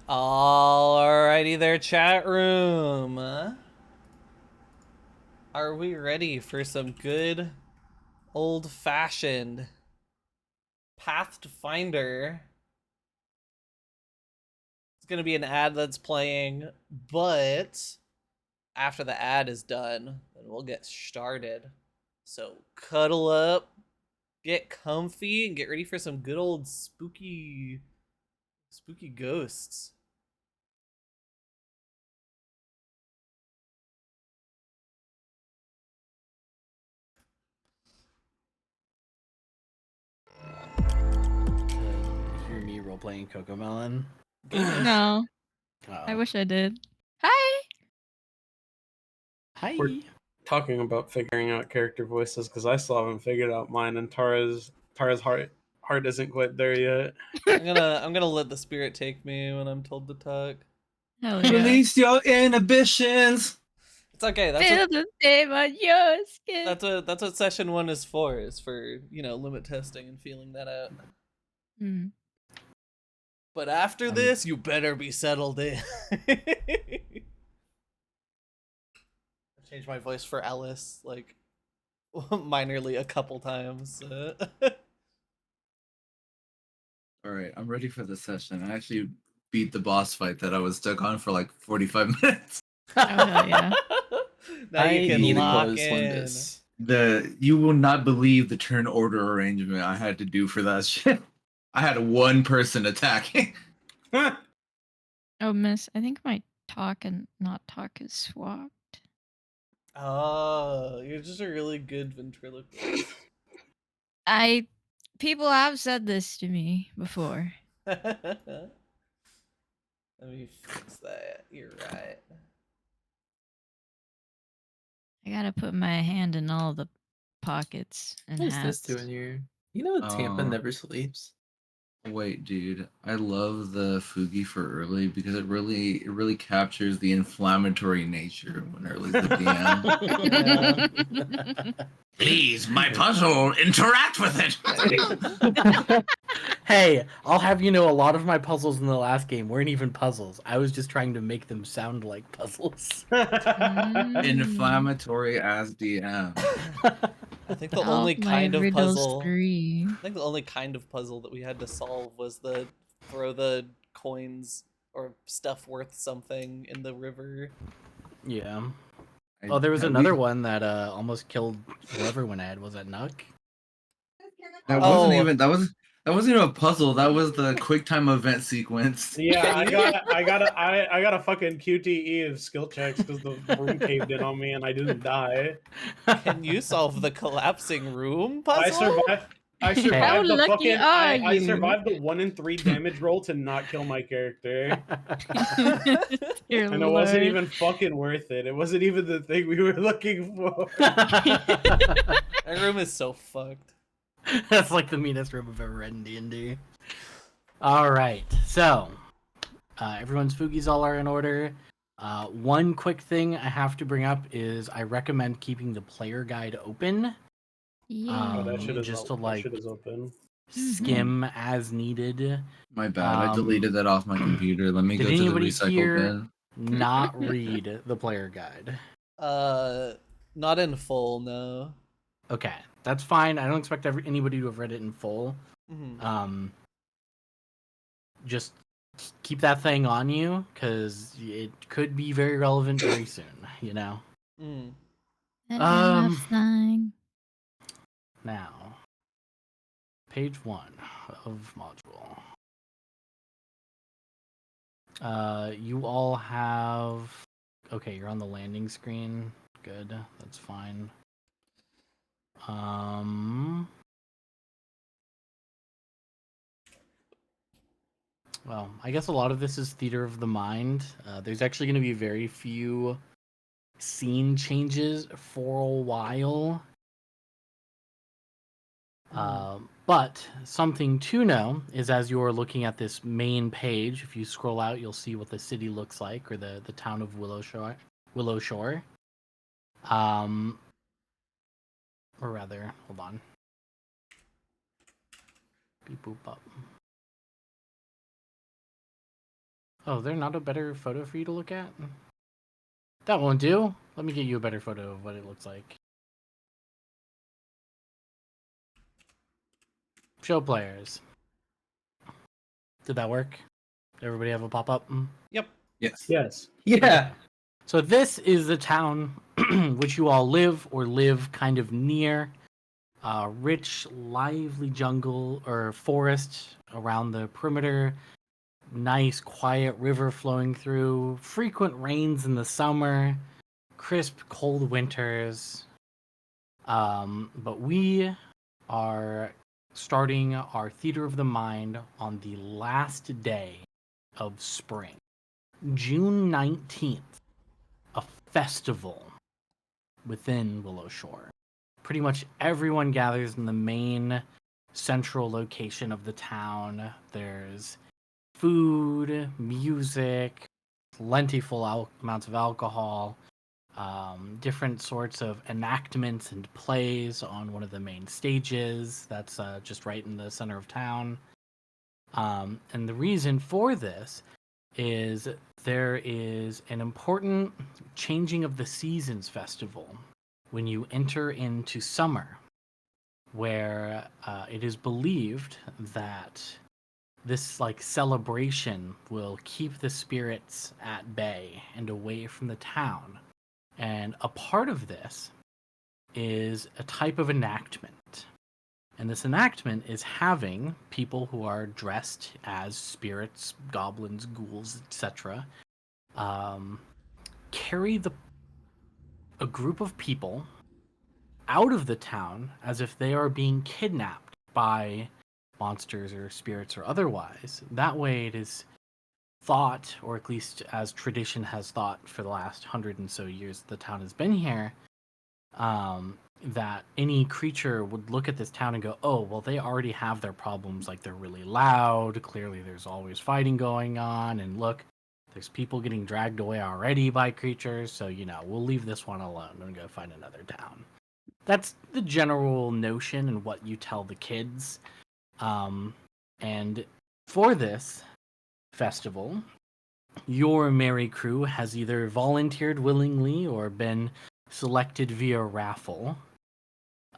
Alrighty there, chat room. Are we ready for some good old-fashioned Pathfinder? It's gonna be an ad that's playing, but after the ad is done, then we'll get started. So cuddle up, get comfy, and get ready for some good old spooky ghosts. Hear me role playing Cocomelon. No, I wish I did. Hi. Hi. We're talking about figuring out character voices because I still haven't figured out mine, and Tara's heart isn't quite there yet. I'm gonna let the spirit take me when I'm told to talk. Hell yeah. Release your inhibitions. It's okay. Feel the same on your skin. That's what session 1 is for. Is for limit testing and feeling that out. Hmm. But after this, you better be settled in. I changed my voice for Alice like minorly a couple times. All right, I'm ready for the session. I actually beat the boss fight that I was stuck on for like 45 minutes. Oh hell yeah. Now you can need a lock close in. this. You will not believe the turn order arrangement I had to do for that shit. I had one person attacking. Oh miss, I think my talk and not talk is swapped. Oh, you're just a really good ventriloquist. People have said this to me before. Let me fix that. You're right. I gotta put my hand in all the pockets and What is hats. this doing here? You know Tampa never sleeps. Wait, dude, I love the Fugi for early because it really captures the inflammatory nature when early's the DM. Please, my puzzle, interact with it. Hey, I'll have you know a lot of my puzzles in the last game weren't even puzzles. I was just trying to make them sound like puzzles. Inflammatory as DM. I think the only kind of puzzle. I think the only kind of puzzle that we had to solve was the throw the coins or stuff worth something in the river. Yeah. Oh, there was another one that almost killed whoever went ahead. Was that Nuck? That wasn't even a puzzle. That was the QuickTime event sequence. Yeah, I got a fucking QTE of skill checks because the room caved in on me and I didn't die. Can you solve the collapsing room puzzle? I survived How the lucky fucking. are I you? survived the 1 in 3 damage roll to not kill my character. Dear And it wasn't Lord. even fucking worth it. It wasn't even the thing we were looking for. That room is so fucked. That's like the meanest room I've ever read in D&D. All right, so everyone's Fugies all are in order. One quick thing I have to bring up is I recommend keeping the player guide open. Yeah. That shit is just to like open. skim as needed. My bad. I deleted that off my computer. Let me go to the recycle here bin. Not read the player guide? Not in full, no. Okay, that's fine. I don't expect anybody to have read it in full. Mm-hmm. Just keep that thing on you because it could be very relevant very soon. You know. Now, page 1 of module. You all have. Okay, you're on the landing screen. Good, that's fine. Well, I guess a lot of this is theater of the mind. There's actually going to be very few scene changes for a while. But something to know is as you're looking at this main page, if you scroll out, you'll see what the city looks like, or the town of Willowshore. Or rather, hold on. Beep boop up. Oh, there not a better photo for you to look at? That won't do. Let me get you a better photo of what it looks like. Show players. Did that work? Everybody have a pop-up? Yep. Yes. Yes. Yeah. So this is the town which you all live or live kind of near. Rich, lively jungle or forest around the perimeter. Nice, quiet river flowing through. Frequent rains in the summer. Crisp, cold winters. But we are starting our Theater of the Mind on the last day of spring. June 19th, a festival within Willowshore. Pretty much everyone gathers in the main central location of the town. There's food, music, plentiful amounts of alcohol, different sorts of enactments and plays on one of the main stages that's just right in the center of town. And the reason for this is there is an important changing of the seasons festival when you enter into summer, where it is believed that this like celebration will keep the spirits at bay and away from the town. And a part of this is a type of enactment. And this enactment is having people who are dressed as spirits, goblins, ghouls, etc., carry a group of people out of the town as if they are being kidnapped by monsters or spirits or otherwise. That way it is thought, or at least as tradition has thought for the last 100 and so years the town has been here, that any creature would look at this town and go, oh, well, they already have their problems, like they're really loud, clearly there's always fighting going on, and look, there's people getting dragged away already by creatures, so, we'll leave this one alone and go find another town. That's the general notion and what you tell the kids. And for this festival, your merry crew has either volunteered willingly or been selected via raffle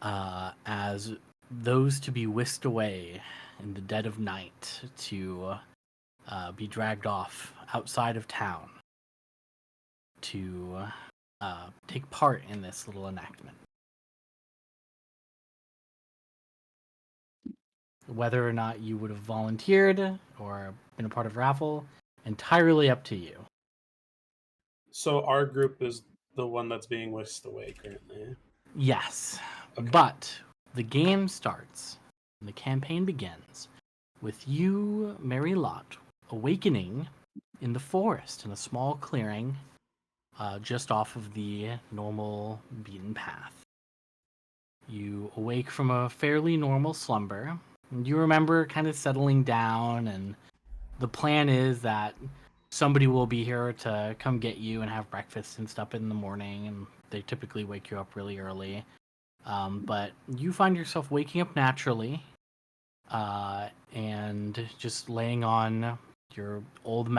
as those to be whisked away in the dead of night to be dragged off outside of town to take part in this little enactment. Whether or not you would have volunteered or been a part of raffle, entirely up to you. So our group is the one that's being whisked away currently. Yes, Okay. but the game starts, and the campaign begins, with you, Mary Lot, awakening in the forest in a small clearing just off of the normal beaten path. You awake from a fairly normal slumber, and you remember kind of settling down, and the plan is that somebody will be here to come get you and have breakfast and stuff in the morning, and they typically wake you up really early. But you find yourself waking up naturally and just laying on your old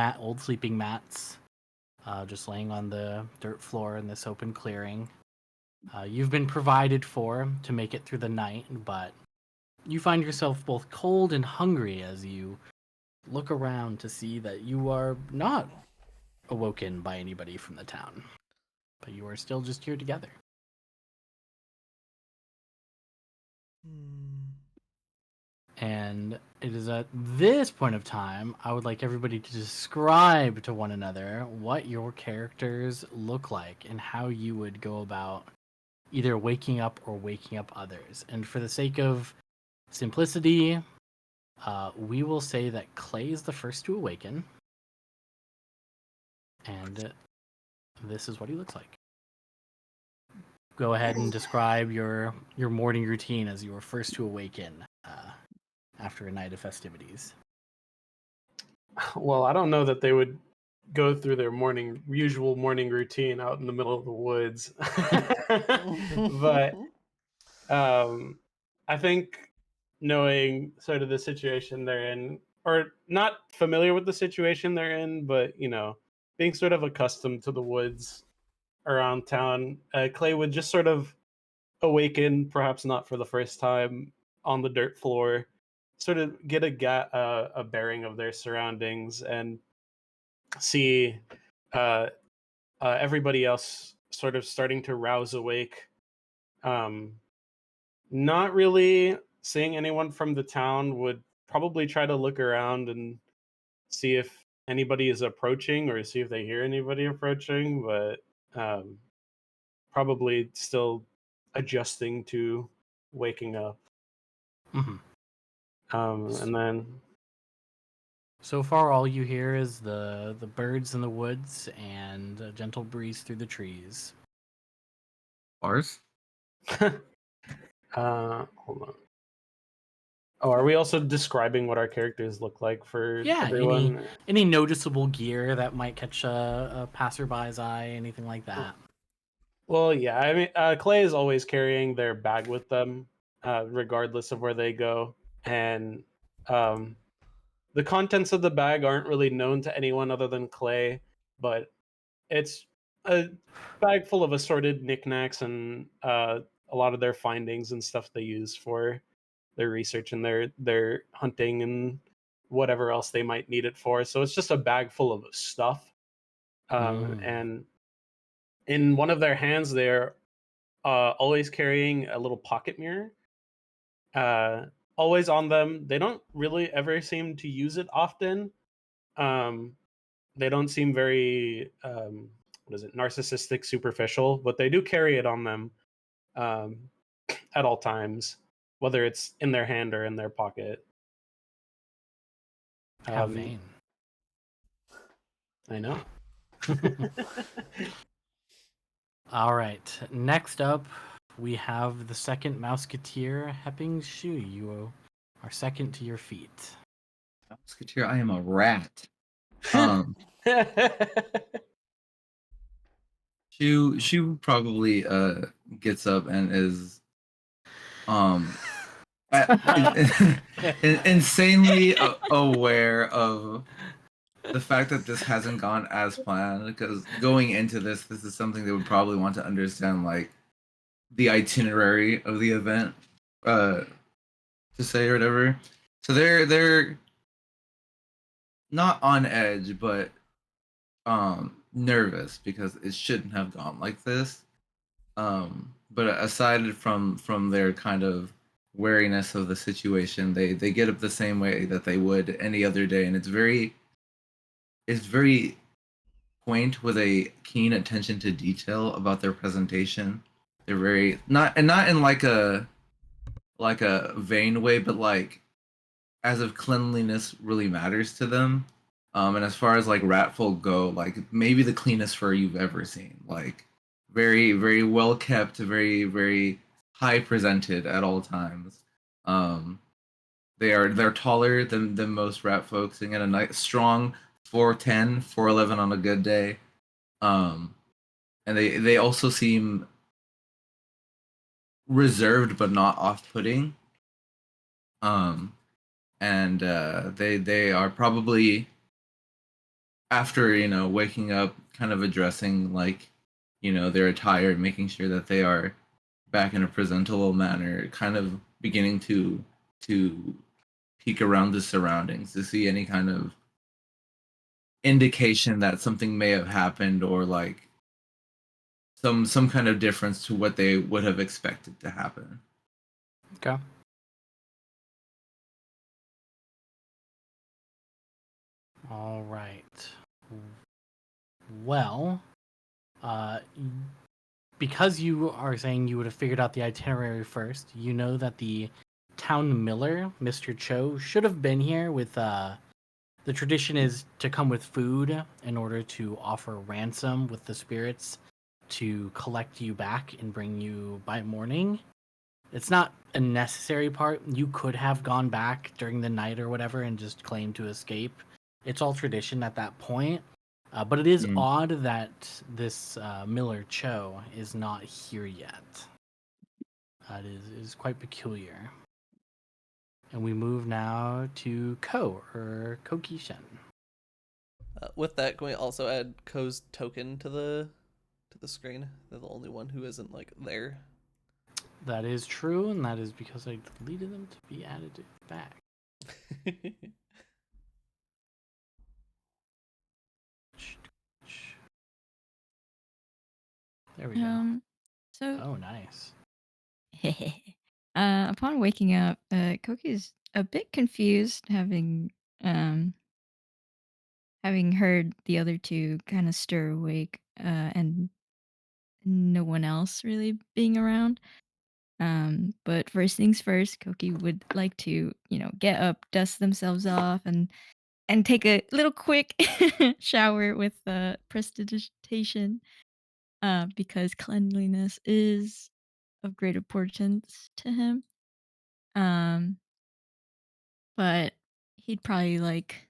sleeping mats, just laying on the dirt floor in this open clearing. You've been provided for to make it through the night, but you find yourself both cold and hungry as you look around to see that you are not awoken by anybody from the town, but you are still just here together. And it is at this point of time, I would like everybody to describe to one another what your characters look like and how you would go about either waking up or waking up others. And for the sake of simplicity, we will say that Clay is the first to awaken. And this is what he looks like. Go ahead and describe your morning routine as you were first to awaken after a night of festivities. Well, I don't know that they would go through their usual morning routine out in the middle of the woods. But I think knowing sort of the situation they're in, or not familiar with the situation they're in, but being sort of accustomed to the woods around town, Clay would just sort of awaken, perhaps not for the first time, on the dirt floor, sort of get a bearing of their surroundings, and see uh, everybody else sort of starting to rouse awake. Um, Not really seeing anyone from the town, would probably try to look around and see if anybody is approaching or see if they hear anybody approaching, but probably still adjusting to waking up. Hmm. And then So far, all you hear is the birds in the woods and a gentle breeze through the trees. Ours? hold on. Oh, are we also describing what our characters look like for Yeah, everyone? any noticeable gear that might catch a passerby's eye, anything like that. Well, yeah. I mean, Clay is always carrying their bag with them, regardless of where they go, and um, the contents of the bag aren't really known to anyone other than Clay. But it's a bag full of assorted knickknacks and a lot of their findings and stuff they use for their research and their hunting and whatever else they might need it for. So it's just a bag full of stuff. And in one of their hands, they're always carrying a little pocket mirror. Uh, Always on them. They don't really ever seem to use it often. Um, they don't seem very what is it, narcissistic, superficial, but they do carry it on them um, at all times, whether it's in their hand or in their pocket. How vain. I know. All right. Next up, we have the second Mouseketeer, Hepping Shu. You are second to your feet. Musketeer, I am a rat. Um, she probably gets up and is insanely aware of the fact that this hasn't gone as planned, because going into this is something they would probably want to understand, like the itinerary of the event, to say or whatever. So they're not on edge, but nervous because it shouldn't have gone like this. But aside from their kind of wariness of the situation, they get up the same way that they would any other day, and it's very quaint with a keen attention to detail about their presentation. They're very not in like a vain way, but like as if cleanliness really matters to them. And as far as like rat folk go, like maybe the cleanest fur you've ever seen. Like very, very well kept, very, very high presented at all times. Um, they're taller than most rat folks, and get a nice strong 4'10", 4'11" on a good day. And they also seem reserved but not off putting. And they are probably, after waking up, kind of addressing like their attire, making sure that they are back in a presentable manner, kind of beginning to peek around the surroundings to see any kind of indication that something may have happened, or like some kind of difference to what they would have expected to happen. Okay. All right. Well, because you are saying you would have figured out the itinerary first, you know that the town miller, Mr. Cho, should have been here with the tradition is to come with food in order to offer ransom with the spirits to collect you back and bring you by morning. It's not a necessary part. You could have gone back during the night or whatever and just claimed to escape. It's all tradition at that point. But it is odd that this Miller Cho is not here yet. It is quite peculiar. And we move now to Ko, or Kokishen. With that, can we also add Ko's token to the screen? They're the only one who isn't like there. That is true, and that is because I deleted them to be added back. There we go. So Oh, nice. upon waking up, Koki is a bit confused, having heard the other two kind of stir awake, and no one else really being around. But first things first, Koki would like to, get up, dust themselves off, and take a little quick shower with prestidigitation, because cleanliness is of great importance to him. Um, but he'd probably like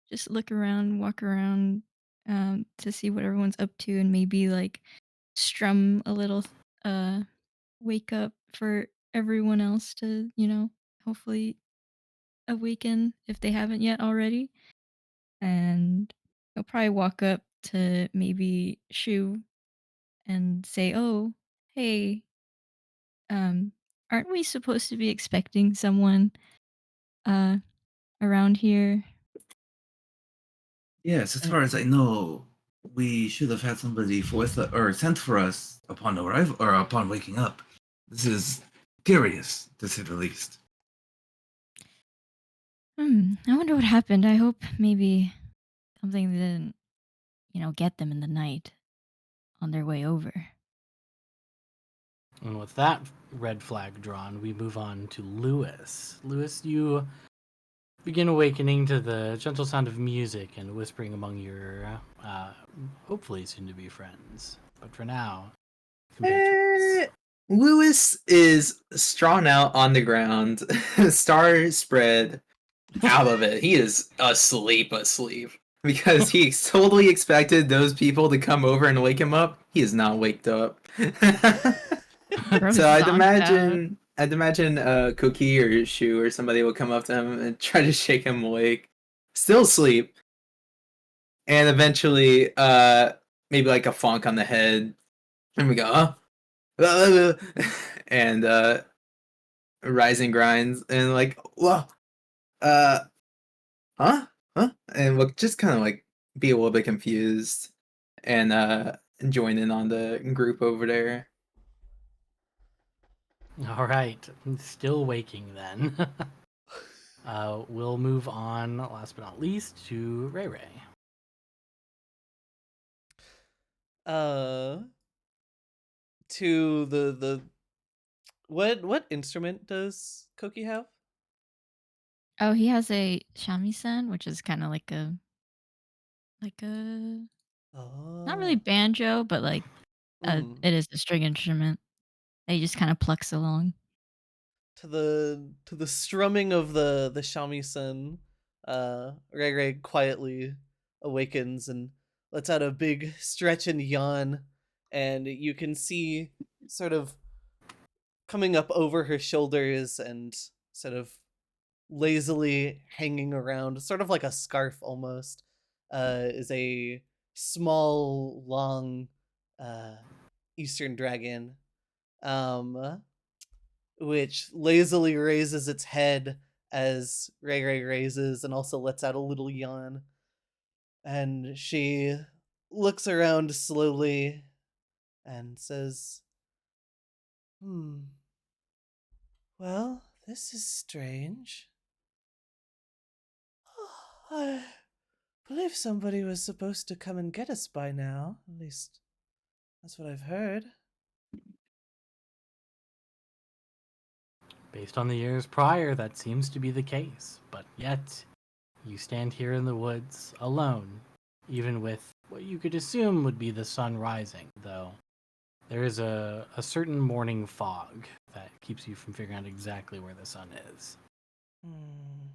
just look around, walk around, to see what everyone's up to, and maybe like strum a little uh wake up for everyone else to, hopefully awaken if they haven't yet already. And he'll probably walk up to maybe Shu and say, "Oh, hey, um, aren't we supposed to be expecting someone uh around here?" Yes, as far as I know, we should have had somebody or sent for us upon arrival or upon waking up. This is curious, to say the least. I wonder what happened. I hope maybe something didn't, get them in the night on their way over. And with that red flag drawn, we move on to Lewis. Lewis, you begin awakening to the gentle sound of music and whispering among your hopefully soon to be friends. But for now, compatriots. Lewis is strawn out on the ground, star spread out of it. He is asleep, because he totally expected those people to come over and wake him up. He is not waked up. Bro's So zonked I'd imagine Cookie or Shu or somebody will come up to him and try to shake him awake. Still asleep. And eventually, maybe like a fonk on the head. And we go, huh? And rising grinds and like, whoa, uh, huh? Huh? And we'll just kind of like be a little bit confused and join in on the group over there. All right, still waking then. We'll move on, last but not least, to Ray Ray. To the what instrument does Koki have? Oh, he has a shamisen, which is kind of like a not really Oh. banjo, but like Hmm. it is a string instrument that he just kind of plucks along. To the strumming of the shamisen, Ray Ray quietly awakens and lets out a big stretch and yawn, and you can see sort of coming up over her shoulders and sort of lazily hanging around, sort of like a scarf almost, is a small, long uh, Eastern dragon, um, which lazily raises its head as Ray Ray raises and also lets out a little yawn. And she looks around slowly and says, well, this is strange. I believe somebody was supposed to come and get us by now. At least, that's what I've heard. Based on the years prior, that seems to be the case, but yet you stand here in the woods alone, even with what you could assume would be the sun rising, though there is a certain morning fog that keeps you from figuring out exactly where the sun is. Hmm.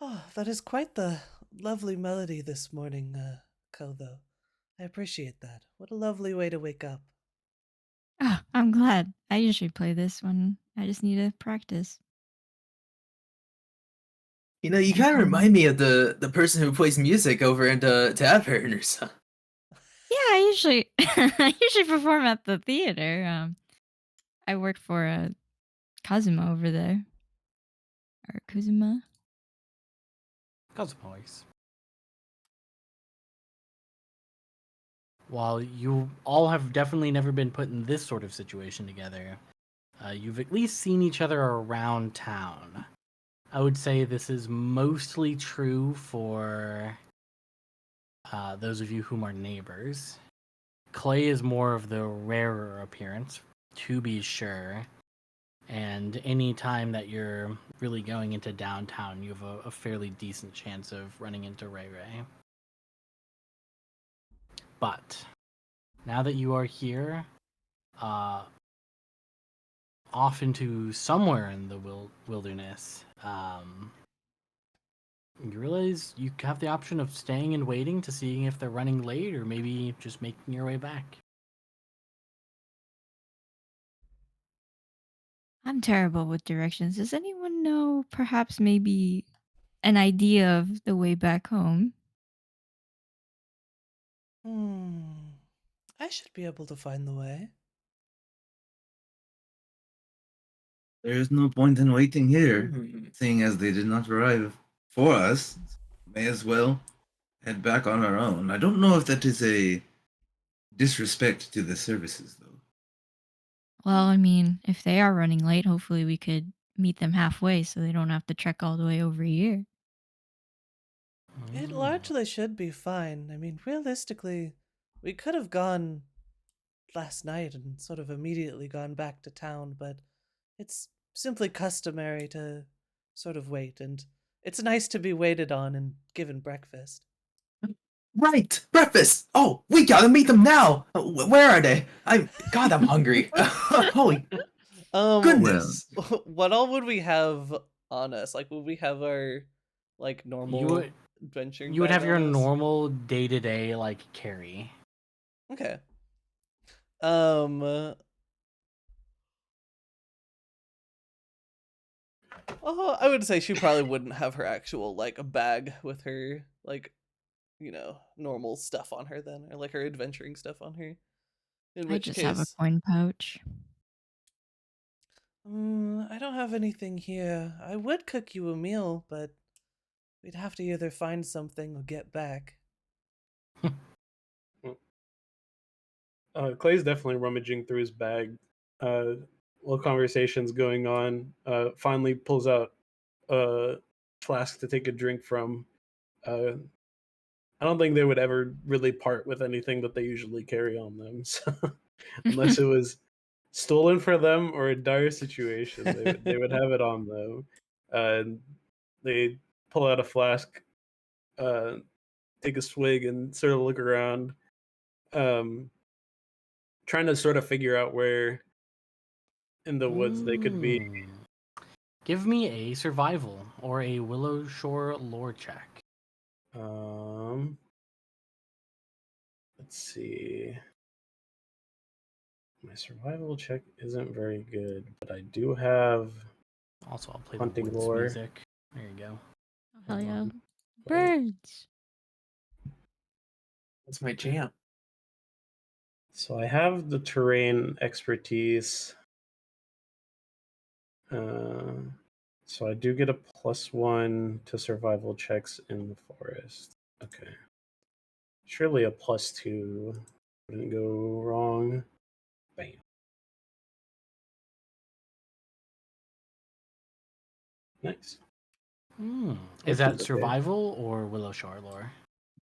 Oh, that is quite the lovely melody this morning, Ko, though. I appreciate that. What a lovely way to wake up. Oh, I'm glad. I usually play this one. I just need to practice. You Can't kind of call remind them. me of the person who plays music over in Tavern or something. Yeah, I usually I usually perform at the theater. I work for Kazuma over there, or Kuzuma. Cosmoise. While you all have definitely never been put in this sort of situation together, you've at least seen each other around town. I would say this is mostly true for those of you whom are neighbors. Clay is more of the rarer appearance, to be sure. And any time that you're really going into downtown, you have a fairly decent chance of running into Ray Ray. But now that you are here, off into somewhere in the wilderness, you realize you have the option of staying and waiting to see if they're running late, or maybe just making your way back. I'm terrible with directions. Does anyone know perhaps maybe an idea of the way back home? I should be able to find the way. There is no point in waiting here, Hmm. seeing as they did not arrive for us. May as well head back on our own. I don't know if that is a disrespect to the services, though. Well, I mean, if they are running late, hopefully we could meet them halfway so they don't have to trek all the way over here. It Mm. largely should be fine. I mean, realistically, we could have gone last night and sort of immediately gone back to town, but it's simply customary to sort of wait, and it's nice to be waited on and given breakfast. Right, breakfast. Oh, we gotta meet them now. Where are they? God, I'm hungry. Holy Well, goodness. What all would we have on us? Like, would we have our like normal adventuring You would bag have your on us? normal day-to-day carry. Okay. Um. I would say she probably wouldn't have her actual like a bag with her like normal stuff on her then, or like her adventuring stuff on her. In I which just have a case, coin pouch. I don't have anything here. I would cook you a meal, but we'd have to either find something or get back. Clay's definitely rummaging through his bag. While conversation's going on, finally pulls out a flask to take a drink from. Uh, I don't think they would ever really part with anything that they usually carry on them, so unless it was stolen for them or a dire situation, they would have it on them. And they pull out a flask, uh, take a swig, and sort of look around, um, trying to sort of figure out where in the woods they could be. Mm. Give me a survival or a Willowshore lore check. Um, let's see. My survival check isn't very good, but I do have Also, I'll play hunting the woods lore. music. There you go. Hell Hold yeah. on. Birds. That's my jam. So I have the terrain expertise. So I do get a +1 to survival checks in the forest. Okay. Surely a +2 wouldn't go wrong. Bam. Nice. Is Open that the page. survival or Willowshore lore?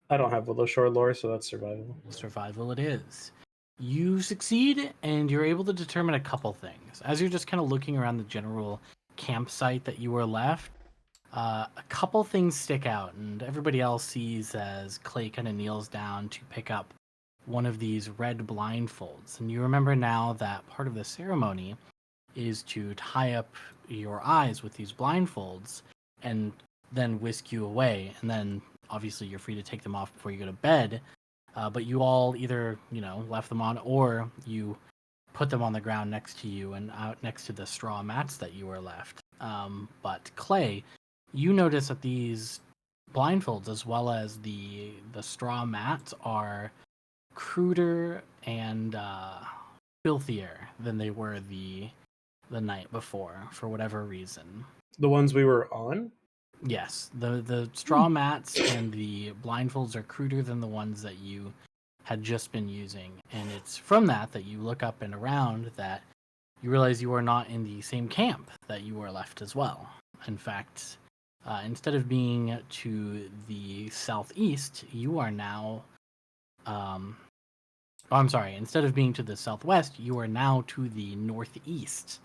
I don't have Willowshore lore, so that's survival. Survival it is. You succeed, and you're able to determine a couple things. As you're just kind of looking around the general campsite that you were left, a couple things stick out, and everybody else sees as Clay kind of kneels down to pick up one of these red blindfolds. And you remember now that part of the ceremony is to tie up your eyes with these blindfolds and then whisk you away. And then obviously you're free to take them off before you go to bed. But you all either, left them on or you put them on the ground next to you and out next to the straw mats that you were left. But Clay, you notice that these blindfolds, as well as the straw mats, are cruder and filthier than they were the night before, for whatever reason. The ones we were on? Yes, the straw mats and the blindfolds are cruder than the ones that you had just been using, and it's from that you look up and around that you realize you are not in the same camp that you were left as well. In fact, instead of being to the southeast, you are now instead of being to the southwest, you are now to the northeast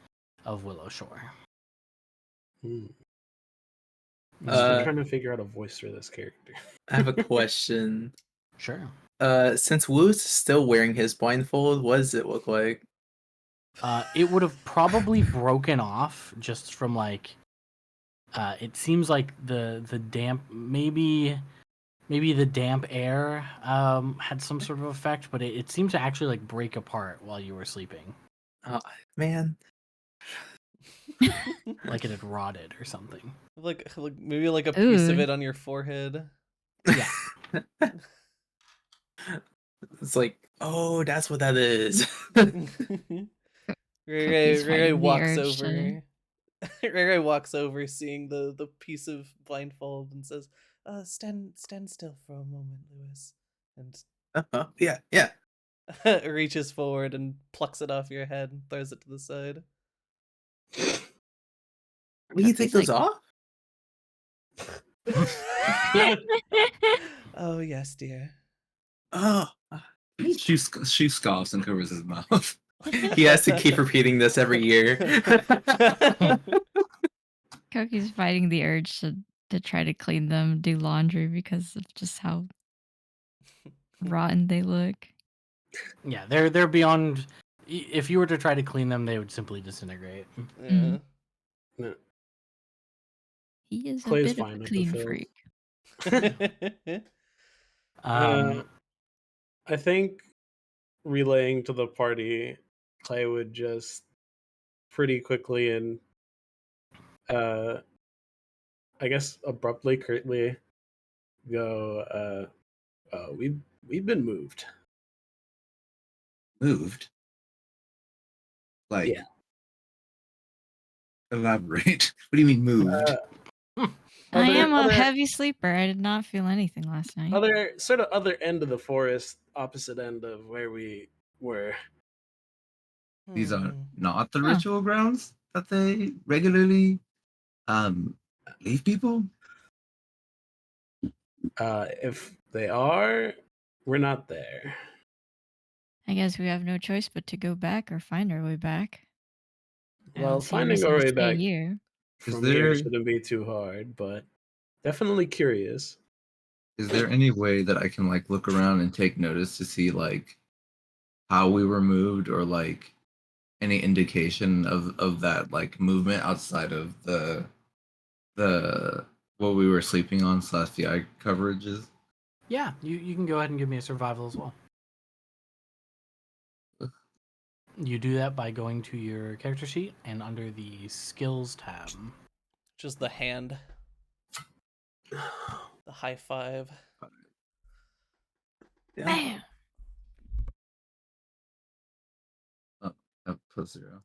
of Willowshore. Hmm. Mm, Still trying to figure out a voice for this character. I have a question. Sure. Since Wu's still wearing his blindfold, what does it look like? It would have probably broken off just from like. It seems like the damp, maybe the damp air had some sort of effect, but it seemed to actually like break apart while you were sleeping, Oh, man. like it had rotted or something. like maybe like a piece of Ooh. it on your forehead. Yeah. It's like, oh, that's what that is. Cookie's Ray fighting the walks urge to- over. Ray walks over, seeing the piece of blindfold, and says, stand still for a moment, Lewis," and Yeah. reaches forward and plucks it off your head and throws it to the side. Will you take Cookie's those off? Oh yes, dear. Oh, She scoffs and covers his mouth. he has to keep repeating this every year. Cookie's fighting the urge to try to clean them, do laundry because of just how rotten they look. Yeah, they're beyond. If you were to try to clean them, they would simply disintegrate. Yeah. He is Clay's a bit of fine a with the clean filth. freak. I think relaying to the party, Clay would just pretty quickly and I guess abruptly, curtly go, we've been moved. Moved. Like, Yeah. elaborate. What do you mean moved? I am a other- heavy sleeper. I did not feel anything last night. Other end of the forest, opposite end of where we were. These are Hmm. not the Huh. ritual grounds that they regularly leave people. If they are, we're not there. I guess we have no choice but to go back or find our way back. I Well, don't see a finding reason our to way stay back here. Is from here there- shouldn't be too hard, but definitely curious. Is there any way that I can like look around and take notice to see like how we were moved or like any indication of that like movement outside of the what we were sleeping on / the eye coverages? Yeah, you can go ahead and give me a survival as well. You do that by going to your character sheet and under the skills tab. Just the hand. The high five. Yeah. Bam! Up +0.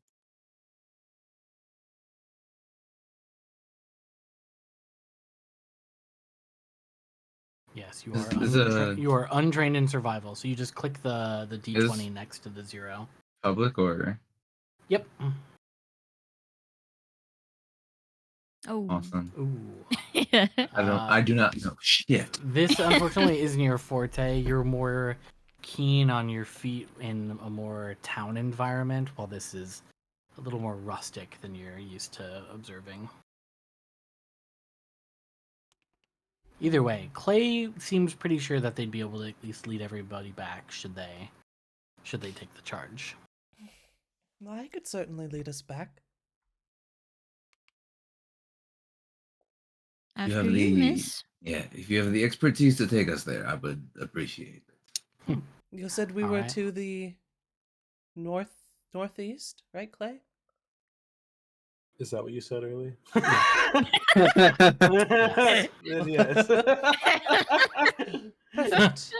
Yes, you Is- are is you are untrained in survival, so you just click the D20 next to the 0. Public or Yep. Oh. awesome? Ooh. I do not know shit. This unfortunately isn't your forte. You're more keen on your feet in a more town environment, while this is a little more rustic than you're used to observing. Either way, Clay seems pretty sure that they'd be able to at least lead everybody back should they take the charge. I could certainly lead us back. You After have you, the miss. yeah. If you have the expertise to take us there, I would appreciate it. You said we All were right. to the northeast? northeast, right, Clay? Is that what you said earlier? Yes. Then yes. Perfect.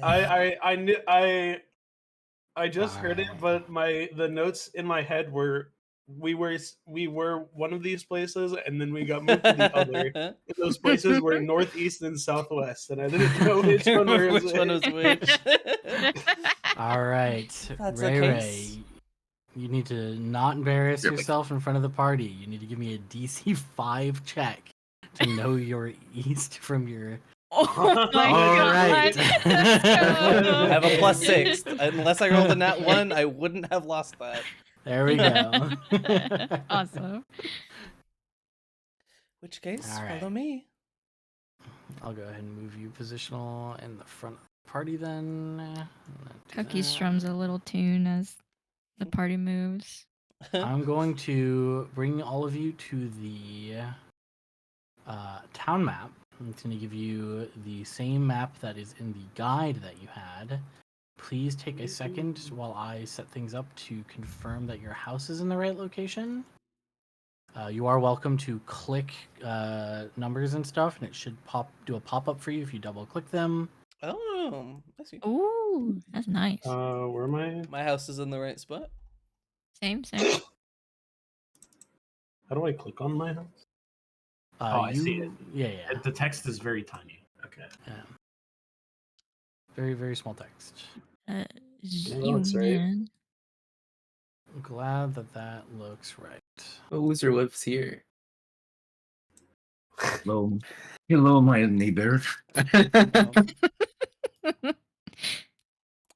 I knew I just heard it, Alright. but the notes in my head were we were one of these places, and then we got moved to the other. And those places were northeast and southwest, and I didn't know which Can't one remember was which one was which. All right, That's Ray the Ray, case. you need to not embarrass Really? yourself in front of the party. You need to give me a DC 5 check to know your east from your. Oh my All god. right. Let's go. I have a +6. Unless I rolled a nat 1, I wouldn't have lost that. There we go. Awesome. Which case, All right. follow me. I'll go ahead and move you positional in the front of the party then. Cookie strums a little tune as the party moves. I'm going to bring all of you to the town map. I'm going to give you the same map that is in the guide that you had. Please take a second while I set things up to confirm that your house is in the right location. You are welcome to click numbers and stuff, and it should do a pop-up for you if you double-click them. Oh, I see. Ooh, that's nice. Where am I? My house is in the right spot. Same. How do I click on my house? I see it. Yeah. The text is very tiny. Okay. Yeah. Very, very small text. Zoom that's right. in. I'm glad that looks right. Whozer lives here. Hello, my neighbor.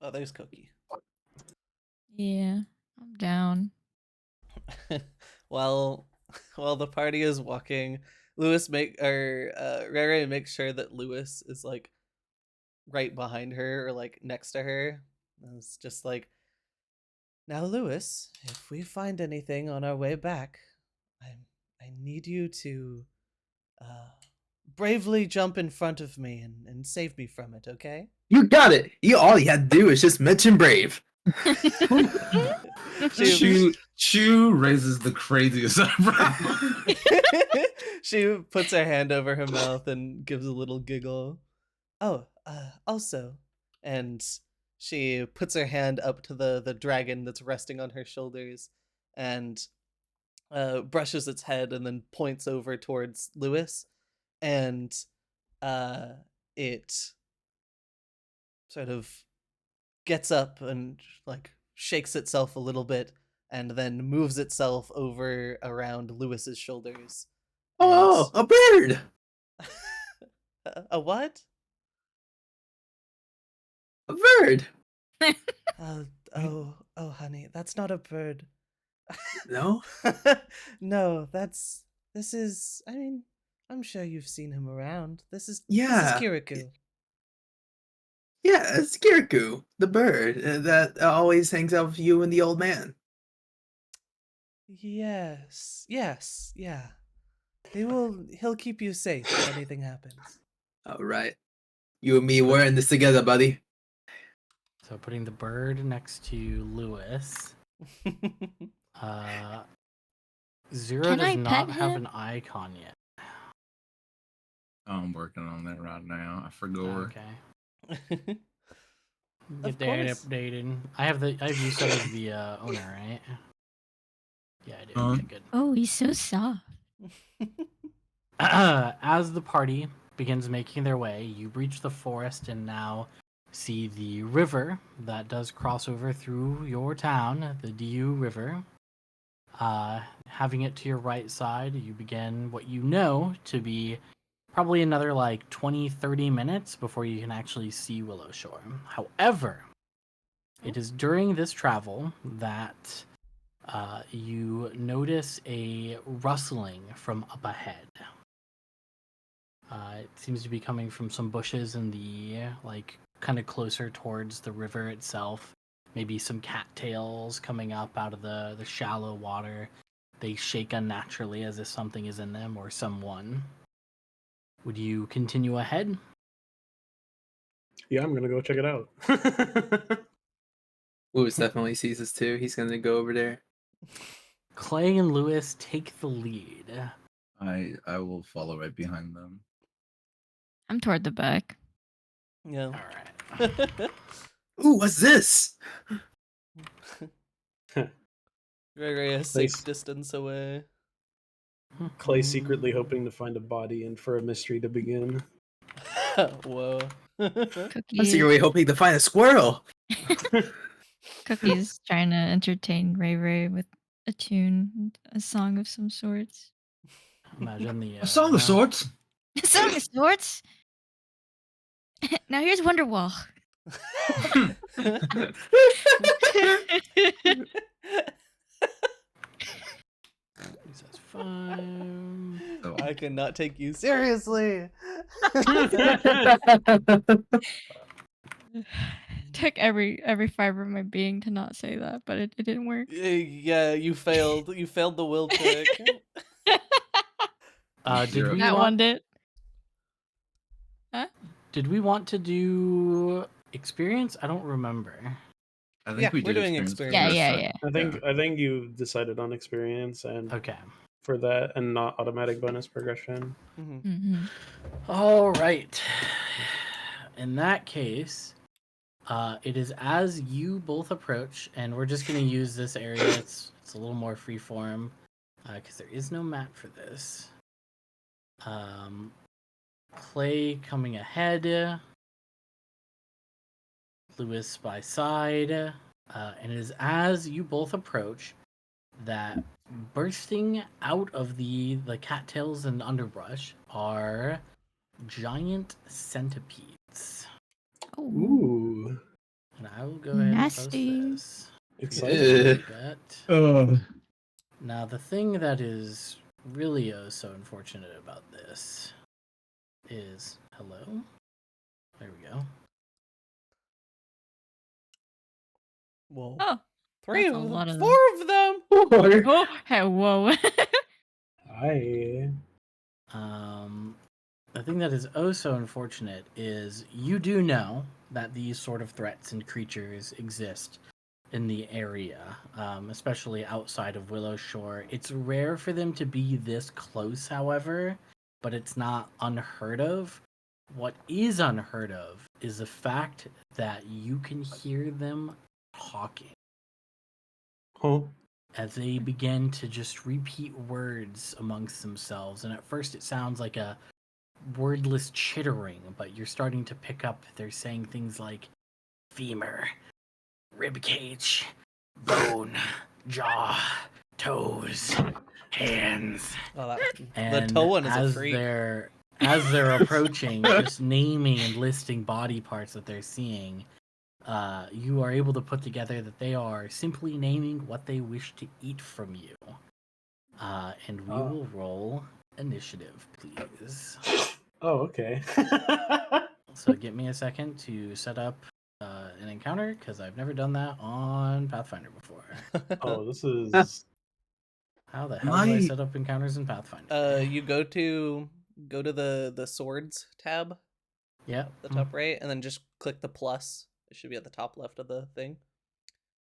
Oh, there's Cookie. Yeah, I'm down. while the party is walking, Ray Ray makes sure that Lewis is like right behind her or like next to her. And it's just like, now Lewis, if we find anything on our way back, I need you to bravely jump in front of me and save me from it, okay? You got it. All you had to do is just mention brave. Chu raises the craziest eyebrow. She puts her hand over her mouth and gives a little giggle. Oh, also, and she puts her hand up to the dragon that's resting on her shoulders and brushes its head and then points over towards Lewis, and it sort of gets up and like shakes itself a little bit and then moves itself over around Lewis's shoulders. Oh, a bird! A what? A bird! Oh, honey, that's not a bird. No? No, this is, I mean, I'm sure you've seen him around. This is Yeah. Kirikou. Yeah, it's Kirikou, the bird that always hangs out with you and the old man. Yes, yeah. He'll keep you safe if anything happens. All right. You and me, we're in this together, buddy. So putting the bird next to Lewis. Zero Can does I not pet have him? an icon yet. I'm working on that right now. I forgot. Okay. Of Get that course. updated. I have you set as the owner, right? Yeah, I do. Uh-huh. Okay, good. Oh, he's so soft. As the party begins making their way, you reach the forest and now see the river that does cross over through your town, the Diu River. Having it to your right side, you begin what you know to be probably another like 20-30 minutes before you can actually see Willowshore. However, it is during this travel that you notice a rustling from up ahead. It seems to be coming from some bushes in the like kind of closer towards the river itself. Maybe some cattails coming up out of the shallow water. They shake unnaturally as if something is in them or someone. Would you continue ahead? Yeah, I'm gonna go check it out. Lewis definitely sees us too. He's gonna go over there. Clay and Lewis take the lead. I will follow right behind them. I'm toward the back. Yeah. All right. Ooh, what's this? Very a safe distance away. Clay secretly hoping to find a body and for a mystery to begin. Whoa. I'm Cookie, secretly hoping to find a squirrel. Cookie's trying to entertain Ray Ray with a tune, a song of some sorts. Imagine the A song of sorts. A song of sorts. Now here's Wonderwall. That's fine. So, I cannot take you seriously. Took every fiber of my being to not say that, but it didn't work. Yeah, you failed. You failed the will check. Did Zero. we That want? one did. Did we want to do experience? I don't remember. I think Yeah, we we're did doing experience. Yeah, first. yeah. I think you decided on experience and Okay. for that and not automatic bonus progression. Mhm. Mm-hmm. All right. In that case, it is as you both approach, and we're just going to use this area. It's a little more freeform because there is no map for this. Clay coming ahead, Lewis by side, and it is as you both approach that bursting out of the cattails and underbrush are giant centipedes. Oh, Ooh, And I will go ahead Nasty. and post this. for you exciting. to look at. Oh. Now, the thing that is really so unfortunate about this is hello. There we go. Whoa. oh, 3 that's a of them. lot of 4 of them. oh, hey, whoa. Hi. The thing that is so unfortunate is you do know that these sort of threats and creatures exist in the area, especially outside of Willowshore. It's rare for them to be this close, however, but it's not unheard of. What is unheard of is the fact that you can hear them talking Huh? as they begin to just repeat words amongst themselves. And at first it sounds like a wordless chittering, but you're starting to pick up they're saying things like femur, ribcage, bone, jaw, toes, hands. Oh, the And toe one is a as freak. they're approaching, just naming and listing body parts that they're seeing, you are able to put together that they are simply naming what they wish to eat from you. And we will roll initiative, please. Oh, okay. So give me a second to set up an encounter because I've never done that on Pathfinder before. Oh, this is How the hell do I My- set up encounters in Pathfinder? You go to the swords tab Yeah. at the top right, and then just click the plus. It should be at the top left of the thing,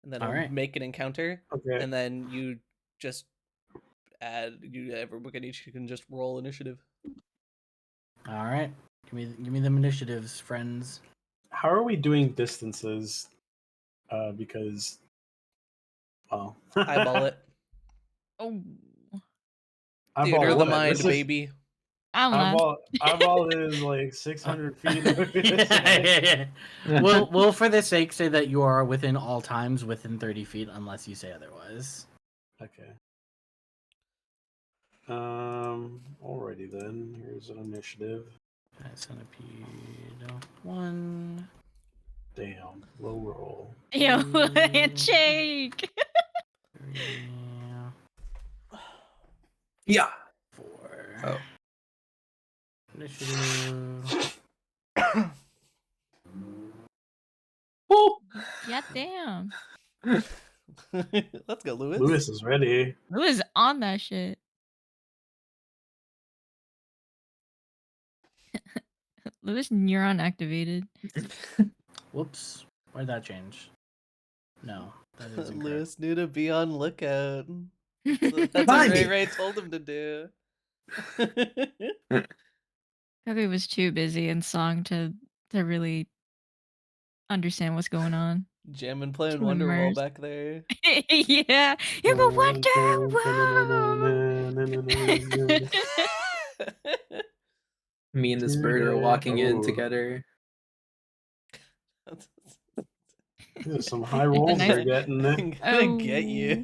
and then it'll Alright. make an encounter, okay. and then you just add everyone each can just roll initiative. All right. Give me them initiatives, friends. How are we doing distances? Because, well, Eyeball it. Oh, Eyeball Theater of the what? mind, This is- baby. I don't know. eyeball is like 600 feet. We'll for the sake say that you are within all times within 30 feet unless you say otherwise. Okay. Alrighty then. Here's an initiative. Centipede 1. Damn, low roll. Yo, handshake. 3, Yeah. 4. Oh. Initiative. Oh, Yeah, damn. Let's go, Lewis. Lewis is ready. Who is on that shit? Lewis neuron activated. Whoops. Why did that change? No, that is incorrect. Lewis knew to be on lookout. That's what Find Ray me. Ray told him to do. Kobe was too busy in song to really understand what's going on. Jamming playing Too Wonderwall immersed. back there. Yeah, you're a Wonderwall. Me and this bird are walking in Ooh. together. These are some high rolls nice- they're getting. I'm gonna get you.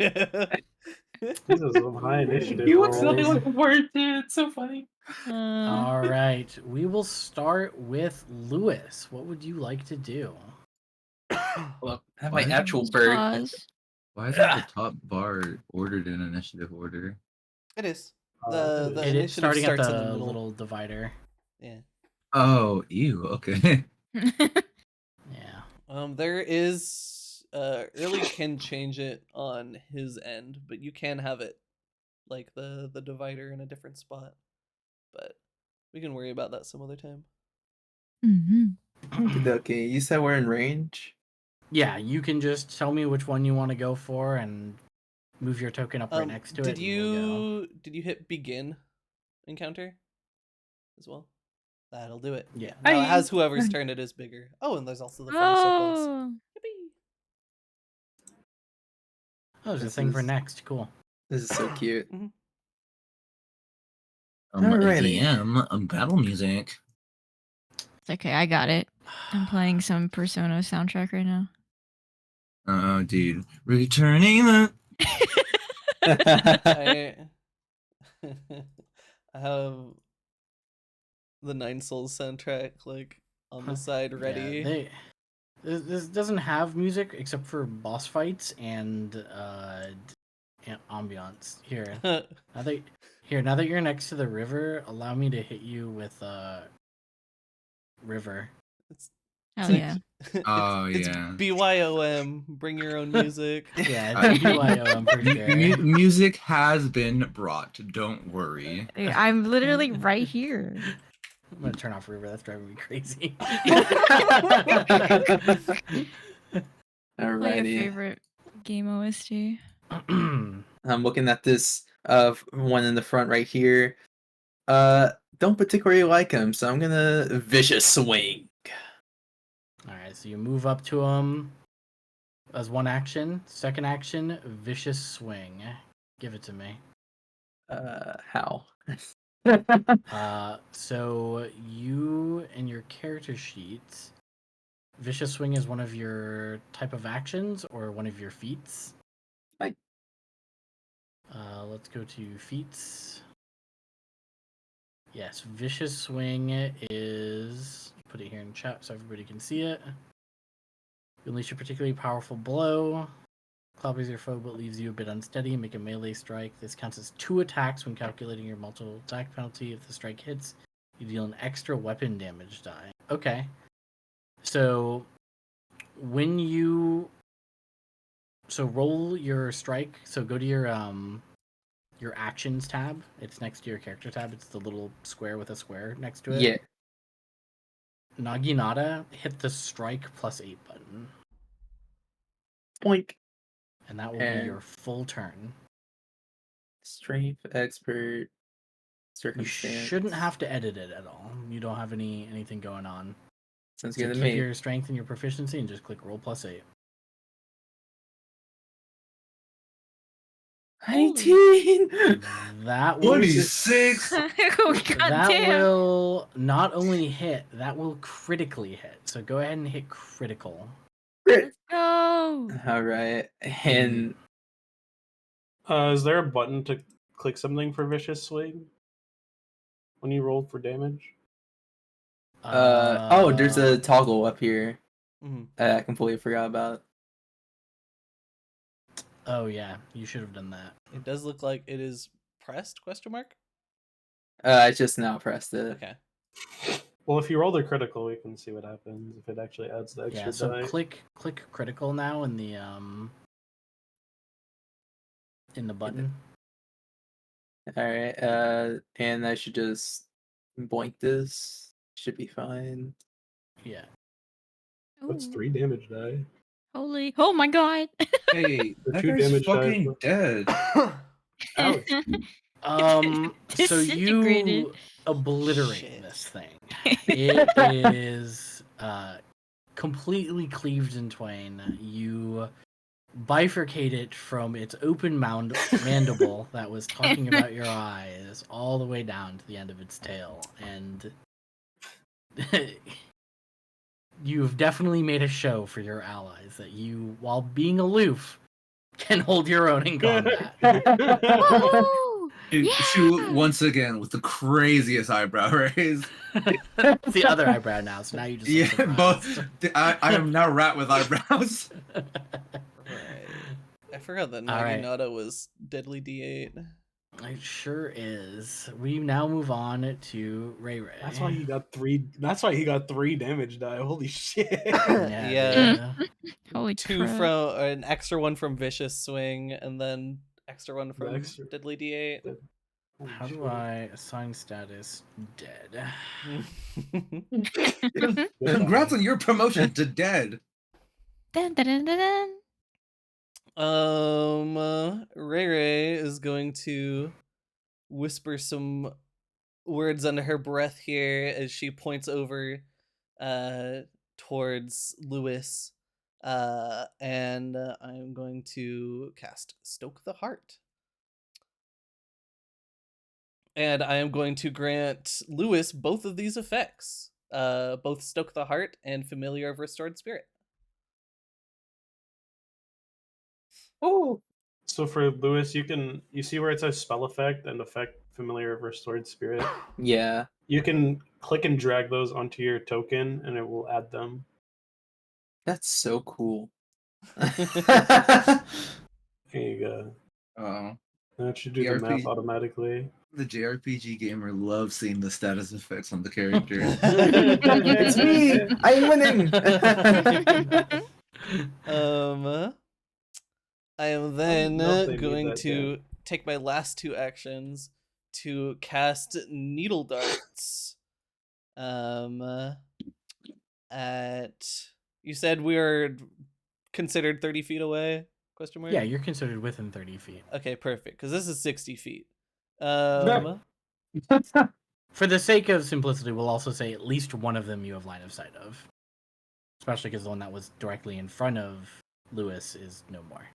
These are some high initiative He looks nothing rolls. like a bird, dude. It's so funny. All right, we will start with Lewis. What would you like to do? Well, I have Why my is actual Just bird. pause. Why isn't the top bar ordered in initiative order? It is. Uh, The It is initiative starting at starts the in the middle. little divider. Yeah. Oh, ew. Okay. Yeah. There is Early can change it on his end, but you can have it like the divider in a different spot. But we can worry about that some other time. Okay, you said we're in range. Yeah, you can just tell me which one you want to go for and move your token up right next to it. Did and we'll go. you hit begin encounter as well? That'll do it. Yeah. Now it Aye. has whoever's turn it is bigger. Oh, and there's also the funny circles. Oh, Yippee. Oh, there's a This thing for is- next. Cool. This is so cute. Alrighty. DM battle music. it's okay. I got it. I'm playing some Persona soundtrack right now. Oh, dude. Returning the. I I have the Nine Souls soundtrack like on the side ready. Yeah, this doesn't have music except for boss fights and ambiance. Here, now that you're next to the river, allow me to hit you with river. Hell yeah. Oh, it's yeah. BYOM. Bring your own music. Yeah, it's BYOM for sure. Music has been brought. Don't worry. I'm literally right here. I'm gonna turn off river. That's driving me crazy. My Alrighty. favorite game OST. I'm looking at this one in the front right here. Don't particularly like him, so I'm gonna vicious swing. All right, so you move up to him as one action. Second action, vicious swing. Give it to me. How? So you and your character sheet, vicious swing is one of your type of actions or one of your feats. Right. Let's go to feats. Yes, vicious swing is. Put it here in chat so everybody can see it. You unleash a particularly powerful blow. Clobbers your foe but leaves you a bit unsteady. Make a melee strike. This counts as 2 attacks when calculating your multiple attack penalty. If the strike hits, you deal an extra weapon damage die. Okay. So when you roll your strike, so go to your actions tab. It's next to your character tab. It's the little square with a square next to it. Yeah. Naginata, hit the strike +8 button. Boink. And that will And- be your full turn. Strength, expert, You circumstance. shouldn't have to edit it at all. You don't have anything going on. Sounds So good to keep me. your strength and your proficiency and just click roll +8. 19. That will 26. Oh, that goddamn. will not only hit, that will critically hit. So go ahead and hit critical. Crit. Go. All right. And Is there a button to click something for vicious swing when you roll for damage? oh, there's a toggle up here. Mhm. I completely forgot about. Oh yeah, you should have done that. It does look like it is pressed? ? I just now pressed it. Okay. Well, if you roll the critical, we can see what happens if it actually adds the extra Yeah, so die. click critical now in the button. All right. And I should just boink this. Should be fine. Yeah. That's Ooh. 3 damage die. Holy! Oh my god! Hey, The that 2 guy's damage fucking dead. Ouch. So Disintegrated. you obliterate Shit. this thing. It is completely cleaved in twain. You bifurcate it from its open mandible that was talking about your eyes all the way down to the end of its tail, and you've definitely made a show for your allies that you, while being aloof, can hold your own in combat. Woohoo! Shoot Yeah! once again with the craziest eyebrow raise. It's the other eyebrow now, so now you just look Yeah, both. surprised. I am now rat with eyebrows. Right. I forgot that All right. Naginata was deadly D8. It sure is. We now move on to Ray Ray. That's why he got 3. That's why he got 3 damage die. Holy shit. Yeah. dude. Holy 2 crap. from an extra 1 from Vicious Swing, and then extra 1 The from extra- Deadly D8. Holy How do shit. I assign status dead? Congrats on your promotion to dead. Dun, dun, dun, dun, dun. Ray Ray is going to whisper some words under her breath here as she points over towards Lewis. And I'm going to cast Stoke the Heart. And I am going to grant Lewis both of these effects. Both Stoke the Heart and Familiar of Restored Spirit. Oh. So for Lewis, you see where it says spell effect and effect familiar of restored spirit. Yeah. You can click and drag those onto your token, and it will add them. That's so cool. There you go. Oh, That should do the math ERP. automatically. The JRPG gamer loves seeing the status effects on the character. It's me. I'm winning. I am then know if they made going that to take my last 2 actions to cast Needle Darts. At you said we are considered 30 feet away? Question mark. Yeah, you're considered within 30 feet. Okay, perfect. Because this is 60 feet. For the sake of simplicity, we'll also say at least one of them you have line of sight of. Especially because the one that was directly in front of Lewis is no more.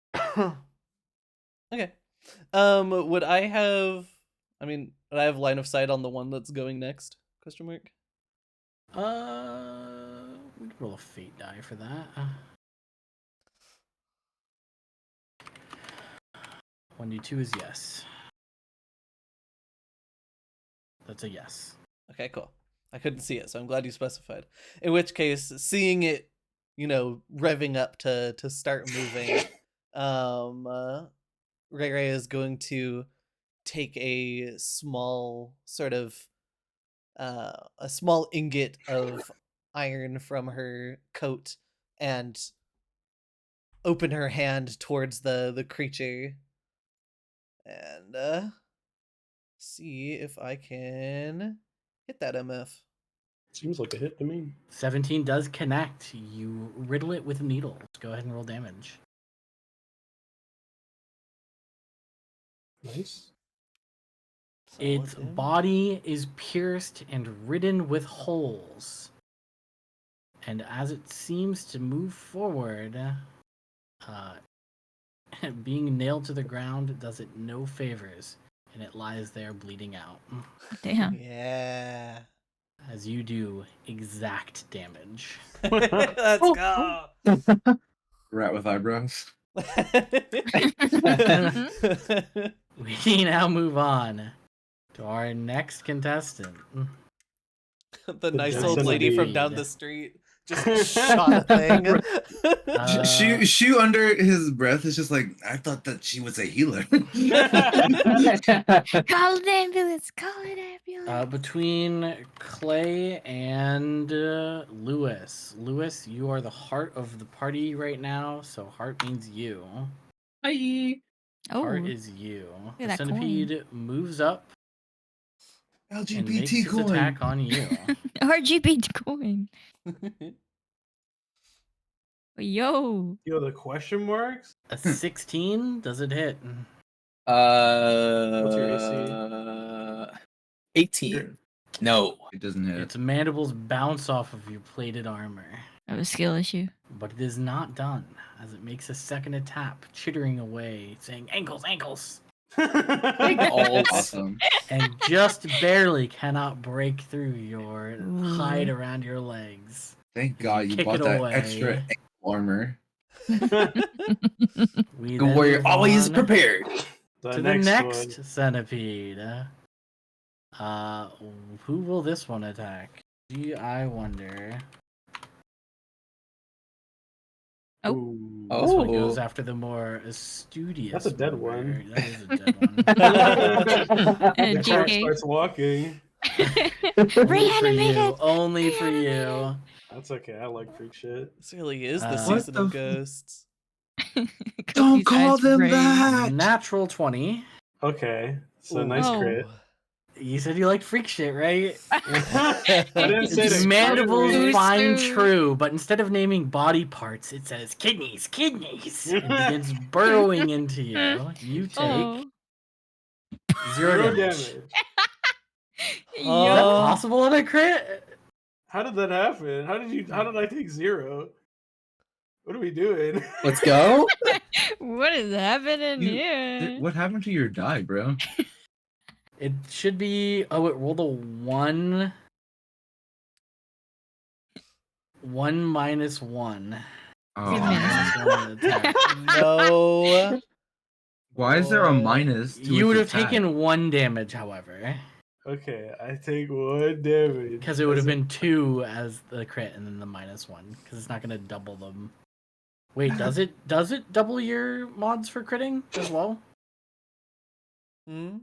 Okay. Would I have line of sight on the one that's going next? Question mark. We can roll a fate die for that. 1d2 is yes. That's a yes. Okay, cool. I couldn't see it, so I'm glad you specified. In which case, seeing it, revving up to start moving, Ray Ray is going to take a small sort of a small ingot of iron from her coat and open her hand towards the creature and see if I can hit that MF. Seems like a hit to me. 17 does connect. You riddle it with needles. Go ahead and roll damage. Nice. Its Solid damage. body is pierced and ridden with holes. And as it seems to move forward, being nailed to the ground does it no favors, and it lies there bleeding out. Damn. Yeah. As you do exact damage. Let's go. Rat with eyebrows. We now move on to our next contestant. The nice old Jensen lady from Reed. down the street just shot a thing. Shoe under his breath is just like, I thought that she was a healer. Call an ambulance. Call an ambulance. Between Clay and Lewis. Lewis, you are the heart of the party right now, so heart means you. Hi. Heart Oh, is you. at The that coin. centipede moves up and makes LGBT its coin. attack on you. RGB coin. Yo. Yo, the question marks? A 16? Does it hit? What's your AC? 18. No. It doesn't hit. Its mandibles bounce off of your plated armor, That was a skill issue. but it is not done as it makes a second attack, chittering away, saying ankles, ankles, Balls. Awesome. and just barely cannot break through your hide Ooh. around your legs. Thank God you kick bought it that away. extra ankle armor. We The then warrior move always on prepared. to the next centipede. Who will this one attack? Gee, I wonder. Oh. This one goes Oh. after the more studious. That's a dead member. one. That is a dead one. The corpse JK. starts walking. Only for Reanimated. you. Only for you. Reanimated. That's okay. I like freak shit. This really is the What season of the ghosts. Don't Cookie's call eyes them raised. that! Natural 20. Okay, so Ooh. nice Oh. crit. You said you liked freak shit, right? I didn't say Its to mandibles crit rate. find Booster. true, but instead of naming body parts, it says kidneys, kidneys. It begins burrowing into you. You take Oh. 0 Zero damage. damage. Is that Yo. possible on a crit? How did that happen? How did I take 0? What are we doing? Let's go. What is happening You- here? What happened to your die, bro? It should be. Oh, it rolled a 1. 1 minus 1. Oh, Good man. One attack. No. Why is there a minus to You would its have attack? taken 1 damage, however, Okay, I take 1 damage. because it would have As a- been 2 as the crit and then the minus 1, because it's not going to double them. Wait, does it? Does it double your mods for critting as well? Hmm?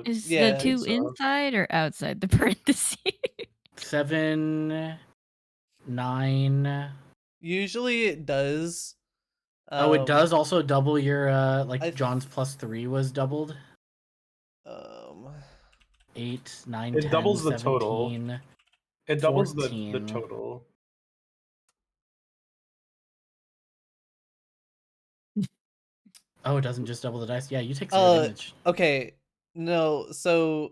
Is Yeah, the 2 so. inside or outside the parentheses? 7, 9. Usually it does. Oh, it does also double your like I- John's +3 was doubled. Um, 8, 9, It 10, doubles the 17. total. It doubles the 14. total. Oh, it doesn't just double the dice. Yeah, you take 0 damage. okay. No, so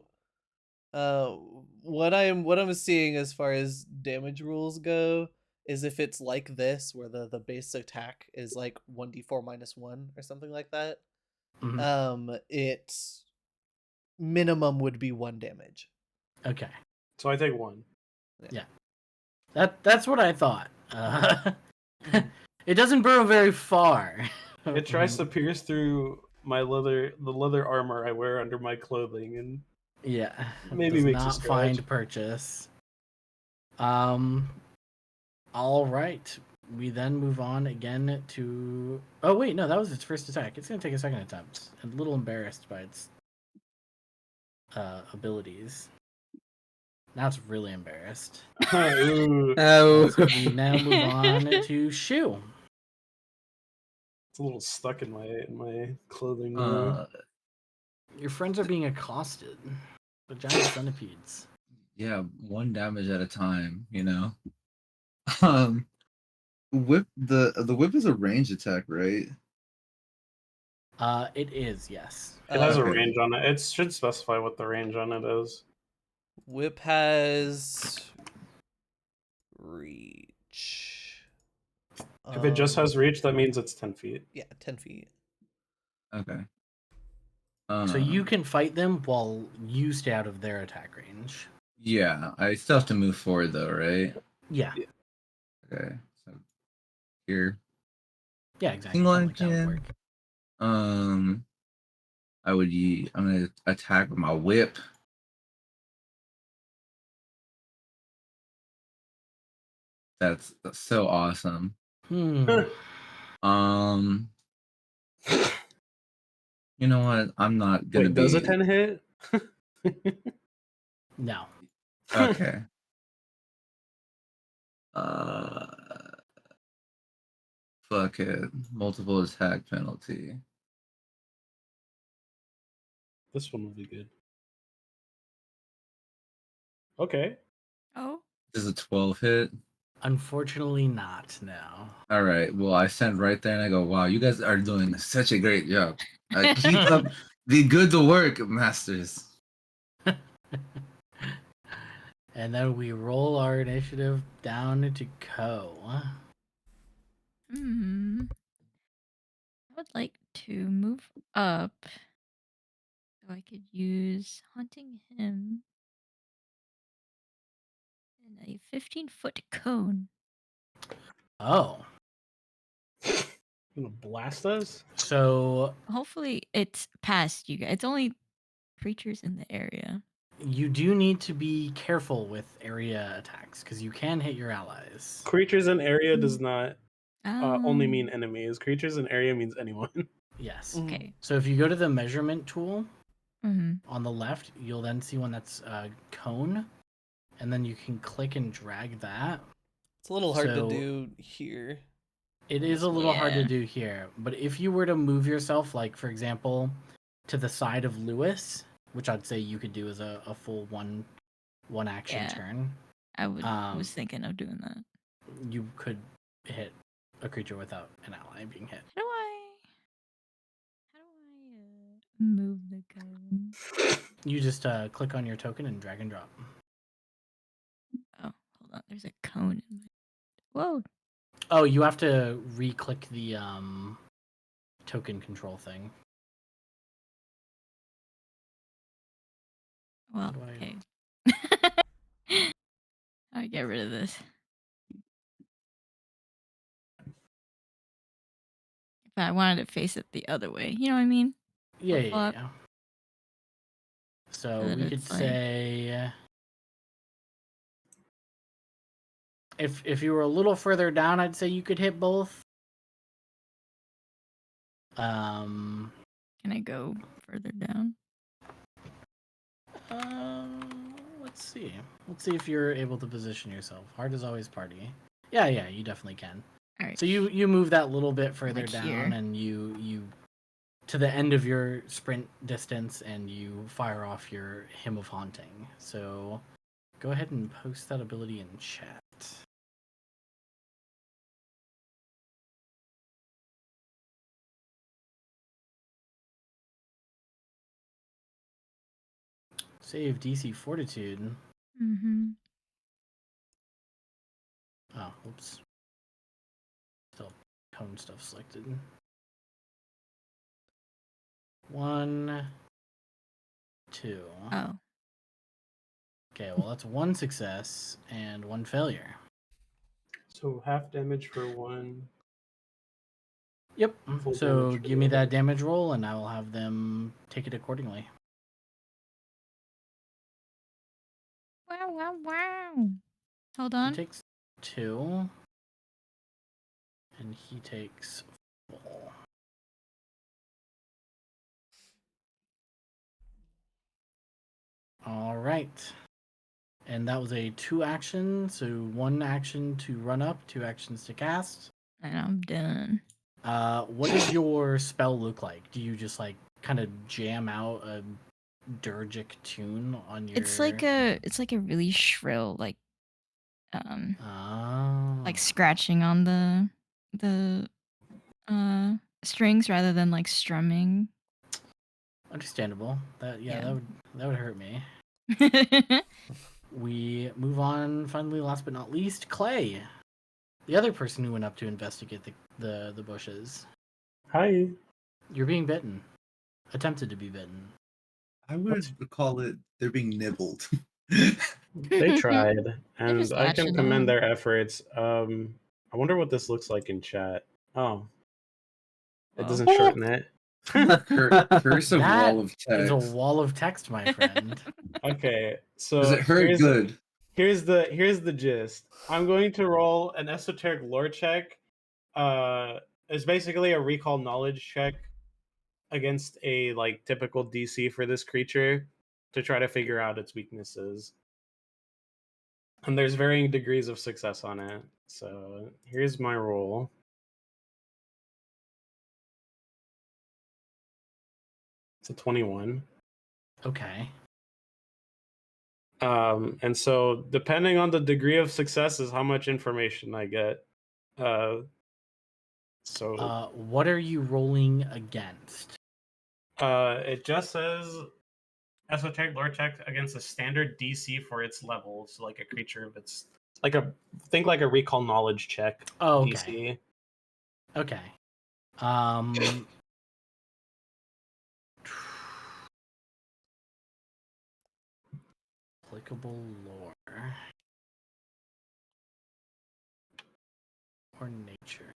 what I'm seeing as far as damage rules go is if it's like this where the base attack is like 1d4 minus 1 or something like that. Mhm. It's minimum would be 1 damage. Okay, So I take 1. that's what I thought. It doesn't burrow very far. It tries to pierce through the leather armor I wear under my clothing, and Yeah, Maybe does makes a not scratch. find purchase. All right. We then move on again to. Oh wait, no, that was its first attack. It's gonna take a second attempt. I'm a little embarrassed by its abilities. Now it's really embarrassed. Ooh, Oh. We now move on to Shu. it's a little stuck in my clothing now. Your friends are being accosted by giant centipedes. Yeah, 1 damage at a time, you know. Whip the whip is a range attack, right? It is, yes. It has a Okay. range on it. It should specify what the range on it is. Whip has reach. If it just has reach, that means it's 10 feet. Yeah, 10 feet. Okay. So you can fight them while you stay out of their attack range. Yeah, I still have to move forward though, right? Yeah. Okay. So here. Yeah, exactly. Single Something like that would action. work. I'm gonna attack with my whip. That's so awesome. Um you know what? I'm not gonna Wait, does a be 10 hit? No. okay. Fuck it. Multiple attack penalty. This one will be good. Okay. Oh. This is a 12 hit. Unfortunately, not. No. All right. Well, I stand right there and I go, "Wow, you guys are doing such a great job. Keep up the good work, masters." And then we roll our initiative down to Ko. Hmm. I would like to move up so I could use hunting him in a 15-foot cone. Oh, Gonna blast us? so Hopefully, it's past you guys. It's only creatures in the area. you do need to be careful with area attacks because you can hit your allies. Creatures in area does not only mean Um, enemies. Creatures in area means anyone. Yes. Mm. okay. So if you go to the measurement tool Mm-hmm. on the left, you'll then see one that's cone, and then you can click and drag that. It's a little hard to So- do here. It is a little hard to Yeah. do here, but if you were to move yourself, like for example, to the side of Lewis, which I'd say you could do as a full one action Yeah. turn, I Um, was thinking of doing that. you could hit a creature without an ally being hit. How do I move the cone? You just click on your token and drag and drop. Oh, hold on. There's a cone in my. Whoa. Oh, you have to re-click the token control thing. Well, do I- okay. I get rid of this. If I wanted to face it the other way, you know what I mean? Yeah, yeah, Flip-flop. yeah. So So that we could it's like- say if you were a little further down, I'd say you could hit both. Can I go further down? Let's see. Let's see if you're able to position yourself. Hard is always party. Yeah, you definitely can. All right. So you move that little bit further Like down, here. and you to the end of your sprint distance, and you fire off your Hymn of Haunting. So go ahead and post that ability in chat. Save DC Fortitude. Mm-hmm. Oh, oops. Still cone stuff selected. 1, 2. Oh. Okay, well that's 1 success and 1 failure. So half damage for one. Yep. Full So damage for give me the other. that damage roll, and I will have them take it accordingly. Wow. Hold He on. takes 2, and he takes 4. All right. And that was a 2 action, so 1 action to run up, 2 actions to cast. And I'm done. What does your spell look like? Do you just like kind of jam out a dirgic tune on your? It's like a really shrill, like Oh. like scratching on the strings rather than like strumming. Understandable. That Yeah. that would hurt me. We move on. Finally, last but not least, Clay, the other person who went up to investigate the bushes. Hi. You're being bitten. Attempted to be bitten. I would call it they're being nibbled. They tried, and just I can latching commend on. their efforts. I wonder what this looks like in chat. Oh, it Oh. doesn't shorten it. Cursive That wall of is a text. wall of text, my friend. Okay, so Does it hurt good? here's the gist. I'm going to roll an esoteric lore check. It's basically a recall knowledge check against a like typical DC for this creature to try to figure out its weaknesses. And there's varying degrees of success on it. So here's my roll. It's a 21. Okay. And so depending on the degree of success is how much information I get. So What are you rolling against? it just says esoteric lore check against a standard DC for its level. So like a creature of its like a think like a recall knowledge check Oh, okay. DC. Okay. Applicable lore or nature.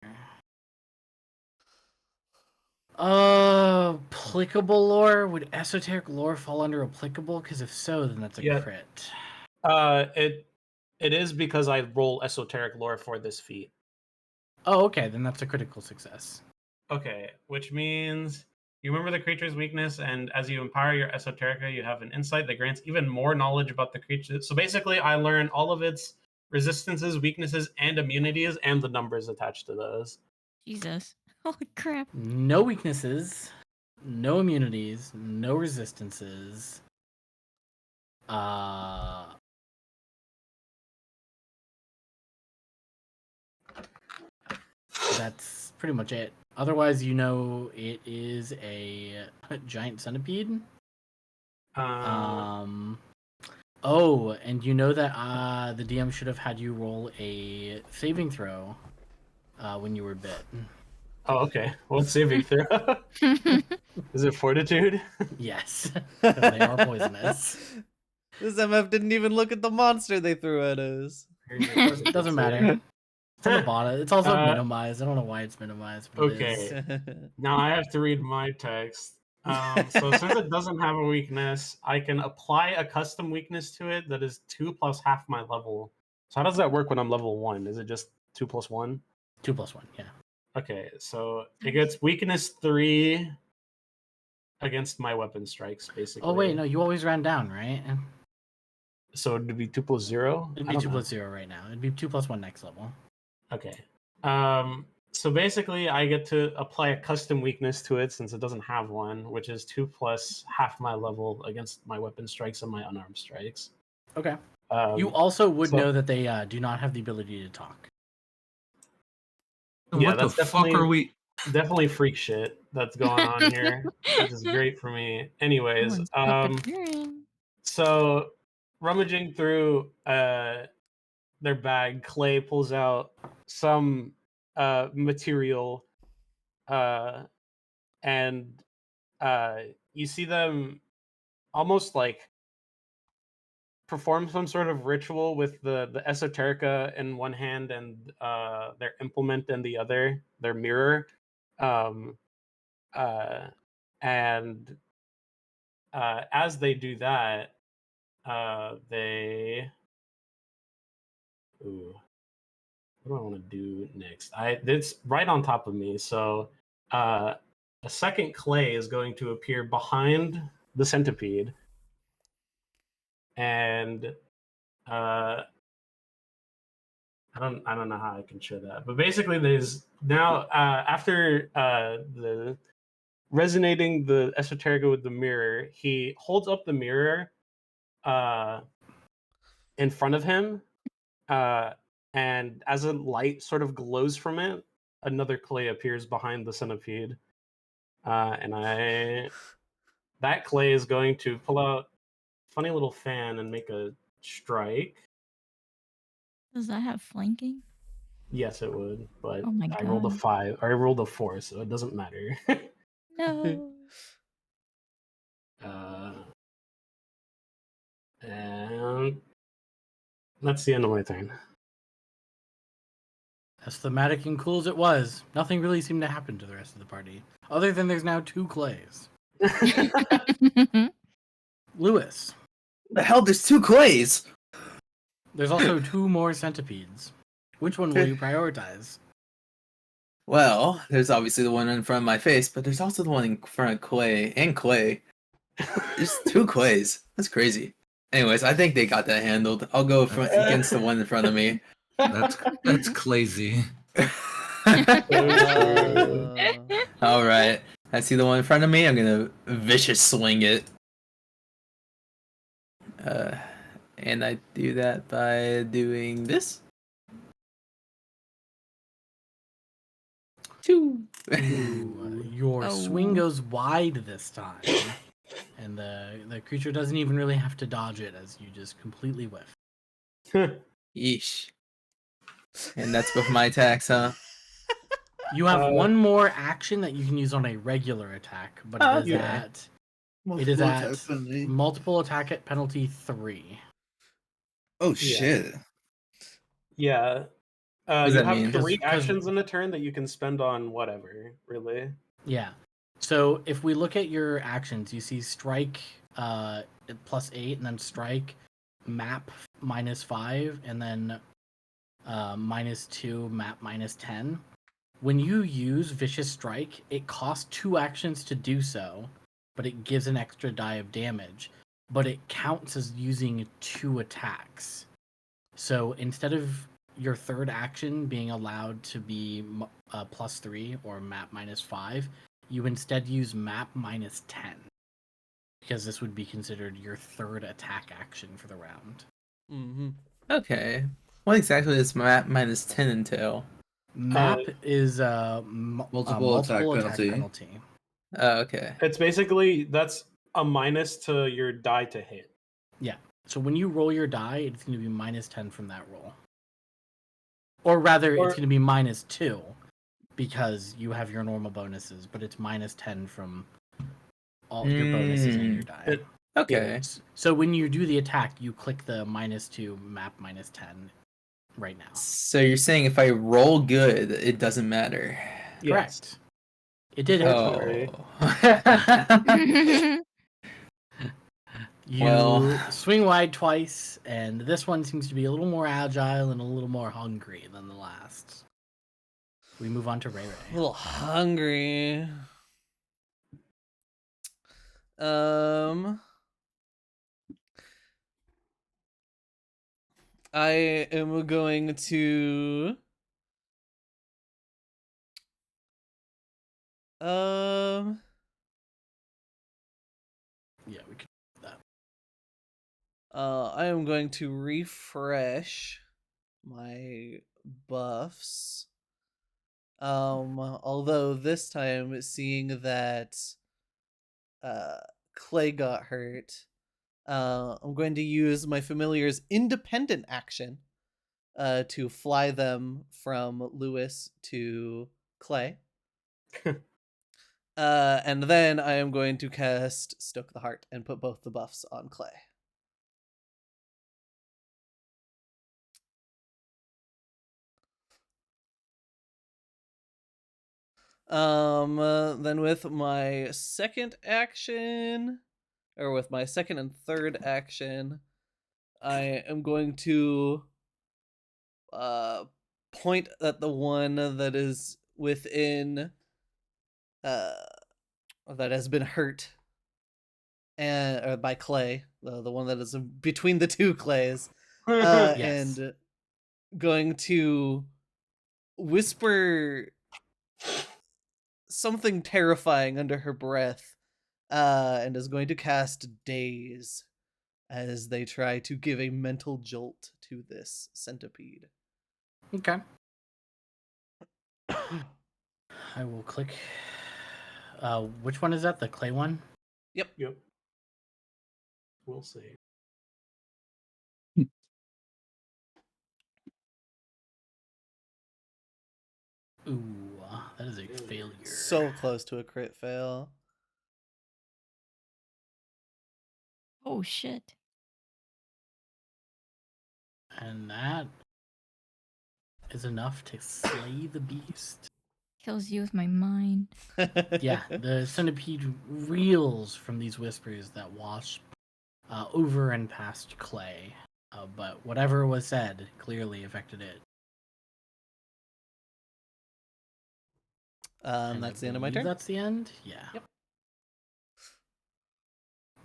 Applicable lore? Would esoteric lore fall under applicable? Because if so, then that's a Yeah. crit. It is because I roll esoteric lore for this feat. Oh, okay, then that's a critical success. Okay, which means you remember the creature's weakness, and as you empower your esoterica, you have an insight that grants even more knowledge about the creature. So basically, I learn all of its resistances, weaknesses, and immunities, and the numbers attached to those. Jesus. Holy crap. No weaknesses, no immunities, no resistances. That's pretty much it. Otherwise, you know it is a giant centipede. Oh, and you know that the DM should have had you roll a saving throw when you were bit. Oh, okay. What saving throw? Is it fortitude? Yes, 'cause they are poisonous. This MF didn't even look at the monster they threw at us. It doesn't matter. It's on the bottom. It's also minimized. I don't know why it's minimized. But Okay. It is. Now I have to read my text. So since it doesn't have a weakness, I can apply a custom weakness to it that is 2 plus half my level. So how does that work when I'm level 1? Is it just 2 plus 1? 2 plus 1, yeah. Okay, so it gets weakness 3 against my weapon strikes, basically. Oh wait, no, you always ran down, right? So it'd be 2 plus 0? It'd be 2 plus 0 right now. It'd be 2 plus 1 next level. Okay. So basically, I get to apply a custom weakness to it since it doesn't have one, which is 2 plus half my level against my weapon strikes and my unarmed strikes. Okay. You also would know that they do not have the ability to talk. Yeah, what the fuck are we? Definitely freak shit that's going on here, which is great for me. Anyways, so rummaging through their bag, Clay pulls out some material, and you see them almost like perform some sort of ritual with the esoterica in one hand and their implement in the other, their mirror. And as they do that, they. Ooh, what do I want to do next? It's right on top of me, so a second clay is going to appear behind the centipede, and I don't know how I can show that, but basically there's now after the resonating the esoterica with the mirror, he holds up the mirror in front of him, and as a light sort of glows from it, another clay appears behind the centipede, and that clay is going to pull out a funny little fan and make a strike. Does that have flanking? Yes, it would, but Oh my I rolled a God. 5. Or I rolled a 4, so it doesn't matter. No. And that's the end of my turn. As thematic and cool as it was, nothing really seemed to happen to the rest of the party. Other than there's now 2 clays. Lewis. The hell, there's 2 clays! There's also 2 more centipedes. Which one will you prioritize? Well, there's obviously the one in front of my face, but there's also the one in front of Clay and Clay. There's 2 clays. That's crazy. Anyways, I think they got that handled. I'll go against the one in front of me. That's crazy. All right. I see the one in front of me. I'm gonna vicious swing it. And I do that by doing this. 2. Ooh, your swing Oh. goes wide this time, and the creature doesn't even really have to dodge it, as you just completely whiff. Yeesh. And that's with my attacks, huh? You have one more action that you can use on a regular attack, but it is Okay. at Multiple attack at penalty. multiple attack at penalty 3. Oh Yeah. shit! Yeah. does You that have mean? 3 'Cause- actions in a turn that you can spend on whatever, really. Yeah. So if we look at your actions, you see strike +8, and then strike map -5, and then -2 map -10. When you use vicious strike, it costs 2 actions to do so, but it gives an extra die of damage. But it counts as using 2 attacks. So instead of your third action being allowed to be +3 or map -5, you instead use map -10, because this would be considered your third attack action for the round. Mm-hmm. Okay. What exactly does map -10 entail? Map is multiple attack attack penalty. penalty. Oh, okay. It's basically that's a minus to your die to hit. So when you roll your die, it's going to be -10 from that roll. Or rather, Or- it's going to be -2 because you have your normal bonuses, but it's -10 from all your bonuses and your die. It- Okay. So when you do the attack, you click the -2 map -10 right now. So you're saying if I roll good, it doesn't matter. Yes. Correct. It did hit. Unfortunately. Oh. You Well. swing wide twice, and this one seems to be a little more agile and a little more hungry than the last. We move on to Ray A Ray. little hungry. I am going to Yeah, we could do that. I am going to refresh my buffs. Although this time, seeing that Clay got hurt, I'm going to use my familiar's independent action to fly them from Lewis to Clay. And then I am going to cast Stoke the Heart and put both the buffs on Clay. Then with my second action, or with my second and third action, I am going to point at the one that is within that has been hurt and by Clay, the one that is between the two Clays, Yes. and going to whisper something terrifying under her breath, and is going to cast Daze as they try to give a mental jolt to this centipede. Okay. I will click. Which one is that? The clay one? Yep. We'll see. Ooh, that is a failure. So close to a crit fail. Oh shit. And that is enough to slay the beast. Kills you with my mind. Yeah, the centipede reels from these whispers that wash over and past Clay. But whatever was said clearly affected it. And That's I the end of my believe turn. That's the end? Yeah. Yep.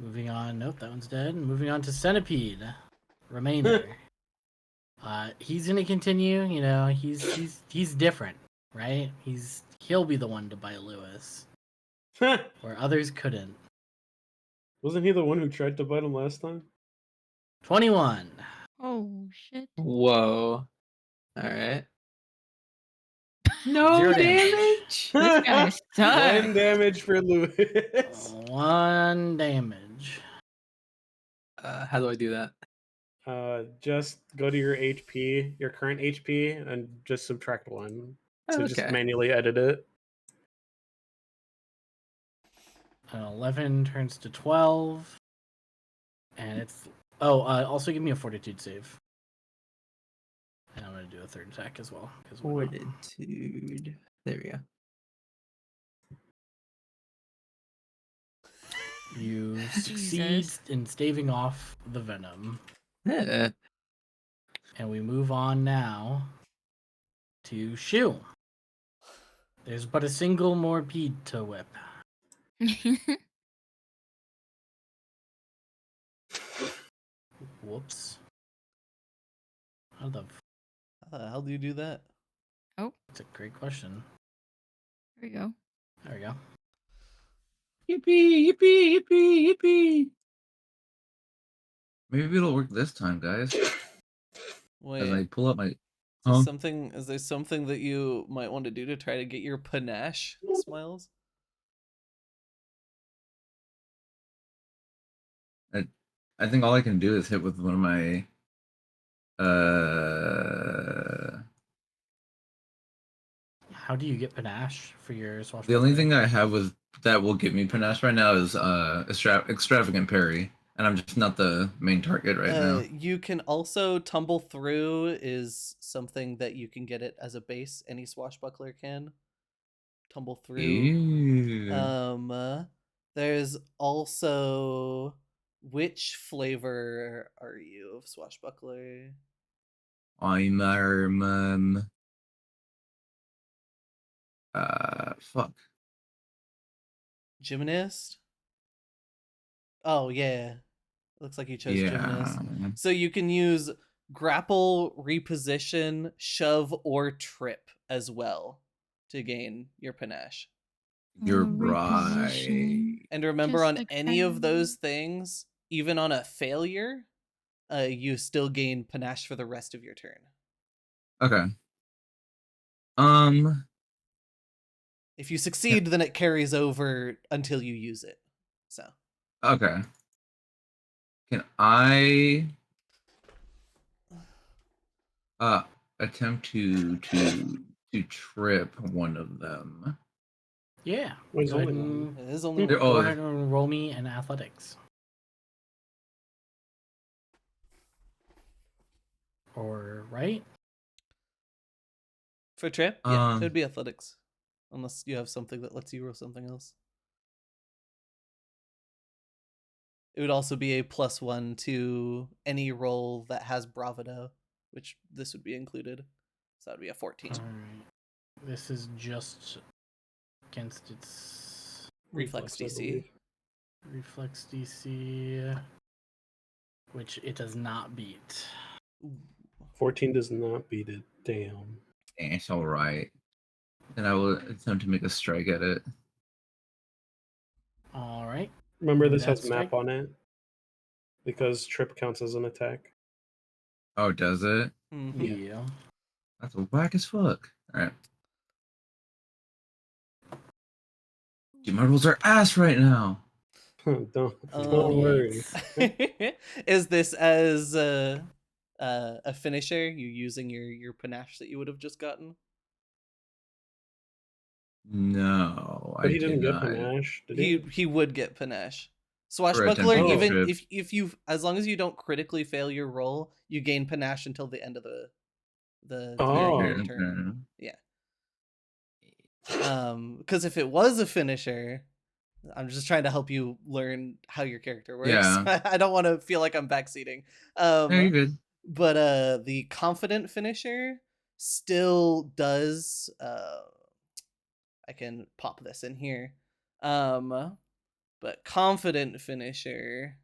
Moving on. Nope, that one's dead. Moving on to Centipede. Remainder. He's gonna continue, you know, he's different, right? He'll be the one to bite Lewis. Where others couldn't. Wasn't he the one who tried to bite him last time? 21. Oh shit. Whoa. All right. No 0 damage. This guy One sucks. damage for Lewis. 1 damage. How do I do that? Just go to your HP, your current HP, and just subtract 1. So just Okay. manually edit it. 11 turns to 12. And it's... Oh, also give me a fortitude save. And I'm going to do a third attack as well. 'cause why not? Fortitude. There we go. You succeed Jesus. in staving off the venom. Yeah. And we move on now to Shu. There's but a single more bead to whip. Whoops. How the... How the hell do you do that? That's a great question. There we go. There we go. Yippee! Yippee! Yippee! Yippee! Maybe it'll work this time, guys. As I Wait, pull up my. is Huh? there something? Is there something that you might want to do to try to get your panache, Smiles? I think all I can do is hit with one of my. How do you get panache for your swashbuckler? The only thing I have with that will get me panache right now is extravagant parry, and I'm just not the main target right now. You can also tumble through is something that you can get it as a base. Any swashbuckler can tumble through. Ew. There's also, which flavor are you of swashbuckler? I'm fuck. Gymnast? Oh yeah. Looks like you chose Gymnast. Yeah. So you can use grapple, reposition, shove, or trip as well to gain your panache. You're Reposition. right. And remember, Just on like any I- of those things, even on a failure, you still gain panache for the rest of your turn. Okay. If you succeed, then it carries over until you use it. So Okay. Can I attempt to trip one of them? Yeah. There's Go ahead only and, it is only There- one. go oh, ahead and roll me an athletics. Or right? For trip, yeah, it Um, would be athletics, unless you have something that lets you roll something else. It would also be a +1 to any roll that has bravado, which this would be included. So that would be a 14. Alright. This is just against its Reflex I DC. believe. reflex DC, which it does not beat. Ooh. 14 does not beat it. Damn. it's all right. And I will attempt to make a strike at it. All right. Remember, this That's has map strike. on it because trip counts as an attack. Oh, does it? Mhm. Yeah. That's whack as fuck. All right. Dude, my rolls are ass right now. Don't Um, worry. Is this as a finisher? You using your panache that you would have just gotten? No, But I he didn't did get not. panache, did he? He would get panache. Swashbuckler, attempting to even trip. if you, as long as you don't critically fail your roll, you gain panache until the end of Oh. your turn. Yeah. Because if it was a finisher, I'm just trying to help you learn how your character works. Yeah. I don't want to feel like I'm backseating. No, you're good. But the confident finisher still does. I can pop this in here. But confident finisher,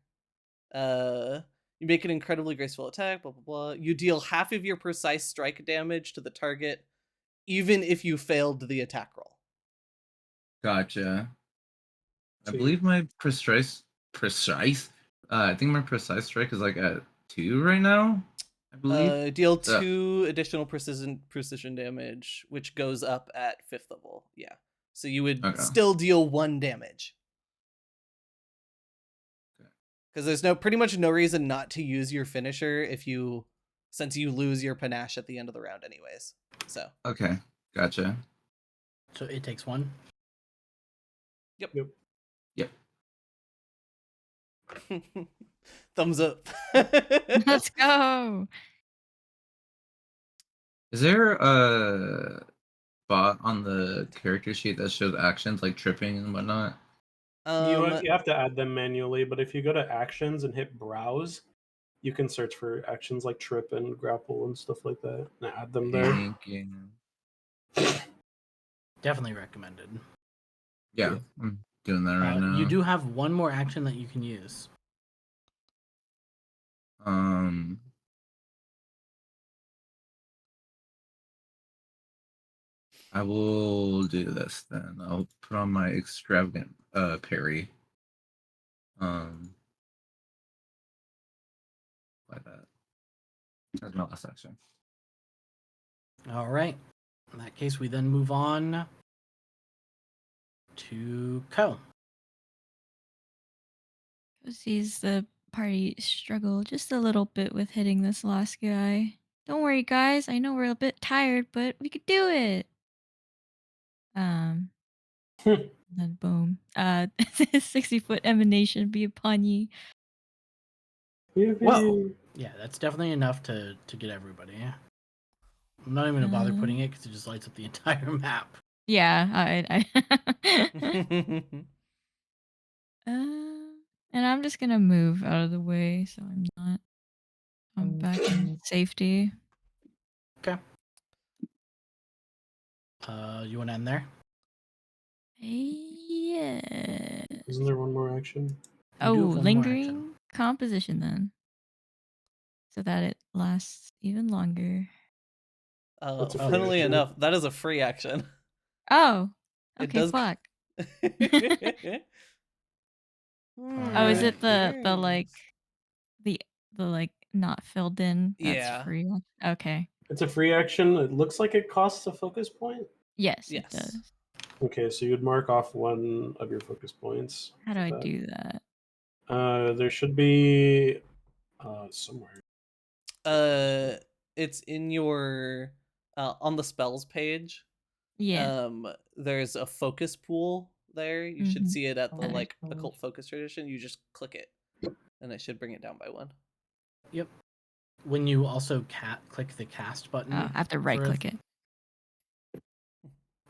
you make an incredibly graceful attack. Blah blah blah. You deal half of your precise strike damage to the target, even if you failed the attack roll. Gotcha. I So believe my precise. I think my precise strike is like at 2 right now, I believe. Deal So- 2 additional precision damage, which goes up at 5th level. Yeah. So you would Okay. still deal 1 damage. Okay. Because there's pretty much no reason not to use your finisher since you lose your panache at the end of the round anyways. So. Okay, gotcha. So it takes 1. Yep. Yep. Thumbs up. Let's go. Is there a spot on the character sheet that shows actions like tripping and whatnot? You have to add them manually, but if you go to actions and hit browse, you can search for actions like trip and grapple and stuff like that and add them there. Thinking. Definitely recommended. Yeah, I'm doing that right now. You do have one more action that you can use. I will do this then. I'll put on my extravagant parry. Like that. That's my last action. All right. In that case, we then move on to Ko. Sees the party struggle just a little bit with hitting this last guy. Don't worry, guys. I know we're a bit tired, but we could do it. Then boom. 60-foot emanation be upon ye. Whoa. Yeah, that's definitely enough to get everybody. I'm not even gonna bother putting it because it just lights up the entire map. Yeah, and I'm just gonna move out of the way so I'm back in safety. Okay. You want to end there? Yeah. Isn't there one more action? Oh, do have one more lingering action. composition then, so that it lasts even longer. That's a free Funnily action. enough, that is a free action. Oh, It okay, does. fuck. Oh, Oh, is it Alright. the like not filled in? That's Yeah. free. Okay. It's a free action. It looks like it costs a focus point. Yes, Yes. it does. Okay, so you'd mark off one of your focus points. How do for I that. do that? There should be somewhere. It's in your on the spells page. Yeah. There's a focus pool there. You should Mhm. see it at the Alright. like occult focus tradition. You just click it, and it should bring it down by 1. Yep. When you also click the cast button. Oh, I have to right click it.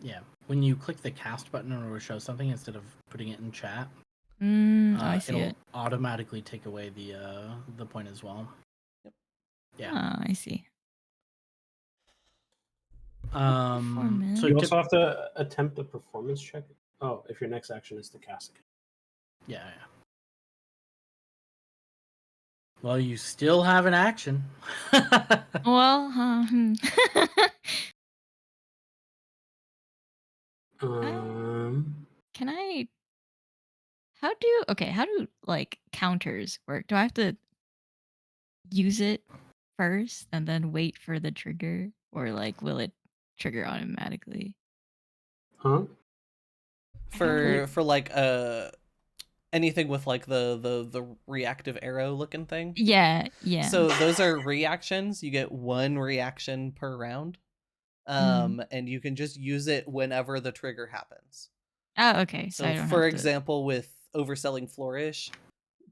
Yeah. When you click the cast button, it will show something instead of putting it in chat. I see it'll it. automatically take away the point as well. Yep. Yeah. Oh, I see. So You also have to attempt a performance check. Oh, if your next action is to cast it. Yeah. Well, you still have an action. Well, can I? How do like counters work? Do I have to use it first and then wait for the trigger, or like will it trigger automatically? Huh? For like anything with like the reactive arrow looking thing. Yeah. So those are reactions. You get 1 reaction per round. And you can just use it whenever the trigger happens. Oh, okay. So I don't for have to... example, with overselling flourish,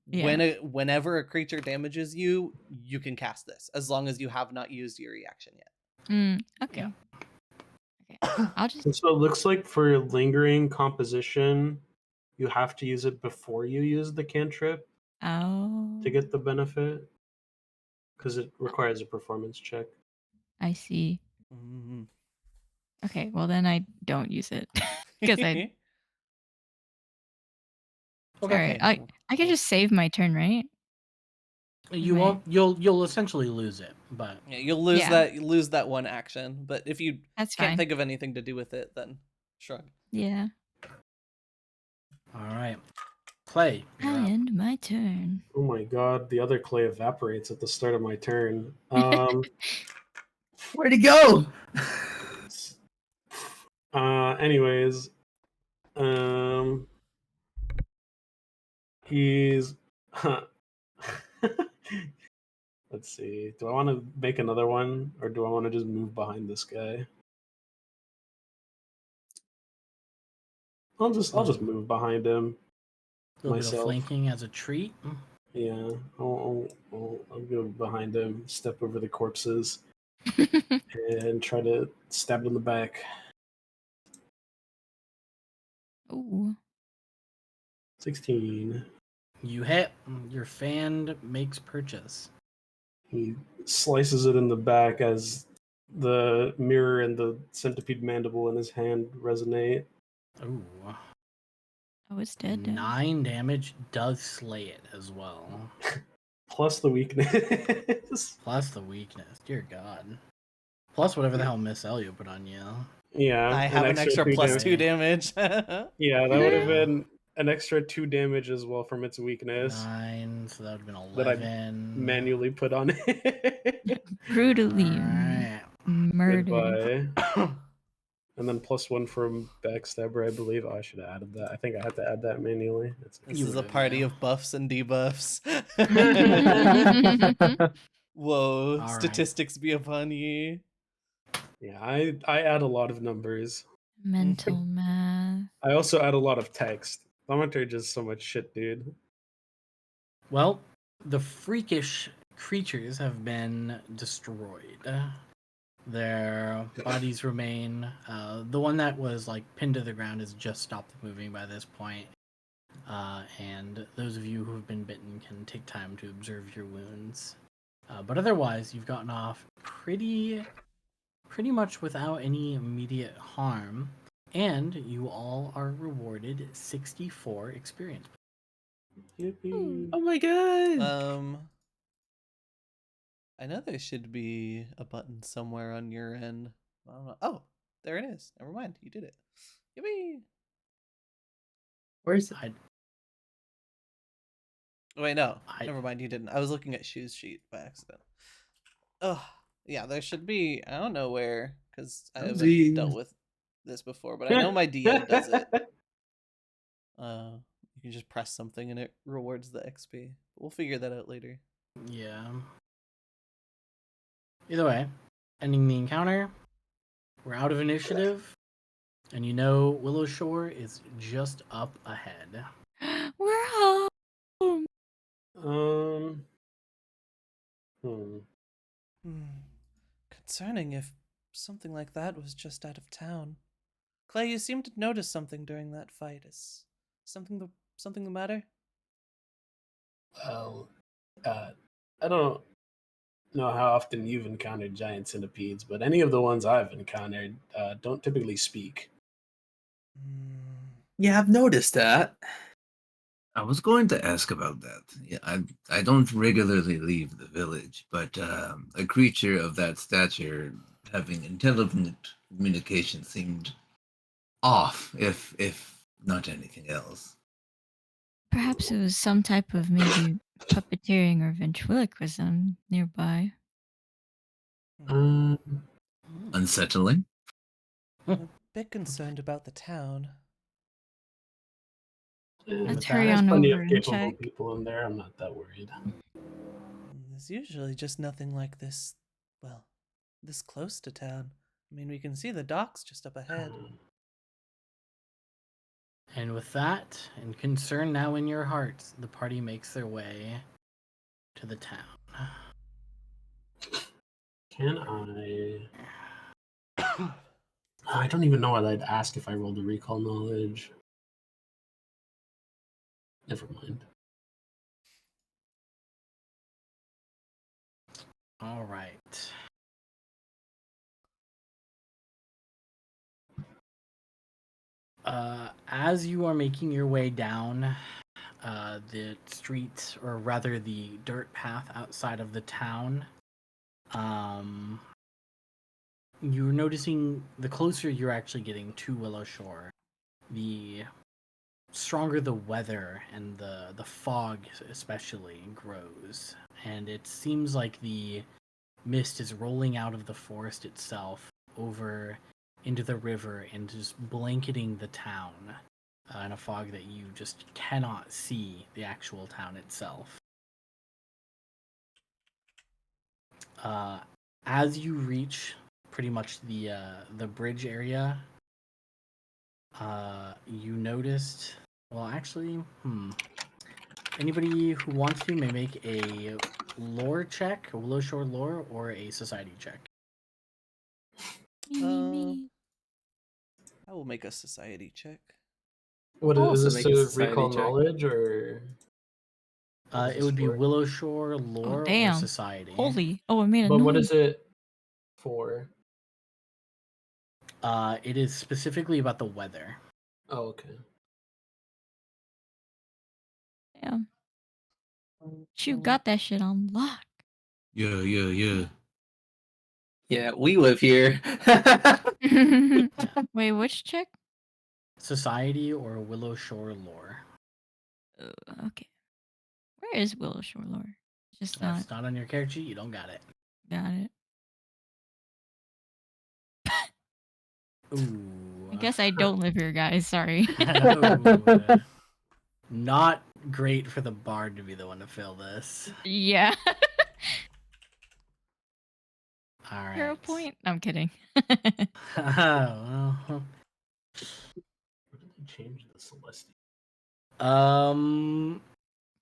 Yeah. whenever a creature damages you, you can cast this as long as you have not used your reaction yet. Okay. Yeah. Okay. I'll just... And so it looks like for lingering composition, you have to use it before you use the cantrip to get the benefit, because it requires a performance check. I see. Mm-hmm. Okay, well then I don't use it because I... Okay. Alright, I can just save my turn, right? You won't. You'll essentially lose it, but Yeah, you'll lose Yeah. that. You lose that 1 action, but if you That's can't fine. think of anything to do with it, then shrug. Yeah. all right. Clay, you're I up. end my turn. Oh my god, the other clay evaporates at the start of my turn. Where'd he go? Anyways, he's. Let's see. Do I want to make another one, or do I want to just move behind this guy? I'll just move behind him. A little bit of Myself. flanking as a treat. Yeah, I'll go behind him, step over the corpses, and try to stab him in the back. Ooh. 16. You hit. Your fan makes purchase. He slices it in the back as the mirror and the centipede mandible in his hand resonate. Ooh. Oh, it's dead now. 9 damage does slay it as well. Plus the weakness. Plus the weakness. Dear God. Plus whatever the hell Miss Elio put on you. Yeah, I have an extra plus 2 damage. Yeah, that would have been an extra 2 damage as well from its weakness 9, so that would have been that I 11. manually put on it. Brutally Alright. murdered. Goodbye. And then +1 from Backstabber, I believe. Oh, I should have added that. I think I had to add that manually. This You is a would've, party yeah. of buffs and debuffs. Whoa, All right. statistics be upon ye. Yeah, I add a lot of numbers. Mental math. I also add a lot of text. Thaumaturge is so much shit, dude. Well, the freakish creatures have been destroyed. Their bodies remain. The one that was like pinned to the ground has just stopped moving by this point. And those of you who have been bitten can take time to observe your wounds. But otherwise, you've gotten off pretty much without any immediate harm, and you all are rewarded 64 experience. Yippee. Oh my god! I know there should be a button somewhere on your end. I don't know. Oh, there it is. Never mind. You did it. Yippee! Where's it? Wait, no. Never mind. You didn't. I was looking at Shoe's sheet by accident. Oh, yeah. There should be. I don't know where, because I haven't dealt with this before, but I know my DM does it. You can just press something and it rewards the XP. We'll figure that out later. Yeah. Either way, ending the encounter. We're out of initiative, and you know Willowshore is just up ahead. We're home. Concerning if something like that was just out of town. Clay, you seemed to notice something during that fight. Is something the matter? Well, I don't know how often you've encountered giant centipedes, but any of the ones I've encountered don't typically speak. Yeah, I've noticed that. I was going to ask about that. Yeah, I don't regularly leave the village, but a creature of that stature having intelligent communication seemed off, if not anything else. Perhaps it was some type of maybe puppeteering or ventriloquism nearby. Um, Unsettling. I'm a bit concerned about the town. Let's With hurry that, on plenty over of and capable check. people in there. I'm not that worried. There's usually just nothing like this, well, this close to town. I mean, we can see the docks just up ahead. And with that, and concern now in your hearts, the party makes their way to the town. Can I? I don't even know what I'd ask if I rolled a recall knowledge. Never mind. All right. As you are making your way down the street, or rather the dirt path outside of the town, you're noticing the closer you're actually getting to Willowshore, the stronger the weather and the fog especially grows, and it seems like the mist is rolling out of the forest itself over into the river and just blanketing the town in a fog that you just cannot see the actual town itself. As you reach pretty much the bridge area, you noticed. Well, actually, anybody who wants to may make a lore check, a Willowshore lore, or a society check. Me. I will make a society check. What I'll is also this make a to society recall check. knowledge or? What is It this would be for? Willowshore Oh lore or damn! society. Holy! Oh, I made a But what 9. is it for? It is specifically about the weather. Oh, okay. Damn. You got that shit on lock. Yeah. Yeah, we live here. Wait, which check? Society or Willowshore lore. Okay. Where is Willowshore lore? Just not. That's not on your character sheet. You don't got it. Got it. Ooh. I guess I don't live here, guys. Sorry. Ooh. Not great for the bard to be the one to fill this. Yeah. All right. 0 point. I'm kidding. Well, Where did they change the Celestia?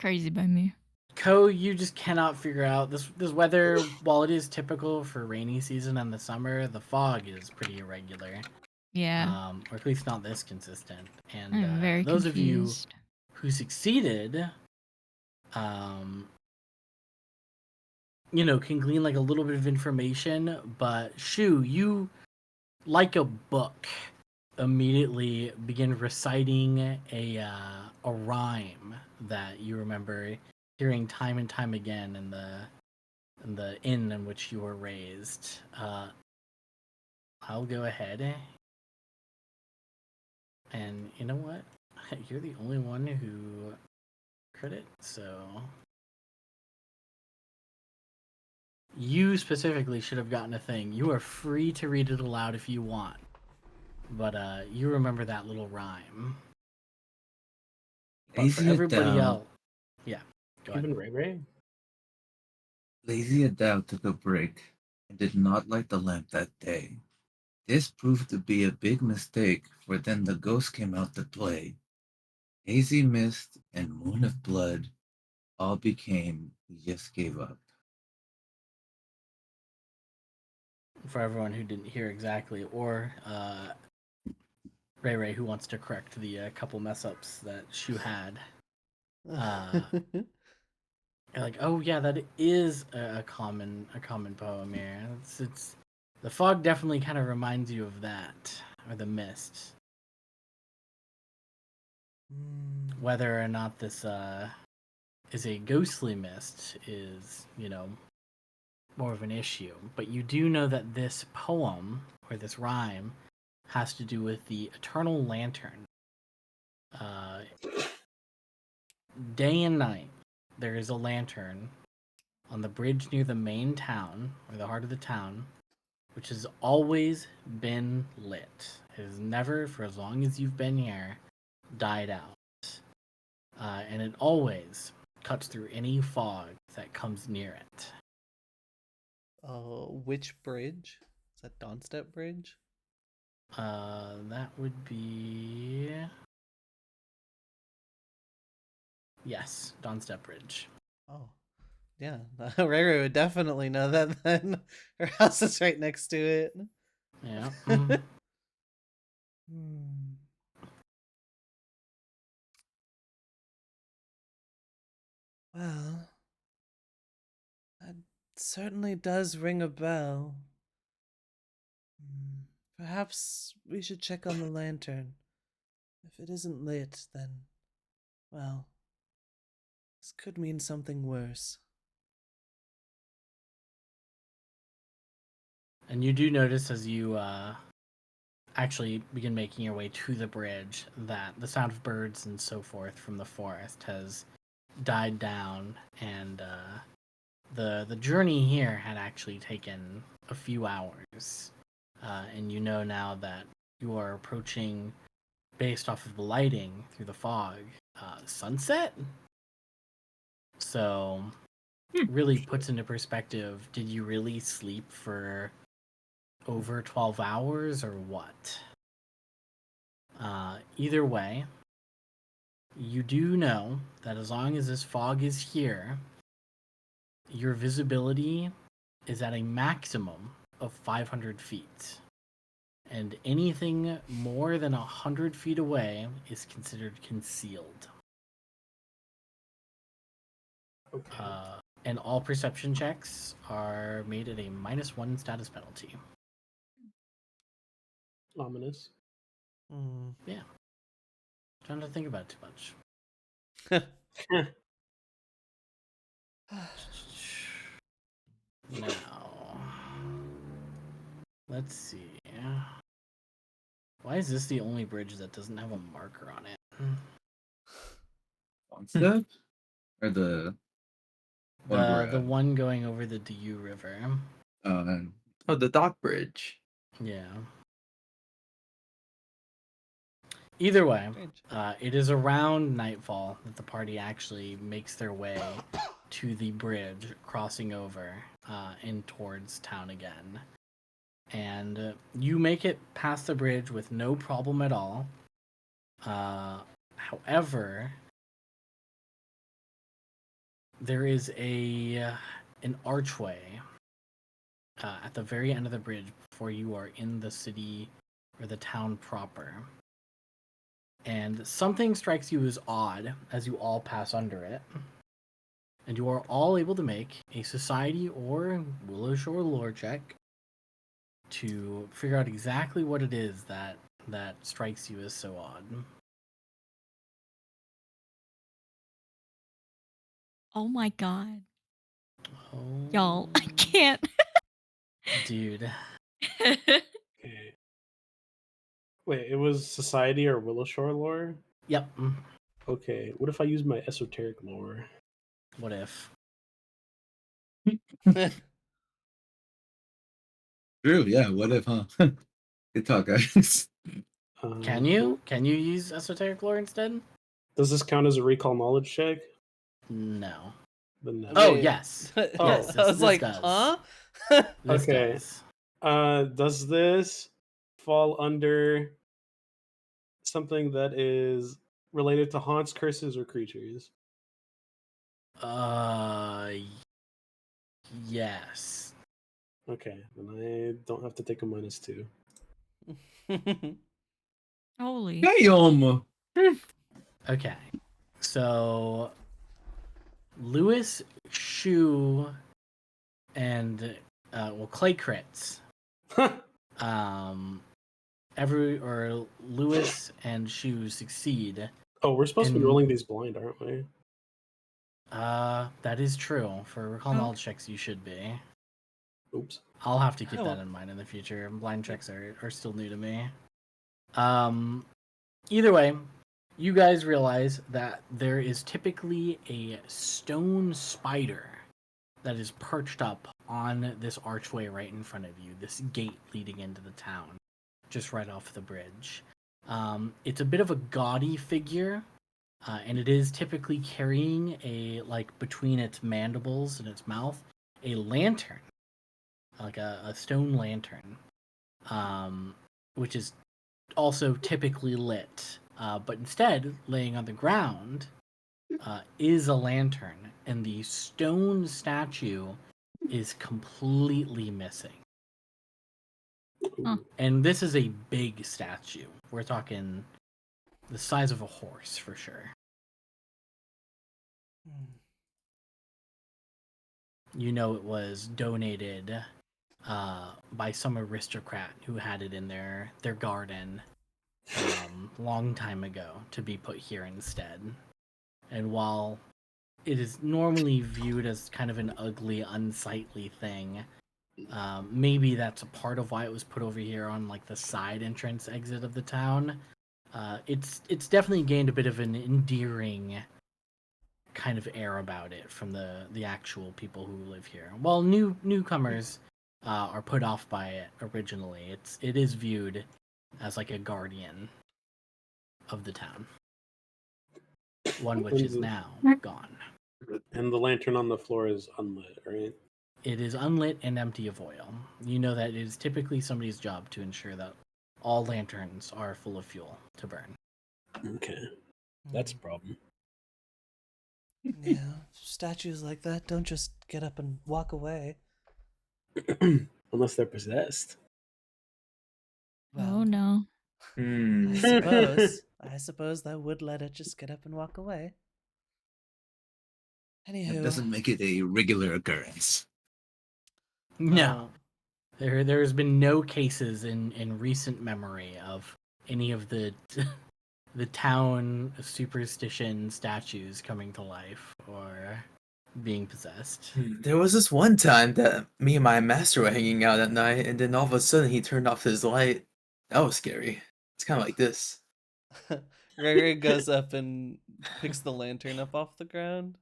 Crazy by me. Ko, you just cannot figure out this weather. While it is typical for rainy season and the summer, the fog is pretty irregular. Yeah. Or at least not this consistent. And I'm very those confused. of you who succeeded, can glean like a little bit of information. But Shu, you, like a book, immediately begin reciting a rhyme that you remember hearing time and time again in the inn in which you were raised. I'll go ahead. And you know what? You're the only one who credit, so you specifically should have gotten a thing. You are free to read it aloud if you want. But you remember that little rhyme. But for Lazy everybody Adele. else, yeah, go ahead. Even Ray Ray? Lazy Adele took a break and did not light the lamp that day. This proved to be a big mistake, for then the ghost came out to play. Hazy mist and moon of blood all became, we just gave up. For everyone who didn't hear exactly, or Ray Ray who wants to correct the couple mess ups that Shu had. You're like, oh yeah, that is a common poem here. It's the fog definitely kind of reminds you of that, or the mist. Whether or not this is a ghostly mist is, more of an issue. But you do know that this poem or this rhyme has to do with the eternal lantern. Day and night, there is a lantern on the bridge near the main town, or the heart of the town, which has always been lit. It has never, for as long as you've been here, died out. And it always cuts through any fog that comes near it. Which bridge? Is that Dawnstep Bridge? That would be... Yes, Dawnstep Bridge. Oh, yeah. Rara would definitely know that then. Her house is right next to it. Yeah. Well, that certainly does ring a bell. Perhaps we should check on the lantern. If it isn't lit, then, well, this could mean something worse. And you do notice as actually begin making your way to the bridge, that the sound of birds and so forth from the forest has died down, and the journey here had actually taken a few hours, and you know now that you are approaching, based off of the lighting through the fog, sunset. So really puts into perspective, did you really sleep for over 12 hours or what? Either way, you do know that as long as this fog is here, your visibility is at a maximum of 500 feet. And anything more than 100 feet away is considered concealed. Okay. And all perception checks are made at a -1 status penalty. Ominous. Yeah. Trying to think about it too much. Now, let's see. Why is this the only bridge that doesn't have a marker on it? Concept? Or the one we're The at? one going over the Du River. Oh, Oh, the dock bridge. Yeah. Either way, Strange. it is around nightfall that the party actually makes their way to the bridge, crossing over and towards town again. And you make it past the bridge with no problem at all. However, there is an archway at the very end of the bridge before you are in the city or the town proper. And something strikes you as odd as you all pass under it. And you are all able to make a society or Willowshore lore check to figure out exactly what it is that strikes you as so odd. Oh my god. Oh, Y'all, I can't. dude. Okay. Wait, it was Society or Willowshore lore? Yep. Okay, what if I use my esoteric lore? What if? true. Yeah. What if, huh? Good talk, guys. Can you? Can you use esoteric lore instead? Does this count as a recall knowledge check? No. Then no. Oh, Wait. yes. Oh. Yes, I was this like, does. huh? This Okay. does. Does this fall under something that is related to haunts, curses, or creatures? Yes. Okay, then I don't have to take a -2. Holy. Damn. Okay. So, Lewis, Shu, and Clay crits. Lewis and Shu succeed. Oh, we're supposed to be And- rolling these blind, aren't we? That is true. For recall Oh. knowledge checks, you should be. Oops. I'll have to keep Oh. that in mind in the future. Blind checks are still new to me. Either way, you guys realize that there is typically a stone spider that is perched up on this archway right in front of you, this gate leading into the town, just right off the bridge. It's a bit of a gaudy figure, and it is typically carrying between its mandibles and its mouth, a lantern, like a stone lantern, which is also typically lit. But instead, laying on the ground is a lantern, and the stone statue is completely missing. Huh. And this is a big statue. We're talking the size of a horse for sure. You know, it was donated by some aristocrat who had it in their garden long time ago to be put here instead. And while it is normally viewed as kind of an ugly, unsightly thing, Maybe that's a part of why it was put over here on like the side entrance exit of the town. It's definitely gained a bit of an endearing kind of air about it from the actual people who live here. While newcomers are put off by it originally, it is viewed as like a guardian of the town, one which is now gone. And the lantern on the floor is unlit, right? It is unlit and empty of oil. You know that it is typically somebody's job to ensure that all lanterns are full of fuel to burn. Okay, that's a problem. Yeah, statues like that don't just get up and walk away. Unless they're possessed. Oh Well, no. I suppose that would let it just get up and walk away. That Anywho, doesn't make it a regular occurrence. No, there's been no cases in recent memory of any of the the town superstition statues coming to life or being possessed. There was this one time that me and my master were hanging out at night, and then all of a sudden he turned off his light. That was scary. It's kind of like this. Gregory goes up and picks the lantern up off the ground,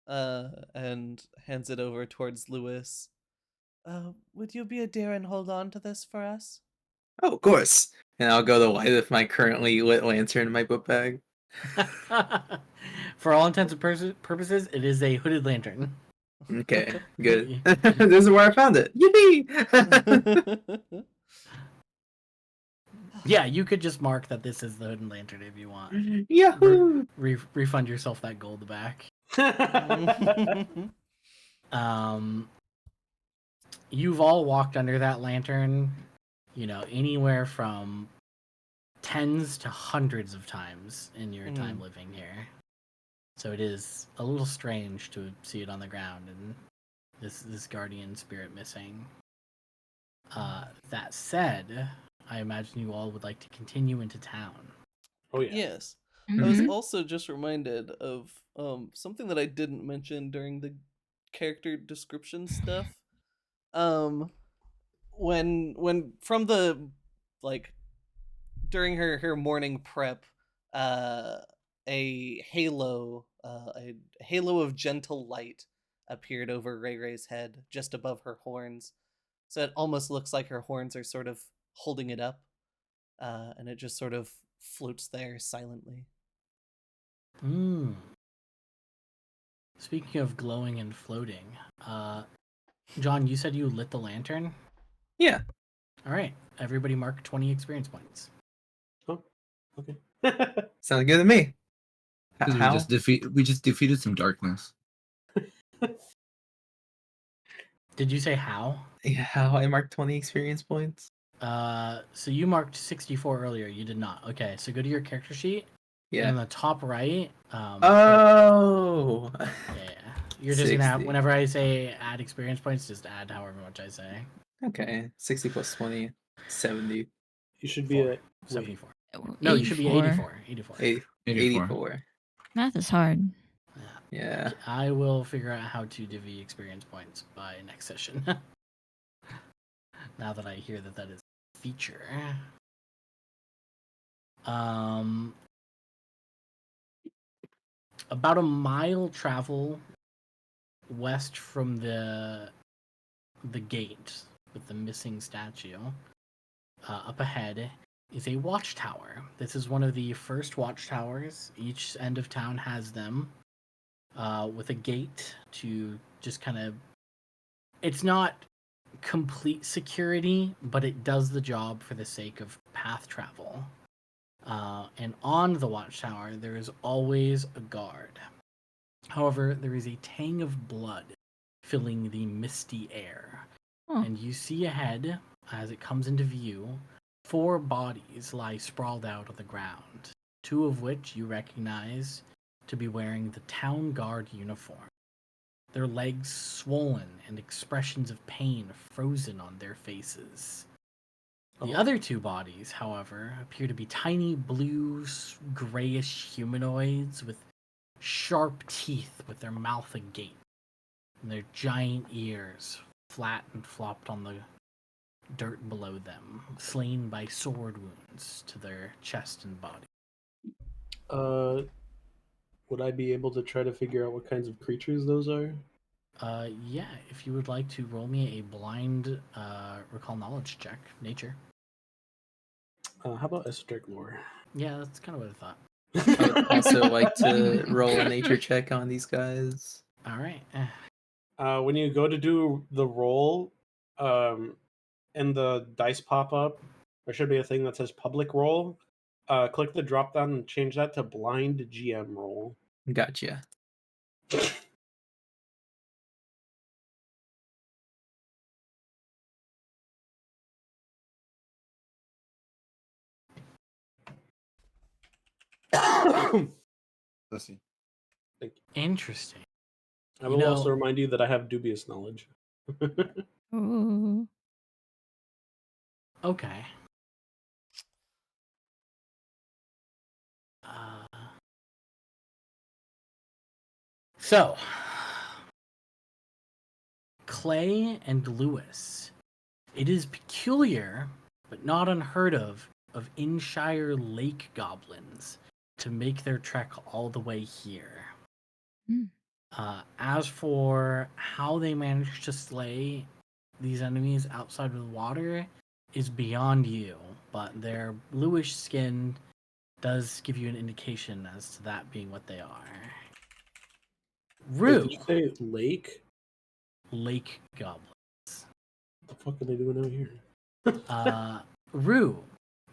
and hands it over towards Lewis. Would you be a dear and hold on to this for us? Oh, of course. And I'll go to light with my currently lit lantern in my book bag. For all intents and purposes, it is a hooded lantern. Okay, good. This is where I found it. Yippee! Yeah, you could just mark that this is the hooded lantern if you want. Yahoo! Refund yourself that gold back. You've all walked under that lantern, anywhere from tens to hundreds of times in your time living here. So it is a little strange to see it on the ground and this guardian spirit missing. That said, I imagine you all would like to continue into town. Oh yeah. Yes. Mm-hmm. I was also just reminded of something that I didn't mention during the character description stuff. When from the during her morning prep, a halo of gentle light appeared over Ray Ray's head just above her horns. So it almost looks like her horns are sort of holding it up, and it just sort of floats there silently. Speaking of glowing and floating, John, you said you lit the lantern? Yeah. All right, everybody mark 20 experience points. Oh, okay. Sounds good to me. Because How? we just defeated some darkness. Did you say how? Yeah, how I marked 20 experience points? So you marked 64 earlier. You did not. Okay, so go to your character sheet. And Yeah. on the top right. Oh. Yeah. You're just gonna have, 60. whenever I say add experience points, just add however much I say. Okay. 60 plus 20. 70. You should be at 74. Well, No, you should be 84. 84. 84. Math is hard. Yeah. I will figure out how to divvy experience points by next session. Now that I hear that is a feature. About a mile travel west from the gate with the missing statue, up ahead is a watchtower. This is one of the first watchtowers. Each end of town has them, with a gate to just kind of... It's not complete security, but it does the job for the sake of path travel. And on the watchtower, there is always a guard. However, there is a tang of blood filling the misty air. Oh. And you see ahead, as it comes into view, 4 bodies lie sprawled out on the ground, 2 of which you recognize to be wearing the town guard uniform. Their legs swollen and expressions of pain frozen on their faces. The other 2 bodies, however, appear to be tiny blue, grayish humanoids with sharp teeth with their mouth agape and their giant ears flat and flopped on the dirt below them, slain by sword wounds to their chest and body. Would I be able to try to figure out what kinds of creatures those are? Yeah, if you would like to roll me a blind recall knowledge check, nature. How about esoteric lore? Yeah, that's kind of what I thought. I would also like to roll a nature check on these guys. All right. When you go to do the roll, and the dice pop up, there should be a thing that says public roll. Click the drop down and change that to blind GM roll. Gotcha. Let's see. Interesting. I You will also know- remind you that I have dubious knowledge. Oh. Okay. So, Clay and Lewis. It is peculiar, but not unheard of Inshire lake goblins to make their trek all the way here. Hmm. As for how they managed to slay these enemies outside of the water is beyond you, but their bluish skin does give you an indication as to that being what they are. Wait, Rue, did you say lake? lake goblins. What the fuck are they doing out here? Rue,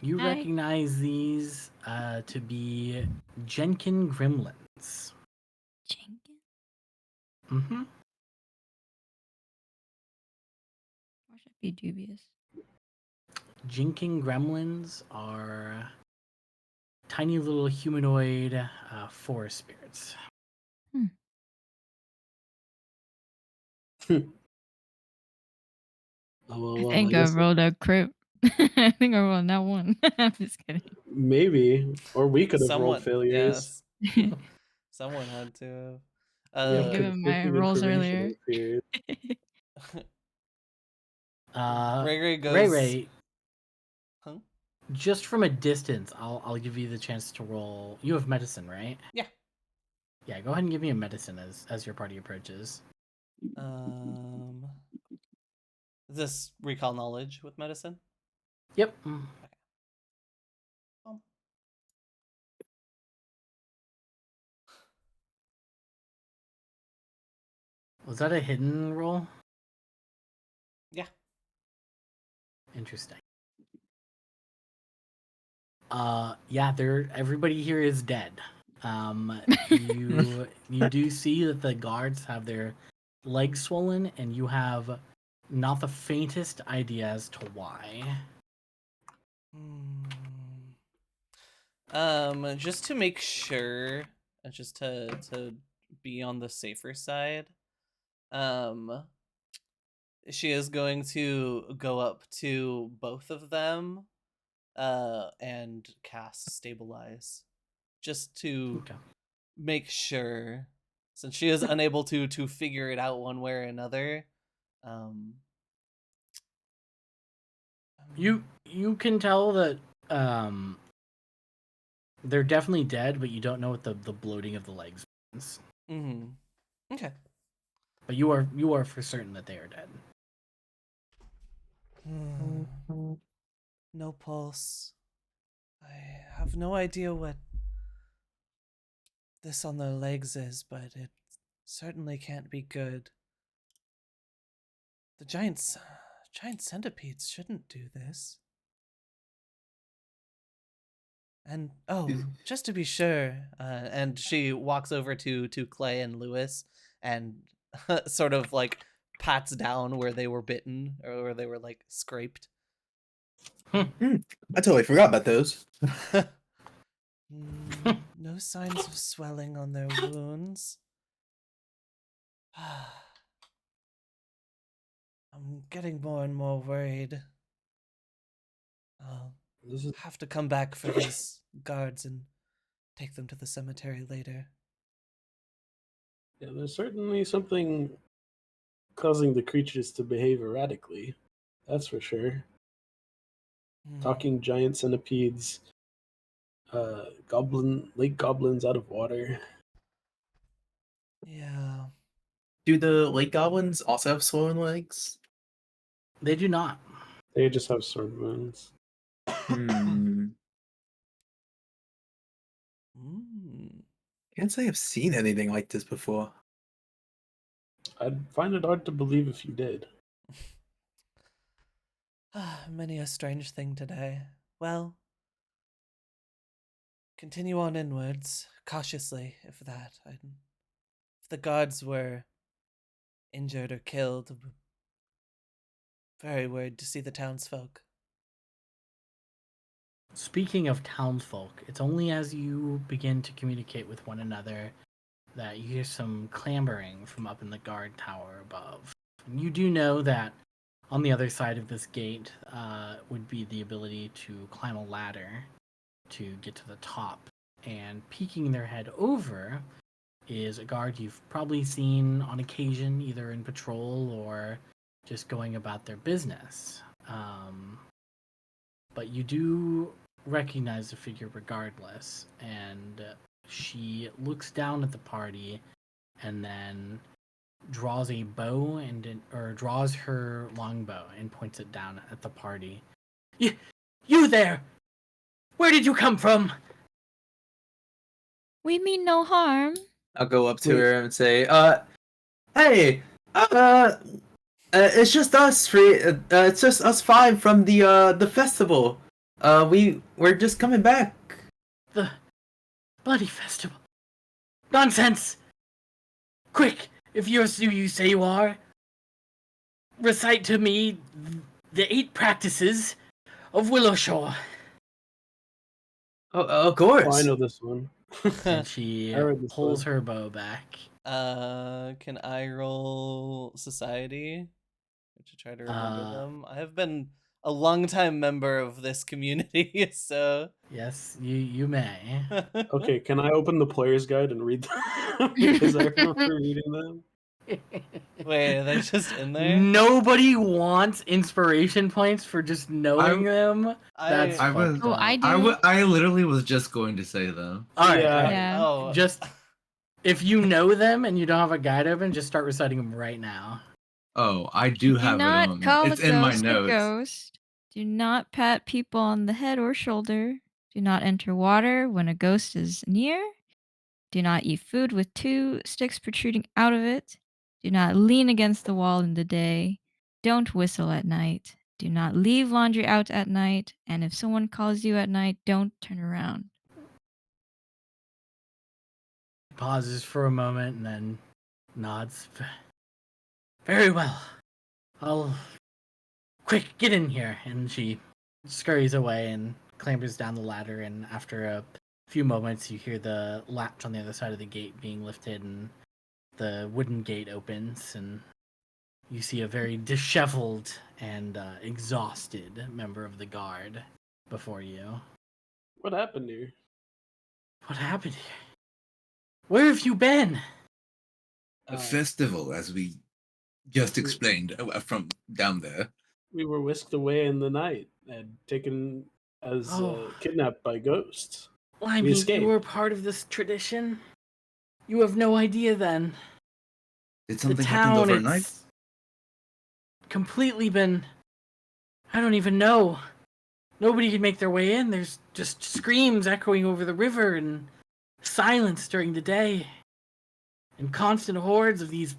you Hi. recognize these to be Jenkin gremlins. Jenkins? Mm-hmm. Why should I be dubious? Jenkin gremlins are tiny little humanoid forest spirits. Oh, I well, think I guess rolled a crit. I think I rolled that one. I'm just kidding. maybe, or we could have rolled failures. Yes. Someone had to. We have Given my conflicting rolls information earlier. here. Ray goes. Ray, Huh? just from a distance, I'll give you the chance to roll. You have medicine, right? Yeah. Yeah, go ahead and give me a medicine as your party approaches. Is this recall knowledge with medicine? Yep. Was that a hidden roll? Yeah. Interesting. Yeah, everybody here is dead. You do see that the guards have their legs swollen, and you have not the faintest idea as to why. Just to make sure, just to be on the safer side, she is going to go up to both of them, and cast stabilize, just to Okay. make sure, since she is unable to figure it out one way or another. You can tell that they're definitely dead, but you don't know what the bloating of the legs means. Mm-hmm. Okay. But you are for certain that they are dead. No pulse. I have no idea what this on their legs is, but it certainly can't be good. The giant centipedes shouldn't do this. And just to be sure, and she walks over to Clay and Lewis and sort of like pats down where they were bitten or where they were like scraped. I totally forgot about those. No signs of swelling on their wounds. I'm getting more and more worried. I'll have to come back for these guards and take them to the cemetery later. Yeah, there's certainly something causing the creatures to behave erratically. That's for sure. Talking giant centipedes, lake goblins out of water. Yeah. Do the lake goblins also have swollen legs? They do not. They just have sword wounds. Hmm. Mm. Can't say I've seen anything like this before. I'd find it hard to believe if you did. Many a strange thing today. Well, continue on inwards, cautiously, if that. If the guards were injured or killed, very worried to see the townsfolk. Speaking of townsfolk, it's only as you begin to communicate with one another that you hear some clambering from up in the guard tower above. And you do know that on the other side of this gate would be the ability to climb a ladder to get to the top. And peeking their head over is a guard you've probably seen on occasion, either in patrol or just going about their business. But you do recognize the figure regardless, and she looks down at the party and then draws a bow or draws her longbow and points it down at the party. You there! Where did you come from? We mean no harm. I'll go up to Wait. her and say, hey, it's just us three. It's just us five from the festival. We're just coming back. The bloody festival. Nonsense! Quick, if you're who you say you are, recite to me the 8 practices of Willowshore. Oh, of course. Oh, I know this one. And she I read this pulls one. her bow back. Can I roll society to try to remember them? I have been a long-time member of this community, so Yes, you may. Okay, can I open the player's guide and read them? Because I remember reading them. Wait, are they just in there? Nobody wants inspiration points for just knowing them. That's I was- fucked Oh, up. I do. I literally was just going to say them. All right, Yeah. all right. Yeah. Oh, Just if you know them and you don't have a guide open, just start reciting them right now. Oh, I do Do have it not on. call It's a in my ghost a notes. ghost. Do not pat people on the head or shoulder. Do not enter water when a ghost is near. Do not eat food with 2 sticks protruding out of it. Do not lean against the wall in the day. Don't whistle at night. Do not leave laundry out at night. And if someone calls you at night, don't turn around. Pauses for a moment and then nods. Very well. I'll quick get in here. And she scurries away and clambers down the ladder. And after a few moments, you hear the latch on the other side of the gate being lifted, and the wooden gate opens, and you see a very disheveled and exhausted member of the guard before you. What happened here? What happened here? Where have you been? A festival, as we just explained from down there. We were whisked away in the night and taken as kidnapped by ghosts. Well, I We mean, escaped. you were part of this tradition. You have no idea then. Did The something happen town, overnight? it's completely been... I don't even know. Nobody can make their way in. There's just screams echoing over the river and silence during the day. And constant hordes of these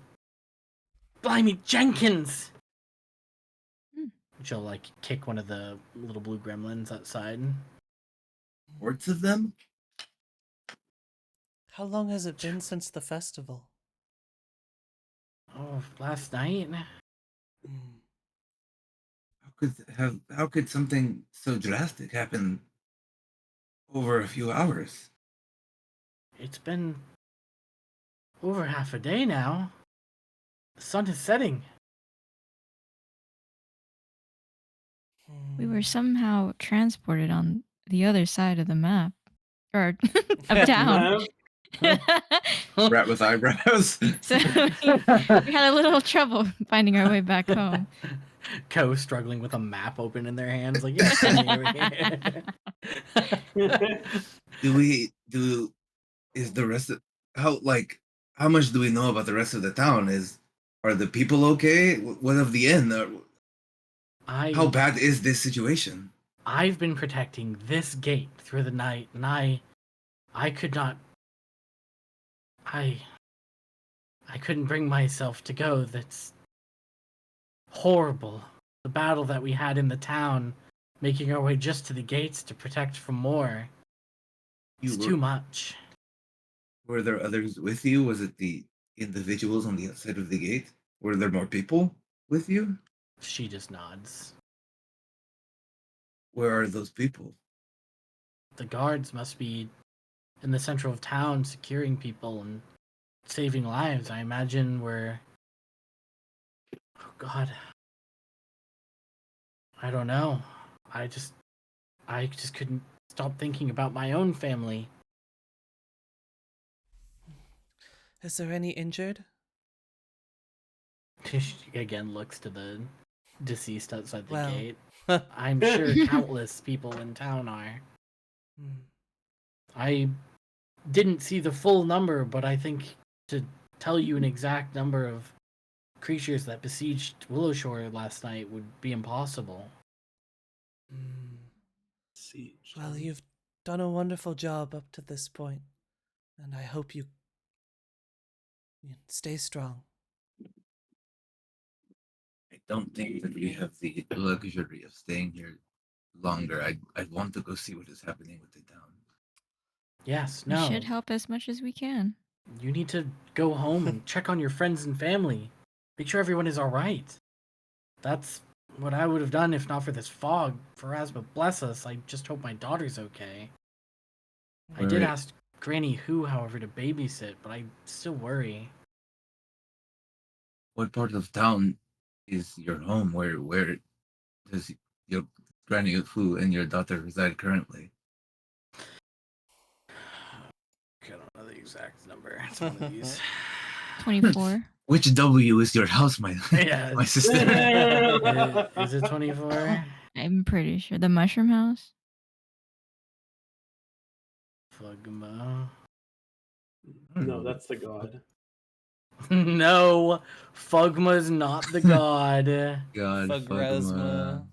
blimey Jenkins. Hmm. She'll like kick one of the little blue gremlins outside. Hordes of them? how long has it been since the festival? Oh, last night? Hmm. How could something so drastic happen over a few hours? It's been over half a day now. The sun is setting. We were somehow transported on the other side of the map. Or of town. Map? Rat with eyebrows. So we had a little trouble finding our way back home. Co struggling with a map open in their hands, like, yes, send me over here. Is the rest of how much do we know about the rest of the town? Are the people okay? What of the inn? How bad is this situation? I've been protecting this gate through the night, and I could not. I couldn't bring myself to go. That's horrible. The battle that we had in the town, making our way just to the gates to protect from more. It's too much. Were there others with you? Was it the individuals on the outside of the gate? Were there more people with you? She just nods. Where are those people? The guards must be in the center of town securing people and saving lives. I imagine we're... Oh, God. I don't know. I just couldn't stop thinking about my own family. Is there any injured? She again looks to the deceased outside the Well. gate. I'm sure countless people in town are. I didn't see the full number, but I think to tell you an exact number of creatures that besieged Willowshore last night would be impossible. Well, you've done a wonderful job up to this point, and I hope you stay strong. I don't think that we have the luxury of staying here longer. I want to go see what is happening with the town. Yes, We no. should help as much as we can. You need to go home and check on your friends and family. Make sure everyone is alright. That's what I would have done if not for this fog. Pharasma bless us. I just hope my daughter's okay. I did Right. ask Granny Who, however, to babysit, but I still worry. What part of town is your home? Where does your granny Fu and your daughter reside currently? I don't know the exact number. It's one of these. 24. Which W is your house, my Yeah. my sister? Is it 24? I'm pretty sure. The Mushroom House? Phlegma. No, that's the god. No, Phlegma's not the god. God, Phagresma.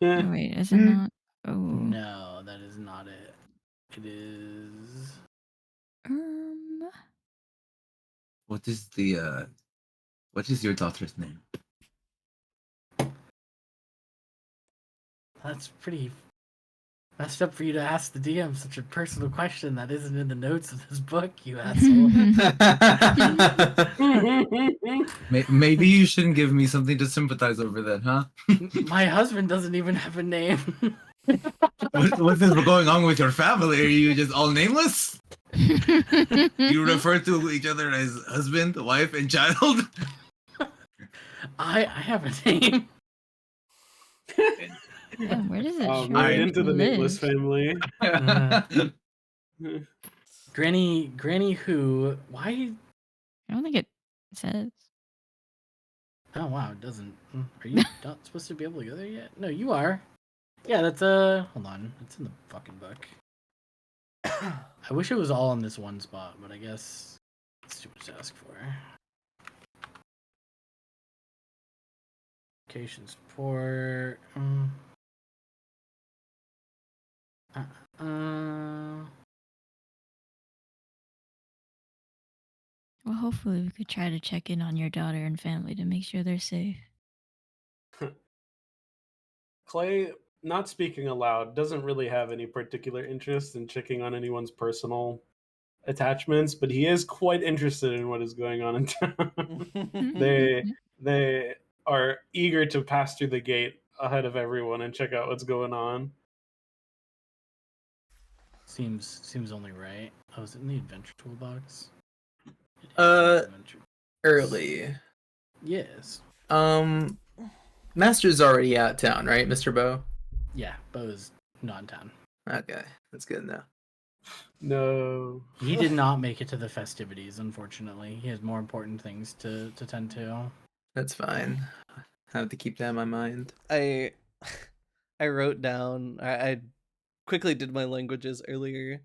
Oh, wait, is it not? Oh. No, that is not it. It is. What is your daughter's name? That's pretty messed up for you to ask the DM such a personal question that isn't in the notes of this book, you asshole. Maybe you shouldn't give me something to sympathize over then, huh? My husband doesn't even have a name. What is going on with your family? Are you just all nameless? You refer to each other as husband, wife, and child? I have a name. Oh, where does it show? Right where into he the nameless lives? family. Granny Who, why? I don't think it says. Oh wow, it doesn't. Are you not supposed to be able to go there yet? No, you are. Yeah, that's hold on. It's in the fucking book. I wish it was all in this one spot, but I guess it's too much to ask for. Location support. Well, hopefully we could try to check in on your daughter and family to make sure they're safe. Clay, not speaking aloud, doesn't really have any particular interest in checking on anyone's personal attachments, but he is quite interested in what is going on in town. they are eager to pass through the gate ahead of everyone and check out what's going on. Seems only right. Oh, is it in the adventure toolbox? Early. Yes. Master's already out of town, right, Mr. Bo? Yeah, Bo's not in town. Okay, that's good now. No. He did not make it to the festivities, unfortunately. He has more important things to tend to. That's fine. I have to keep that in my mind. I wrote down. I quickly did my languages earlier,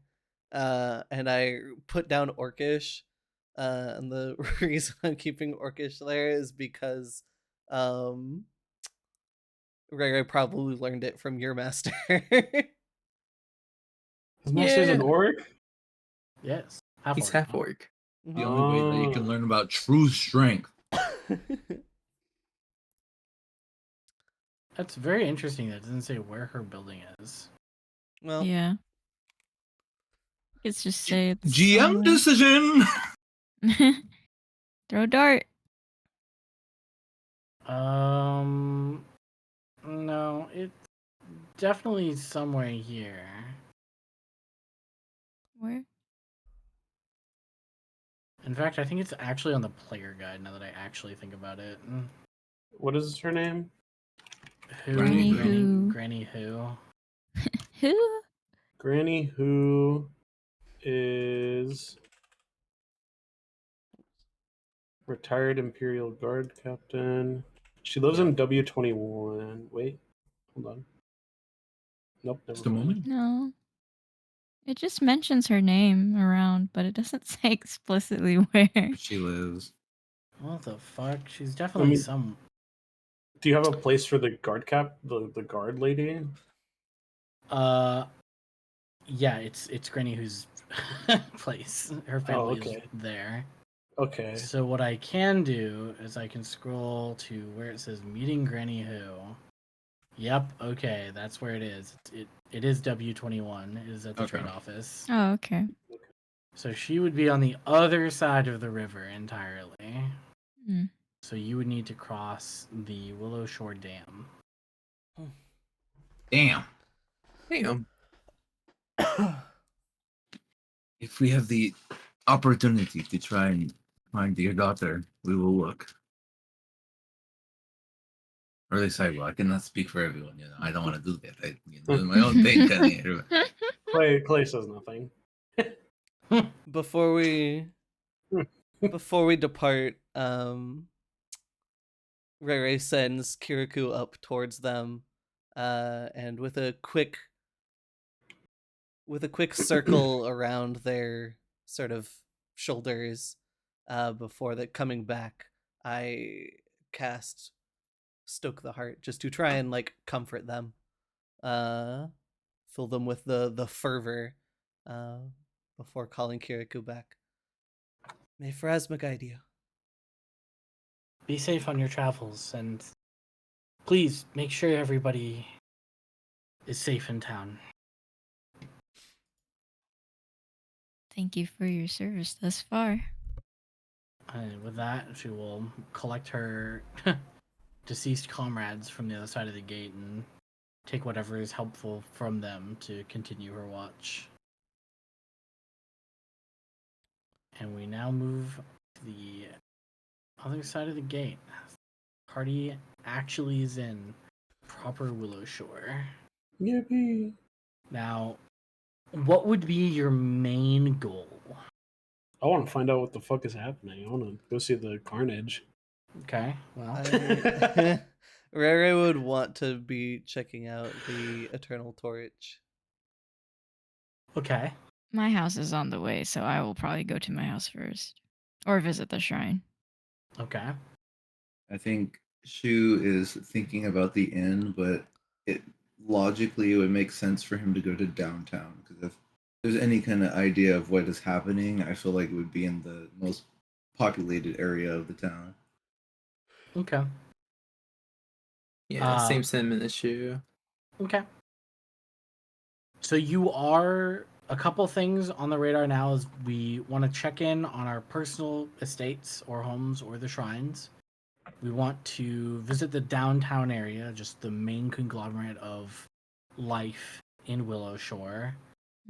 and I put down Orcish. And the reason I'm keeping Orcish there is because Ray probably learned it from your master. His master's an Yeah. orc? Yes. Half He's orc half now. orc. The only way that you can Oh. learn about true strength. That's very interesting that it doesn't say where her building is. Well, Yeah. It's just say it's GM somewhere. decision. Throw a dart. No, it's definitely somewhere here. Where? In fact, I think it's actually on the player guide now that I actually think about it. What is her name? Who? Granny Who. Granny Who? Who? Granny Who is retired Imperial Guard captain. She lives in W21. Wait, hold on. Nope, never Just a mind. moment. No. It just mentions her name around, but it doesn't say explicitly where. She lives. What the fuck? She's definitely mean- some. Do you have a place for the guard the guard lady? Yeah, it's Granny Who's place. Her family is okay. there. Okay. So what I can do is I can scroll to where it says meeting Granny Who. Yep. Okay, that's where it is. It is W21. It is at the Okay. trade office. Oh, okay. So she would be on the other side of the river entirely. Hmm. So you would need to cross the Willowshore Dam. Damn. Damn. If we have the opportunity to try and find your daughter, we will look. Or at least I will. I cannot speak for everyone. You know, I don't want to do that. I do my own thing. Clay says nothing. before we depart, Ray sends Kirikou up towards them, and with a quick circle around their sort of shoulders, before the coming back, I cast Stoke the Heart just to try and like comfort them, fill them with the fervor, before calling Kirikou back. May Pharasma guide you. Be safe on your travels, and please make sure everybody is safe in town. Thank you for your service thus far. And with that, she will collect her deceased comrades from the other side of the gate and take whatever is helpful from them to continue her watch. And we now move to the other side of the gate. Party actually is in proper Willowshore. Yippee. Now, what would be your main goal? I want to find out what the fuck is happening. I want to go see the carnage. Okay, well, Rere would want to be checking out the Eternal Torch. okay. My house is on the way, so I will probably go to my house first. Or visit the shrine. Okay. I think Shu is thinking about the inn, but it logically it would make sense for him to go to downtown because if there's any kind of idea of what is happening, I feel like it would be in the most populated area of the town. Okay. Yeah, same sentiment issue. Okay. So you are a couple things on the radar now is we want to check in on our personal estates or homes or the shrines. We want to visit the downtown area, just the main conglomerate of life in Willowshore.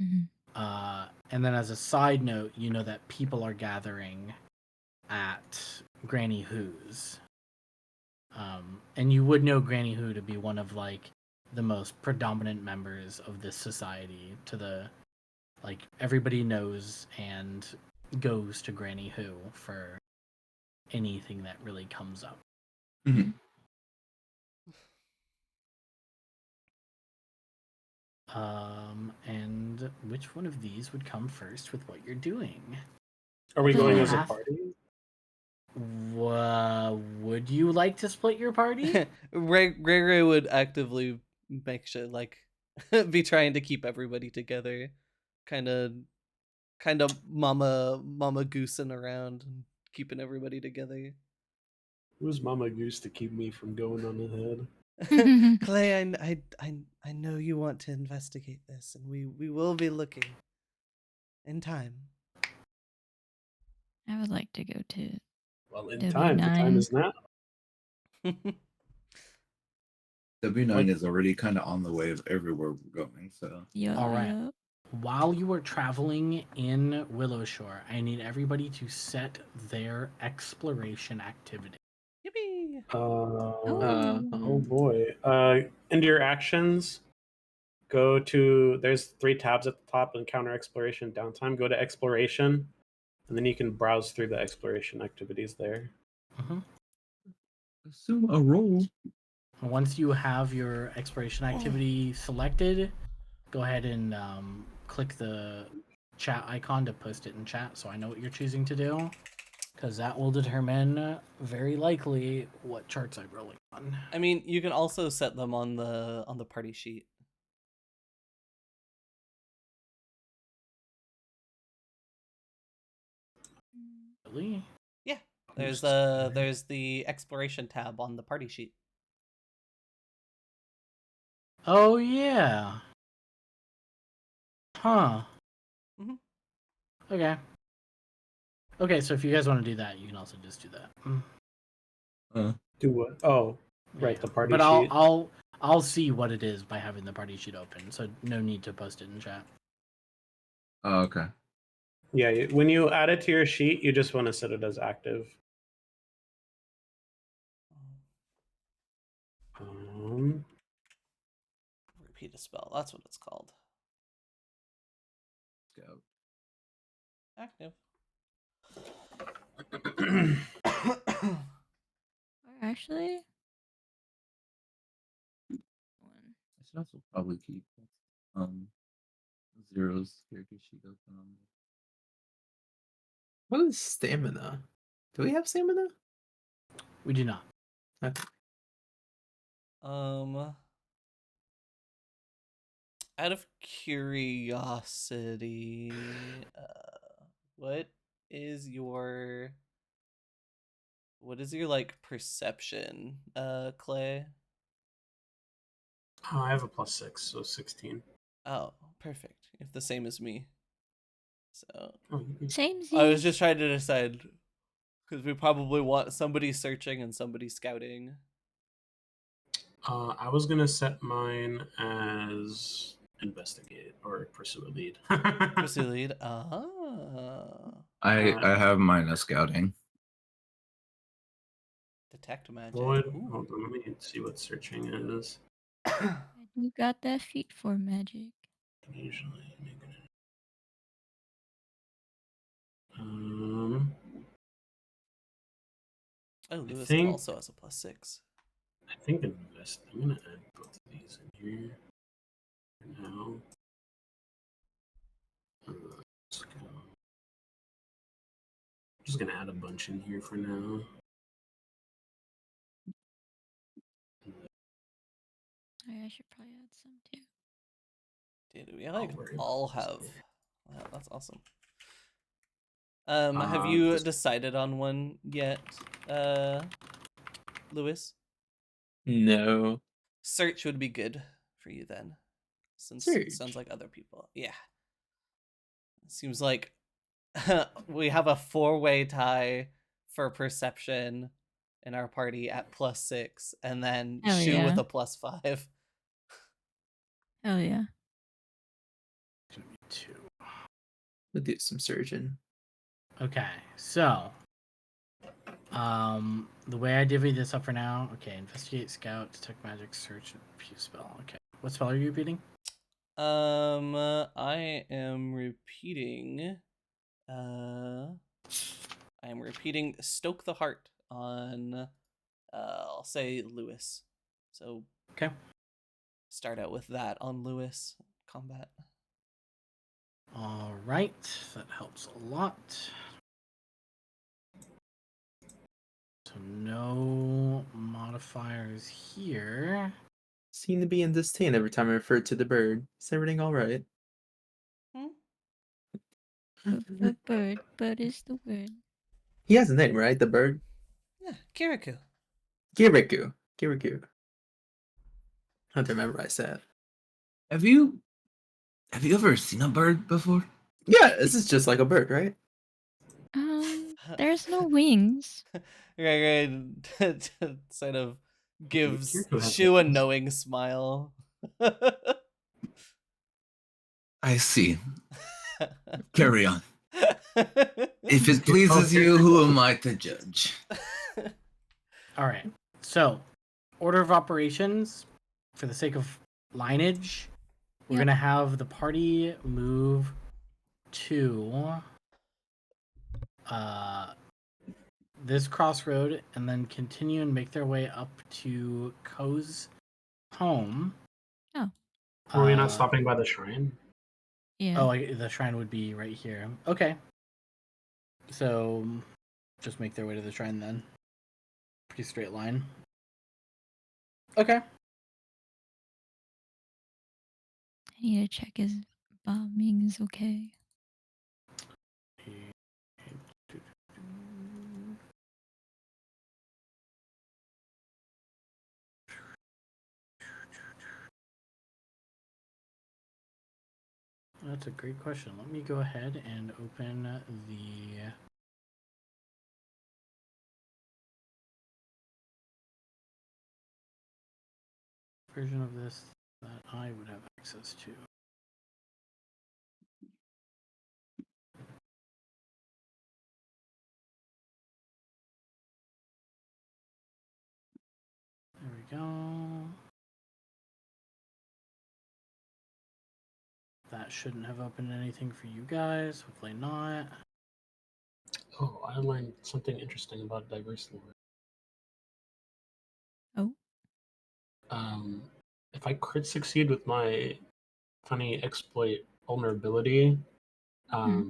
Mm-hmm. And then as a side note, you know that people are gathering at Granny Who's. And you would know Granny Who to be one of like the most predominant members of this society to the like everybody knows and goes to Granny Who for anything that really comes up. Mhm. And which one of these would come first with what you're doing? Are we going as a Half- party? Would you like to split your party? Ray would actively make sure, like, be trying to keep everybody together, kind of mama goosing around and keeping everybody together. Who's Mama Goose to keep me from going on ahead? Clay, I know you want to investigate this, and we will be looking in time. I would like to go to Well, in W9. time. The time is now. W9 is already kind of on the way of everywhere we're going, so Yup, All right. yup. While you are traveling in Willowshore, I need everybody to set their exploration activity. Yippee! Oh boy. Into your actions, go to, there's 3 tabs at the top: encounter, exploration, downtime. Go to exploration, and then you can browse through the exploration activities there. assume a roll. Once you have your exploration activity selected, go ahead and click the chat icon to post it in chat so I know what you're choosing to do, because that will determine very likely what charts I'm rolling on. I mean, you can also set them on the party sheet. Really? Yeah, Post there's the exploration tab on the party sheet. Oh, yeah. Huh. Mhm. Okay. Okay, so if you guys want to do that, you can also just do that. Do what? Oh, right, Yeah. the party But sheet. I'll see what it is by having the party sheet open, so no need to post it in chat. Oh, okay. Yeah, when you add it to your sheet, you just want to set it as active. Repeat a spell. That's what it's called. Scout. Active. Or actually, one. I should also probably keep Zero's character sheet open on me. What is stamina? Do we have stamina? We do not. Okay. Out of curiosity, what is your like perception, Clay? Oh, I have a +6, so 16. Oh, perfect. If the same as me. So Same I was just trying to decide, because we probably want somebody searching and somebody scouting. I was gonna set mine as investigate or pursue a lead. Pursue lead. I have mine as scouting. Detect magic. Hold Ooh. on, let me see what searching is. You got that feat for magic. Usually make it. Um, Oh, Lewis think- also has a +6. I think invest. I'm gonna add both of these in here for now. Let's go. I'm just gonna add a bunch in here for now. Oh, yeah, I should probably add some too. Dude, we like worry about all this have. later. Wow, that's awesome. Have you decided on one yet, Lewis? No. Search would be good for you then, since it sounds Search. like other people. Yeah. It seems like we have a 4-way tie for perception in our party at +6, and then Hell Shu with yeah. a +5. Hell yeah. It's gonna be 2. We'll do some surgeon. Okay, so the way I divvy this up for now, okay, investigate, scout, detect magic, search, and fuse spell. Okay. What spell are you repeating? I am repeating. I am repeating "Stoke the Heart" on. I'll say Lewis. So Okay. start out with that on Lewis combat. All right, that helps a lot. So no modifiers here. Seem to be in disdain every time I refer to the bird. Is everything all right? Bird is the word. He has a name, right? The bird? Yeah, Kirikou. Kirikou. Kirikou. I have to memorize that. Have you ever seen a bird before? Yeah, this is just like a bird, right? There's no wings. Right, sort of gives Kirikou has Shu a wings. knowing smile. I see. Carry on. If it Oh, pleases you, who am I to judge? All right. So, order of operations, for the sake of lineage, we're Yep. gonna have the party move to this crossroad and then continue and make their way up to Ko's home. Oh. Were we not stopping by the shrine? Yeah. Oh, the shrine would be right here. Okay. So, just make their way to the shrine then. Pretty straight line. Okay. I need to check his bombing is okay. That's a great question. Let me go ahead and open the version of this that I would have access to. There we go. That shouldn't have opened anything for you guys. Hopefully not. Oh, I learned something interesting about diverse lore. Oh. If I crit succeed with my funny exploit vulnerability, I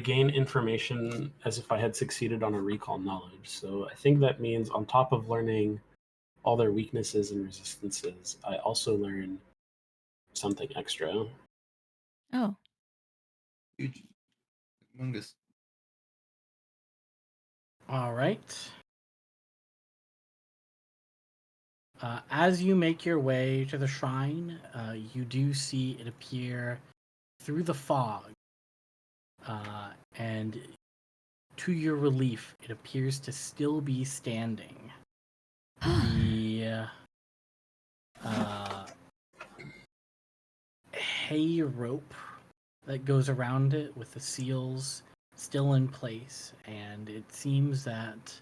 gain information as if I had succeeded on a recall knowledge. So I think that means on top of learning all their weaknesses and resistances, I also learn something extra. Oh. Huge. Humongous. All right. As you make your way to the shrine, you do see it appear through the fog. And to your relief, it appears to still be standing. The hay rope that goes around it with the seals still in place, and it seems that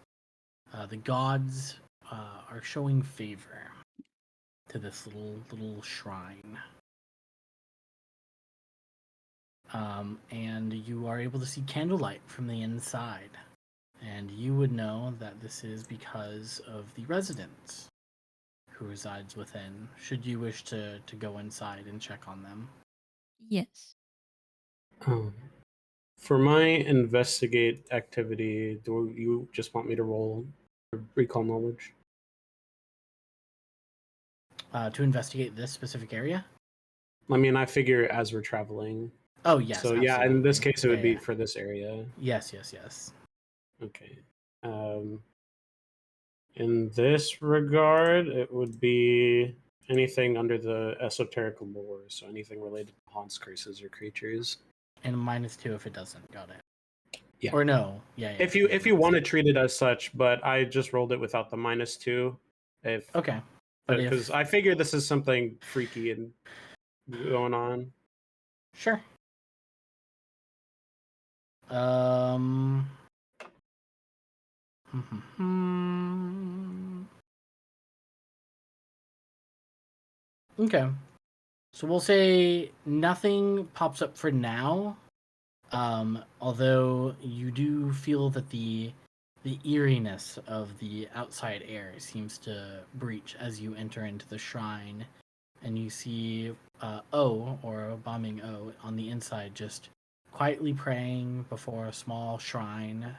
the gods are showing favor to this little shrine. And you are able to see candlelight from the inside, and you would know that this is because of the residents who resides within, should you wish to go inside and check on them. Yes. For my investigate activity, do you just want me to roll recall knowledge? To investigate this specific area? I mean, I figure as we're traveling. Oh, yes, So absolutely. yeah, in this case, it would be Yeah. for this area. Yes, yes, yes. Okay. In this regard, it would be anything under the esoteric lore, so anything related to haunts, curses, or creatures. And -2 if it doesn't. Got it. Yeah. Or no. Yeah. If you want to treat it as such, but I just rolled it without the -2. Okay. But Because I figure this is something freaky and going on. Sure. Okay. So we'll say nothing pops up for now. Although you do feel that the eeriness of the outside air seems to breach as you enter into the shrine, and you see O, or bombing O, on the inside, just quietly praying before a small shrine.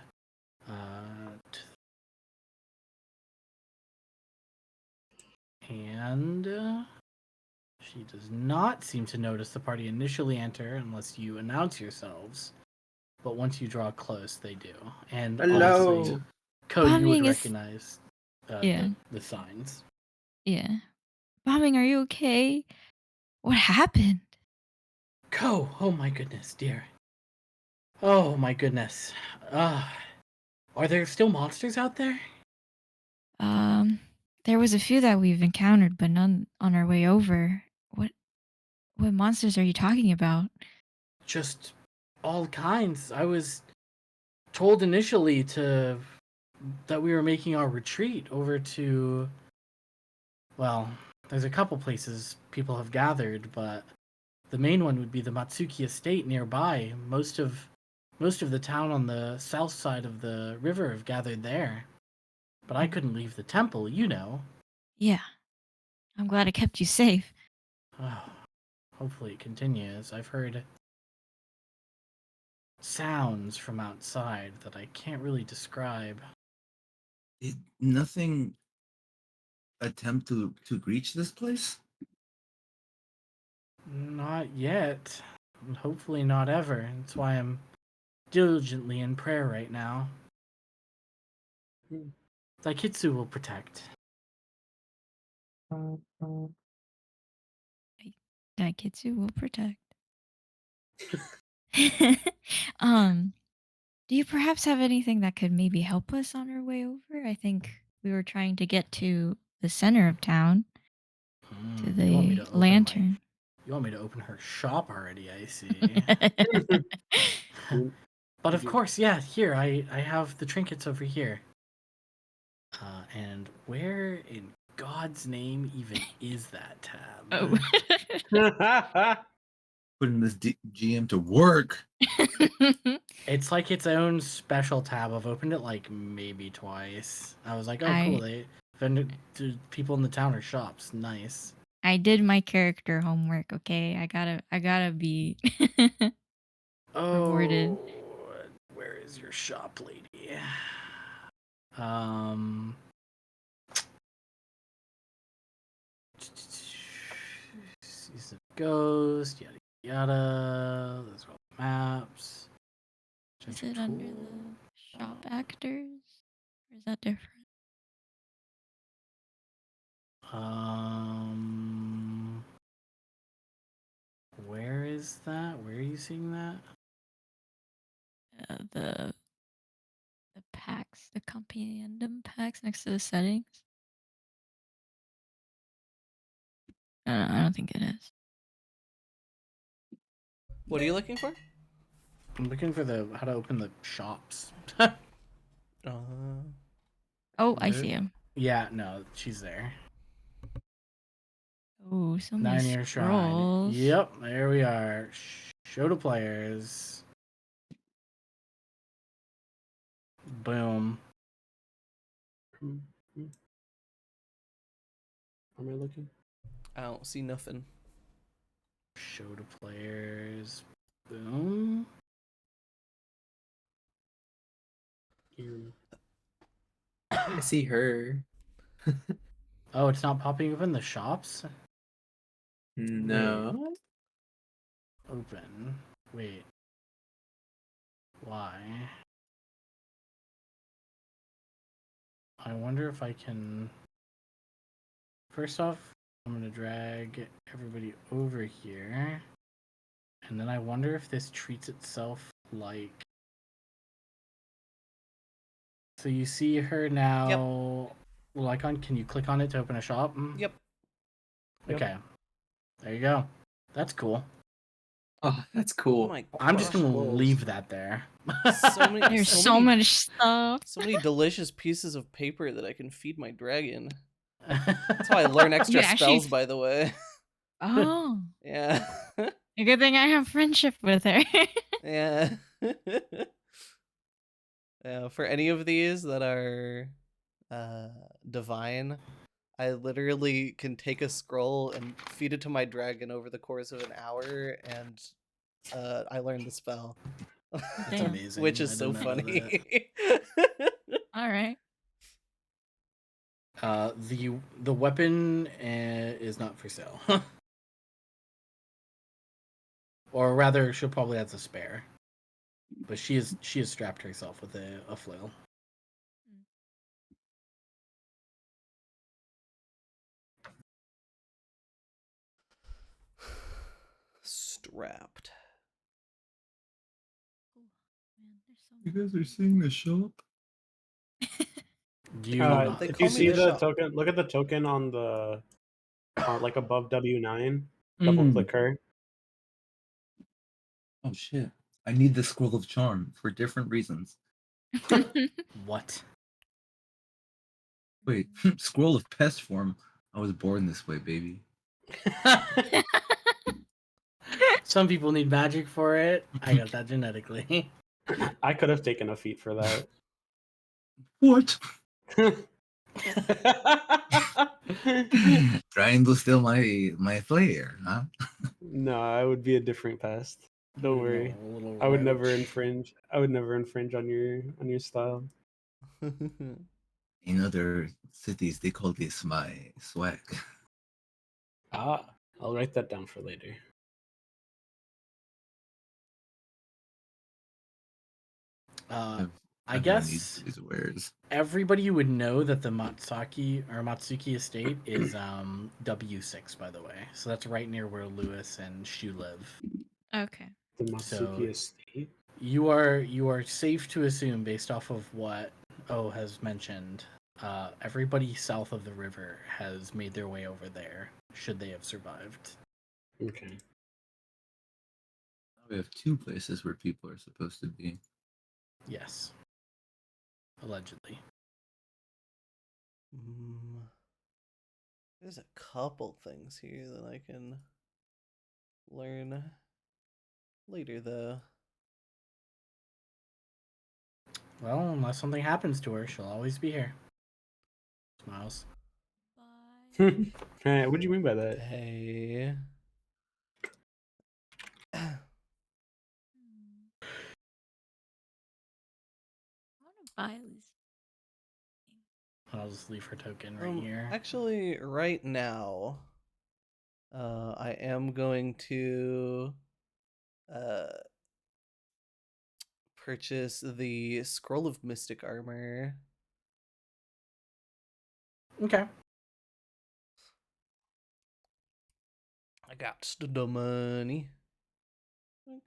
And she does not seem to notice the party initially enter unless you announce yourselves. But once you draw close, they do. And Hello. obviously, Code, you would Bombing is- recognize Yeah. the signs. Yeah. Bombing, are you okay? What happened? Oh my goodness, dear. Oh my goodness. Are there still monsters out there? There was a few that we've encountered, but none on our way over. What monsters are you talking about? Just all kinds. I was told initially that we were making our retreat over to, well, there's a couple places people have gathered, but the main one would be the Matsuki estate nearby. Most of the town on the south side of the river have gathered there. But I couldn't leave the temple, you know. Yeah. I'm glad I kept you safe. Hopefully it continues. I've heard sounds from outside that I can't really describe. Did nothing attempt to reach this place? Not yet. And hopefully not ever. That's why I'm diligently in prayer right now. Daikitsu will protect. Daikitsu will protect. Do you perhaps have anything that could maybe help us on our way over? I think we were trying to get to the center of town, to You want me the to open lantern. You want me to open her shop already, I see. But of course, yeah, here, I have the trinkets over here. And where in God's name even is that tab? Oh. Putting this GM to work. It's like its own special tab. I've opened it like maybe twice. I was like, oh, cool. They vended to people in the town or shops. Nice. I did my character homework, okay? I gotta be rewarded. Where is your shop, lady? Season Ghost, yada yada. Those are all maps. Is it under the shop actors? Or is that different? Where is that? Where are you seeing that? The packs, the compendium packs next to the settings. I don't think it is. What are you looking for? I'm looking for how to open the shops. Oh, I see him. Yeah, no, she's there. Oh, so many 9-year scrolls. shrine. Yep, there we are. Show to players. Boom. Where am I looking? I don't see nothing. Show to players. Boom. I see her. Oh, it's not popping up in the shops? No. Open. Wait. Why? I wonder if I can... First off, I'm going to drag everybody over here. And then I wonder if this treats itself like... So you see her now... Yep. Little icon, can you click on it to open a shop? Yep. Okay. There you go. That's cool. Oh, that's Oh cool. my I'm just gosh. going to leave that there. There's so much stuff. So many delicious pieces of paper that I can feed my dragon. That's how I learn extra You actually- spells, by the way. Oh, Yeah. a good thing I have friendship with her. Yeah. Yeah, for any of these that are divine, I literally can take a scroll and feed it to my dragon over the course of an hour, and I learn the spell. That's Damn. amazing. Which I is did so not know that. funny. All right. The weapon is not for sale. Or rather, she'll probably have a spare. But she has strapped herself with a flail. Strapped. Oh, man, there's so You many. guys are seeing the shop? Do you not? They Did call you me see the the shop. token? Look at the token on the like above W9. Mm. Double click her. Oh shit! I need the scroll of charm for different reasons. What? Wait, scroll of pest form. I was born this way, baby. Some people need magic for it. I got that genetically. I could have taken a feat for that. What? Trying to steal my flair, huh? No, I would be a different pest. Don't worry. No, little I would never roach. infringe. I would never infringe on your style. In other cities, they call this my swag. Ah, I'll write that down for later. I Everyone needs guess these wares. everybody would know that the Matsuki estate is W6, by the way. So that's right near where Lewis and Shu live. Okay. The Matsuki estate. You are safe to assume, based off of what O has mentioned, everybody south of the river has made their way over there, should they have survived. Okay. We have two places where people are supposed to be. Yes. Allegedly. There's a couple things here that I can learn later, though. Well, unless something happens to her, she'll always be here. Smiles. Bye. Hey, what do you mean by that? Hey. I want to buy this. I'll just leave her token right here. Actually, right now, I am going to purchase the Scroll of Mystic Armor. Okay. I got the money. Yoink.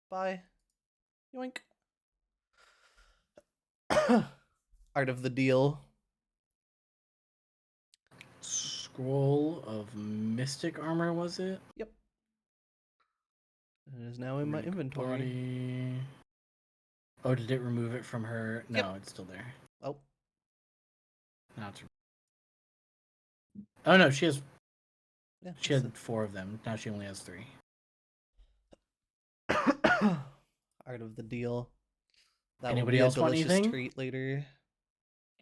Bye. Yoink. Art of the deal. Scroll of Mystic Armor, was it? Yep. It is now in my inventory. Body. Oh, did it remove it from her? No, Yep. it's still there. Oh. Now it's. Oh no, she has. Yeah. She had 4 of them. Now she only has 3. Art of the deal. That Anybody will be else a want delicious anything? treat later.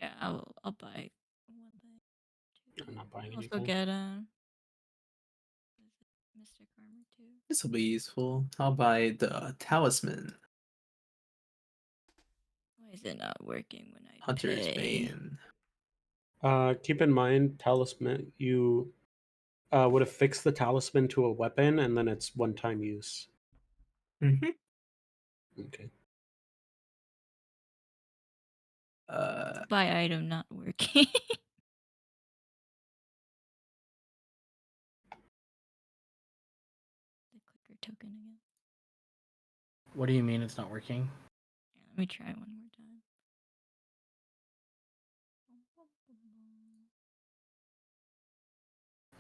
Yeah, I'll buy one thing. I'm not buying Also anything. get Mystic Armor too. This will be useful. I'll buy the talisman. Why is it not working when I Hunter's pay? Bane. Keep in mind, talisman. You would have fixed the talisman to a weapon, and then it's one-time use. Mm-hmm. Okay. Buy item not working. The clicker token again. What do you mean it's not working? Yeah, let me try one more time.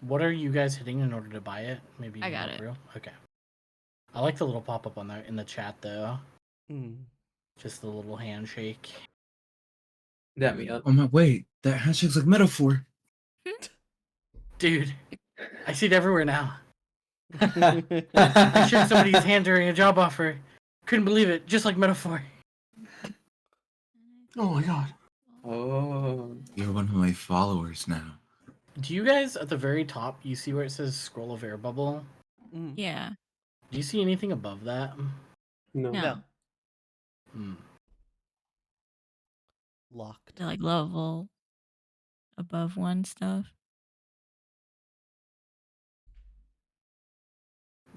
What are you guys hitting in order to buy it? Maybe I got not it. real? Okay. I like the little pop up on there in the chat though. Just the little handshake. That me up. Oh my wait, that handshake's like metaphor. Dude, I see it everywhere now. I shook somebody's hand during a job offer. Couldn't believe it, just like metaphor. Oh my god. Oh. You're one of my followers now. Do you guys at the very top, you see where it says scroll of air bubble? Mm. Yeah. Do you see anything above that? No. No. No. Hmm. Locked. The, like level above one stuff.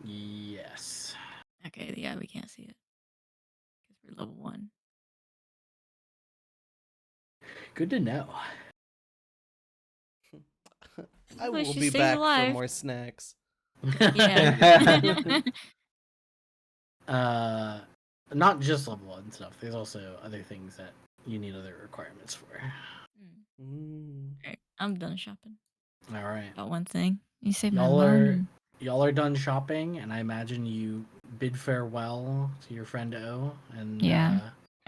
Yes. Okay, yeah, we can't see it. Because we're level 1. Good to know. I Well, will she be stays back for alive. more snacks. Yeah. Not just level 1 stuff. There's also other things that you need other requirements for. Mm. Alright, I'm done shopping. All right. Got one thing. You saved my Y'all are money. y'all are done shopping, and I imagine you bid farewell to your friend O. And Yeah.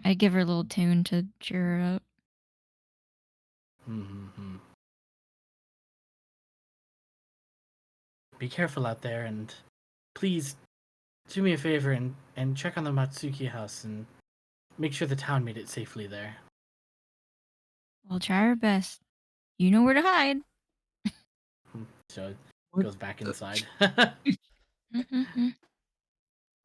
I give her a little tune to cheer her up. mhm. Be careful out there, and please do me a favor and check on the Matsuki house and make sure the town made it safely there. We'll try our best. You know where to hide. So it What goes back the- inside. Mm-hmm.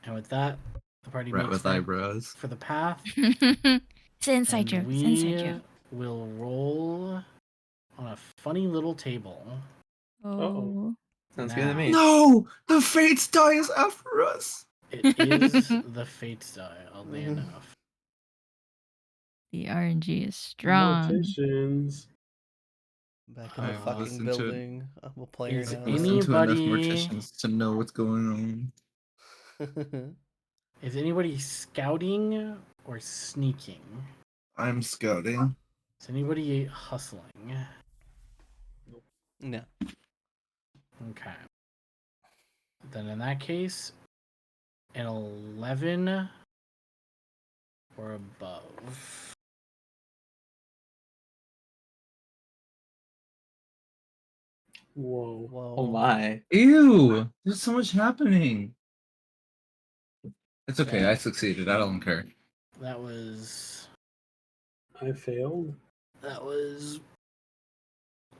And with that, the party Rat makes with that eyebrows. for the path. It's an inside And joke. It's an inside we joke. will roll on a funny little table. Oh. Sounds good to me. No! The Fates die is after us! It is the Fates die, oddly Mhm. enough. The RNG is strong. Morticians. Back in the I've fucking listened to it. building. I'm a player Is now. Listen to enough Anybody- morticians to know what's going on. Is anybody scouting or sneaking? I'm scouting. Is anybody hustling? No. Okay. Then in that case, an 11 or above. Whoa. Whoa. Oh my. Ew! There's so much happening. It's okay, Yeah. I succeeded. I don't care. That was I failed.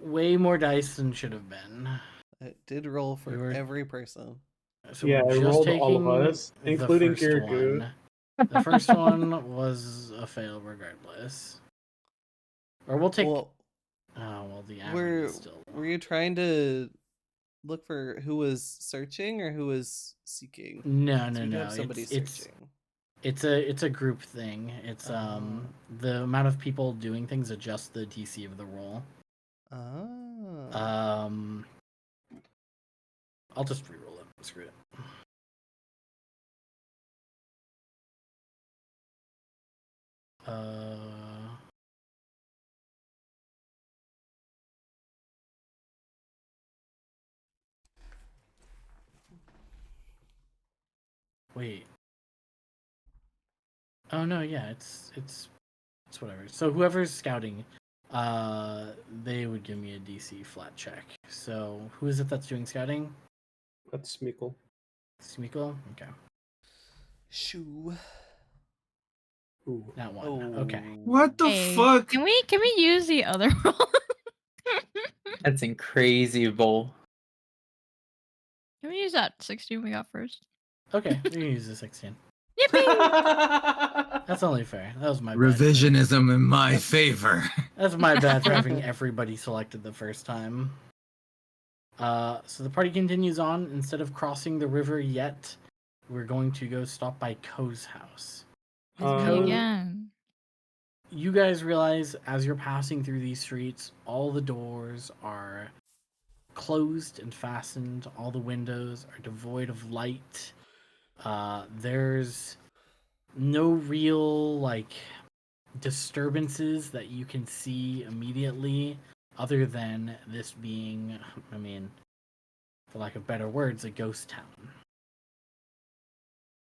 way more dice than should have been. It did roll for We were- every person. So Yeah, we're it just rolled all of taking us, the including first Kirikou. one. The first one was a fail regardless. Or we'll take. Well, Oh well, the average were is still. were you trying to look for who was searching or who was seeking? No, 'Cause no, we do no. have somebody It's searching. it's a group thing. It's Oh. the amount of people doing things adjusts the DC of the roll. Ah. I'll just reroll it. Screw it. Wait. Oh no, yeah, it's whatever. So whoever's scouting, they would give me a DC flat check. So who is it that's doing scouting? That's Smeekle. Smeekle? Okay. Shoo. Ooh. That one. Oh. Okay. What the Hey, fuck? Can we use the other roll? That's incredible. Can we use that 16 we got first? Okay, we can use the 16. Yippee! That's only fair. That was my bad. Revisionism in my favor. That's my bad for having everybody selected the first time. So the party continues on. Instead of crossing the river yet, we're going to go stop by Ko's house. Me Code- again. You guys realize as you're passing through these streets, all the doors are closed and fastened. All the windows are devoid of light. There's no real disturbances that you can see immediately, other than this being, I mean, for lack of better words, a ghost town.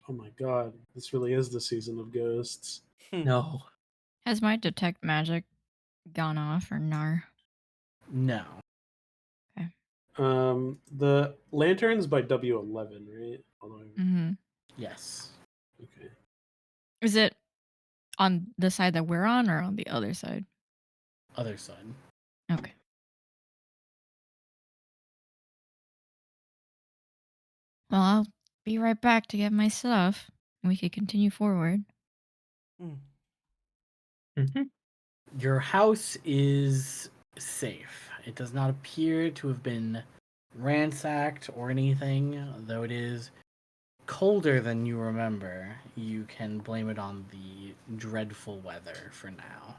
Oh my god, this really is the season of ghosts. No. Has my detect magic gone off or nar? No. The lantern's by W11, right? Hmm. Yes. Okay. Is it on the side that we're on or on the other side? Other side. Okay. Well, I'll be right back to get my stuff. We could continue forward. Hmm. Mm-hmm. Your house is safe. It does not appear to have been ransacked or anything, though it is colder than you remember. You can blame it on the dreadful weather for now.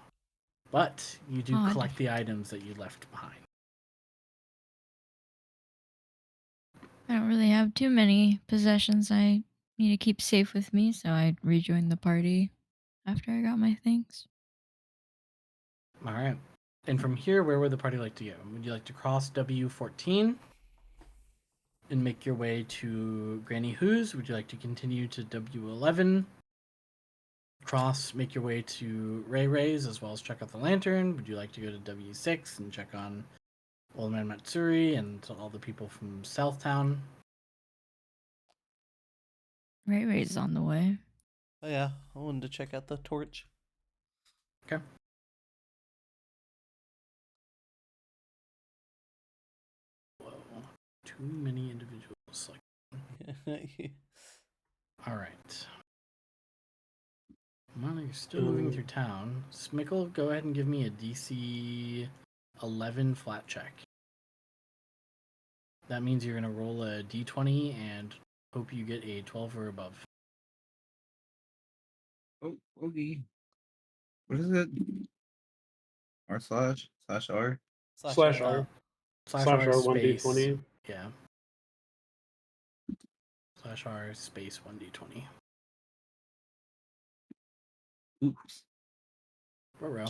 But you do Odd. collect the items that you left behind. I don't really have too many possessions I need to keep safe with me, so I rejoined the party after I got my things. All right. And from here, where would the party like to go? Would you like to cross W14 and make your way to Granny Who's? Would you like to continue to W11? Cross, make your way to Ray Ray's as well as check out the lantern. Would you like to go to W6 and check on Old Man Matsuri and all the people from Southtown? Ray Ray's on the way. Oh yeah, I wanted to check out the torch. Okay. Whoa. Too many individuals. All right. Well, you're still moving through town. Smickle, go ahead and give me a DC 11 flat check. That means you're going to roll a d20 and hope you get a 12 or above. Oh, okay. What is it? R/R? Slash R. R. Slash Slash R R space. 1d20. Yeah. Slash R space 1d20. Oops. Row.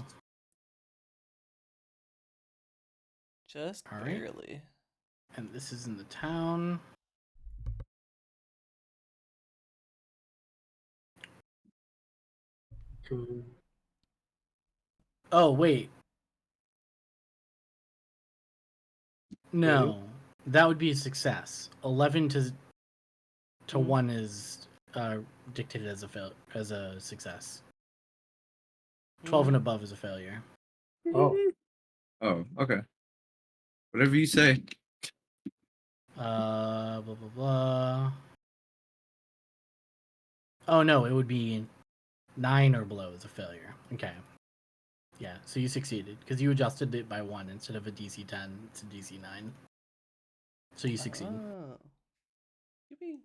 Just All right. barely. And this is in the town. Um, Oh, wait. No. That would be a success. 11 to 1 is dictated as a success. 12 and above is a failure. Oh. Oh, okay. Whatever you say. Blah blah blah. Oh no, it would be 9 or below is a failure. Okay. Yeah, so you succeeded because you adjusted it by 1 instead of a DC 10. It's a DC 9. So you succeed. Oh. Yippee.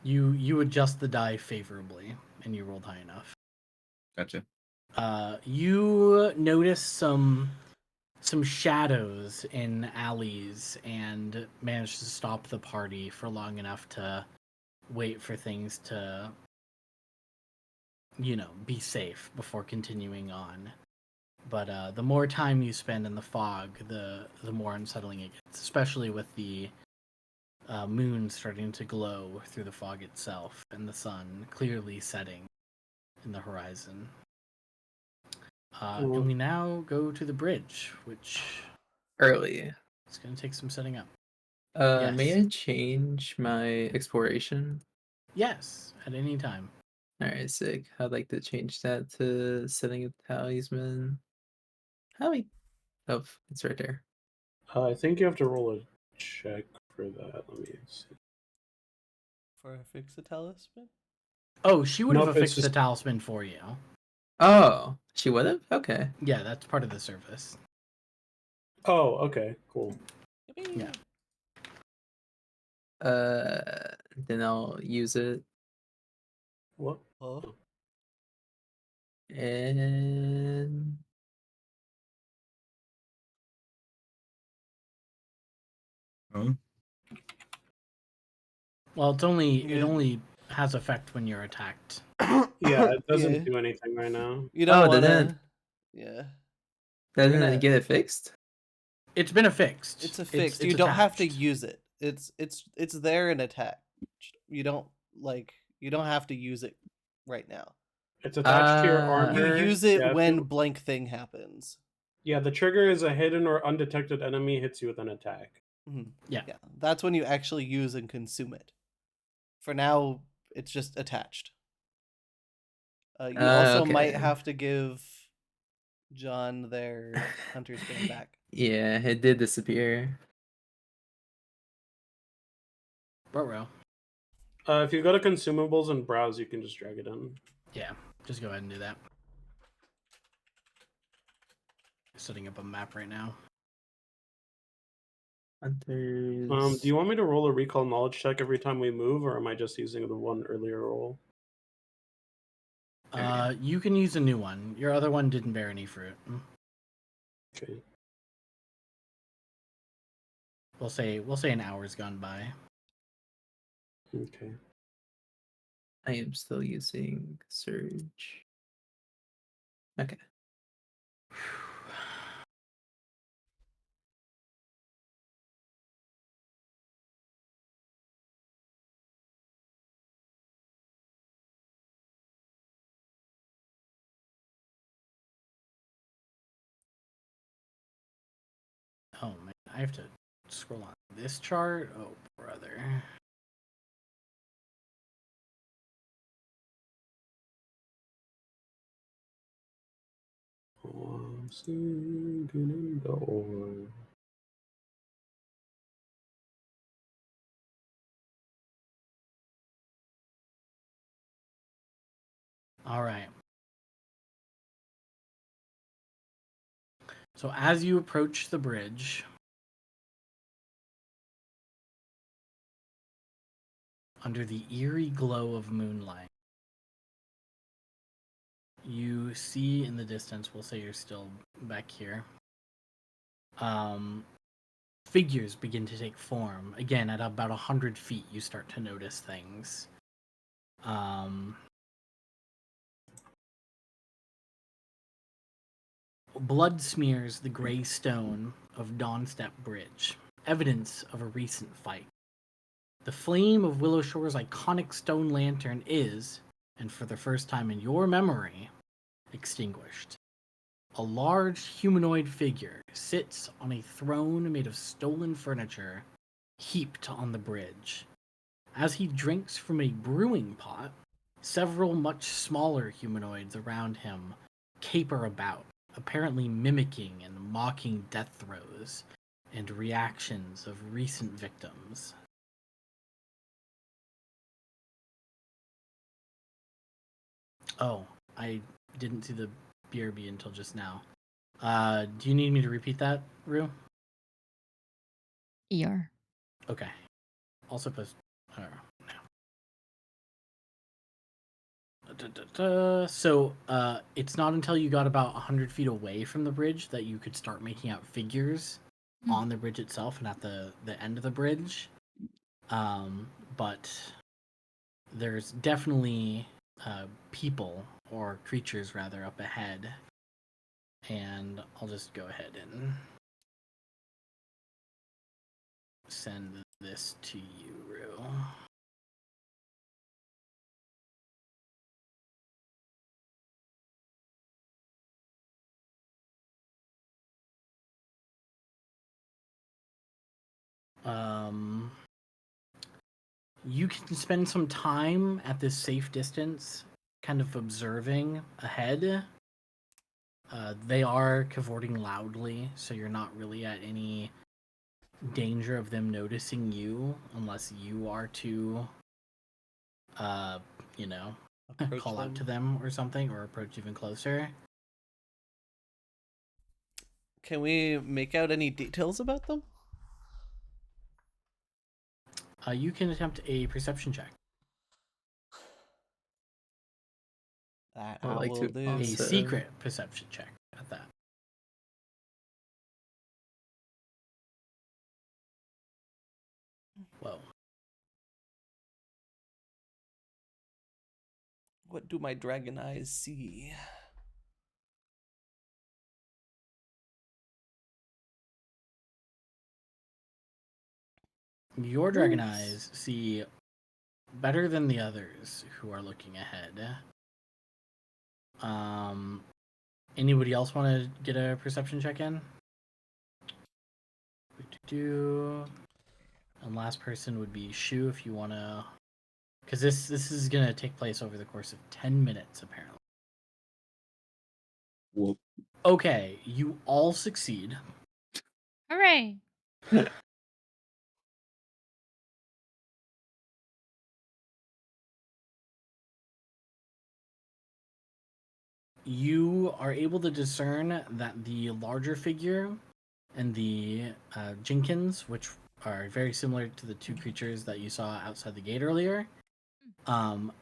You adjust the die favorably, and you rolled high enough. Gotcha. You notice some shadows in alleys and manage to stop the party for long enough to wait for things to, be safe before continuing on. But the more time you spend in the fog, the more unsettling it gets, especially with the moon starting to glow through the fog itself and the sun clearly setting in the horizon. And we now go to the bridge, which Early. is going to take some setting up. May Yes. I change my exploration? Yes, at any time. Alright, sick. I'd like to change that to setting a talisman. How many? Oh, it's right there. I think you have to roll a check for that. Let me see. For a fix a talisman? Oh, she would have Nope, it's affixed the just- talisman for you. Oh, she would have? Okay. Yeah, that's part of the service. Oh, okay, cool. Yippee. Yeah. Then I'll use it. What? Oh. And Oh. Well, it Yeah. only has effect when you're attacked. Yeah, it doesn't Yeah. do anything right now. You don't Oh, want didn't- to. Yeah. doesn't gonna- it get it fixed? It's been affixed. It's a fix. You don't have to attached. use it. It's there and attached. You don't have to use it right now. It's attached to your Ah. armor. You use it Yeah, if when you- blank thing happens. Yeah, the trigger is a hidden or undetected enemy hits you with an attack. Mhm. Yeah. Yeah, that's when you actually use and consume it. For now, it's just attached. You also might Okay. have to give John their hunter's bane back. Yeah, it did disappear. Bro. If you go to consumables and browse, you can just drag it in. Yeah, just go ahead and do that. Setting up a map right now. Hunters. Do you want me to roll a recall knowledge check every time we move, or am I just using the one earlier roll? You can use a new one. Your other one didn't bear any fruit. Okay. We'll say an hour's gone by. Okay. I am still using Surge. Okay. Oh man, I have to scroll on this chart. Oh brother. I'm singing in the oil. All right. So as you approach the bridge, under the eerie glow of moonlight, you see in the distance, we'll say you're still back here, figures begin to take form. Again, at about 100 feet, you start to notice things. Blood smears the gray stone of Dawnstep Bridge, evidence of a recent fight. The flame of Willowshore's iconic stone lantern is, and for the first time in your memory, extinguished. A large humanoid figure sits on a throne made of stolen furniture, heaped on the bridge. As he drinks from a brewing pot, several much smaller humanoids around him caper about, apparently mimicking and mocking death throes and reactions of recent victims. Oh, I didn't see the BRB until just now. Do you need me to repeat that, Rue? ER. Okay. Also post. I don't know. So, it's not until you got about 100 feet away from the bridge that you could start making out figures on the bridge itself and at the end of the bridge. But there's definitely people, or creatures rather, up ahead. And I'll just go ahead and send this to you, Rue. You can spend some time at this safe distance, kind of observing ahead. They are cavorting loudly, so you're not really at any danger of them noticing you unless you are to, Approach call out them. to them or something, or approach even closer. Can we make out any details about them? You can attempt a perception check. That I I like will to do. A also- secret perception check at that. Whoa. What do my dragon eyes see? Your dragon eyes see better than the others who are looking ahead. Anybody else want to get a perception check in? And last person would be Shu if you want to, because this is gonna take place over the course of 10 minutes apparently. Whoop. Okay, you all succeed. Hooray! You are able to discern that the larger figure and the Jenkins, which are very similar to the two creatures that you saw outside the gate earlier,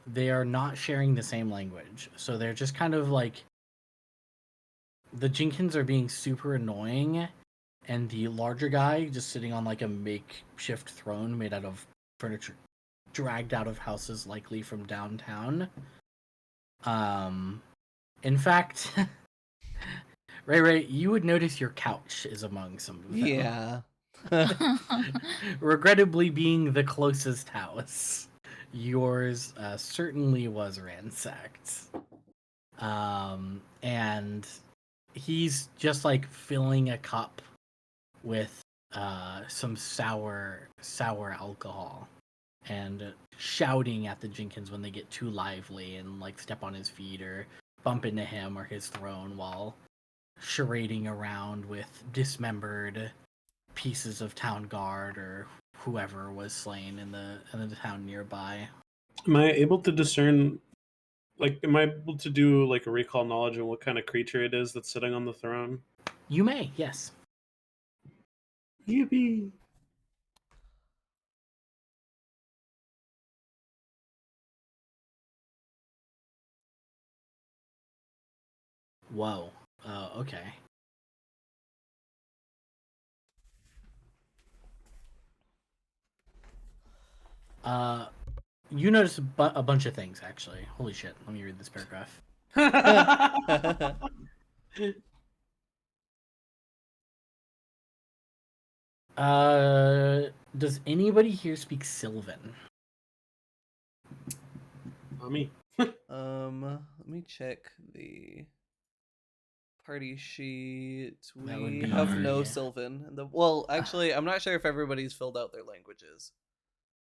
they are not sharing the same language. So they're just kind of like, the Jenkins are being super annoying, and the larger guy just sitting on like a makeshift throne made out of furniture dragged out of houses, likely from downtown. In fact, Ray, you would notice your couch is among some of them. Yeah. Regrettably being the closest house, yours certainly was ransacked. And he's just like filling a cup with some sour alcohol and shouting at the Jenkins when they get too lively and like step on his feet or bump into him or his throne while charading around with dismembered pieces of town guard or whoever was slain in the town nearby. Am I able to discern? Like, am I able to do like a recall knowledge on what kind of creature it is that's sitting on the throne? You may, yes. Yippee! Whoa. Okay. You notice a bunch of things, actually. Holy shit, let me read this paragraph. Does anybody here speak Sylvan? Not me. Let me check the party sheet. That would We be- have no Yeah. Sylvan. Well, actually, I'm not sure if everybody's filled out their languages,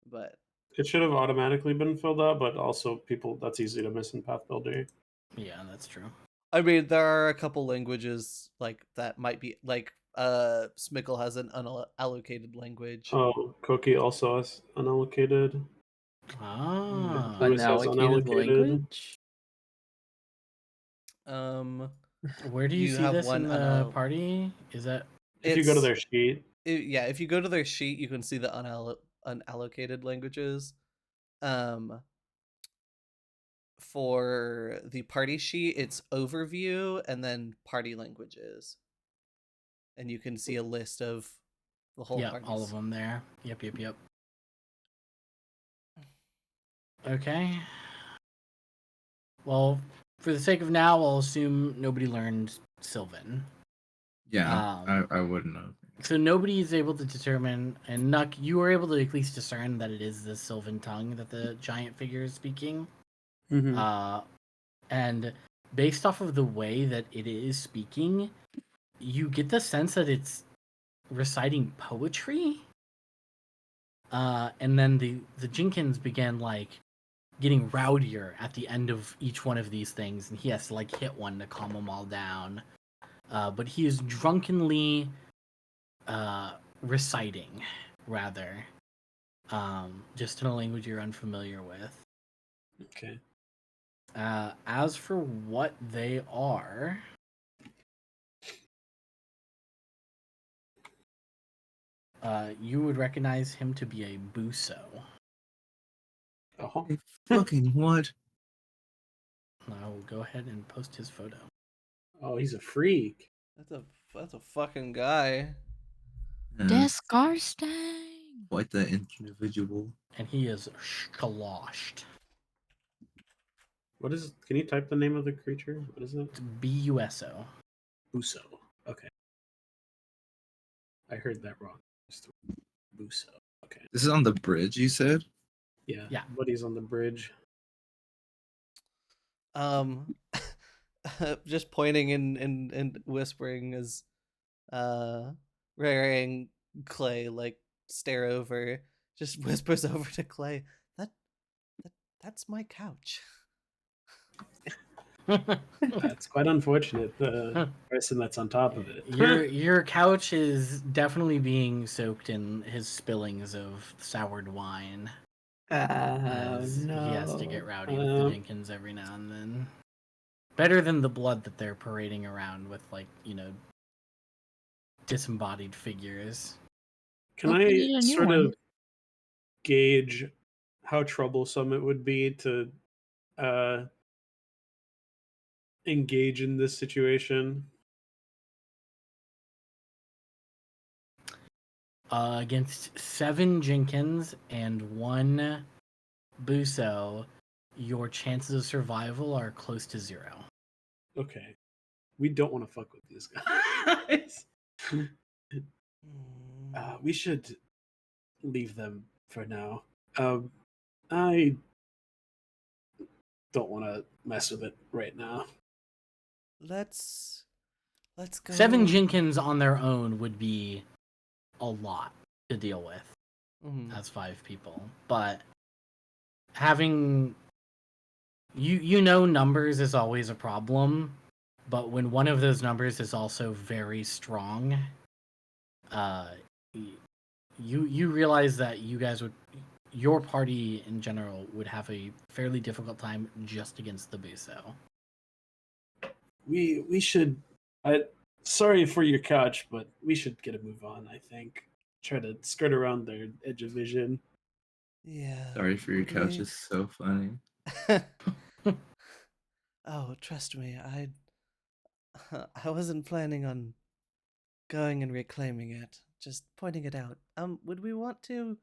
but It should have automatically been filled out, but also people that's easy to miss in Path Builder. Yeah, that's true. I mean, there are a couple languages like that might be like Smickle has an unallocated language. Oh, Koki also has unallocated. Ah. Lewis has Unallocated unallocated. language. Where do you You see have this one in the party? Is that If you go to It's- their sheet, yeah, if you go to their sheet, you can see the unallocated languages. For the party sheet, it's overview and then party languages, and you can see a list of the whole yeah, parties. all of them there. Yep. Okay. Well, for the sake of now, I'll assume nobody learned Sylvan. Yeah, I wouldn't know. So nobody is able to determine, and Nuck, you were able to at least discern that it is the Sylvan tongue that the giant figure is speaking. And based off of the way that it is speaking, you get the sense that it's reciting poetry. And then the Jenkins began like getting rowdier at the end of each one of these things, and he has to like hit one to calm them all down. But he is drunkenly reciting, rather, just in a language you're unfamiliar with. okay. As for what they are, you would recognize him to be a buso. Oh, Fucking what? I will go ahead and post his photo. oh, he's a freak. That's a fucking guy. Disgusting. Quite the individual. And he is skaloshed. What is? Can you type the name of the creature? What is it? It's BUSO. Buso. Okay. I heard that wrong. It's Buso. Okay. This is on the bridge, you said? Yeah. Yeah. Buddy's on the bridge. Just pointing and whispering as Raring Clay like stare over, just whispers over to Clay, that that's my couch. That's quite unfortunate. The person that's on top of it. Your couch is definitely being soaked in his spillings of soured wine. As no. he has to get rowdy with the Jenkins every now and then. Better than the blood that they're parading around with, like, disembodied figures. Can Hope you I need a new sort one. of gauge how troublesome it would be to engage in this situation? Against 7 Jenkins and 1 Buso, your chances of survival are close to 0. Okay. We don't want to fuck with these guys. We should leave them for now. I don't want to mess with it right now. Let's go. 7 Jenkins on their own would be a lot to deal with as 5 people, but having numbers is always a problem, but when one of those numbers is also very strong, you realize that your party in general would have a fairly difficult time just against the Buso. We should. Sorry for your couch, but we should get a move on. I think try to skirt around their edge of vision. Yeah. Sorry for your couch is so funny. Oh, trust me, I wasn't planning on going and reclaiming it. Just pointing it out. Would we want to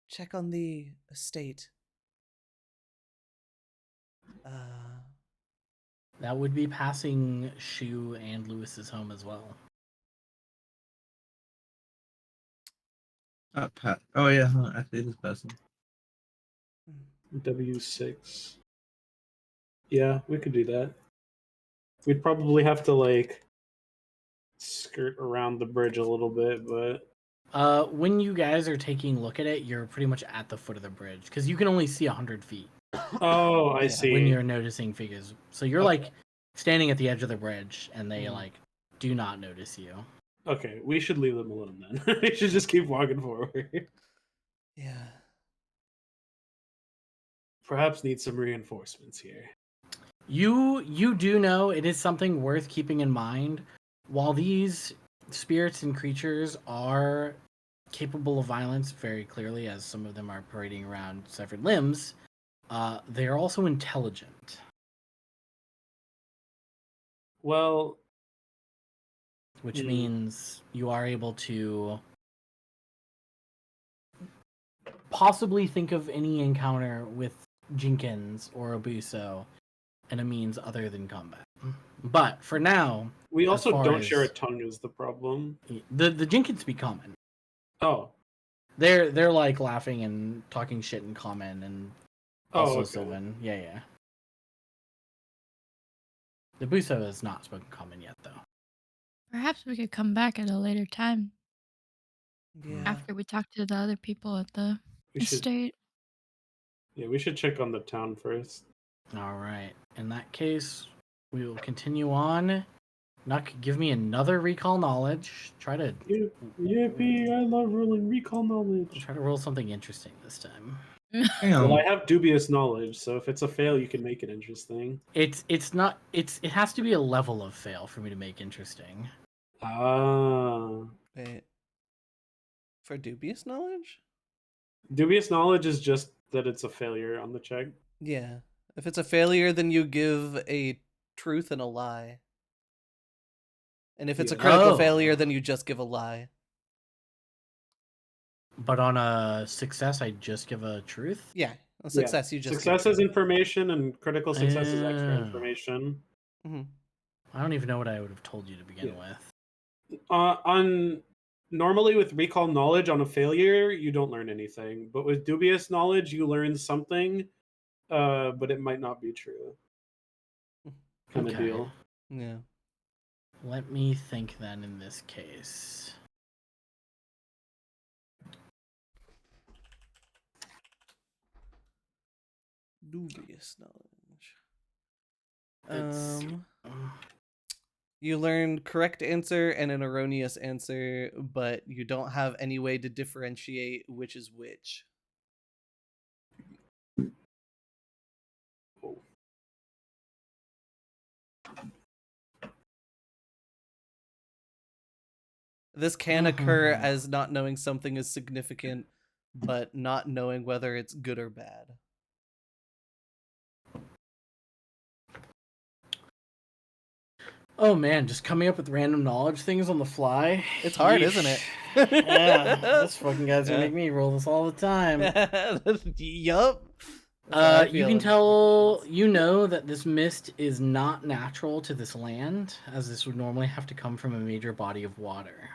check on the estate? That would be passing Shu and Lewis's home as well. Pat. Oh yeah, I think it's passing. W6. Yeah, we could do that. We'd probably have to skirt around the bridge a little bit, but when you guys are taking a look at it, you're pretty much at the foot of the bridge because you can only see 100 feet. Oh, I Yeah. see. When you're noticing figures, so you're Okay. like standing at the edge of the bridge, and they do not notice you. Okay, we should leave them alone then. We should just keep walking forward. Yeah. Perhaps need some reinforcements here. You do know it is something worth keeping in mind. While these spirits and creatures are capable of violence very clearly, as some of them are parading around severed limbs, they are also intelligent. Well, which means you are able to possibly think of any encounter with Jenkins or Obuso and a means other than combat. But for now, we as also far don't as- share a tongue is the problem. The Jenkins speak common. Oh. They're like laughing and talking shit in common and also okay. Sylvan. Yeah. The Buso has not spoken common yet, though. Perhaps we could come back at a later time Yeah. after we talk to the other people at the We should, estate. yeah, we should check on the town first. All right. In that case, we will continue on. Nuck, give me another recall knowledge. Try to Yippee! I love rolling recall knowledge. try to roll something interesting this time. Hang on. Well, I have dubious knowledge, so if it's a fail, you can make it interesting. It has to be a level of fail for me to make interesting. Ah. Wait. For dubious knowledge? Dubious knowledge is just that it's a failure on the check. Yeah. If it's a failure, then you give a truth and a lie. And if it's a Yeah. critical Oh. failure, then you just give a lie. But on a success, I just give a truth. Yeah. On success, you just Success give is information, and critical success is extra Ah. information. I don't even know what I would have told you to begin with. On normally with recall knowledge on a failure, you don't learn anything, but with dubious knowledge, you learn something, but it might not be true. Kind of Okay. deal. Yeah. Let me think then in this case. Dubious knowledge. It's You learned correct answer and an erroneous answer, but you don't have any way to differentiate which is which. Oh. This can occur as not knowing something is significant, but not knowing whether it's good or bad. oh man, just coming up with random knowledge things on the fly. It's hard, Yeesh. isn't it? Yeah, this fucking guy's gonna Yeah. make me roll this all the time. Yup. That's how I You feel. can tell, you know, that this mist is not natural to this land, as this would normally have to come from a major body of water.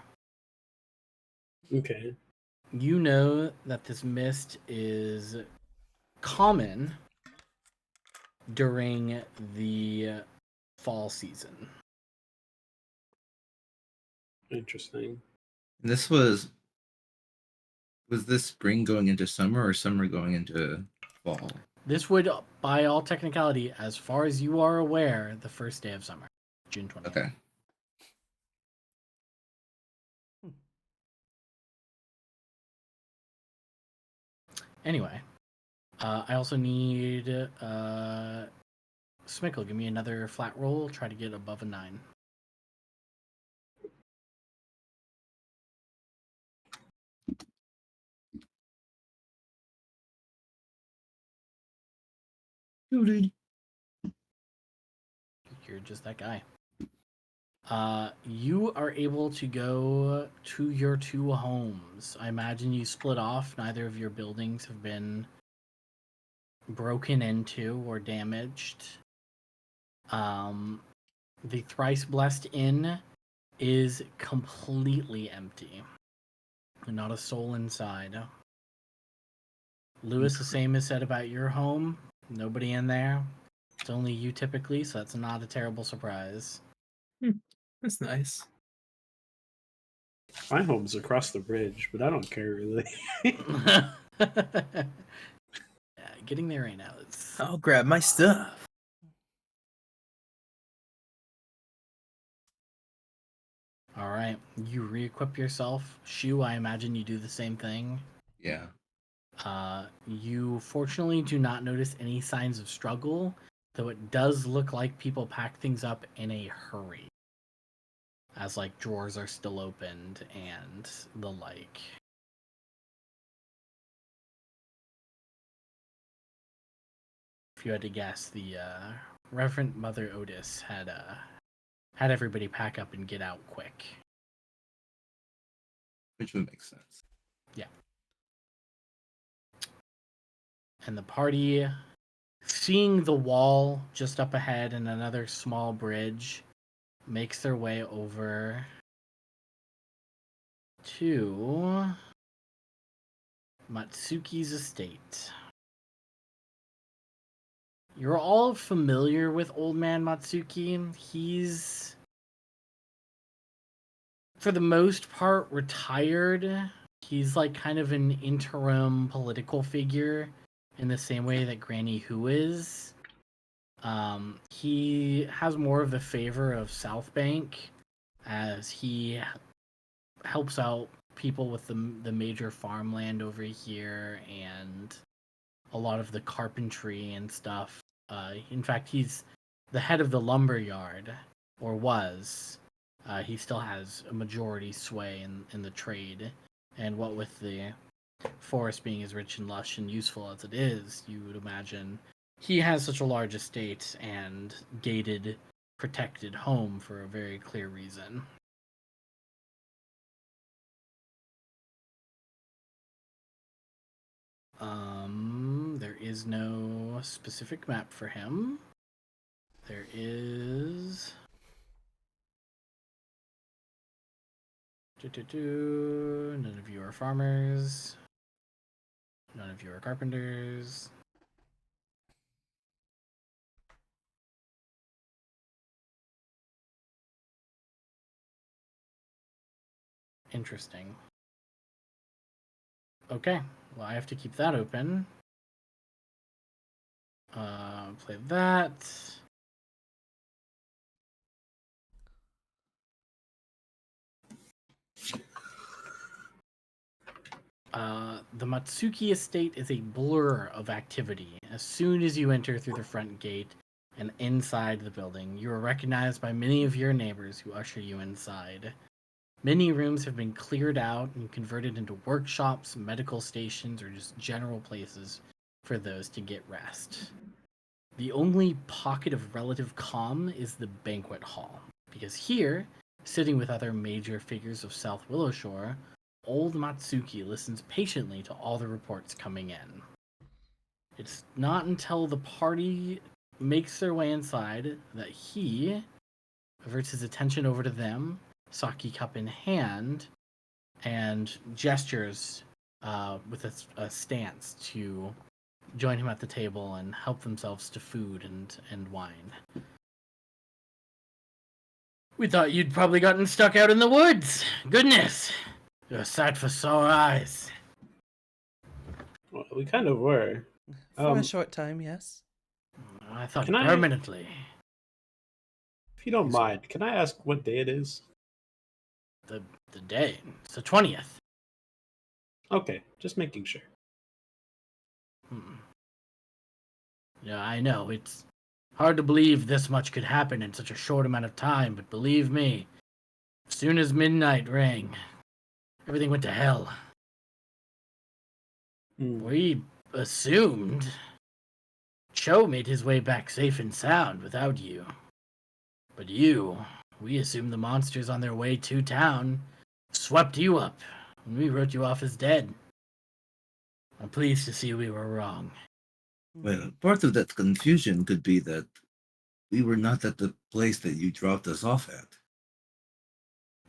Okay. You know that this mist is common during the fall season. Interesting. And this was this spring going into summer or summer going into fall? This would, by all technicality, as far as you are aware, the first day of summer, June 20th. Okay. Anyway, I also need Smickle, give me another flat roll. Try to get above a 9. You're just that guy. You are able to go to your 2 homes. I imagine you split off. Neither of your buildings have been broken into or damaged. The Thrice Blessed Inn is completely empty. Not a soul inside. Lewis, the same is said about your home. Nobody in there. It's only you typically, so that's not a terrible surprise. That's nice. My home's across the bridge, but I don't care really. Yeah, getting there right now is... I'll grab my stuff. All right, you re-equip yourself. Shu, I imagine you do the same thing. Yeah. You fortunately do not notice any signs of struggle, though it does look like people pack things up in a hurry. As like drawers are still opened and the like. If you had to guess, the Reverend Mother Otis had everybody pack up and get out quick. Which would make sense. Yeah. And the party, seeing the wall just up ahead and another small bridge, makes their way over to Matsuki's estate. You're all familiar with Old Man Matsuki. He's, for the most part, retired. He's like kind of an interim political figure in the same way that Granny Who is. He has more of the favor of South Bank, as he helps out people with the major farmland over here and a lot of the carpentry and stuff. In fact, he's the head of the lumber yard, or was. He still has a majority sway in the trade, and what with the forest being as rich and lush and useful as it is, you would imagine he has such a large estate and gated, protected home for a very clear reason. There is no specific map for him. There is... None of you are farmers. None of you are carpenters. Interesting. Okay, well, I have to keep that open. Play that. The Matsuki estate is a blur of activity. As soon as you enter through the front gate and inside the building, you are recognized by many of your neighbors who usher you inside. Many rooms have been cleared out and converted into workshops, medical stations, or just general places for those to get rest. The only pocket of relative calm is the banquet hall, because here, sitting with other major figures of South Willowshore, old Matsuki listens patiently to all the reports coming in. It's not until the party makes their way inside that he averts his attention over to them, sake cup in hand, and gestures with a stance to join him at the table and help themselves to food and wine. We thought you'd probably gotten stuck out in the woods. Goodness, you're a sight for sore eyes. Well, we kind of were. For a short time, yes. I thought Can I- permanently. If you don't mind, can I ask what day it is? The day. It's the 20th. Okay, just making sure. Yeah, I know. It's hard to believe this much could happen in such a short amount of time, but believe me, as soon as midnight rang, everything went to hell. We assumed Cho made his way back safe and sound without you. But we assumed the monsters on their way to town swept you up, and we wrote you off as dead. I'm pleased to see we were wrong. Well, part of that confusion could be that we were not at the place that you dropped us off at.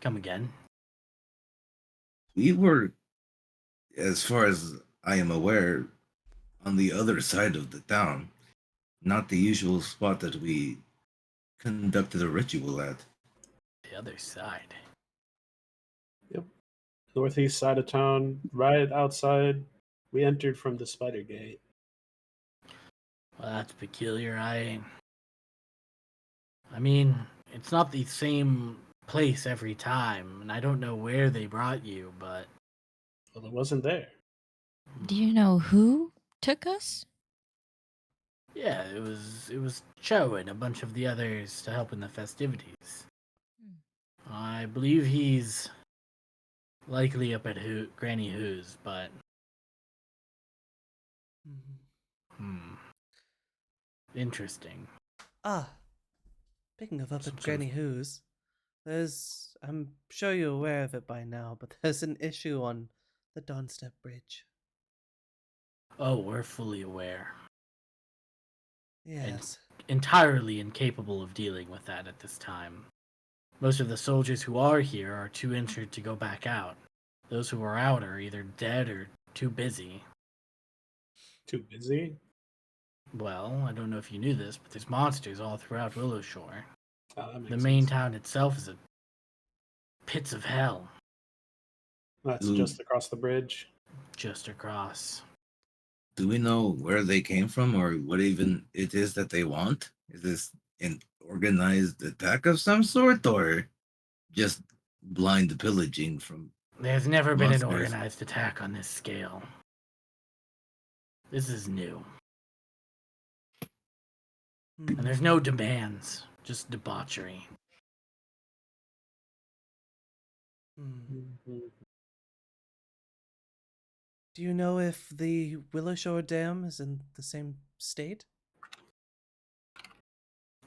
Come again? We were, as far as I am aware, on the other side of the town, not the usual spot that we conducted a ritual at. The other side. Yep. Northeast side of town, right outside. We entered from the spider gate. Well, that's peculiar. I mean, it's not the same place every time, and I don't know where they brought you, but Well, it wasn't there. Do you know who took us? yeah, it was Cho and a bunch of the others to help in the festivities. I believe he's likely up at Granny Who's, but interesting. Speaking of up Some at sort of- Granny Who's, I'm sure you're aware of it by now, but there's an issue on the Dawnstep Bridge. Oh, we're fully aware. Yes. Entirely incapable of dealing with that at this time. Most of the soldiers who are here are too injured to go back out. Those who are out are either dead or too busy. Too busy? Well, I don't know if you knew this, but there's monsters all throughout Willowshore. Oh, that makes The main sense. town itself is a pits of hell That's Ooh. just across the bridge. just across. Do we know where they came from or what even it is that they want? Is this an organized attack of some sort or just blind pillaging from... There's never been an Monsters. organized attack on this scale. This is new. And there's no demands, just debauchery. Mm-hmm. Do you know if the Willowshore Dam is in the same state?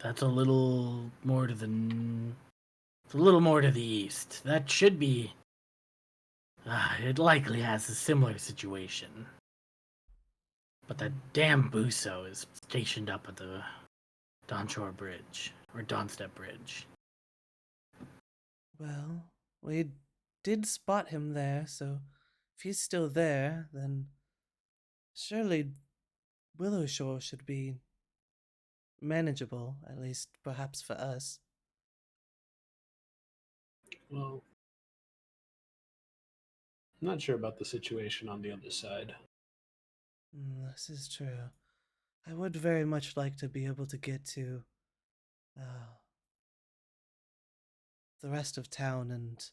That's a little more to the... It's a little more to the east. That should be... it likely has a similar situation. But that damn Buso is stationed up at the Dawnshore Bridge, or Dawnstep Bridge. Well, we did spot him there, so if he's still there, then surely Willowshore should be manageable, at least perhaps for us. Well, I'm not sure about the situation on the other side. This is true. I would very much like to be able to get to the rest of town and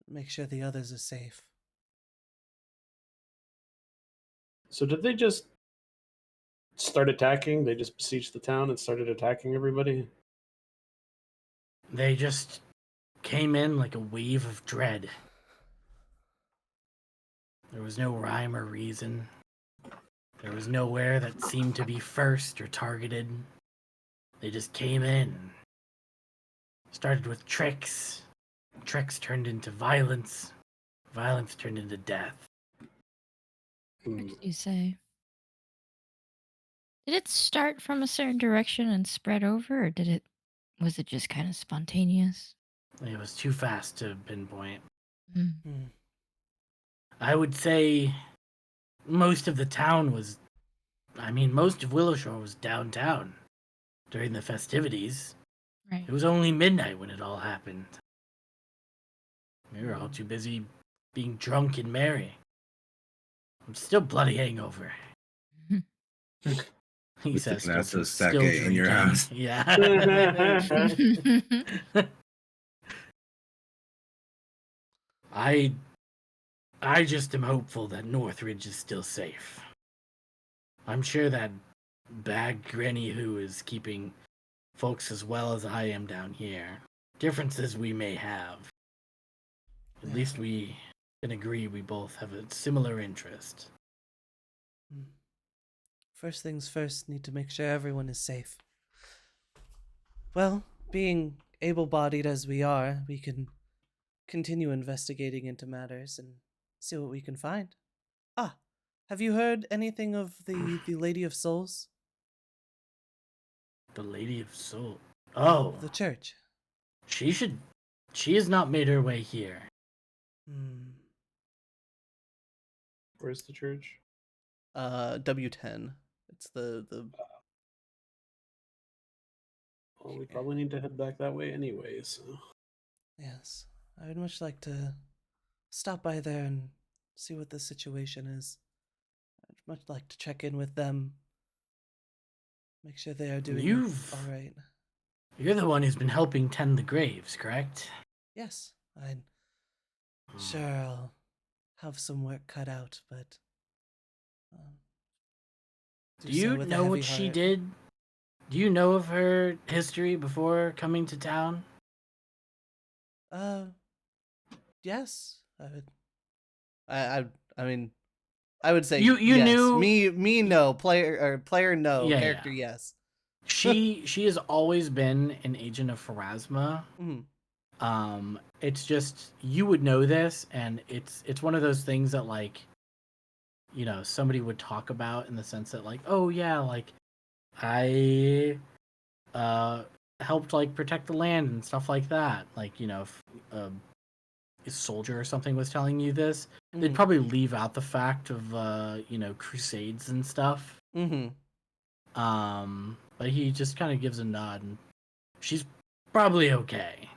make sure the others are safe. So did they just start attacking? They just besieged the town and started attacking everybody? They just came in like a wave of dread. There was no rhyme or reason. There was nowhere that seemed to be first or targeted. They just came in. Started with tricks. Tricks turned into violence. Violence turned into death. What Hmm. did you say? Did it start from a certain direction and spread over, or was it just kind of spontaneous? It was too fast to pinpoint. Hmm. I would say most of the town was, most of Willowshore was downtown during the festivities. Right. It was only midnight when it all happened. We were all too busy being drunk and merry. I'm still bloody hangover. He Good says, thing that's a still sake in your drinking. house. Yeah. I just am hopeful that Northridge is still safe. I'm sure that bag Granny who is keeping folks as well as I am down here. Differences we may have. At least we can agree we both have a similar interest. First things first, need to make sure everyone is safe. Well, being able-bodied as we are, we can continue investigating into matters and see what we can find. Ah, have you heard anything of the Lady of Souls? The Lady of Soul. Oh, The church. she has not made her way here. Where's the church? W10. It's the Well, we probably need to head back that way anyway, so. Yes. I would much like to stop by there and see what the situation is. I'd much like to check in with them. Make sure they are doing all right. You're the one who's been helping tend the graves, correct? Yes, I'm sure I'll have some work cut out, but Do you with a know what heavy she heart. did? Do you know of her history before coming to town? Yes, I would. I mean, I would say You yes. knew Me no. Player no. Yeah, Character yeah. yes. She has always been an agent of Pharasma. Mhm. It's just you would know this, and it's one of those things that like, somebody would talk about in the sense that like, oh yeah, like I helped like protect the land and stuff like that. Like, if a soldier or something was telling you this, they'd Mhm. probably leave out the fact of crusades and stuff. Mhm. But he just kind of gives a nod, and she's probably okay.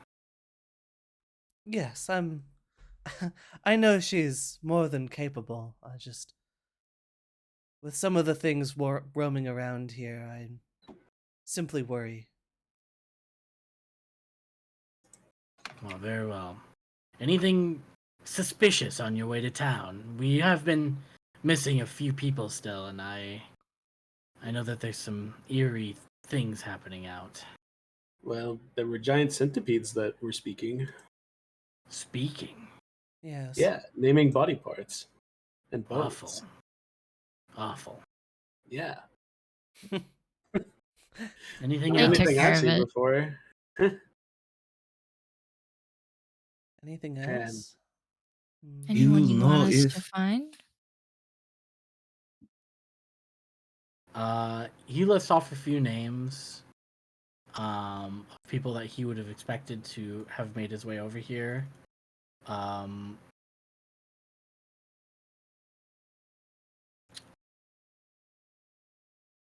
Yes, I'm. I know she's more than capable. I just, with some of the things roaming around here, I simply worry. Well, very well. Anything suspicious on your way to town? We have been missing a few people still, and I know that there's some eerie things happening out. Well, there were giant centipedes that were speaking. Speaking. Yes. Yeah, naming body parts and Awful. bones. Awful. Yeah. Anything They else? took Anything care I've of seen it. before. Anything And else? Anyone you want know us to if find? He lists off a few names of people that he would have expected to have made his way over here.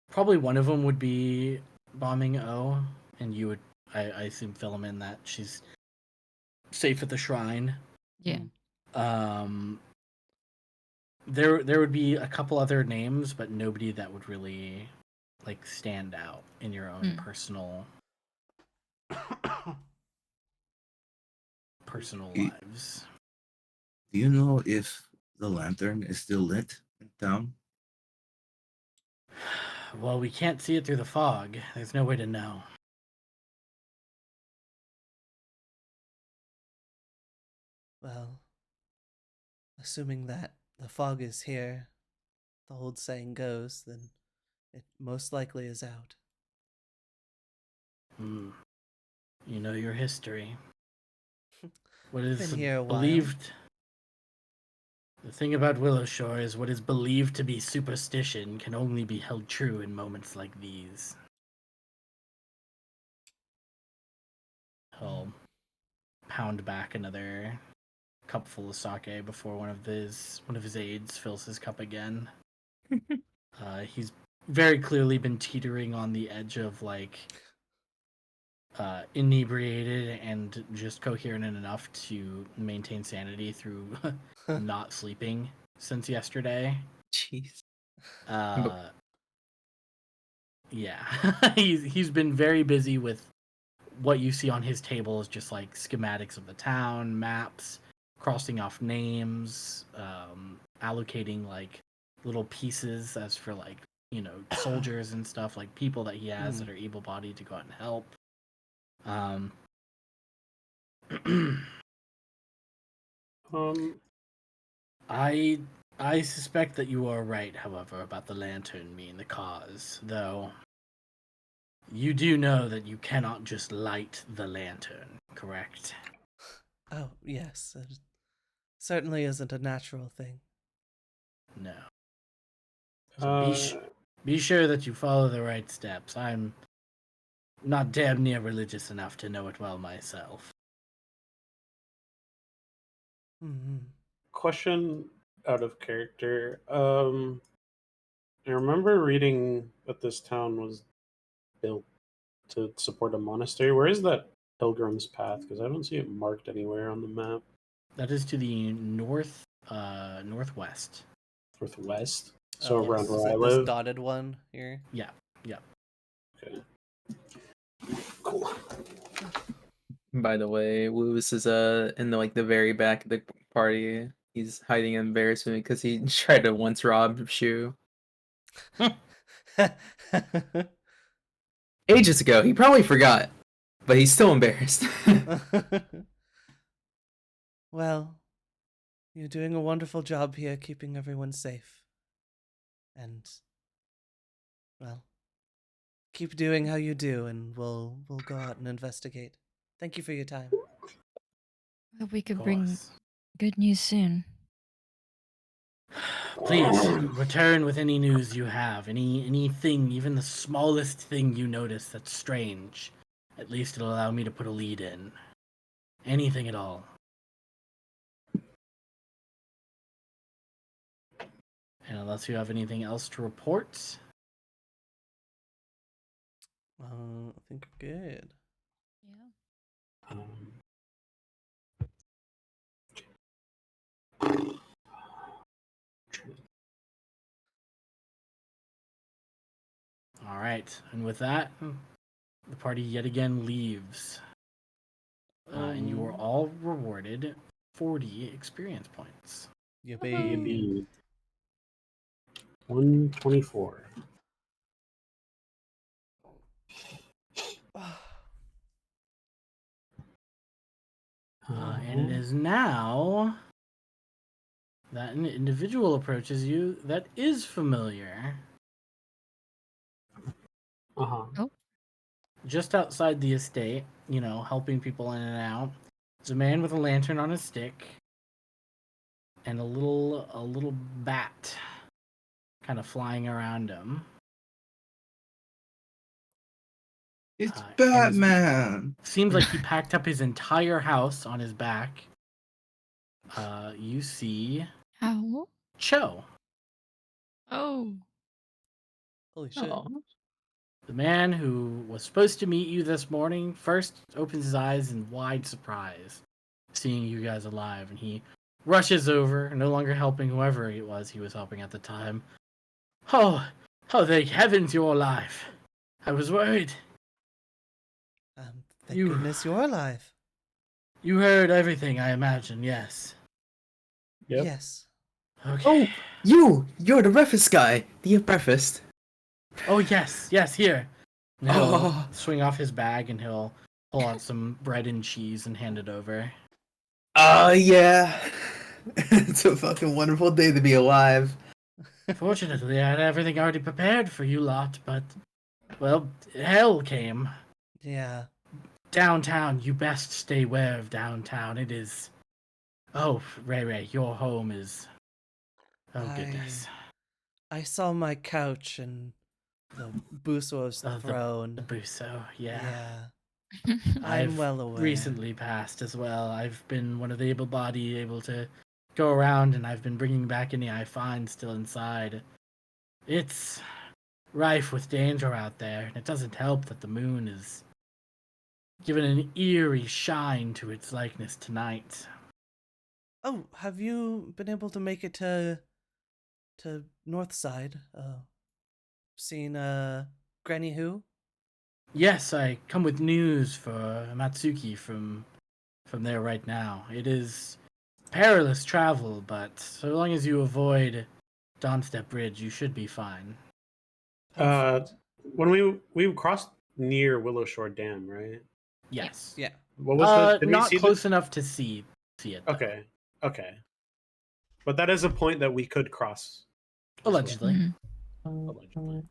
Probably one of them would be Bombing O, and you would, I assume, fill him in that she's safe at the shrine. Yeah. There would be a couple other names, but nobody that would really like stand out in your own Mm. personal Y- lives. Do you know if the lantern is still lit in town? Well, we can't see it through the fog. There's no way to know. Well, assuming that the fog is here, the old saying goes, then it most likely is out. Hmm. You know your history. What is Been here a while. believed? The thing about Willowshore is what is believed to be superstition can only be held true in moments like these. He'll pound back another cup full of sake before one of his aides fills his cup again. He's very clearly been teetering on the edge of like inebriated and just coherent enough to maintain sanity through not sleeping since yesterday. Jeez. Yeah, he's been very busy with what you see on his table is just like schematics of the town, maps, crossing off names, allocating like little pieces as for like soldiers and stuff, like people that he has that are able-bodied to go out and help. I suspect that you are right, however, about the lantern being the cause, though you do know that you cannot just light the lantern, correct? Oh, yes. It certainly isn't a natural thing. No. So be sure that you follow the right steps. I'm not damn near religious enough to know it well myself. Mm-hmm. Question out of character. I remember reading that this town was built to support a monastery. Where is that pilgrim's path? Because I don't see it marked anywhere on the map. That is to the northwest. Northwest. So around Is where I it this live. dotted one here? Yeah. Okay. Cool. By the way, Lewis is in the very back of the party. He's hiding in embarrassment because he tried to once rob Shu ages ago. He probably forgot, but he's still embarrassed. Well, you're doing a wonderful job here keeping everyone safe. And, well, keep doing how you do, and we'll go out and investigate. Thank you for your time. Hope we could Of bring course. good news soon. Please return with any news you have, anything, even the smallest thing you notice that's strange. At least it'll allow me to put a lead in. Anything at all. And unless you have anything else to report, I think we're good. Yeah. all right. And with that, the party yet again leaves. And you are all rewarded 40 experience points. Yippee. Maybe 124. And it is now that an individual approaches you that is familiar. Uh-huh. Just outside the estate, helping people in and out. There's a man with a lantern on his stick and a little bat kind of flying around him. It's And Batman. seems like he packed up his entire house on his back. You see Ow. Cho, Oh. Holy shit. Aw. the man who was supposed to meet you this morning. First opens his eyes in wide surprise, seeing you guys alive, and he rushes over, no longer helping whoever it was he was helping at the time. Oh, Oh, thank heavens you're alive. I was worried. Thank You- goodness you're alive. You heard everything, I imagine, yes. Yep. Yes. Okay. Oh, you're the breakfast guy. Do you have breakfast? Oh, yes, here. And he'll Oh. swing off his bag and he'll pull out some bread and cheese and hand it over. Yeah. It's a fucking wonderful day to be alive. Fortunately, I had everything already prepared for you lot, but, well, hell came. Yeah. Downtown, you best stay aware of downtown. It is... Oh, Ray, your home is... Oh, goodness. I saw my couch and the Buso's The throne. Buso, yeah. I'm I've well aware. recently passed as well. I've been one of the able-bodied, able to go around, and I've been bringing back any I find still inside. It's rife with danger out there, and it doesn't help that the moon is given an eerie shine to its likeness tonight. Oh, have you been able to make it to Northside? Seen Granny Who? Yes, I come with news for Matsuki from there right now. It is perilous travel, but so long as you avoid Dawnstep Bridge, you should be fine. Perfect. When we crossed near Willowshore Dam, right? Yes. Yeah. What was the? Did we Not see close enough to see it. Though. Okay. But that is a point that we could cross. as well. Allegedly. Allegedly.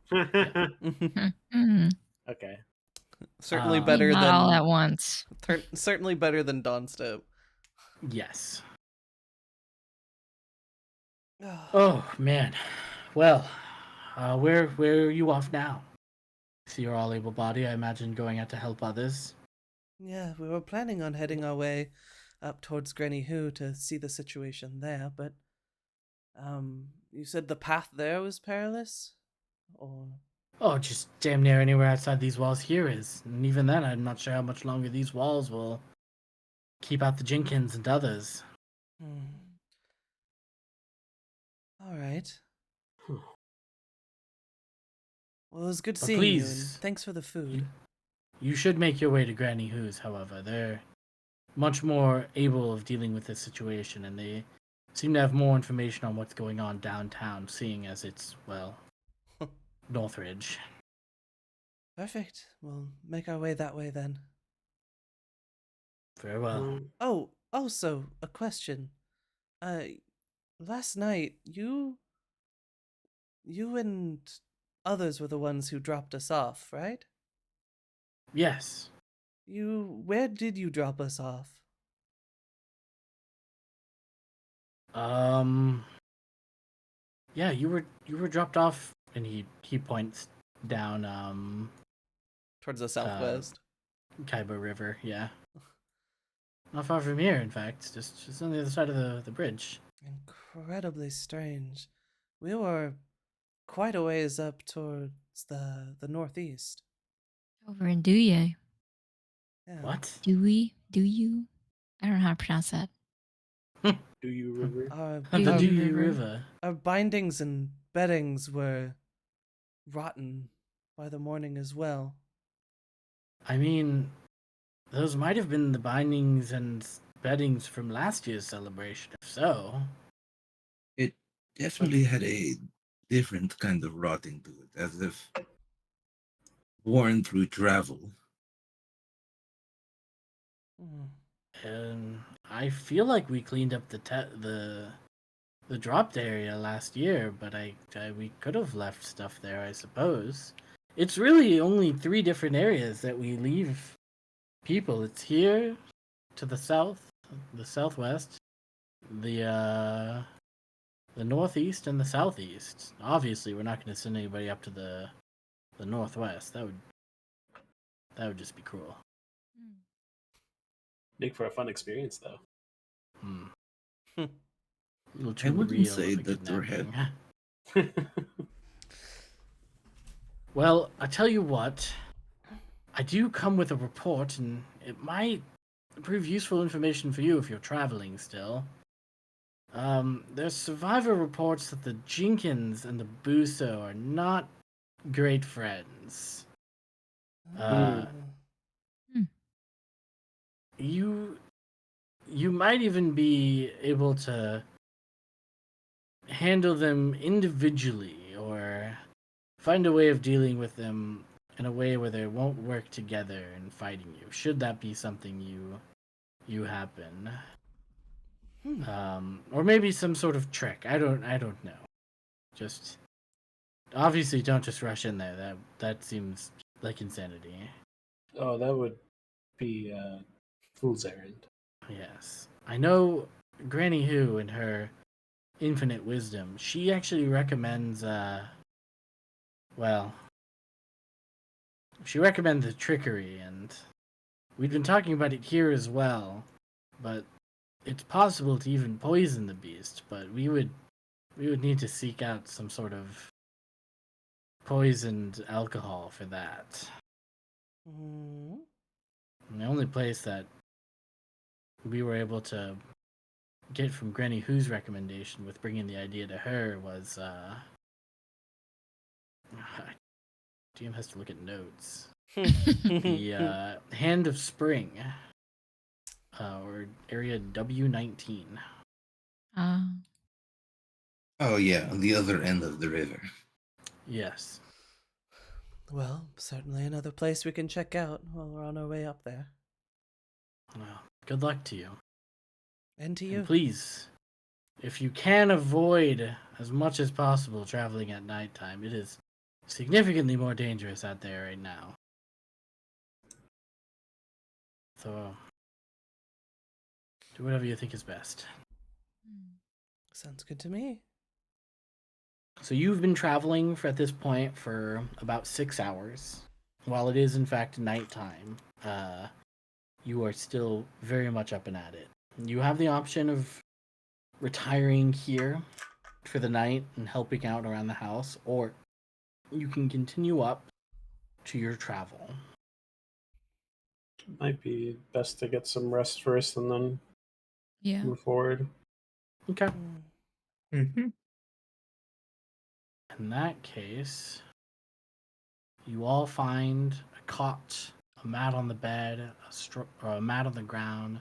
Mm, Okay. Certainly Uh, better not than all at once. certainly better than Dawnstep. Yes. Oh man. Well, where are you off now? So you're all able-bodied. I imagine going out to help others. Yeah, we were planning on heading our way up towards Granny Who to see the situation there, but you said the path there was perilous? Or Oh, just damn near anywhere outside these walls here is. And even then, I'm not sure how much longer these walls will keep out the Jenkins and others. All right. Well, it was good But seeing you, and please, thanks for the food. You should make your way to Granny Who's, however. They're much more able of dealing with this situation, and they seem to have more information on what's going on downtown, seeing as it's, well, Northridge. Perfect. We'll make our way that way then. Very well. Oh, also a question. Last night you and others were the ones who dropped us off, right? Yes. Where did you drop us off? Yeah, you were dropped off, and he points down Towards the southwest. Kaiba River. Yeah, not far from here. In fact, just on the other side of the bridge. Incredibly strange. We were quite a ways up towards the northeast. Over in Douye. Yeah. What? Do we? Do you? I don't know how to pronounce that. Do you river? The Douye Douye River. River. Our bindings and beddings were rotten by the morning as well. I mean, those might have been the bindings and beddings from last year's celebration. If so, It definitely had a different kind of rotting to it, as if worn through travel. I feel like we cleaned up the dropped area last year, but we could have left stuff there, I suppose. It's really only 3 different areas that we leave people. It's here, to the south, the southwest, the northeast, and the southeast. Obviously, we're not going to send anybody up to the northwest. That would just be cruel. Make for a fun experience, though. A little I too wouldn't real say of a that there had. kidnapping. Well, I tell you what, I do come with a report, and it might prove useful information for you if you're traveling still. There's survivor reports that the Jenkins and the Buso are not great friends. Uh, You might even be able to handle them individually or find a way of dealing with them in a way where they won't work together in fighting you, should that be something you happen. Or maybe some sort of trick. I don't know. Just obviously don't just rush in there. That seems like insanity. Oh, that would be fool's errand. Yes. I know Granny Who in her infinite wisdom, she actually recommends well, she recommends the trickery, and we've been talking about it here as well, but it's possible to even poison the beast, but we would need to seek out some sort of poisoned alcohol for that. mm, And the only place that we were able to get from Granny Who's recommendation with bringing the idea to her was DM has to look at notes. The Hand of Spring, or area W19. Oh yeah, on the other end of the river. Yes. Well, certainly another place we can check out while we're on our way up there. Well, good luck to you. And to And you. please, if you can avoid as much as possible traveling at nighttime, it is significantly more dangerous out there right now. So, do whatever you think is best. Sounds good to me. So you've been traveling at this point for about 6 hours. While it is in fact nighttime, you are still very much up and at it. You have the option of retiring here for the night and helping out around the house, or you can continue up to your travel. Might be best to get some rest first and then Yeah. move forward. Okay. Mm-hmm. In that case, you all find a cot, a mat on the bed, a mat on the ground,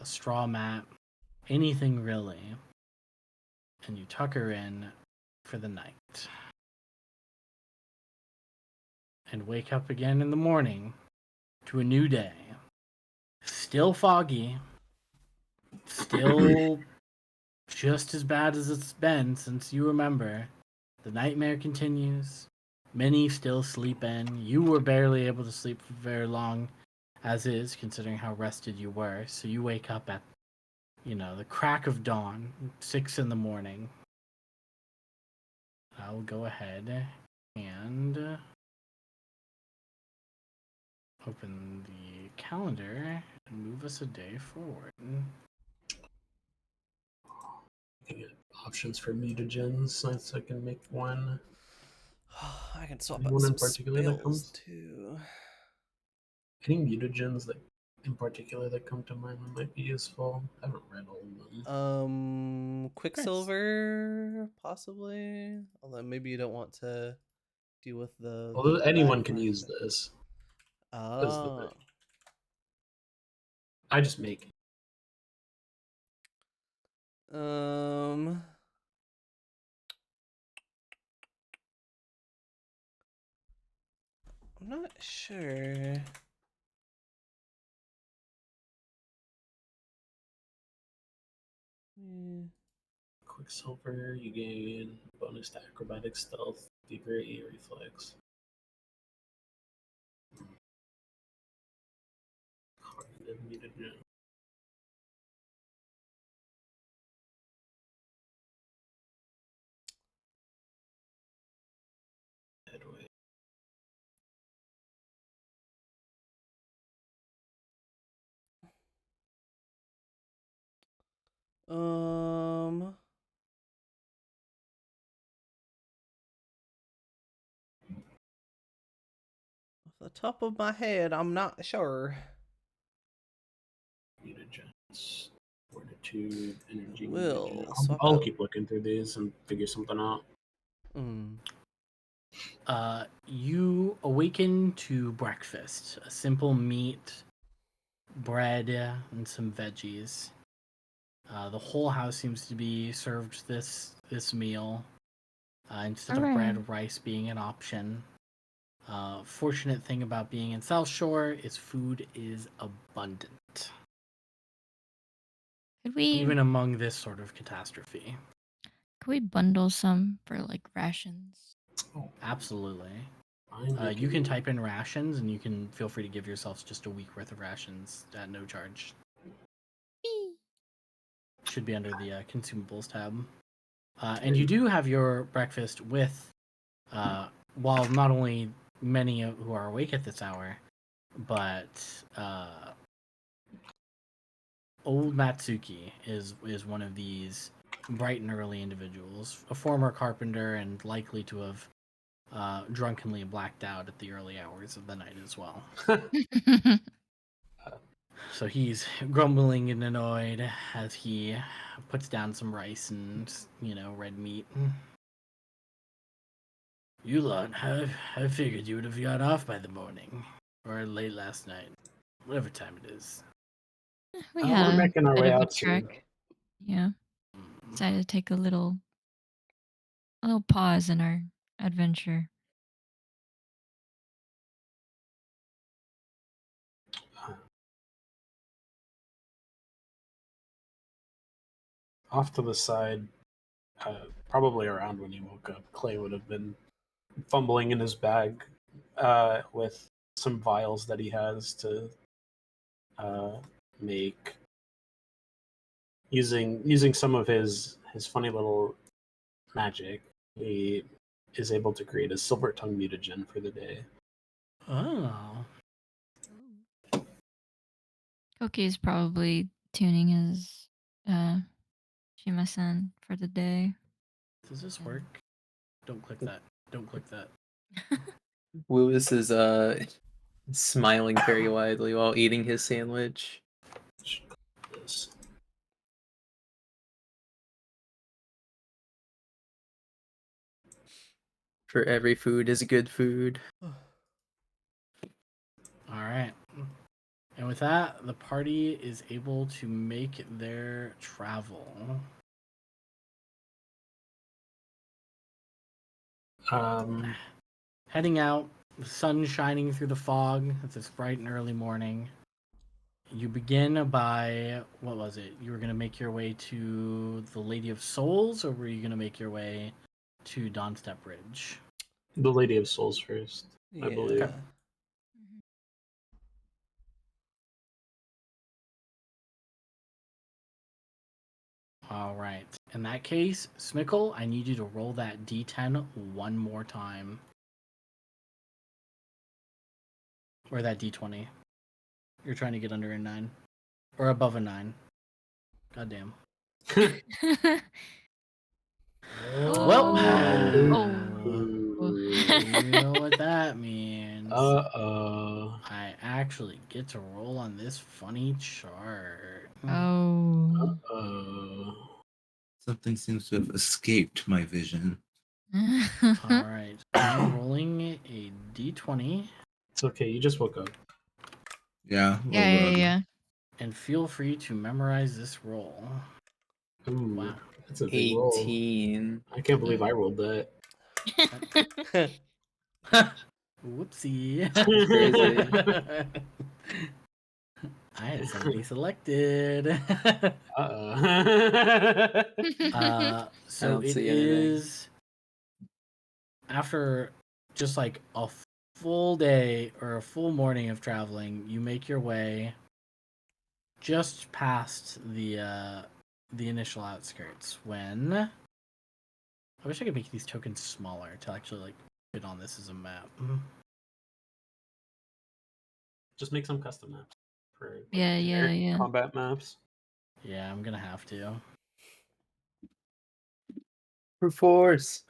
a straw mat, anything really, and you tuck her in for the night. And wake up again in the morning to a new day. Still foggy, still just as bad as it's been since you remember. The nightmare continues. Many still sleep in. You were barely able to sleep for very long, as is, considering how rested you were. So you wake up at, the crack of dawn, 6 in the morning. I'll go ahead and open the calendar and move us a day forward. Looking at options for mutagens, so I can make one. I can swap out Anyone in some particular that spells comes? too. Any mutagens that, in particular, that come to mind that might be useful? I haven't read all of them. Quicksilver, possibly. Although maybe you don't want to deal with the. Although anyone back can part use of it. this. Is the Oh. thing. I just make it. Um. I'm not sure. Quicksilver, you gain bonus to acrobatics, stealth, deeper E reflex. Cognitive mutagen. Headway. Um. Off the top of my head, I'm not sure. Mutagens. Fortitude, energy. Will Mutagen. swap I'll out. keep looking through these and figure something out. You awaken to breakfast. A simple meat, bread, and some veggies. The whole house seems to be served this meal instead of bread, Alright. rice being an option. Fortunate thing about being in South Shore is food is abundant, Could we even among this sort of catastrophe. bundle some for like rations? Absolutely. Fine, You can type in rations, and you can feel free to give yourselves just a week worth of rations at no charge. Should be under the consumables tab. And you do have your breakfast with, while not only many who are awake at this hour, but old Matsuki is one of these bright and early individuals, a former carpenter and likely to have drunkenly blacked out at the early hours of the night as well. So he's grumbling and annoyed as he puts down some rice and, red meat. You lot, I figured you would have got off by the morning. Or late last night. Whatever time it is. We we're had a making our bit way of a out soon. trek. Yeah. Decided to take a little pause in our adventure. Off to the side, probably around when you woke up, Clay would have been fumbling in his bag with some vials that he has to make using some of his funny little magic. He is able to create a silver tongue mutagen for the day. Oh. Koki is probably tuning his Shima-san for the day. Does this work? Don't click that. Don't click that. Lewis is smiling very widely while eating his sandwich. This. For every food is good food. Alright. And with that, the party is able to make their travel. Heading out, the sun shining through the fog. It's this bright and early morning. You begin by, what was it? You were going to make your way to the Lady of Souls, or were you going to make your way to Dawnstep Ridge? The Lady of Souls first, I believe. Okay. All right. In that case, Smickle, I need you to roll that D10 one more time. Or that D20. You're trying to get under a 9. Or above a 9. Goddamn. Well, you know what that means. I actually get to roll on this funny chart. Oh. Something seems to have escaped my vision. All right. I'm rolling a D20. It's okay, you just woke up. Yeah. Well, Yeah. And feel free to memorize this roll. Ooh, Wow. that's a big roll. 18. I can't believe I rolled that. Whoopsie. Crazy. I had somebody selected. So don't it see anything. is after just like a full day or a full morning of traveling, you make your way just past the initial outskirts when I wish I could make these tokens smaller to actually like fit on this as a map. Just make some custom maps for Yeah. combat maps. Yeah, I'm gonna have to. For force.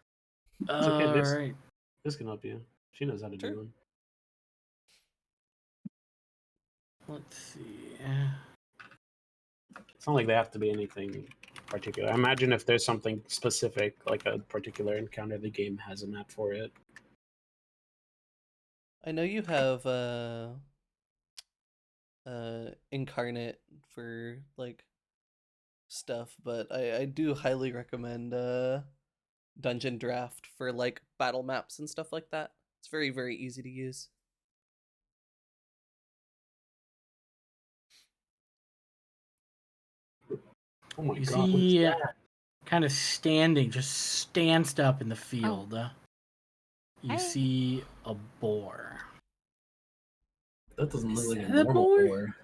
It's okay, Alright. this can help you. She knows how to Sure. do one. Let's see. It's not like they have to be anything particular. I imagine if there's something specific, like a particular encounter, the game has a map for it. I know you have incarnate for like stuff, but I do highly recommend dungeon draft for like battle maps and stuff like that. It's very, very easy to use. Oh my You god, what's see, that? kind of standing, just stanced up in the field. You Hey. see a boar. That doesn't look Is like a that a normal boar? boar.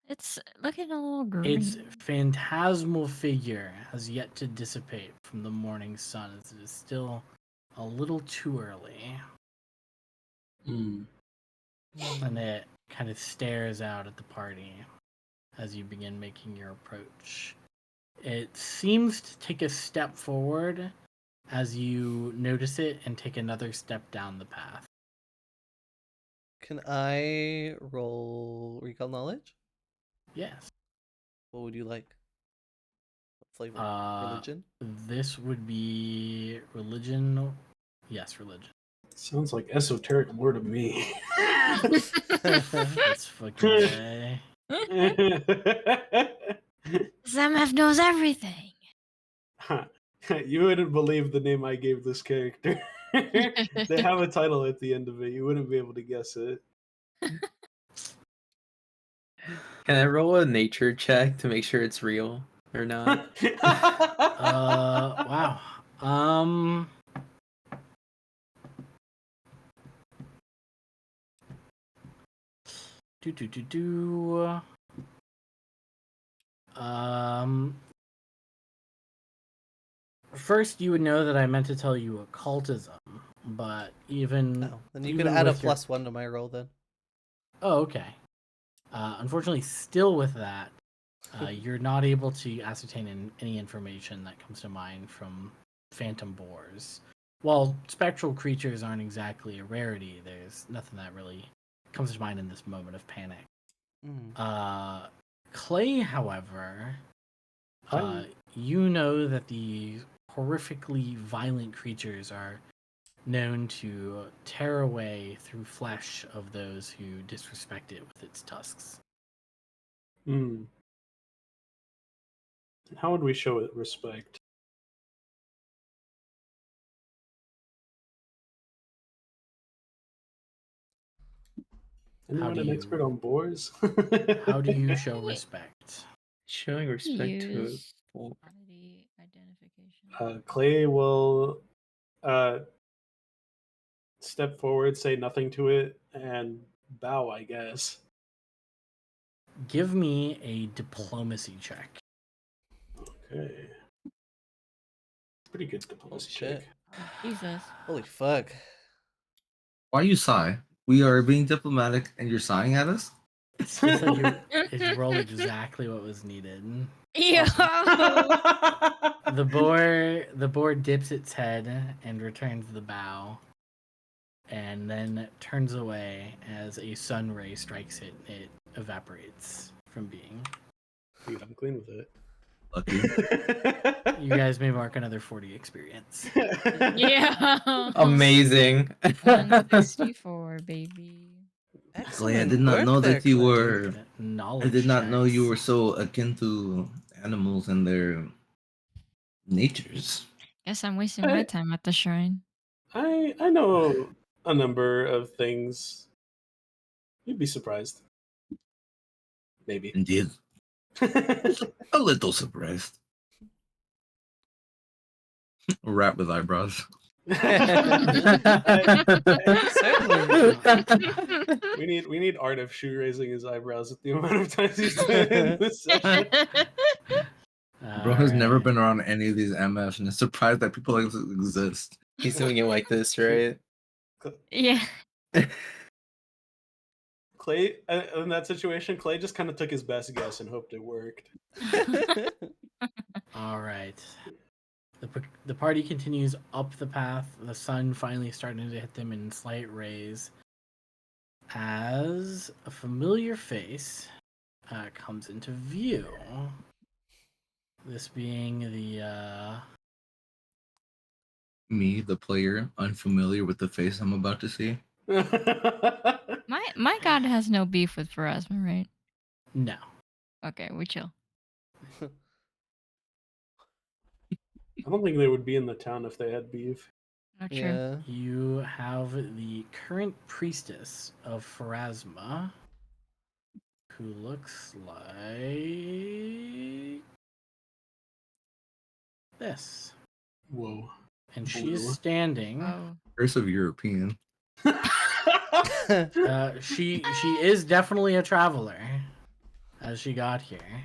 It's looking a little green. Its phantasmal figure has yet to dissipate from the morning sun, as it is still a little too early. Hmm. And it kind of stares out at the party as you begin making your approach. It seems to take a step forward as you notice it and take another step down the path. Can I roll recall knowledge? Yes. What would you like? What flavor? Religion? This would be religion. Yes, religion. Sounds like esoteric lore to me. This fucking guy. Zamf knows everything. You wouldn't believe the name I gave this character. They have a title at the end of it. You wouldn't be able to guess it. Can I roll a nature check to make sure it's real or not? Wow. Do. First, you would know that I meant to tell you occultism, but even Oh, then you even could add a with your- +1 to my roll then. Oh, okay. Unfortunately, still with that, you're not able to ascertain any information that comes to mind from phantom boars. While spectral creatures aren't exactly a rarity, there's nothing that really comes to mind in this moment of panic. Clay, however, you know that the horrifically violent creatures are known to tear away through flesh of those who disrespect it with its tusks. Hmm. How would we show it respect? Anyone do an you- expert on boars? How do you show respect? Showing respect to Use a boar. quantity identification. Clay will step forward, say nothing to it, and bow, I guess. Give me a diplomacy check. Okay. Pretty good diplomacy shit. check. Jesus. Holy fuck. Why you sigh? We are being diplomatic and you're sighing at us? It's just that you roll exactly what was needed. Yo. The boar dips its head and returns the bow, and then turns away as a sun ray strikes it. It evaporates from being. Dude, I'm clean with it. Lucky. You guys may mark another 40 experience. Yeah. Amazing. 164, baby. Clay, I Excellent did not work know there, that you Clay. were. Knowledge I did not know you checks. were so akin to animals and their natures. Guess I'm wasting my time at the shrine. I know a number of things. You'd be surprised. Maybe. Indeed. A little surprised. A rat with eyebrows. Certainly. We need art of Shu raising his eyebrows with the amount of times he's done it in this session. Bro has never Alright. been around any of these MFs and is surprised that people like this exist. He's doing it like this, right? Yeah. Clay, in that situation, Clay just kind of took his best guess and hoped it worked. Alright. The party continues up the path, the sun finally starting to hit them in slight rays, as a familiar face comes into view. This being the Me, the player, unfamiliar with the face I'm about to see. My god has no beef with Pharasma, right? No. Okay, we chill. I don't think they would be in the town if they had beef. No, true. Yeah. You have the current priestess of Pharasma, who looks like this. Whoa. And she is Blue. standing. Oh. Curse of European. She is definitely a traveler, as she got here.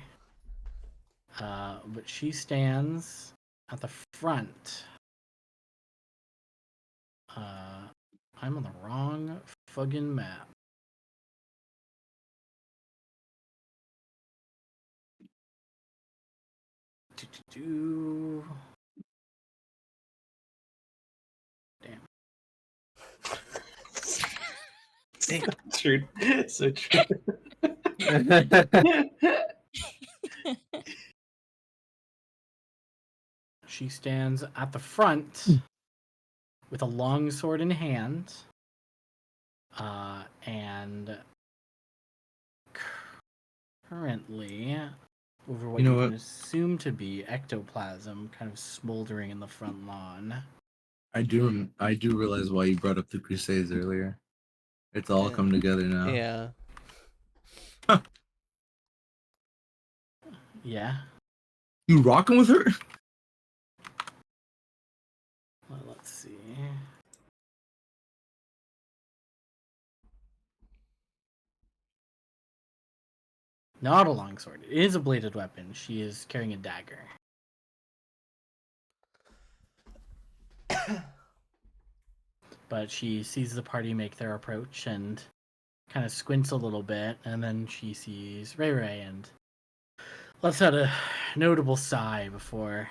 But she stands at the front. I'm on the wrong fucking map. Damn. True. So true. She stands at the front with a long sword in hand, and currently over what You know you can what? assume to be ectoplasm kind of smoldering in the front lawn. I do realize why you brought up the Crusades earlier. It's all Yeah. come together now. Yeah. Yeah. You rocking with her? Well, let's see. Not a longsword. It is a bladed weapon. She is carrying a dagger. But she sees the party make their approach and kind of squints a little bit, and then she sees Ray Ray and lets out a notable sigh before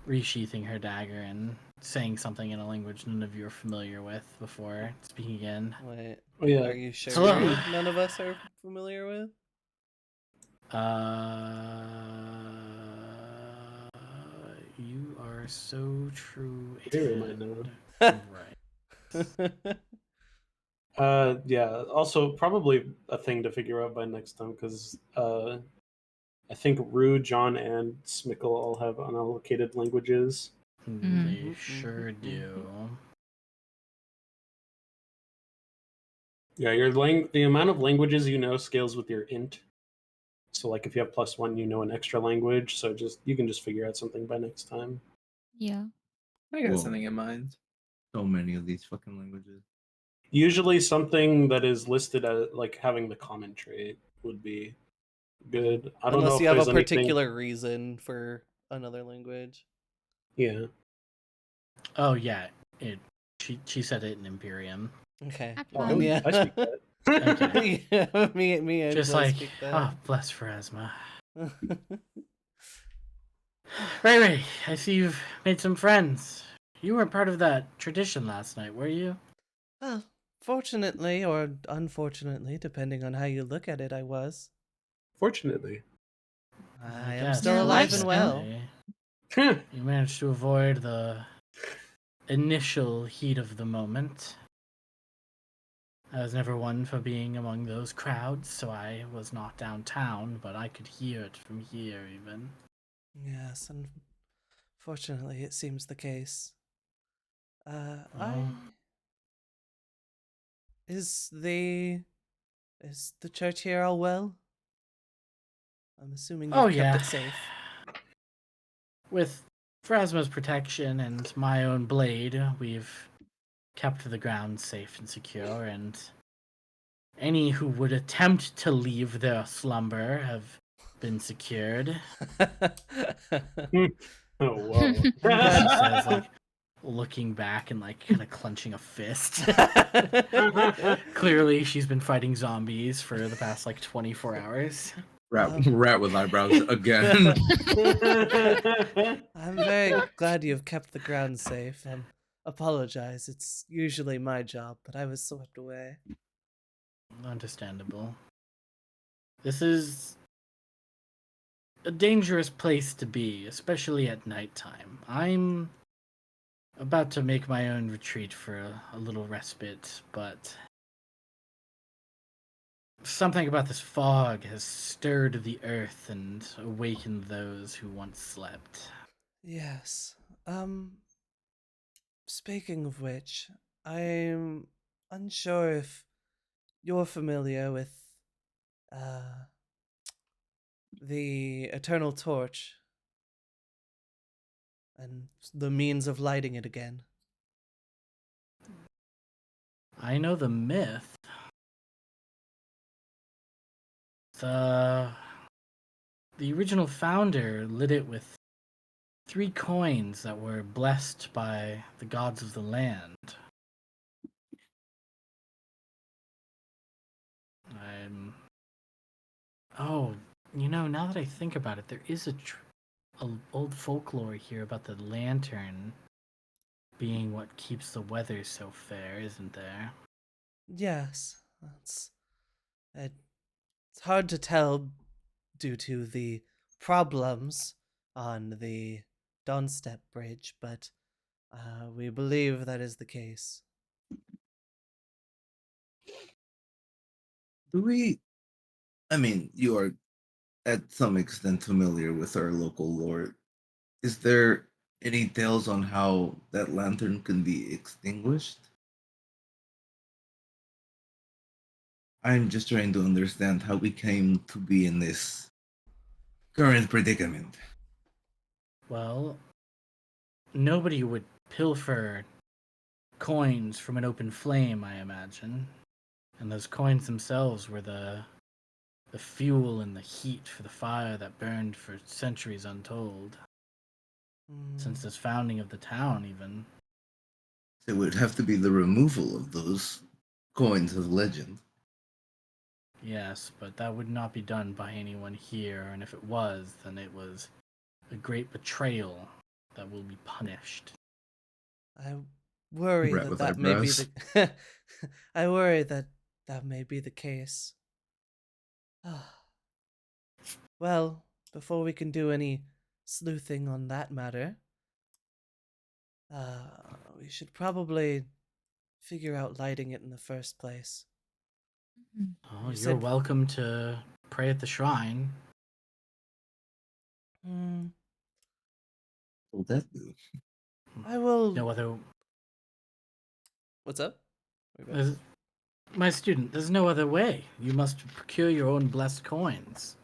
resheathing her dagger and saying something in a language none of you are familiar with before speaking again. Wait. Oh, yeah. Are you sure Hello. none of us are familiar with? You are so true. Very might know. Right. Yeah. Also, probably a thing to figure out by next time because I think Rue, John, and Smickle all have unallocated languages. They sure do. Yeah, the amount of languages you know scales with your int. So, like, if you have +1, you know an extra language. So you can just figure out something by next time. Yeah. I got Whoa. something in mind. So many of these fucking languages. Usually, something that is listed as like having the common trait would be good. I don't know Unless if you have a there's anything. particular reason for another language. Yeah. Oh yeah, she said it in Imperium. Okay. Have Oh, fun. Yeah. I speak that. Okay. Yeah, me and Just Clay like, speak oh, that. bless Pharasma. Ray, I see you've made some friends. You weren't part of that tradition last night, were you? Well, fortunately or unfortunately, depending on how you look at it, I was. Fortunately. I am guess, still You're alive alive and still. well. You managed to avoid the initial heat of the moment. I was never one for being among those crowds, so I was not downtown, but I could hear it from here even. Yes, unfortunately, it seems the case. I Oh. is the church here all well? I'm assuming you've Oh kept yeah. it safe. With Pharasma's protection and my own blade, we've kept the ground safe and secure, and any who would attempt to leave their slumber have been secured. Oh, whoa. She says, like, looking back and, like, kind of clenching a fist. Clearly, she's been fighting zombies for the past, like, 24 hours. Rat with eyebrows again. I'm very glad you've kept the ground safe. Apologize. It's usually my job, but I was swept away. Understandable. This is a dangerous place to be, especially at nighttime. I'm about to make my own retreat for a little respite, but something about this fog has stirred the earth and awakened those who once slept. Yes. Speaking of which, I'm unsure if you're familiar with uh the Eternal Torch and the means of lighting it again. I know the myth. The original founder lit it with 3 coins that were blessed by the gods of the land. Oh, now that I think about it, there is a old folklore here about the lantern being what keeps the weather so fair, isn't there? Yes, it's hard to tell due to the problems on the Dawnstep Bridge, but we believe that is the case. Do we? I mean, you are at some extent familiar with our local lore. Is there any tales on how that lantern can be extinguished? I'm just trying to understand how we came to be in this current predicament. Well, nobody would pilfer coins from an open flame, I imagine. And those coins themselves were the fuel and the heat for the fire that burned for centuries untold. Since the founding of the town, even. So it would have to be the removal of those coins of legend. Yes, but that would not be done by anyone here, and if it was, then it was a great betrayal that will be punished. I worry Right that with that may be eyebrows. the. I worry that that may be the case. Well, before we can do any sleuthing on that matter, we should probably figure out lighting it in the first place. Oh, You you're said- welcome to pray at the shrine. What will that do? I will. No other. What's up? My student, there's no other way. You must procure your own blessed coins.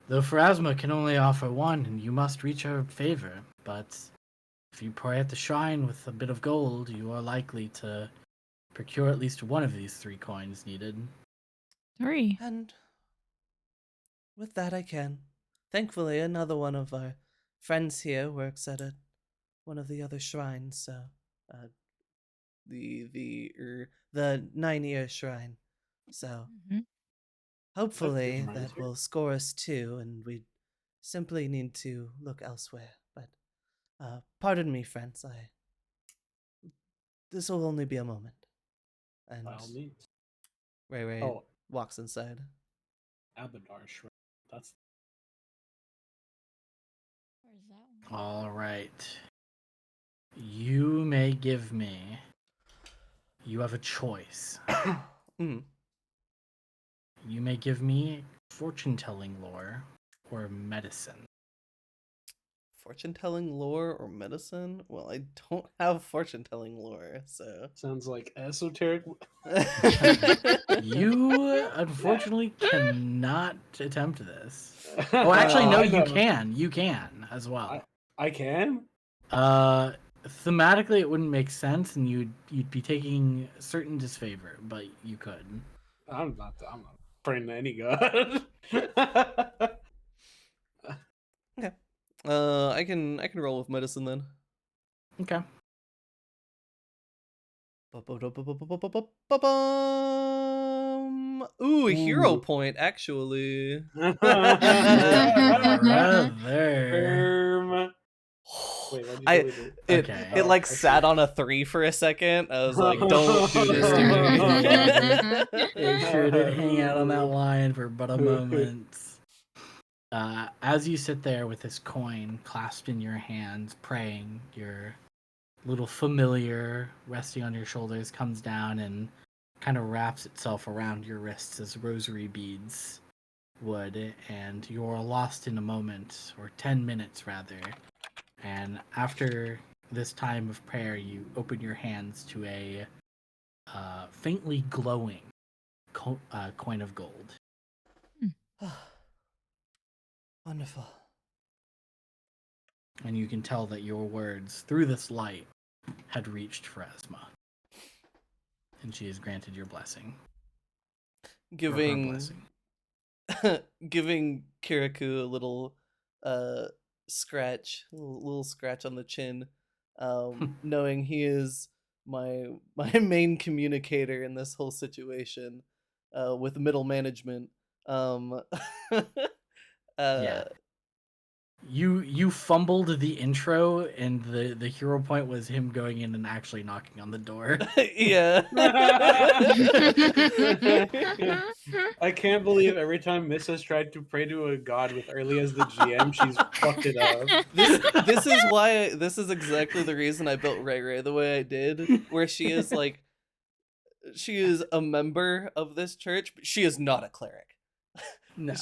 Though Pharasma can only offer one, and you must reach her favor. But if you pray at the shrine with a bit of gold, you are likely to procure at least one of these 3 coins needed. 3. And with that, I can. Thankfully, another one of our friends here works at one of the other shrines. So, the 9-year shrine. So, hopefully that will score us 2, and we simply need to look elsewhere. But, pardon me, friends. This will only be a moment. And By all means. Ray Ray Oh, walks inside. Abadar Shrine. That's Where's that one? All right. You may give me. You have a choice. Mm. You may give me fortune-telling lore or medicine. Fortune-telling lore or medicine? Well, I don't have fortune-telling lore, so. sounds like esoteric. You unfortunately cannot attempt this. Oh, actually, no, I you know. can. You can as well. I can. Thematically, it wouldn't make sense, and you'd be taking certain disfavor, but you could. I'm not praying to any god. Okay. I can roll with medicine then. Okay. Ooh, a hero Ooh. point, actually. Brother. Wait, what'd you I delete it? it Okay. it like I see. sat on a 3 for a second. I was like, don't do this to me. It sure did hang out on that line for but a moment. As you sit there with this coin clasped in your hands, praying your little familiar resting on your shoulders comes down and kind of wraps itself around your wrists as rosary beads would, and you're lost in a moment, or 10 minutes rather. And after this time of prayer, you open your hands to a faintly glowing coin of gold. Wonderful. And you can tell that your words, through this light, had reached Pharasma. And she has granted your blessing. Or her Giving blessing. giving Kirikou a little scratch, little scratch on the chin, knowing he is my main communicator in this whole situation, with middle management. Yeah. You fumbled the intro, and the hero point was him going in and actually knocking on the door. Yeah. I can't believe every time Miss has tried to pray to a god with Early as the GM, she's fucked it up. This is why this is exactly the reason I built Ray Ray the way I did, where she is a member of this church, but she is not a cleric. No.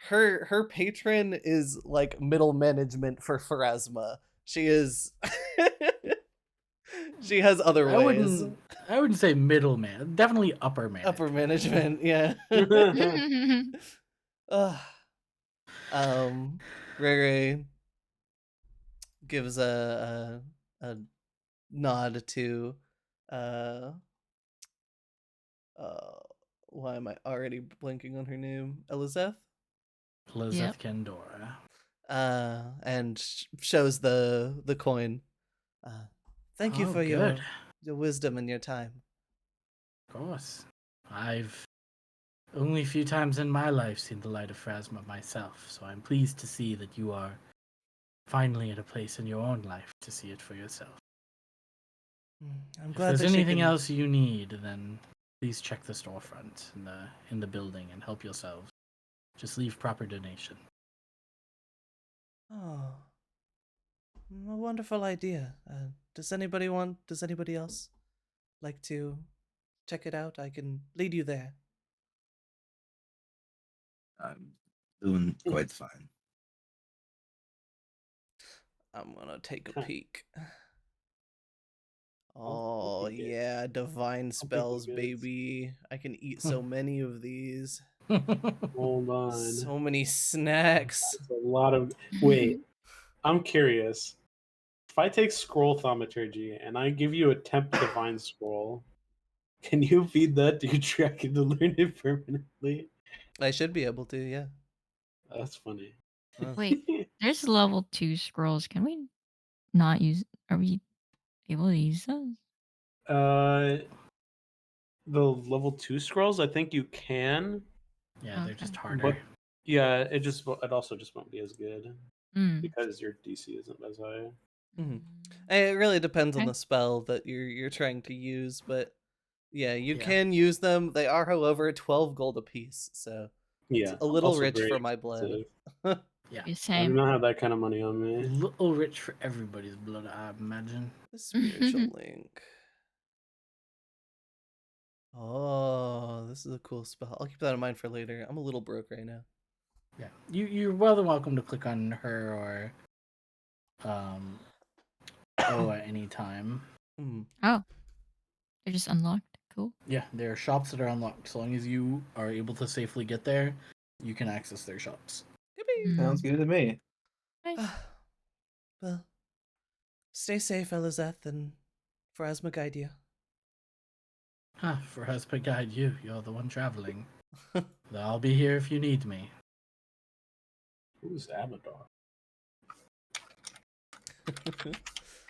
Her patron is like middle management for Pharasma. She is she has other ways. I wouldn't say middleman. Definitely upper man. Upper management, yeah. Ray Ray gives a nod to why am I already blanking on her name? Elizeth? Elizabeth Kendora. And shows the coin. Thank you for your wisdom and your time. Of course. I've only a few times in my life seen the light of Pharasma myself, so I'm pleased to see that you are finally at a place in your own life to see it for yourself. I'm If glad there's anything else you need, then please check the storefront in the building and help yourselves. Just leave proper donation. Oh, a wonderful idea. Does anybody else like to check it out? I can lead you there. I'm doing quite fine. I'm gonna take a peek. Oh yeah, divine spells, baby. I can eat so many of these. Hold on. So many snacks. That's a lot of. Wait, I'm curious. If I take scroll thaumaturgy and I give you a temp divine scroll, can you feed that to your dragon to learn it permanently? I should be able to, yeah. That's funny. Wait, there's level 2 scrolls. Can we not use? Are we able to use those? The level 2 scrolls, I think you can. Yeah, they're just Okay. harder. But yeah, it also just won't be as good Mm. because your DC isn't as high. It really depends on Okay. the spell that you're trying to use, but yeah, you can use them. They are, however, 12 gold apiece, so Yeah, it's a little also rich very for my blood. expensive. Yeah. The I do same. not have that kind of money on A me. little rich for everybody's blood, I imagine. The spiritual link. Oh, this is a cool spell. I'll keep that in mind for later. I'm a little broke right now. Yeah. You're well than welcome to click on her or O at any time. Oh, they're just unlocked. Cool. Yeah, there are shops that are unlocked. So long as you are able to safely get there, you can access their shops. Sounds good to me. Nice. Well, stay safe, Elizeth, and Pharasma guide you. For husband guide you, you're the one traveling. I'll be here if you need me. Who's Amador?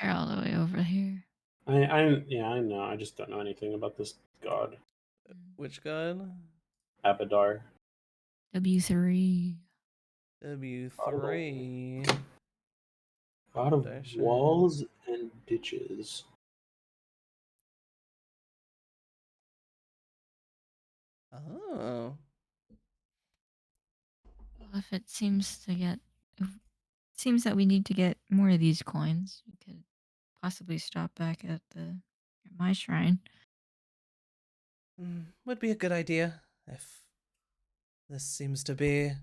They're all the way over here. I know. I just don't know anything about this god. Which god? Abadar. W3. W3. God of Dasher. walls and ditches. Oh. Well, if it seems that we need to get more of these coins, we could possibly stop back at my shrine. Would be a good idea if this seems to be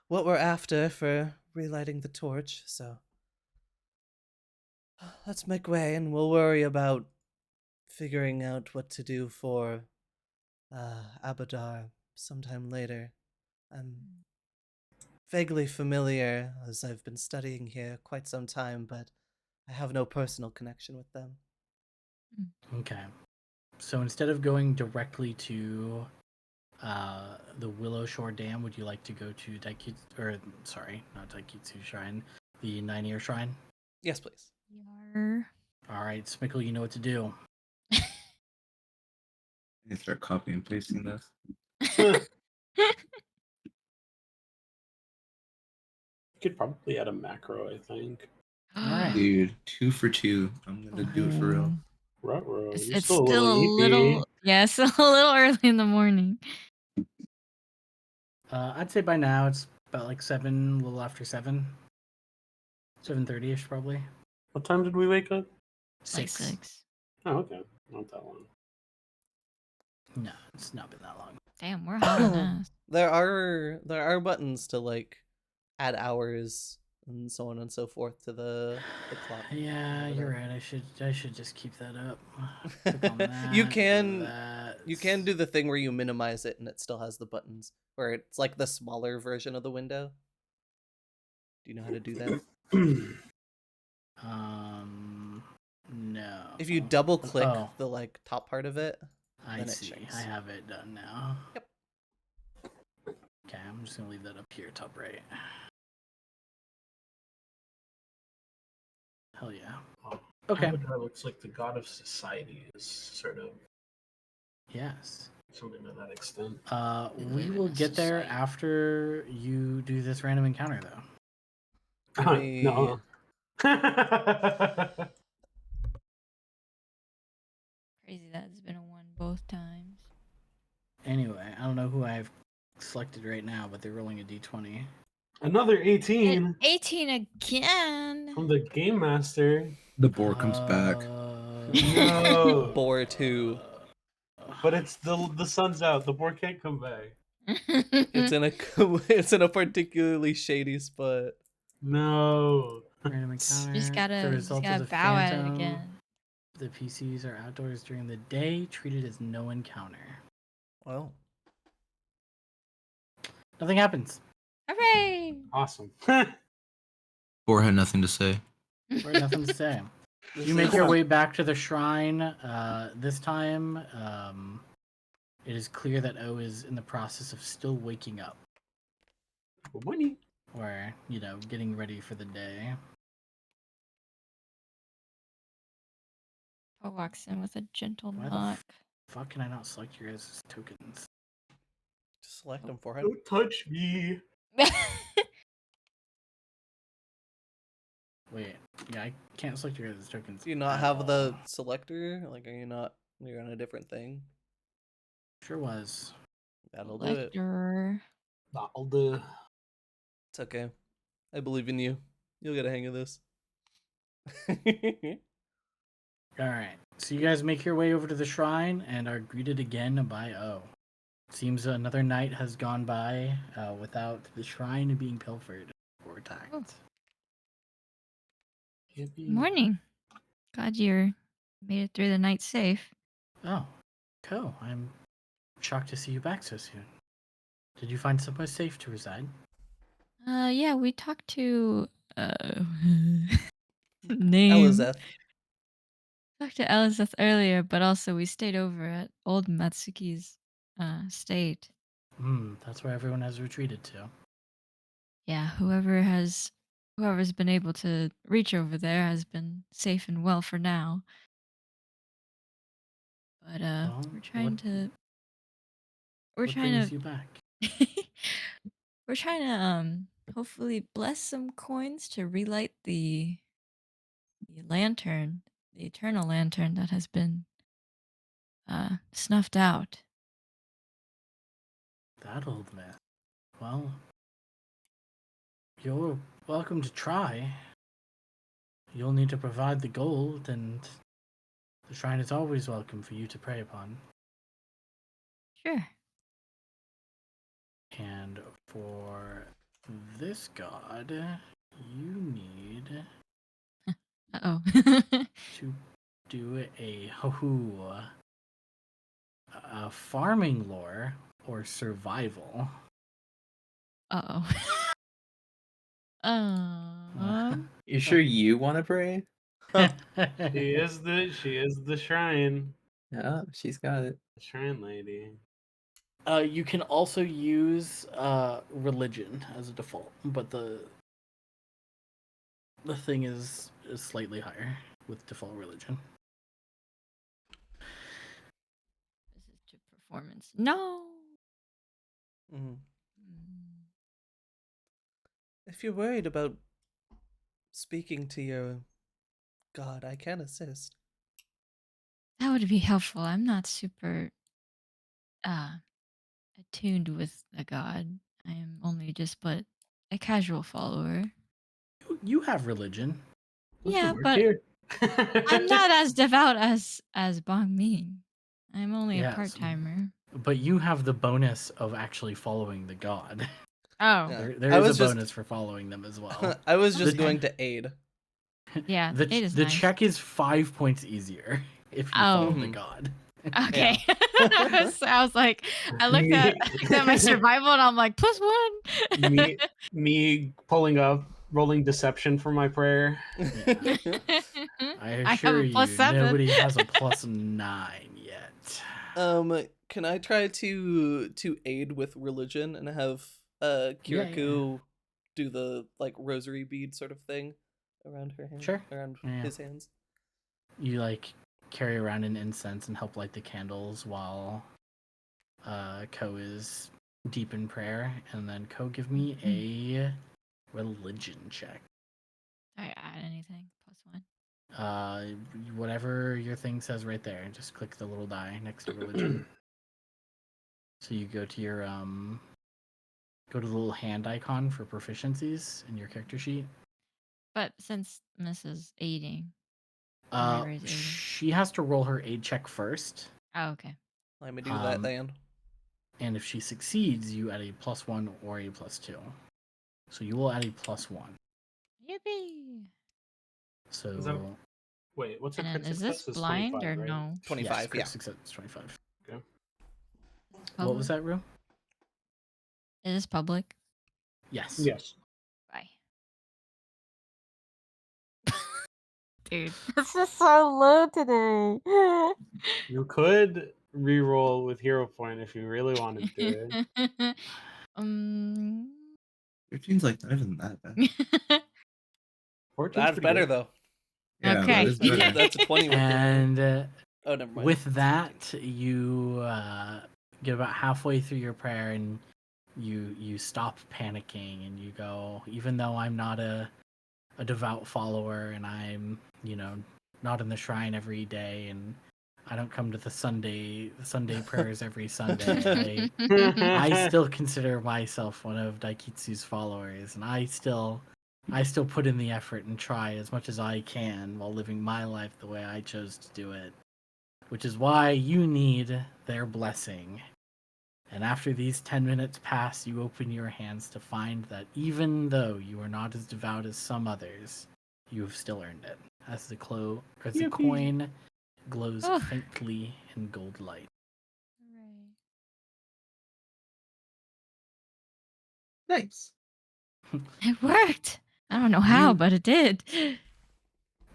what we're after for relighting the torch, so let's make way and we'll worry about figuring out what to do for Abadar sometime later. I'm vaguely familiar as I've been studying here quite some time, but I have no personal connection with them. Okay. So instead of going directly to the Willowshore Dam, would you like to go to Daikitsu, or sorry, not Daikitsu Shrine, the Nine-Ear Shrine? Yes, please. Yar. All right, Smickle, you know what to do. You start copying and pasting this. You could probably add a macro, I think. All right. Dude, 2 for 2. I'm gonna do it for real. Ruh-roh, It's, you're it's still a still little a little, eepy. yes, a little early in the morning. I'd say by now it's about like 7, a little after 7. 7:30ish probably. What time did we wake up? Like 6. 6. Oh, okay. Not that long. No, it's not been that long. Damn, we're hauling ass. There are buttons to like add hours and so on and so forth to the clock. Yeah, over you're there. right. I should just keep that up. Click on You that, can- that. You can do the thing where you minimize it and it still has the buttons, where it's like the smaller version of the window. Do you know how to do that? No. If you double click Oh. the like top part of it, I then it see. shrinks. I have it done now. Yep. Okay, I'm just gonna leave that up here, top right. Hell yeah. Okay. Abadar looks like the god of society is sort of Yes. something to that extent. We live in will a get there society. after you do this random encounter, though. Give me- No. Crazy that it's been a 1 both times. Anyway, I don't know who I've selected right now, but they're rolling a d20. Another 18 18 again. from the game master. The boar comes back. No. Boar 2. But it's the sun's out. The boar can't come back. It's in a it's in a particularly shady spot. No. Random encounter. Just The gotta result of the bow at it phantom. again. The PCs are outdoors during the day, treated as no encounter. Well, Nothing happens. Hooray! Awesome. Boar had nothing to say. Or nothing to say. This You make is- your way back to the shrine. This time, it is clear that O is in the process of still waking up, Good morning. or getting ready for the day. Poe walks in with a gentle Why the knock. Fuck, can I not select your guys' tokens? just select them for him. Don't touch me. Wait, yeah, I can't select your guys' tokens. Do you not at have the all. selector? Like, are you not? You're on a different thing. Sure was. That'll do it. Lector. That'll do. It's okay. I believe in you. You'll get a hang of this. All right, so you guys make your way over to the shrine and are greeted again by O. Seems another night has gone by without the shrine being pilfered or attacked. Oh. Yippee. Morning. Glad you made it through the night safe. Oh, cool. I'm shocked to see you back so soon. Did you find somewhere safe to reside? Yeah, we talked to name. Elizeth. Talked to Elizeth earlier, but also we stayed over at old Matsuki's estate. That's where everyone has retreated to. Yeah, whoever's been able to reach over there has been safe and well for now. But Well, we're trying what- to What brings you back? we're trying to hopefully bless some coins to relight the lantern, the eternal lantern that has been snuffed out. That old man. Well, you're welcome to try. you'll need to provide the gold, and the shrine is always welcome for you to pray upon. Sure. And for this god, you need Uh-oh. to do a farming lore or survival. Uh-oh. You sure you want to pray? She is the shrine. Yeah, she's got it. The shrine lady. You can also use religion as a default, but the thing is slightly higher with default religion. This is to performance. No. Mhm. Mm. If you're worried about speaking to your god, I can assist. That would be helpful. I'm not super attuned with the god. I am only just but a casual follower. You have religion. Yeah, Work but here. I'm not as devout as Bong Min. I'm only a Yes. part-timer. But you have the bonus of actually following the god. Oh. Yeah. There I is a was just- bonus for following them as well. I was just Okay. going to aid. Yeah, the it is the nice. check is 5 points easier if you Oh. follow the Mhm. god. Okay. So I was like, I looked at my survival and I'm like, +1. me pulling up, rolling deception for my prayer. I have assure a you, +7. nobody has a +9 yet. Can I try to aid with religion and have Yeah, Kirikou do the like rosary bead sort of thing around her hand? Sure. Around Yeah. his hands. You like carry around an incense and help light the candles while Ko is deep in prayer, and then Ko, give me a religion check. Do I add anything? +1. Whatever your thing says right there, just click the little die next to religion. So you go to your go to the little hand icon for proficiencies in your character sheet. But since Mrs. aiding, Myra is aiding. She has to roll her aid check first, Oh, okay. Let me do that then. and if she succeeds, you add a +1 or a +2. So you will add a +1. Yippee! So Is that- Wait, what's a And crit then is success? this Is blind 25, or right? no? 25, yes, crit yeah. success is 25. Okay. What was that, Rue? Is this public? Yes. Yes. Bye. Dude, this is so low today. You could re-roll with hero point if you really wanted to. 13's like not even that bad. 14's That's pretty better good. though. Yeah, Okay. that is better. That's a 20 with hero point. And Oh, never mind. with that, you get about halfway through your prayer, and you stop panicking, and you go, even though I'm not a devout follower, and I'm not in the shrine every day, and I don't come to the Sunday prayers every Sunday. I still consider myself one of Daikitsu's followers, and I still put in the effort and try as much as I can while living my life the way I chose to do it. Which is why you need their blessing. And after these 10 minutes pass, you open your hands to find that even though you are not as devout as some others, you have still earned it. As the Yippee. coin glows Oh. faintly in gold light. Nice. It worked. I don't know how, You- but it did.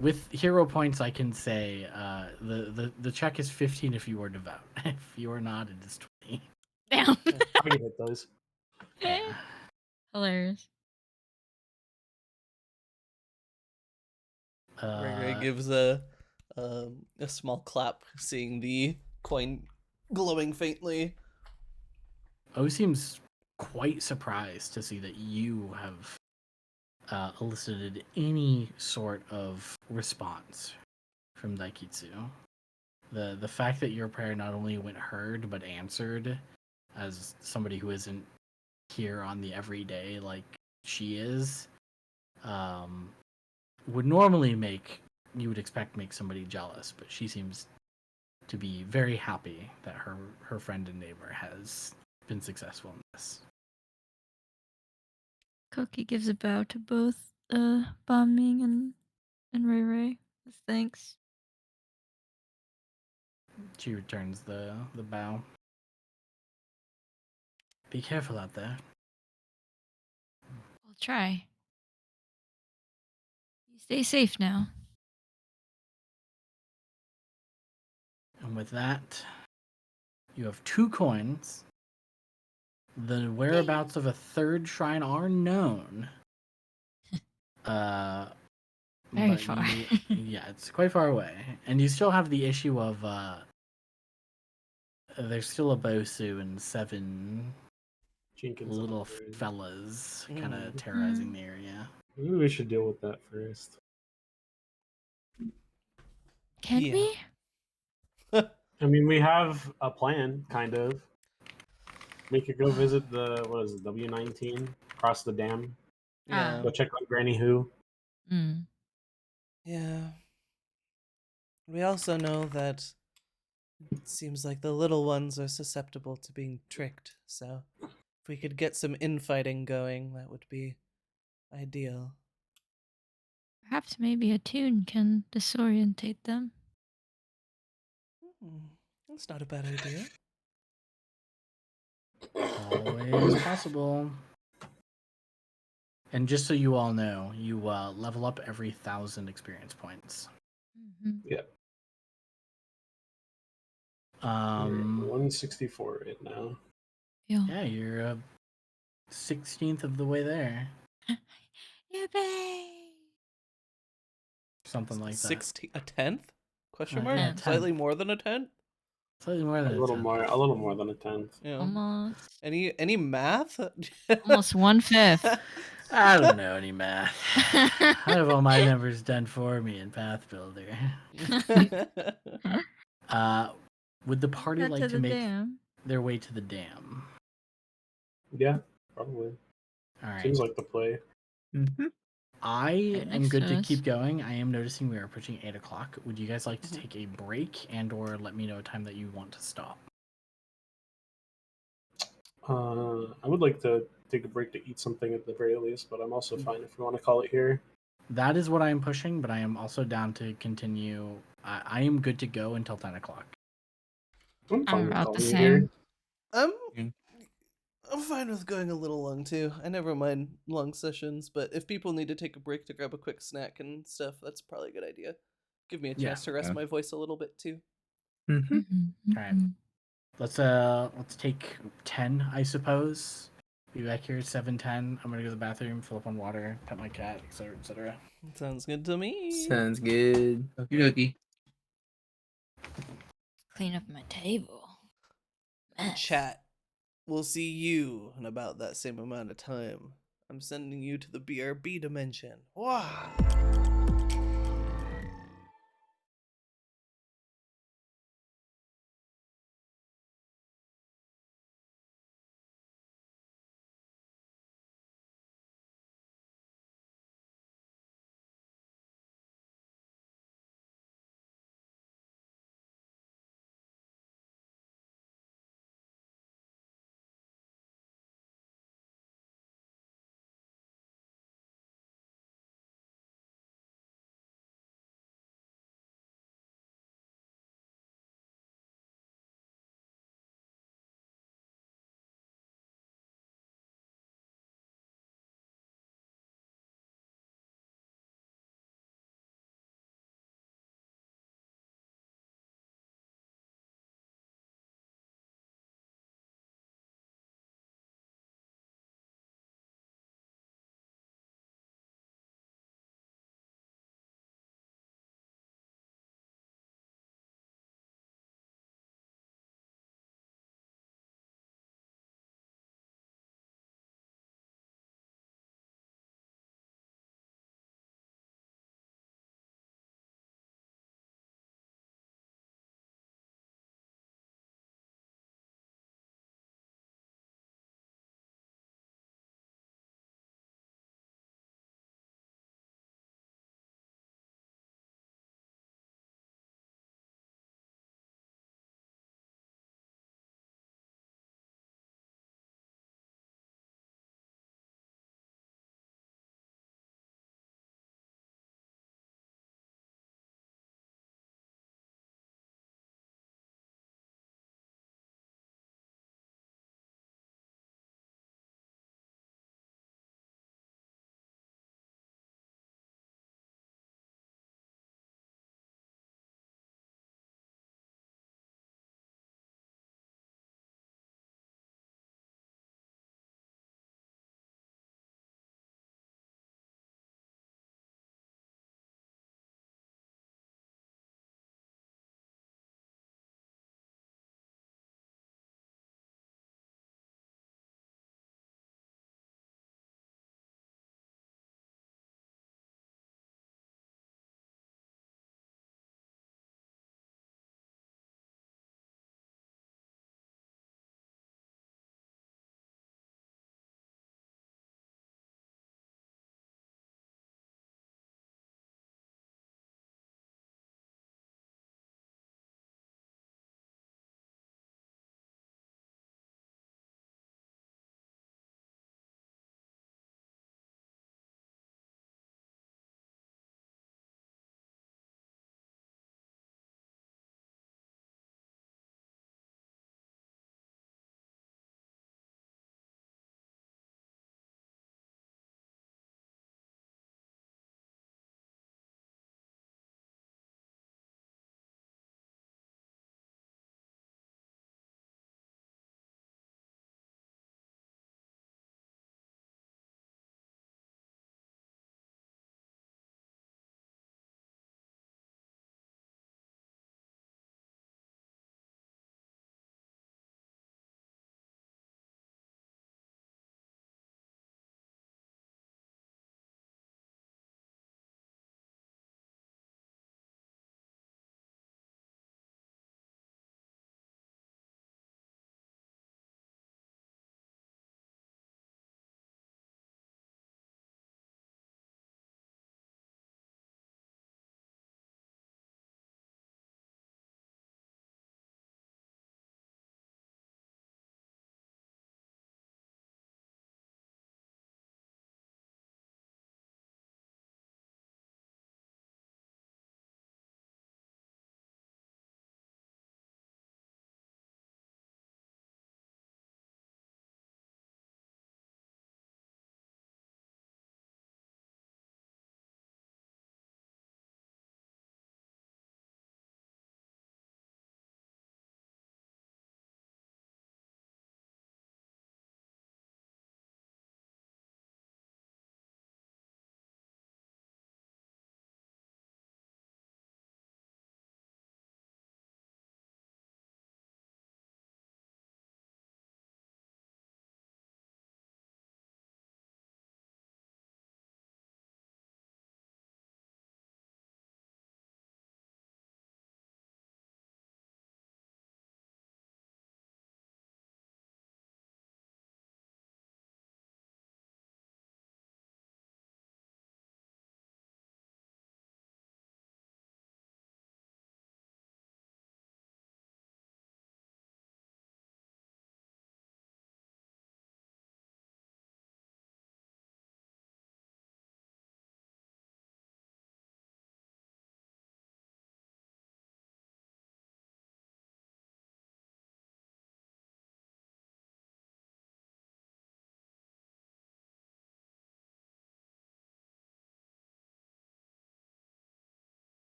With hero points, I can say the check is 15 if you are devout. If you are not, it is 20. Damn. I can hit those. Yeah. Hilarious. Ray gives a small clap, seeing the coin glowing faintly. O seems quite surprised to see that you have elicited any sort of response from Daikitsu. The fact that your prayer not only went heard but answered, as somebody who isn't here on the everyday like she is, would normally you would expect make somebody jealous, but she seems to be very happy that her friend and neighbor has been successful in this. Cookie gives a bow to both Bombing and Ray Ray. Thanks. She returns the bow. Be careful out there. I'll try. You stay safe now. And with that, you have 2 coins. The whereabouts of a third shrine are known. Very But far. yeah, it's quite far away. And you still have the issue of there's still a Bosu and 7 Jenkins little upgrade. fellas kind of terrorizing the area. Maybe we should deal with that first. Can Yeah. we? I mean, we have a plan, kind of. We could go visit the W19, cross the dam, Yeah. go check on Granny Who. Mm. Yeah. We also know that it seems like the little ones are susceptible to being tricked, so if we could get some infighting going, that would be ideal. Perhaps maybe a tune can disorientate them. That's not a bad idea. Always possible. And just so you all know, you level up every 1,000 experience points. Mm-hmm. We're at 164 right now. Yeah, you're 16th of the way there. Yippee! Something like that. 16, a tenth? Question Yeah, mark? tenth. Slightly more than a tenth? Slightly more than A little 10th. more than a tenth. Yeah. Almost. Any math? Almost 1/5. I don't know any math. I have all my numbers done for me in Path Builder. Would the party like to make their way to the dam? Yeah, probably. All right. Seems like the play. I Right am next good to to us. keep going. I am noticing we are approaching 8 o'clock. Would you guys like to take a break and/or let me know a time that you want to stop? I would like to take a break to eat something at the very least, but I'm also fine if you want to call it here. That is what I am pushing, but I am also down to continue. I am good to go until 10 o'clock. I'm fine I'm with about the calling it same. here. I'm fine with going a little long too. I never mind long sessions, but if people need to take a break to grab a quick snack and stuff, that's probably a good idea. Give me a Yeah. chance to rest my voice a little bit too. Mm-hmm. All right. Let's take 10, I suppose. Be back here at 7:10. I'm gonna go to the bathroom, fill up on water, pet my cat, etc., etc. Sounds good to me. Sounds good. Okie dokie. Clean up my table. And chat. We'll see you in about that same amount of time. I'm sending you to the BRB dimension. Wow.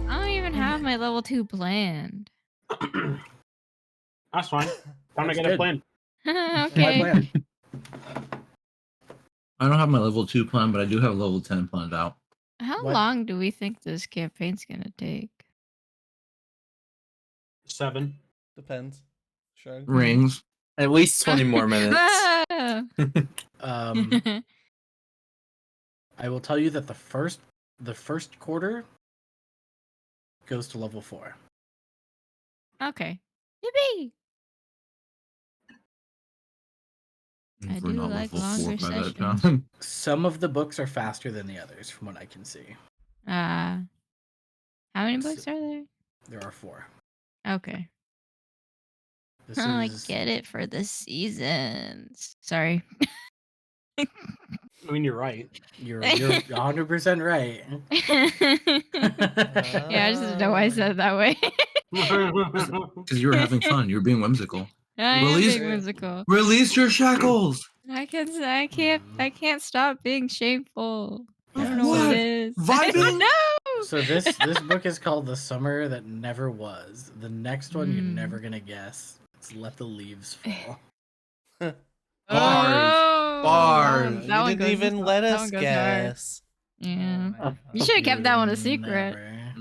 I don't even have my level 2 planned. That's fine. Time to That's get good. a plan. My Okay. plan. I don't have my level 2 plan, but I do have level 10 planned out. How What? long do we think this campaign's gonna take? 7. Depends. Sure. Rings. At least 20 more minutes. Ah! I will tell you that the first quarter goes to level 4. Okay. Yippee! If I we're do not like level 4 longer by that sessions. time. Some of the books are faster than the others, from what I can see. How many books are there? There are 4. Okay. This Oh, I is get it for the seasons. Sorry. I mean, you're right. you're 100% right. Yeah, I just didn't know why I said it that way. Because you were having fun. You were being whimsical. I am Release- being whimsical. Release your shackles! I can't stop being shameful. I don't know What? what it is. I Vibing? don't know. So this book is called The Summer That Never Was. The next one you're never gonna guess. It's Let the Leaves Fall. Bars. Oh, Bars. that You one didn't goes- even let that us one goes hard. guess. Yeah. Oh my You God. should have kept that one a would secret. never-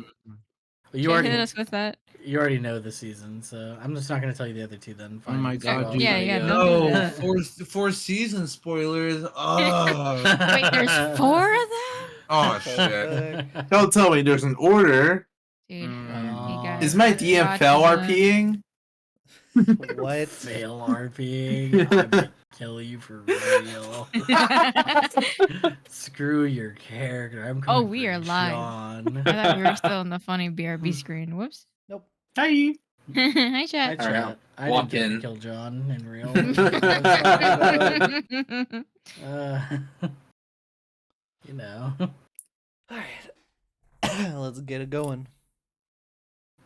You You already hit already us with that. you already know the season, so I'm just not gonna tell you the other two then. Oh my Fine. god, So dude. Yeah, yeah, I'll- don't do No, that. four season spoilers. Oh, Wait, there's 4 of them? oh shit. Don't tell me there's an order. Dude, Mm. you guys Is my gotta DM watch fell them. RPing? What? Fail RPing. I might kill you for real. Screw your character. I'm Oh, coming we for are live. John. I thought we were still in the funny BRB screen. Whoops. Nope. Hi. Hi, Hi, chat. chat. Alright, I walk didn't get to in. kill John in real. You know. All right. Let's get it going.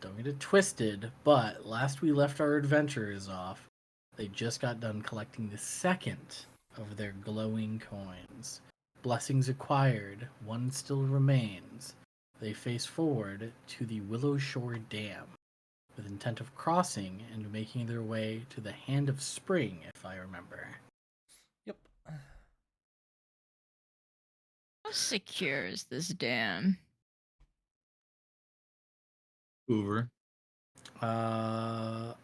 Don't get it twisted, but last we left our adventurers off, they just got done collecting the second of their glowing coins. Blessings acquired, one still remains. They face forward to the Willowshore Dam, with intent of crossing and making their way to the Hand of Spring, if I remember. Yep. How secure is this dam? Hoover. Uh, I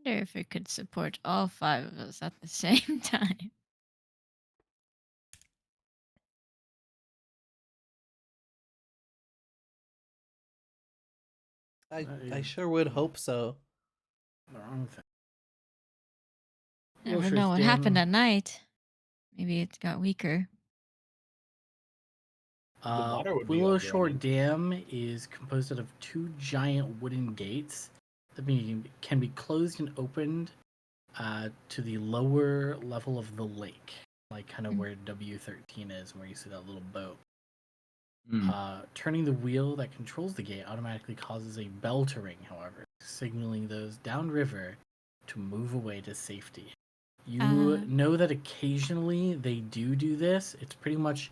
wonder if it could support all 5 of us at the same time. I sure would hope so. the wrong thing. Never Willowshore's know what Dam. happened at night. Maybe it got weaker. water would be all Willowshore draining. Dam is composed out of 2 giant wooden gates that can be closed and opened to the lower level of the lake, like kind of where W13 is, where you see that little boat. Turning the wheel that controls the gate automatically causes a bell to ring, however, signaling those downriver to move away to safety. You know that occasionally they do this. It's pretty much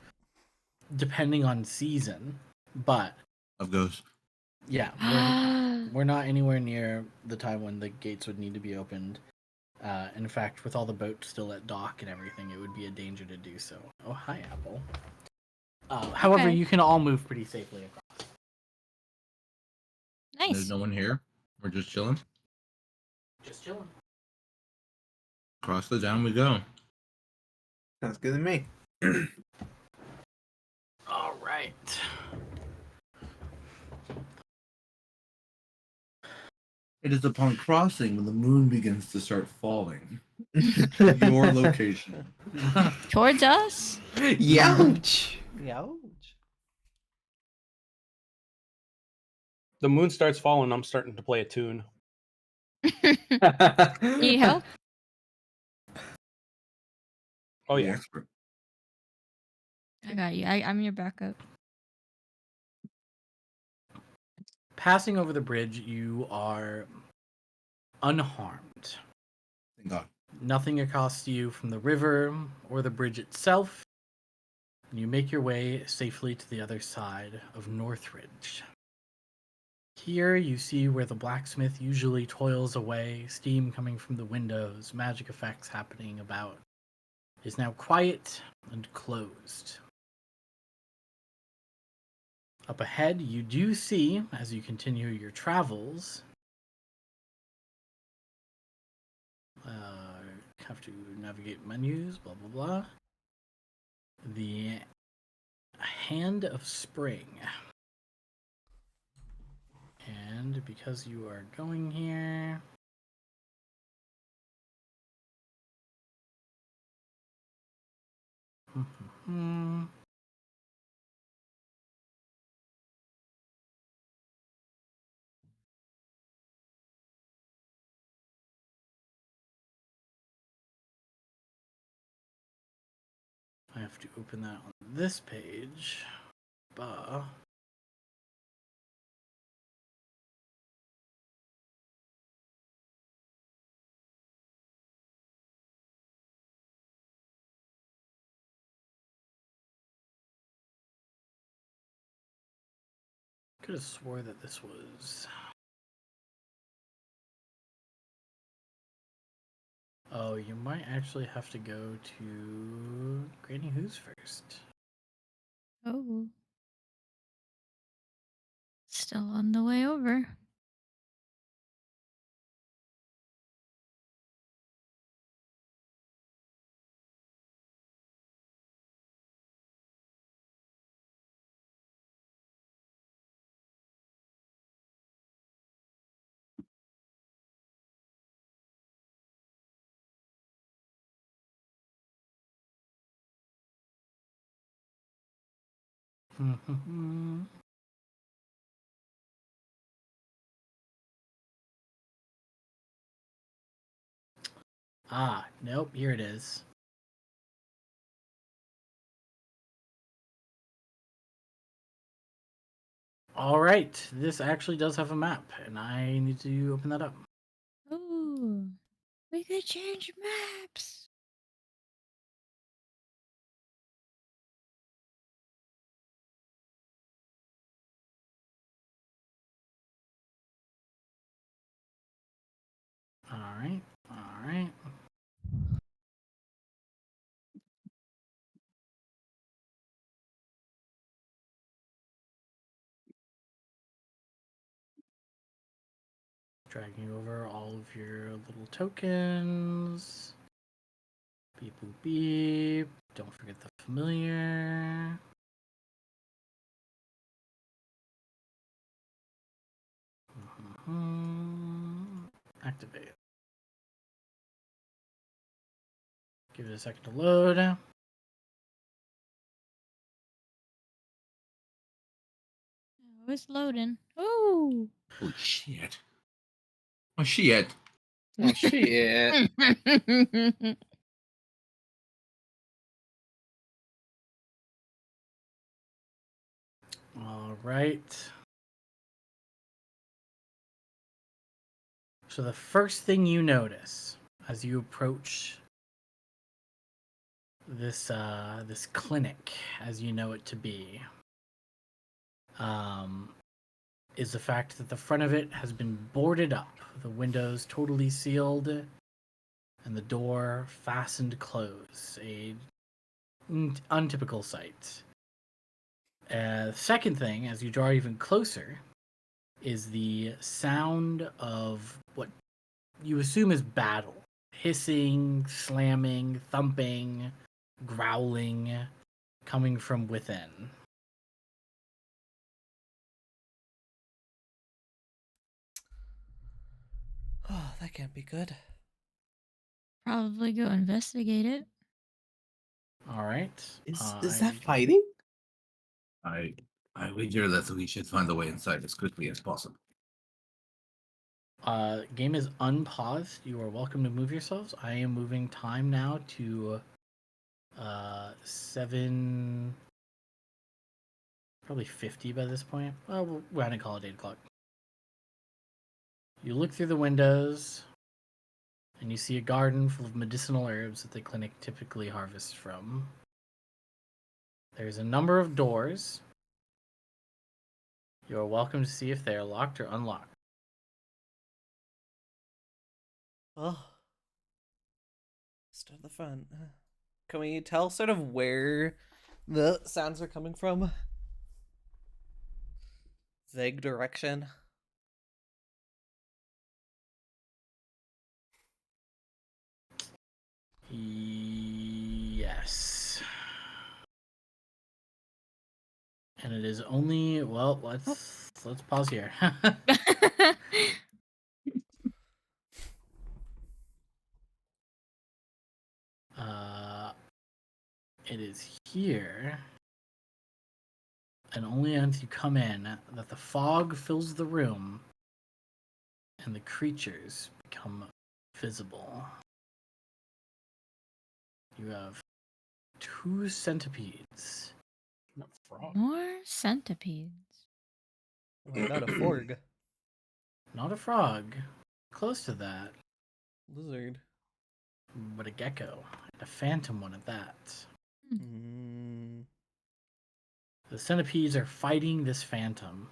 depending on season, but Of ghosts. yeah, we're not anywhere near the time when the gates would need to be opened. In fact, with all the boats still at dock and everything, it would be a danger to do so. Oh, hi, Apple. However, Okay. you can all move pretty safely across. Nice. There's no one here. We're just chilling. Just chilling. Across the dam we go. Sounds good to me. All right. It is upon crossing when the moon begins to start falling. Your location. Towards us? Youch. Ouch. The moon starts falling. I'm starting to play a tune. Need help? Oh The yeah. expert. I got you. I'm your backup. Passing over the bridge, you are unharmed. Thank God. Nothing accosts you from the river or the bridge itself. and you make your way safely to the other side of Northridge. Here you see where the blacksmith usually toils away, steam coming from the windows, magic effects happening about, is now quiet and closed. Up ahead, you do see, as you continue your travels, have to navigate menus, blah blah blah, the Hand of Spring. And because you are going here, I have to open that on this page. Bah. Could have swore that this was. Oh, you might actually have to go to Granny Who's first. Oh. Still on the way over. Ah, nope, here it is. All right, this actually does have a map, and I need to open that up. Ooh. We could change maps. All right, all right. Dragging over all of your little tokens. Beep boop beep. Don't forget the familiar. Activate. Give it a second to load. Oh, it's loading. Ooh. Holy shit. Oh shit. Oh shit. All right. So the first thing you notice as you approach this this clinic, as you know it to be, is the fact that the front of it has been boarded up, the windows totally sealed, and the door fastened close. A untypical sight. Second thing, as you draw even closer, is the sound of what you assume is battle. Hissing, slamming, thumping, growling, coming from within. Oh, that can't be good. Probably go investigate it. All right. Is that fighting? I wager that we should find a way inside as quickly as possible. Game is unpaused. You are welcome to move yourselves. I am moving time now to 7, probably 50 by this point. Well, we're gonna call it 8 o'clock. You look through the windows, and you see a garden full of medicinal herbs that the clinic typically harvests from. There's a number of doors. You are welcome to see if they are locked or unlocked. Oh. Start the front. Can we tell sort of where the sounds are coming from? Vague direction. Yes. And it is only let's pause here. It is here, and only as you come in that the fog fills the room and the creatures become visible. You have 2 centipedes. Not frog. More centipedes. What about a forg? Not a frog. Close to that, Lizard. but a gecko. And a phantom one at that. Mm. The centipedes are fighting this phantom.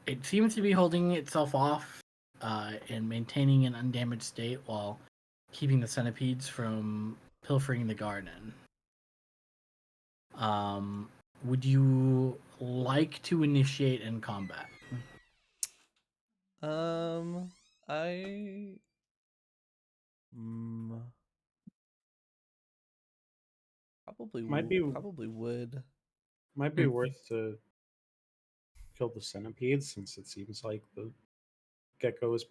It seems to be holding itself off and maintaining an undamaged state while keeping the centipedes from pilfering the garden. Would you like to initiate in combat? I. Probably probably would. Might be worth to kill the centipede since it seems like the gecko is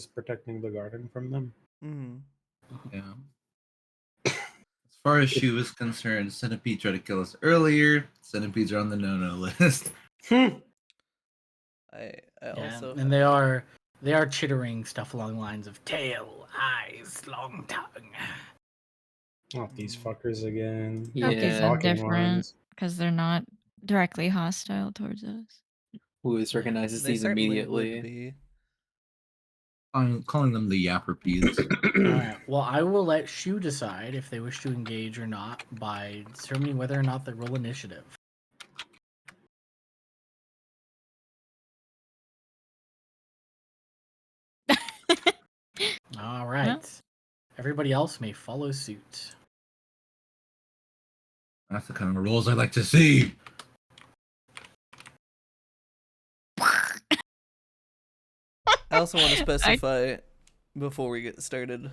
protecting the garden from them. Mm-hmm. Yeah. As far as she was concerned, centipede tried to kill us earlier. Centipedes are on the no-no list. I Yeah, also and they are chittering stuff along the lines of tail, eyes, long tongue. Not these fuckers again. Cookies Yeah. are Talking different ones. because they're not directly hostile towards us. Lewis recognizes they these certainly would immediately. be. I'm calling them the Yapperpedes. Alright, well, I will let Shu decide if they wish to engage or not by determining whether or not they roll initiative. Alright. Well. Everybody else may follow suit. That's the kind of rolls I like to see. I also want to specify before we get started,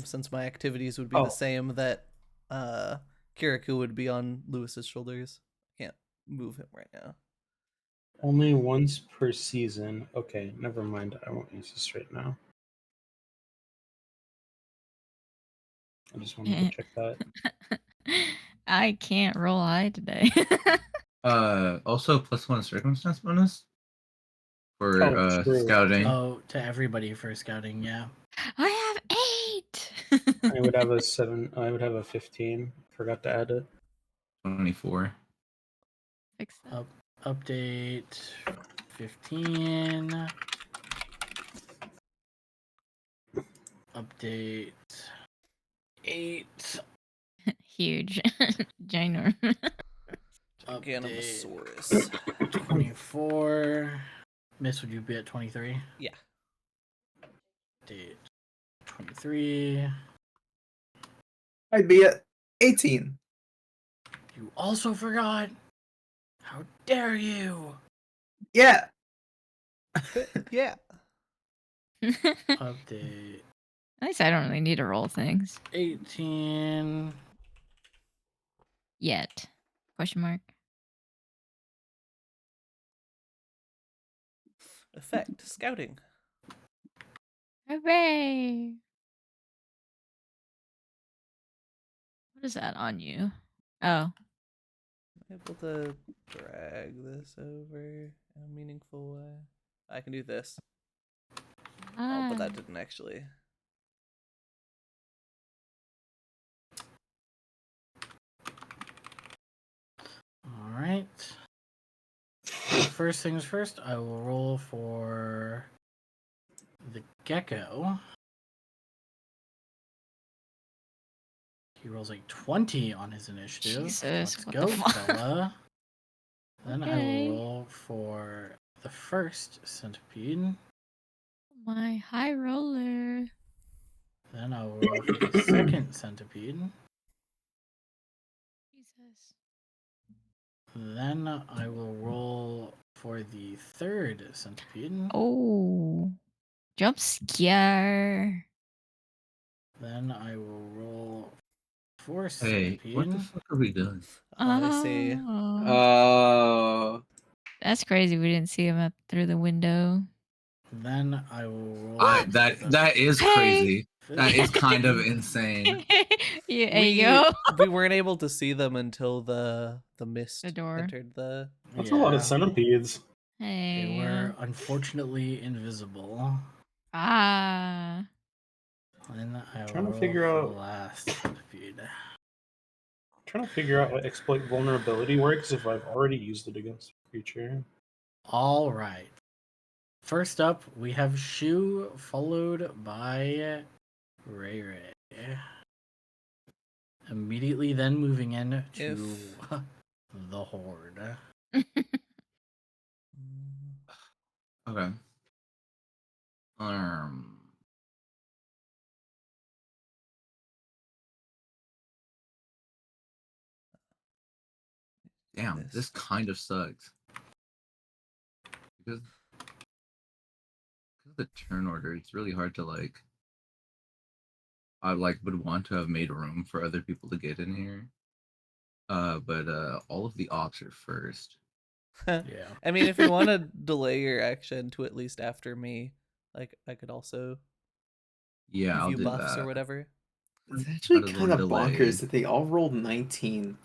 since my activities would be the same, that Kirikou would be on Lewis's shoulders. Can't move him right now. Only once per season. Okay, never mind. I won't use this right now. I just wanted to check that. I can't roll high today. Also +1 circumstance bonus for true. scouting. Oh, to everybody for scouting, yeah. I have 8. I would have a 7. I would have a 15. Forgot to add it. 24. Fix that. Update 15. Update 8. Huge. Ginormous. Giganosaurus. 24. Miss, would you be at 23? Yeah. Update 23. I'd be at 18. You also forgot. How dare you? Yeah. Yeah. Update At least I don't really need to roll things 18. yet. Question mark. Effect scouting. Hooray! What is that on you? Oh. Able to drag this over in a meaningful way. I can do this. Oh, but that didn't actually. All right. First things first, I will roll for the gecko. He rolls a 20 on his initiative. Jesus, Let's what go, the fuck? fella. Then I Okay. will roll for the first centipede. My high roller. Then I will roll for the second centipede. Jesus. Then I will roll for the third centipede. Oh. Jump scare. Then I will roll for Hey, what the centipede. fuck are we doing? I see. Oh. Oh. That's crazy. We didn't see him through the window. Then I will roll. That is Hey! crazy. That is kind of fifth. insane. Yeah, there you go. We weren't able to see them until the mist The door. entered the. That's a lot of Yeah. centipedes. They Hey. were unfortunately invisible. Ah. Then I will Trying to roll figure for out- the last centipede. Trying to figure out how exploit vulnerability works if I've already used it against a creature. All right. First up, we have Shu, followed by Ray Ray. Immediately then moving in to the Horde. Okay. Um. Damn, this kind of sucks. Because of the turn order, it's really hard to like. I would want to have made room for other people to get in here. But all of the ops are first. Yeah. I mean, if you want to delay your action to at least after me, like I could also Yeah, give I'll you do buffs that. or whatever. It's actually How does kind one of delay? bonkers that they all rolled 19.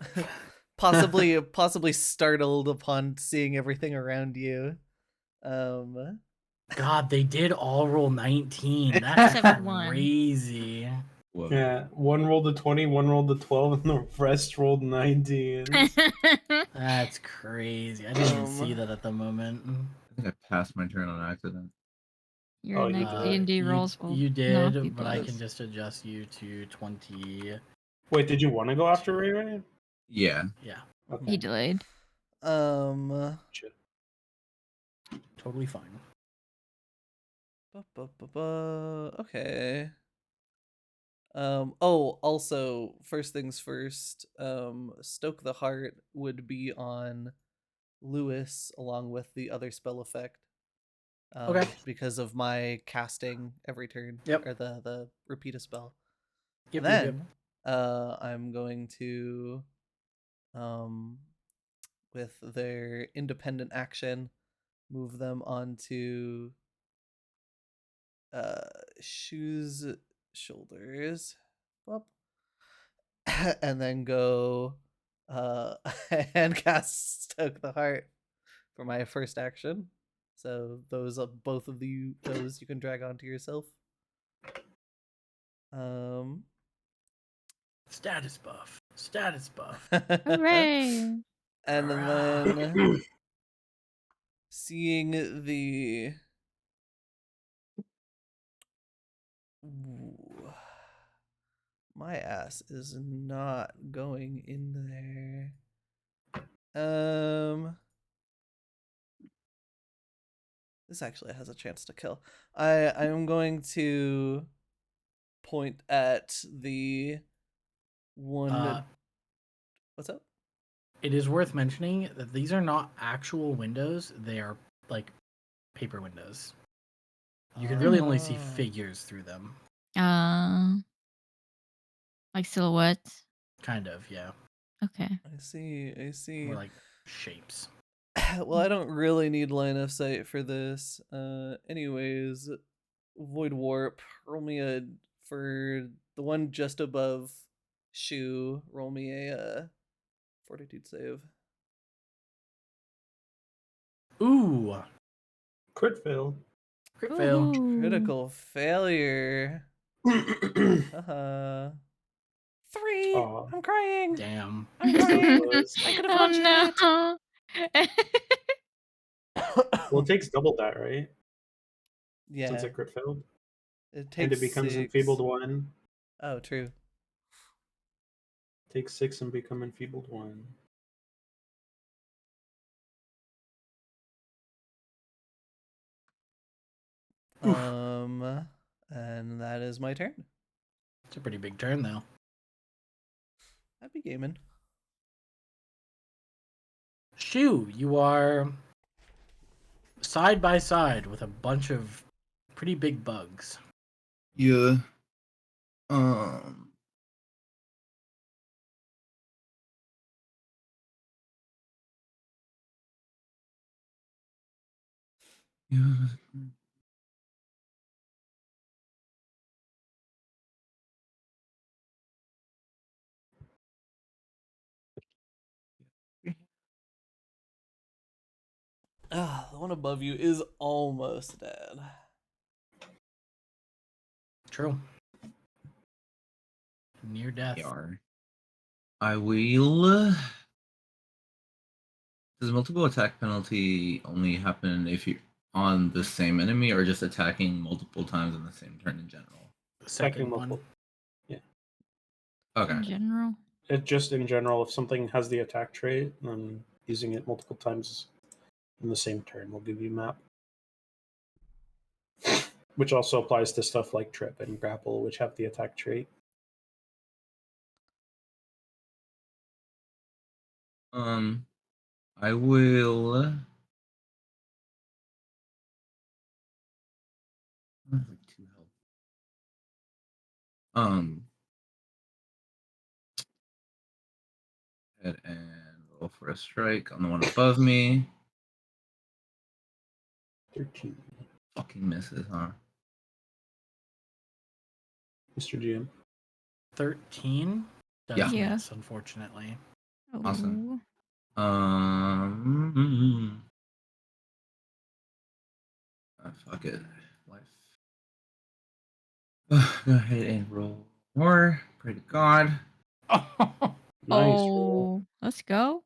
possibly startled upon seeing everything around you. God, they did all roll 19. That's Except one. crazy. Whoa. Yeah, one rolled a 20, one rolled a 12, and the rest rolled 19. That's crazy. I didn't even see that at the moment. I think I passed my turn on accident. Your Oh, you next did. D&D rolls will You not be did, but I plus. can just adjust you to 20. Wait, did you want to go after Ray Ray? Yeah. Yeah, He Okay. delayed. Shit. totally fine. Okay. Oh, also, first things first, Stoke the Heart would be on Lewis along with the other spell effect. Okay. Because of my casting every turn. Yep. Or the repeat a spell. Yep, Then yep, yep. I'm going to with their independent action move them onto Shoes shoulders. Up. And then go and cast Stoke the Heart for my first action. So those both of those you can drag onto yourself. Status buff. Status buff. Hooray! And then seeing the Ooh. My ass is not going in there. This actually has a chance to kill. I'm going to point at the one. What's up? It is worth mentioning that these are not actual windows. They are like paper windows. You can really only see Ah. figures through them. Like silhouettes. Kind of, yeah. Okay. I see. More like shapes. Well, I don't really need line of sight for this. Anyways, Void Warp. Roll me for the one just above Shoe. Roll me a Fortitude save. Ooh, Crit fail. crit fail. Ooh. Critical failure. Uh-huh. 3. Aw. I'm crying. Damn. I'm So crying. close. I could have Oh one shot. no. Well, it takes double that, right? Yeah. Since it crit failed. It takes And it becomes 6. enfeebled 1. Oh, true. Take 6 and become enfeebled 1. And that is my turn. It's a pretty big turn, though. I'd be gaming. Shu, you are side by side with a bunch of pretty big bugs. Yeah. Yeah. The one above you is almost dead. True. Near death. Yar. I will. Does multiple attack penalty only happen if you're on the same enemy, or just attacking multiple times in the same turn in general? The second Attacking one. multiple. Okay. In general. It just in general, if something has the attack trait, then using it multiple times in the same turn will give you map. Which also applies to stuff like trip and grapple, which have the attack trait. I will. I have like 2 health. Head and roll for a strike on the one above me. 13. Fucking misses, huh? Mr. GM. 13 does Yeah. Yeah. miss, unfortunately. Awesome. Oh. Fuck it. Life. Go ahead and roll more. Pray to God. Nice roll. Oh, let's go.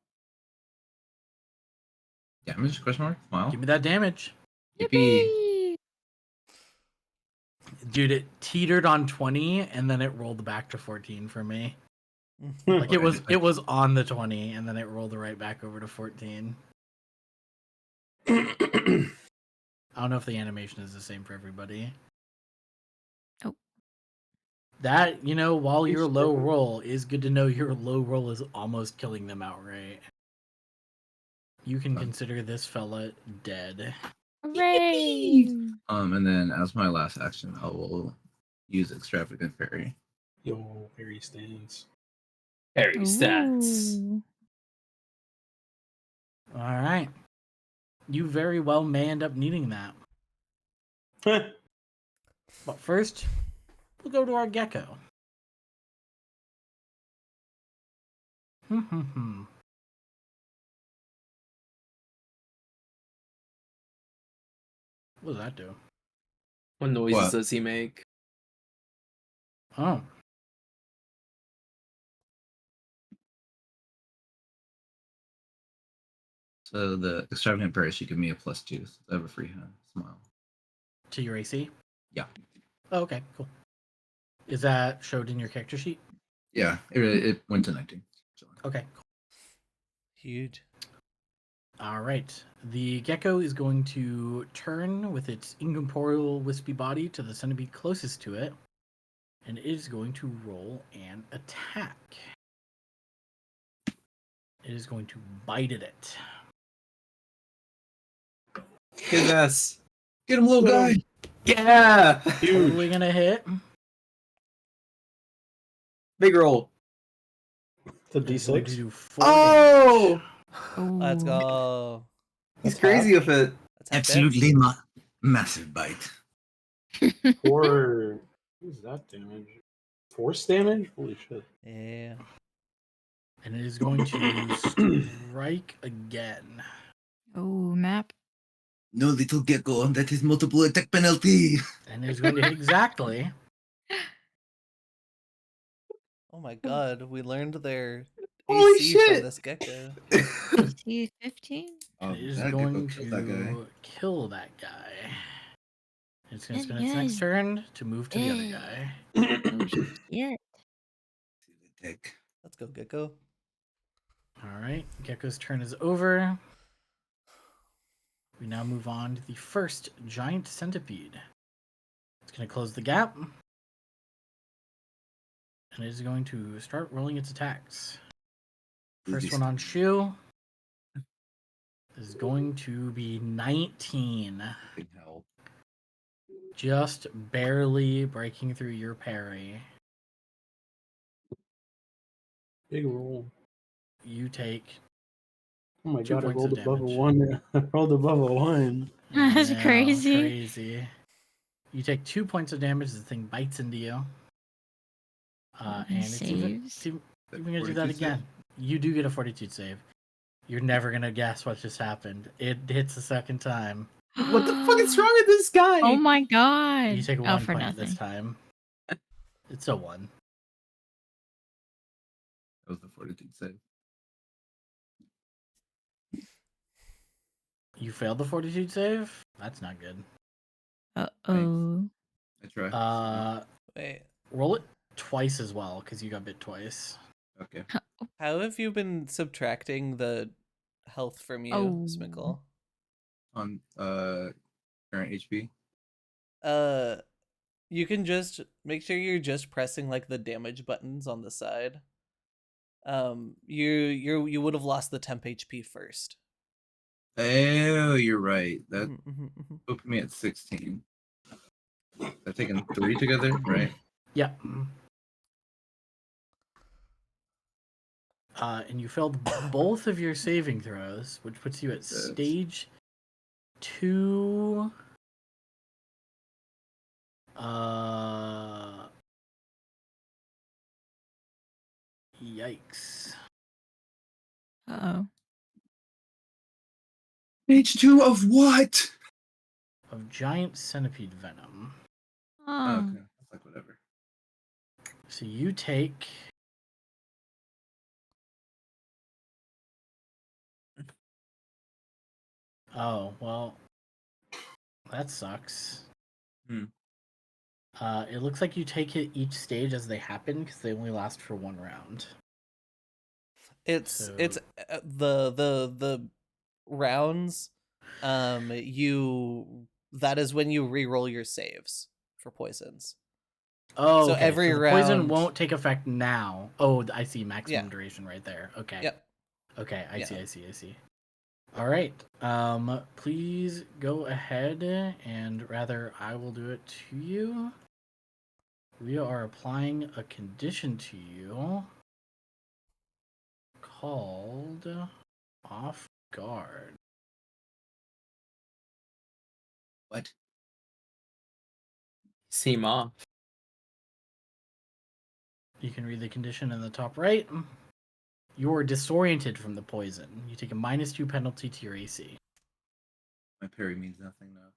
Damage? Question mark? Smile. Give me that damage. Yippee. Yippee! Dude, it teetered on 20 and then it rolled back to 14 for me. Like Okay, it was on the 20 and then it rolled right back over to 14. I don't know if the animation is the same for everybody. Oh. That, while your low roll is good to know, your low roll is almost killing them outright. You can consider this fella dead. Hooray! And then as my last action, I will use Extravagant Fairy. Yo, Harry stands. Harry stats. Ooh. All right. You very well may end up needing that. But first, we'll go to our gecko. What does that do? What noises What? does he make? Oh. So the Extravagant Fairy should give me a +2. So I have a free hand. Smile. To your AC? Yeah. Oh, okay, cool. Is that showed in your character sheet? Yeah, it went to 19. Okay, cool. Huge. All right. The gecko is going to turn with its incorporeal wispy body to the centipede closest to it, and it is going to roll an attack. It is going to bite at it. His ass. Get him, little guy! Yeah! Totally gonna hit. Big roll. The It is going to D6. do 4 damage. Oh! Let's Ooh. go. He's That's crazy half. with it. That's half Absolutely massive bite. Or what is that damage? Force damage? Holy shit. Yeah. And it is going to strike again. Oh, map. No, little gecko, that is multiple attack penalty. And it is going to hit exactly. Oh my god, we learned their Holy AC from shit! this gecko. AC 15? Oh, And it is that going gecko killed that guy. to kill that guy. It's going to Good spend its next guy. turn to move to the other Eh. guy. Oh, shit. Dick. Let's go, Gecko. All right, Gecko's turn is over. We now move on to the first giant centipede. It's going to close the gap. And it is going to start rolling its attacks. First one on Shu is going to be 19. Big hell. Just barely breaking through your parry. Big roll. You take Oh my 2 god, I points rolled of above a damage. 1. I rolled above a 1. That's I know, crazy. Crazy. You take 2 points of damage as the thing bites into you. He And it's even saves. gonna do that 42 again. You do get a 42 save. You're never gonna guess what just happened. It hits the second time. What the fuck is wrong with this guy? Oh my god. You take Oh, 1 for point this nothing. time. It's a 1. That was the 42 save. You failed the 42 save? That's not good. Uh-oh. I try. Wait, Roll it twice as well, because you got bit twice. Okay. how have you been subtracting the health from you, Oh. Smickle? On current HP. You can just make sure you're just pressing like the damage buttons on the side. You would have lost the temp HP first. Oh, you're right. That Mhm, mhm, mhm. put me at 16. I've taken 3 together, right? Yeah. And you failed both of your saving throws, which puts you at stage 2. Yikes. Uh-oh. Stage 2 of what? Of giant centipede venom. Oh, Oh. okay. That's like whatever. So you take... Oh, well, that sucks. Hmm. It looks like you take it each stage as they happen, because they only last for 1 round. It's So- the rounds. That is when you re-roll your saves for poisons. Oh, So okay. every So the poison round- won't take effect now. Oh, I see. Maximum Yeah. duration right there. Okay. Yep. Okay, I Yeah. see. All right. Please go ahead, and rather I will do it to you. We are applying a condition to you called off guard. What? Seem off. You can read the condition in the top right. You are disoriented from the poison. You take a -2 penalty to your AC. My parry means nothing now.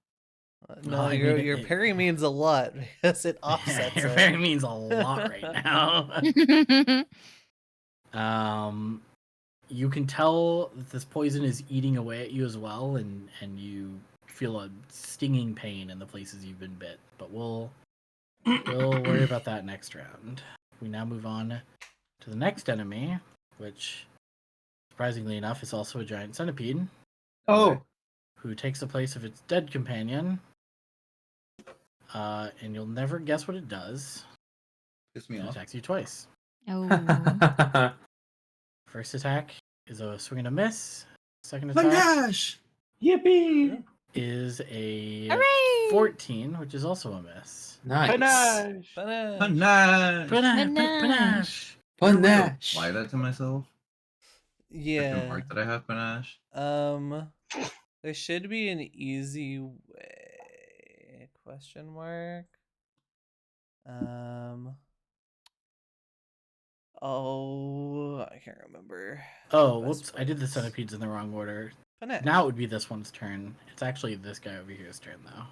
No, I your mean, your it- parry means a lot because it offsets It it. very means a lot right now. You can tell that this poison is eating away at you as well, and you feel a stinging pain in the places you've been bit. But we'll worry about that next round. We now move on to the next enemy, which, surprisingly enough, is also a giant centipede, Oh, who takes the place of its dead companion. And you'll never guess what it does. Piss me It off. attacks you twice. Oh. First attack is a swing and a miss. Second attack Panache! Yippee! is a Hooray! 14, which is also a miss. nice. Panache! Panache. Panache! Panache! Panache. Apply that to myself. I can Yeah. mark that I have panache. There should be an easy way. Question mark. Oh, I can't remember. Oh, Best whoops. I did the buttons. centipedes in the wrong order. Panache. Now it would be this one's turn. It's actually this guy over here's turn, though.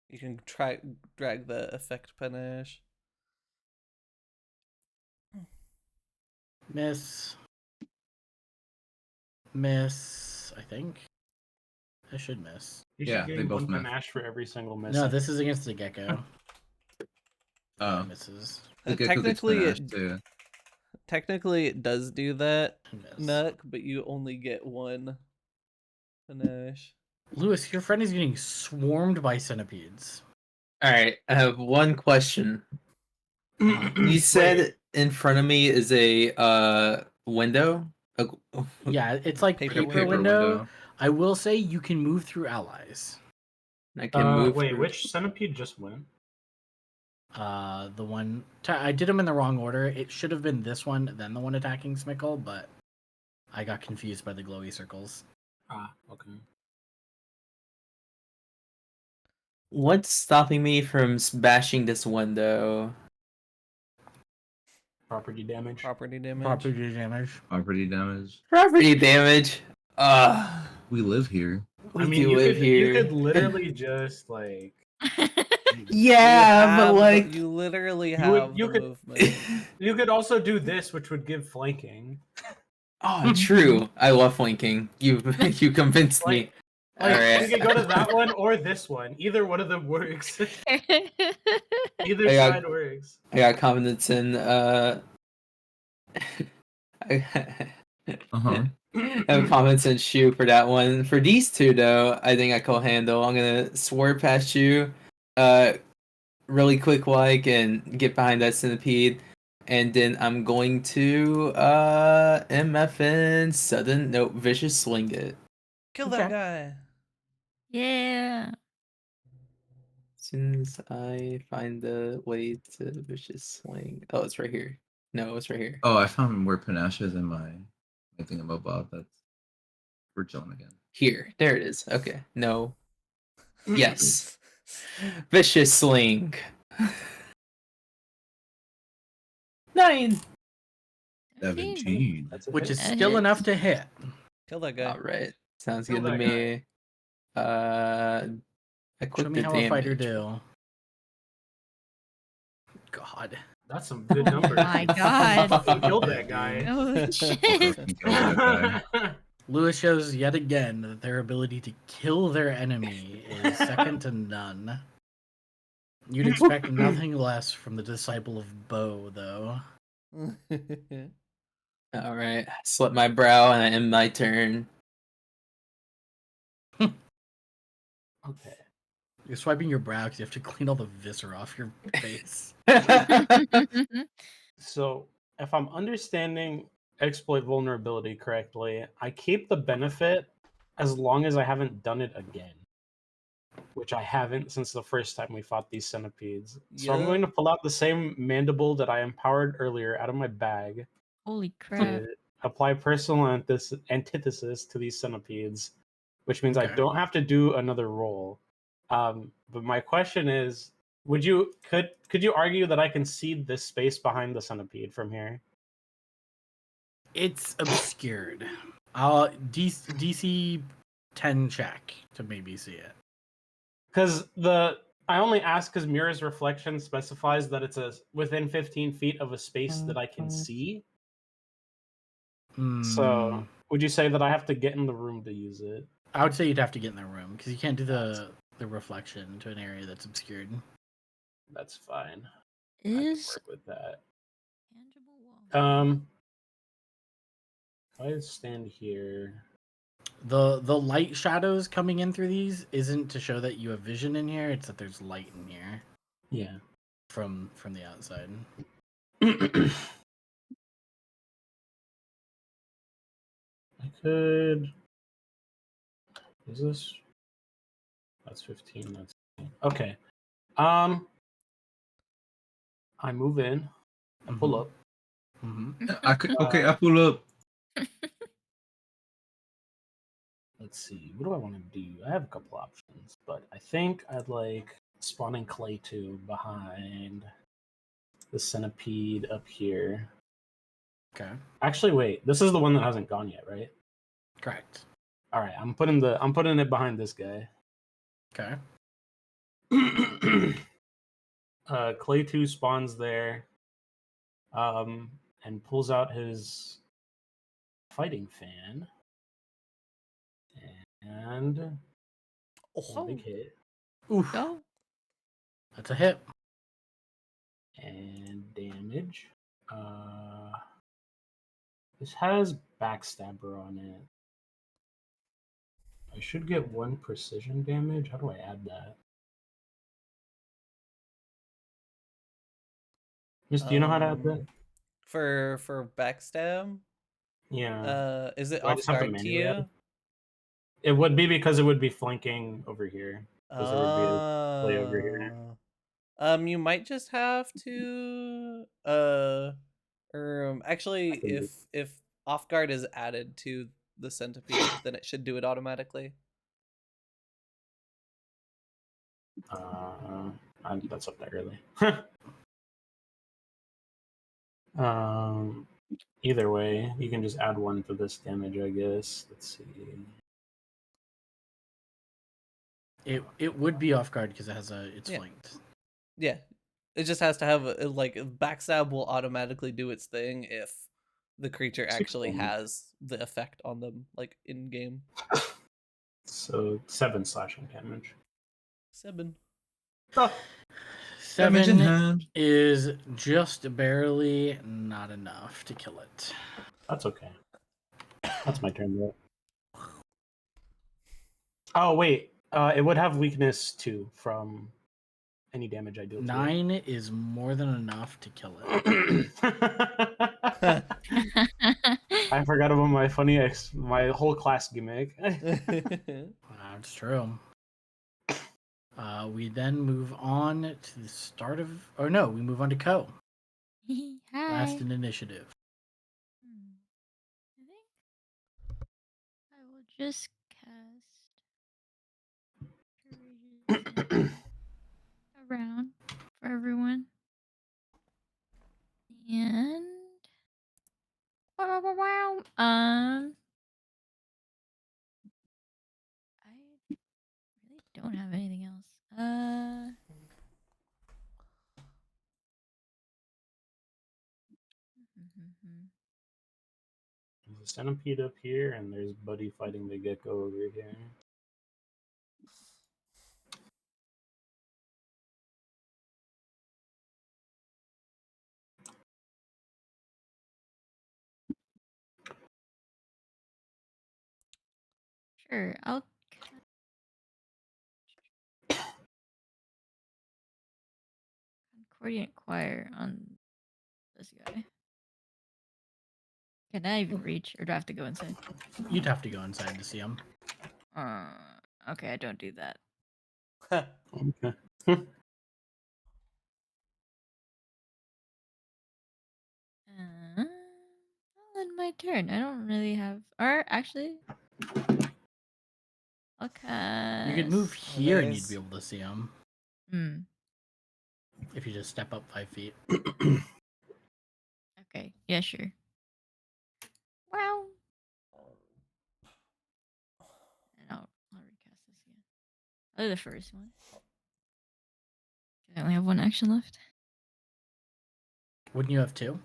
You can try drag the effect panache. Miss. Miss, I think. I should miss. You Yeah, should they gain both one miss. panache for every single miss. No, this is against the gecko. Oh, Misses. the gecko gets Technically, panache it too. technically it does do that, Yes. Nuck, but you only get one panache. Lewis, your friend is getting swarmed by centipedes. All right, I have one question. You said in front of me is a window. Yeah, it's like Paper paper, window. I will say you can move through allies. I can move. Wait, through. which centipede just went? The one I did them in the wrong order. It should have been this one, then the one attacking Smickle, but I got confused by the glowy circles. Ah, okay. What's stopping me from bashing this window? Property damage. Property damage. Property damage. Property damage. Property damage. We live here. We I mean, do you live could here. you could literally just like Yeah, but like you literally you have you the could movement. you could also do this, which would give flanking. Oh, true. I love flanking. You convinced me. Like, All right. you could go to that one or this one. Either one of them works. Either I got- side works. I got confidence in I Uh-huh. have confidence in Shu for that one. For these two though, I think I can handle. I'm gonna swerve past Shu, really quick like and get behind that centipede. And then I'm going to MFN sudden vicious swing it. Kill that Okay. guy. Yeah. As soon as I find the way to vicious swing. Oh, it's right here. No, it's right here. Oh, I found more panache in my thingamabob. That's we're chilling again. Here. There it is. Okay. No. Yes. Vicious sling. 9. 17. That's a Which hit. is That still hits. enough to hit. Kill that guy. All right. Sounds Kill good to that me. Equip Show me the how a fighter damage. do. God. That's some good Oh numbers. my god. Fucking killed that guy. Oh shit. Fucking kill that guy. Lewis shows yet again that their ability to kill their enemy is second to none. You'd expect nothing less from the disciple of Bo, though. All right. Slip my brow and I end my turn. Okay. You're swiping your brow because you have to clean all the viscera off your face. So, if I'm understanding exploit vulnerability correctly, I keep the benefit as long as I haven't done it again, which I haven't since the first time we fought these centipedes. So I'm Yup. going to pull out the same mandible that I empowered earlier out of my bag Holy crap. to apply personal antithesis to these centipedes, which means I Okay. don't have to do another roll. But my question is, could you argue that I can see this space behind the centipede from here? It's obscured. DC 10 check to maybe see it. Because I only ask because Mirror's reflection specifies that it's within 15 feet of a space that I can see. So would you say that I have to get in the room to use it? I would say you'd have to get in the room because you can't do the reflection to an area that's obscured. That's fine. I can Is work with that. tangible wall. If I stand here. The light shadows coming in through these isn't to show that you have vision in here, it's that there's light in here Yeah. from the outside. I could. Is this? That's 15. That's okay. I move in. I pull up. Mm-hmm. Okay, I pull up. Let's see. What do I want to do? I have a couple options, but I think I'd like spawning clay tube behind the centipede up here. Okay. Actually, wait. This is the one that hasn't gone yet, right? Correct. All right. I'm putting it behind this guy. Okay. Clay 2 spawns there, and pulls out his fighting fan, and big hit, Oof. Go. That's a hit. and damage. This has Backstabber on it. I should get 1 precision damage. How do I add that? Miss, do you know how to add that? For backstab? Yeah. Is it Do I off just have to guard to manually add you? it? It would be because it would be flanking over here. Because there would be a play over here. You might just have to actually can do- if off guard is added to the centipede, then it should do it automatically. That's up there really. Either way, you can just add 1 for this damage, I guess. Let's see. It would be off guard because it has it's Yeah. flanked. Yeah. It just has to have like backstab will automatically do its thing if the creature 6 actually damage. has the effect on them, like in game. So 7 slashing damage. 7. Oh, Damage in 7 hand. is just barely not enough to kill it. that's okay. That's my turn, though. Oh, wait. It would have weakness, too, from any damage I deal to it. 9 is more than enough to kill it. I forgot about my my whole class gimmick. That's true. We then move on to the start of, or no, we move on to Ko. Last Hi. in initiative. I think I will just cast Courageous around for everyone. And I really don't have anything else. There's a centipede up here, and there's Buddy fighting the gecko over here. Sure, I'll Concordiant Choir on this guy. Can I even reach, or do I have to go inside? You'd have to go inside to see him. Okay, I don't do that. Okay. I'll end my turn. I don't really have. Or actually, I'll cast. You could move here and you'd There's- be able to see him Hmm. if you just step up 5 feet. Okay. Yeah. Sure. Wow. And I'll recast this again. I'll do the first one. I only have 1 action left. Wouldn't you have 2?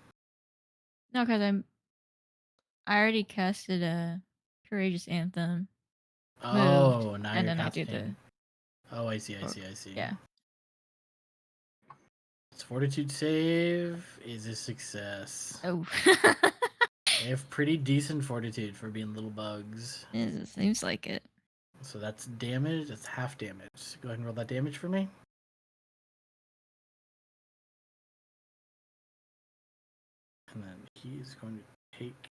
No, because I already casted a Courageous Anthem. Oh, now and you're then I casting. do the. Oh, I see. I see. Yeah. Its fortitude save is a success. Oh. They have pretty decent fortitude for being little bugs. It seems like it. So that's damage. That's half damage. Go ahead and roll that damage for me. And then he's going to take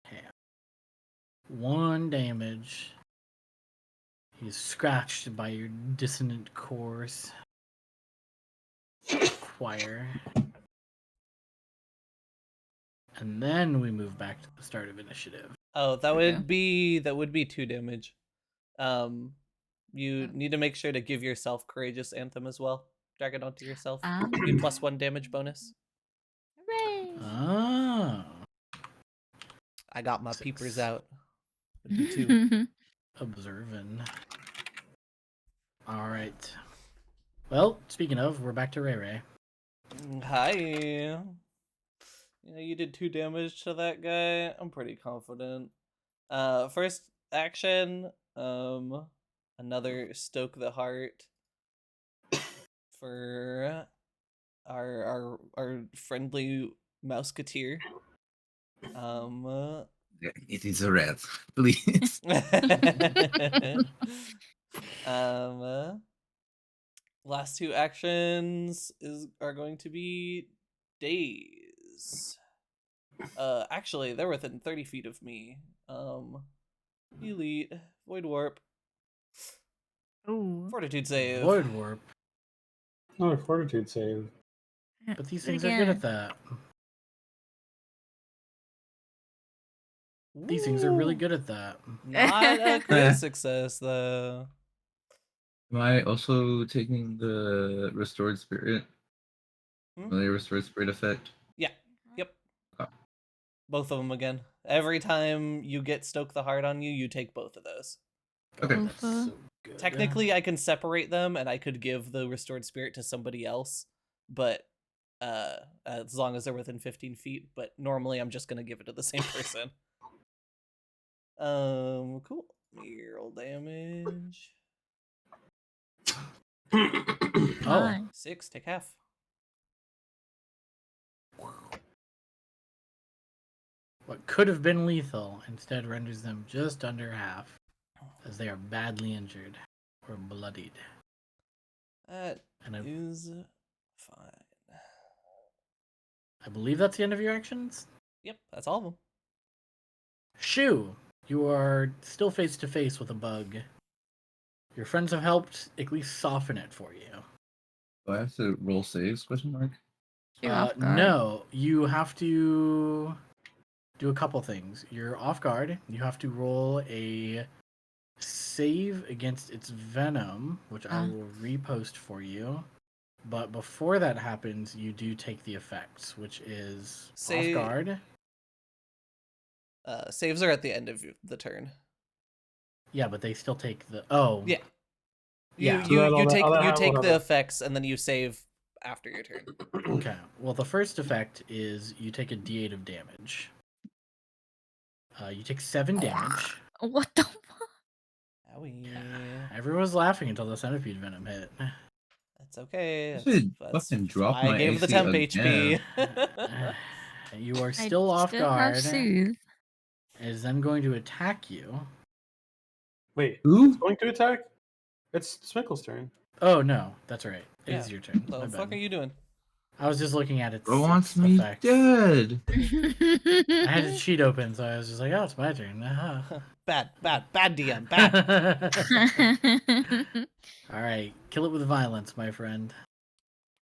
half. 1 damage. He's scratched by your dissonant cores. Choir. And then we move back to the start of initiative. Oh, that Okay. would be 2 damage. You need to make sure to give yourself Courageous Anthem as well. Drag it onto yourself. Be +1 damage bonus. Hooray! Oh. I got my 6. peepers out. Would be 2. Observing. All right. Well, speaking of, we're back to Ray Ray. Hi. You did 2 damage to that guy. I'm pretty confident. First action, another Stoke the Heart for our friendly Mouseketeer. It is a rat, please. Last two actions are going to be days. Actually, they're within 30 feet of me. Elite, void warp, Oh. fortitude save. Void warp. Not a fortitude save. But these Do it things are good at again. that. These things are really Ooh, good at that. Not a crit success though. Am I also taking the restored spirit? Hmm? The restored spirit effect? Yeah. Yep. Oh. Both of them again. Every time you get Stoke the Heart on you, you take both of those. Okay. Oh, that's Alpha. so good. Technically, I can separate them, and I could give the restored spirit to somebody else, but as long as they're within 15 feet. But normally, I'm just gonna give it to the same person. Cool. Roll damage. Oh, Nice. 6. Take half. what could have been lethal instead renders them just under half, as they are badly injured or bloodied. That And is fine. I believe that's the end of your actions. Yep, that's all of them. Shu, you are still face to face with a bug. Your friends have helped at least soften it for you. Do I have to roll saves? Question mark. You're off guard. No, you have to do a couple things. You're off guard. You have to roll a save against its venom, which I will repost for you. But before that happens, you do take the effects, which is off guard. Saves are at the end of the turn. Yeah, but they still take the. Oh. Yeah. Yeah. You take the effects and then you save after your turn. Okay. Well, the first effect is you take a D8 of damage. You take 7 damage. What the fuck? Owie. Everyone was laughing until the centipede venom hit. That's okay. I should fucking drop why I my gave the AC temp again. HP. You are still off still guard. Have soothe. It is then going to attack you. Wait, Who? it's going to attack? It's Smickle's turn. Oh no, that's right. It Yeah. is your turn. What My the fuck bad. are you doing? I was just looking at its, Bro wants its me effects. dead. I had a sheet open, so I was just like, "Oh, it's my turn." Bad DM. Bad. All right, kill it with violence, my friend.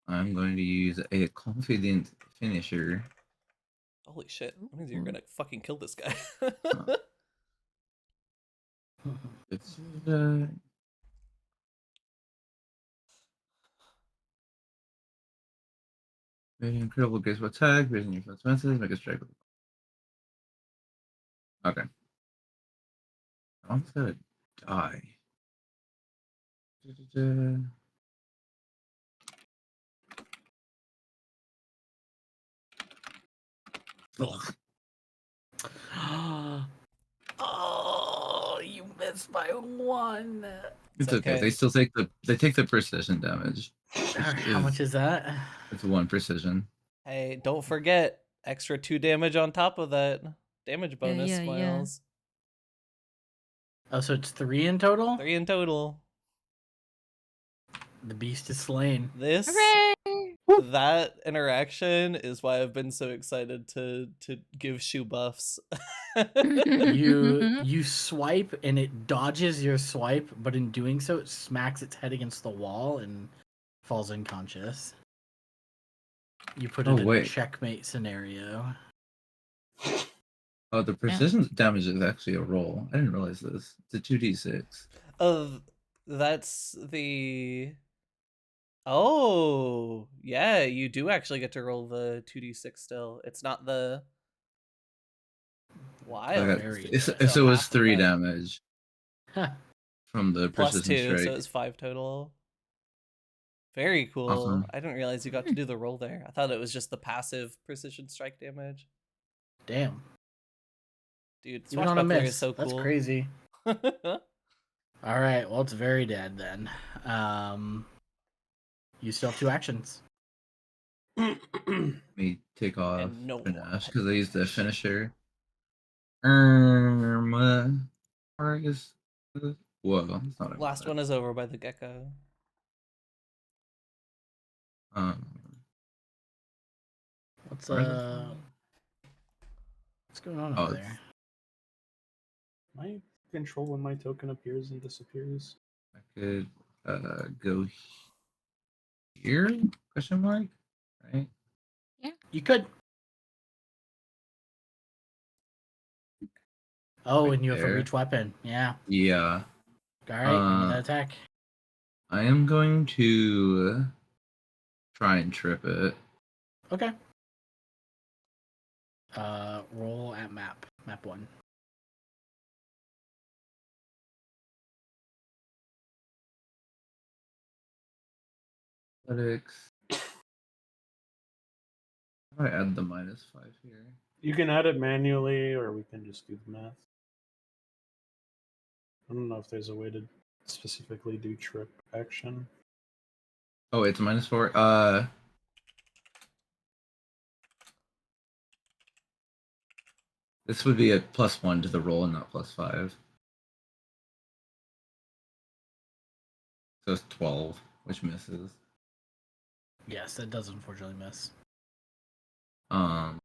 I'm going to use a confident finisher. Holy shit. That means you're gonna fucking kill this guy. It's very incredible graceful attack, raising your defenses, make a strike. Okay. I'm gonna die. Ugh. Oh, you missed by 1. It's okay. They still take the precision damage. How much is that? It's 1 precision. Hey, don't forget extra 2 damage on top of that damage bonus, yeah. Miles. Oh, so it's 3 in total? 3 in total. The beast is slain. This Hooray! that interaction is why I've been so excited to give Shu buffs. You swipe and it dodges your swipe, but in doing so, it smacks its head against the wall and falls unconscious. You put it in a checkmate scenario. Oh, the precision damage is actually a roll. I didn't realize this. It's a 2d6. That's the. Oh, yeah, you do actually get to roll the 2d6 still. It's not the wild. So it was 3 damage from the plus precision 2, strike. so it's 5 total. Very cool. Awesome. I didn't realize you got to do the roll there. I thought it was just the passive precision strike damage. Damn. Dude, Even on a Swashbuckler miss. is so cool. That's crazy. All right, well, it's very dead then. You still have 2 actions. Let me take off And no Finesse more because I used the panache. finisher. Argus. Whoa, it's not a Last one is over by the gecko. What's where's the what's going on Oh, over it's- there? I control when my token appears and disappears. I could go here? Question mark? Right? You could. Oh, Right and you have a there. reach weapon. Yeah. Yeah. All right, make that Uh, attack. I am going to try and trip it. Okay. Roll at map. Map 1. Athletics. How do I add the -5 here? You can add it manually, or we can just do the math. I don't know if there's a way to specifically do trip action. Oh, it's -4. This would be a +1 to the roll and not +5. So it's 12, which misses. Yes, that does unfortunately miss. That's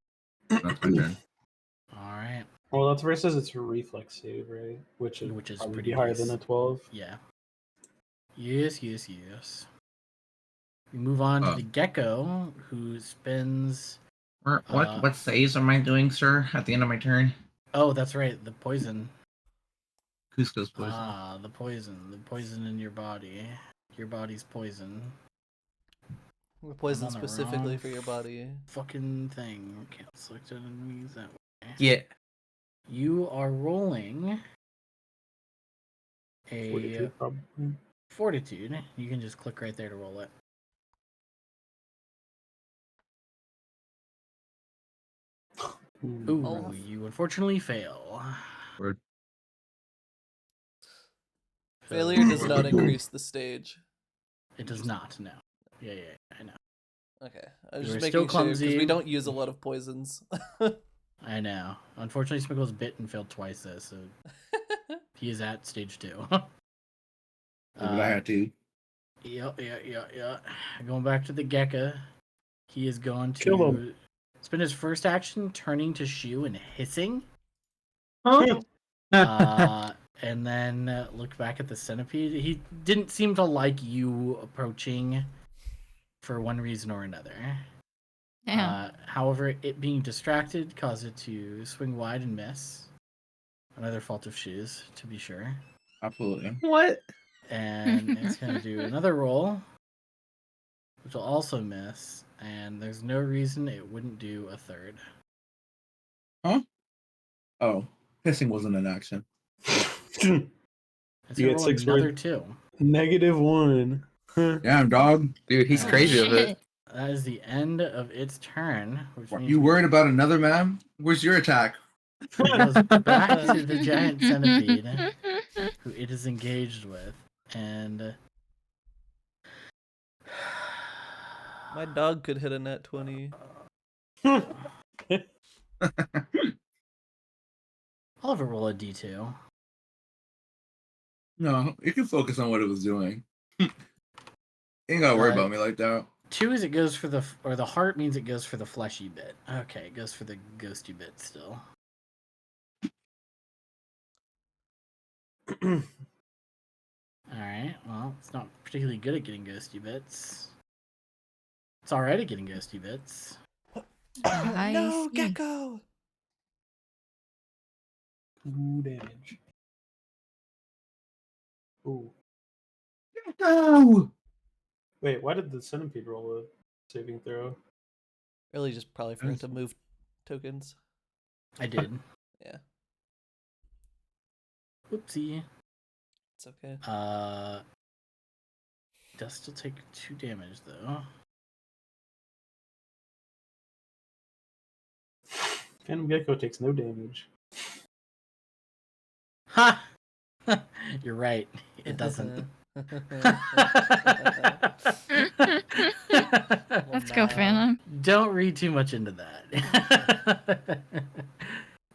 my turn. All right. Well, that's versus its reflex save, right? Which would Which is probably pretty be higher than a decent. 12. Yeah. Yes. We move on to the gecko, who spends. What saves am I doing, sir, at the end of my turn? Oh, that's right. The poison. Cusco's poison. The poison. The poison in your body. Your body's poison. The poison on the specifically wrong for your body. Fucking thing. Can't select enemies that way. Yeah. You are rolling a 42, probably. fortitude. You can just click right there to roll it. Ooh, Oh. you unfortunately fail. Word. Failure does not increase the stage. It does not, no. Yeah, I know. Okay, I was You just are making still sure because clumsy. we don't use a lot of poisons. I know. Unfortunately, Smiggle's bit and failed twice, though, so he is at stage 2. But I had to. Yeah. Going back to the Gecko, he is going Kill to him. spend his first action turning to Shu and hissing. And then look back at the centipede. He didn't seem to like you approaching for one reason or another. Damn. However, it being distracted caused it to swing wide and miss. Another fault of Shu's, to be sure. Absolutely. What? And it's going to do another roll, which will also miss. And there's no reason it wouldn't do a third. Huh? Oh, hissing wasn't an action. It's You going to get roll 6 another words. 2. -1. Damn, dog. Dude, he's Oh, crazy with it. That is the end of its turn. Which means You worried about another man? Where's your attack? It goes back to the giant centipede, who it is engaged with, and My dog could hit a net 20. I'll have it roll a d2. No, you can focus on what it was doing. You ain't gotta worry about me like that. 2 is it goes for the heart means it goes for the fleshy bit. Okay, it goes for the ghosty bit still. Alright, well, it's not particularly good at getting ghosty bits. It's alright at getting ghosty bits. I No, see. gecko! 2 damage. Ooh. No! Wait, why did the centipede roll a saving throw? Really just probably forgot to move tokens. I did. Yeah, Whoopsie. it's okay. Does still take 2 damage though. Phantom Gecko takes no damage. Ha! You're right. It doesn't. Let's go, Phantom. Don't read too much into that.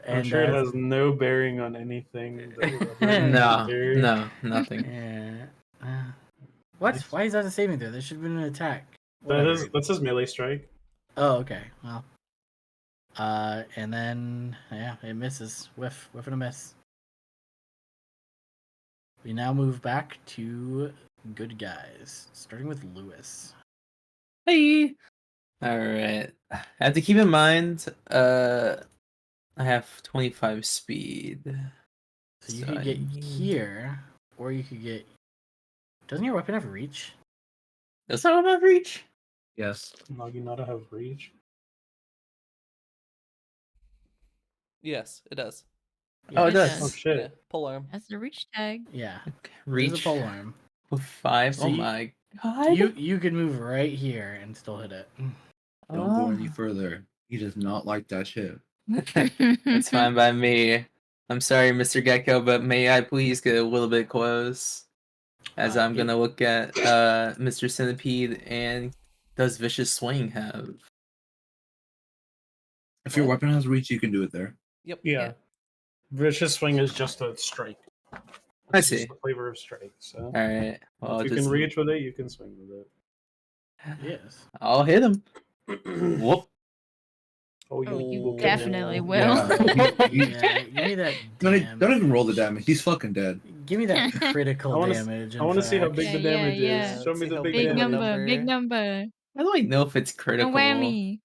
I'm sure it has no bearing on anything. That will ever be No, necessary. no, nothing. Yeah. What? Why is that a saving throw? There should have been an attack. That's his melee strike. Oh, okay. Well. And then yeah, it misses. Whiff and a miss. We now move back to good guys, starting with Lewis. Hey. All right. I have to keep in mind. I have 25 speed. So you So could I get need- here, or you could get. Doesn't your weapon have reach? Does that have reach? Yes. Naginata have reach. Yes, it does. Oh, it It does. does. Oh shit. Yeah, pole arm. That's the reach tag. Yeah. Okay, There's a reach pole arm. with 5. So Oh you- my god. You could move right here and still hit it. Don't go any further. He does not like that shit. That's fine by me. I'm sorry, Mr. Gecko, but may I please get a little bit close? As I'm gonna look at Mr. Centipede and does Vicious Swing have? If your What? weapon has reach, you can do it there. Yep. Yeah. Vicious Swing is just a strike. I It's just see. the flavor of strike. So Alright. Well, if you just can reach with it, you can swing with Yes. I'll hit him. it. Whoop. Oh, you Ooh. definitely will. Yeah. Yeah, give me that. Don't even roll the damage. He's fucking dead. Give me that critical I wanna damage. I want to see how big Yeah, the yeah, damage yeah. is. Show Let's me see the how big Big big damage. number, big number. How do I know if it's A critical? whammy.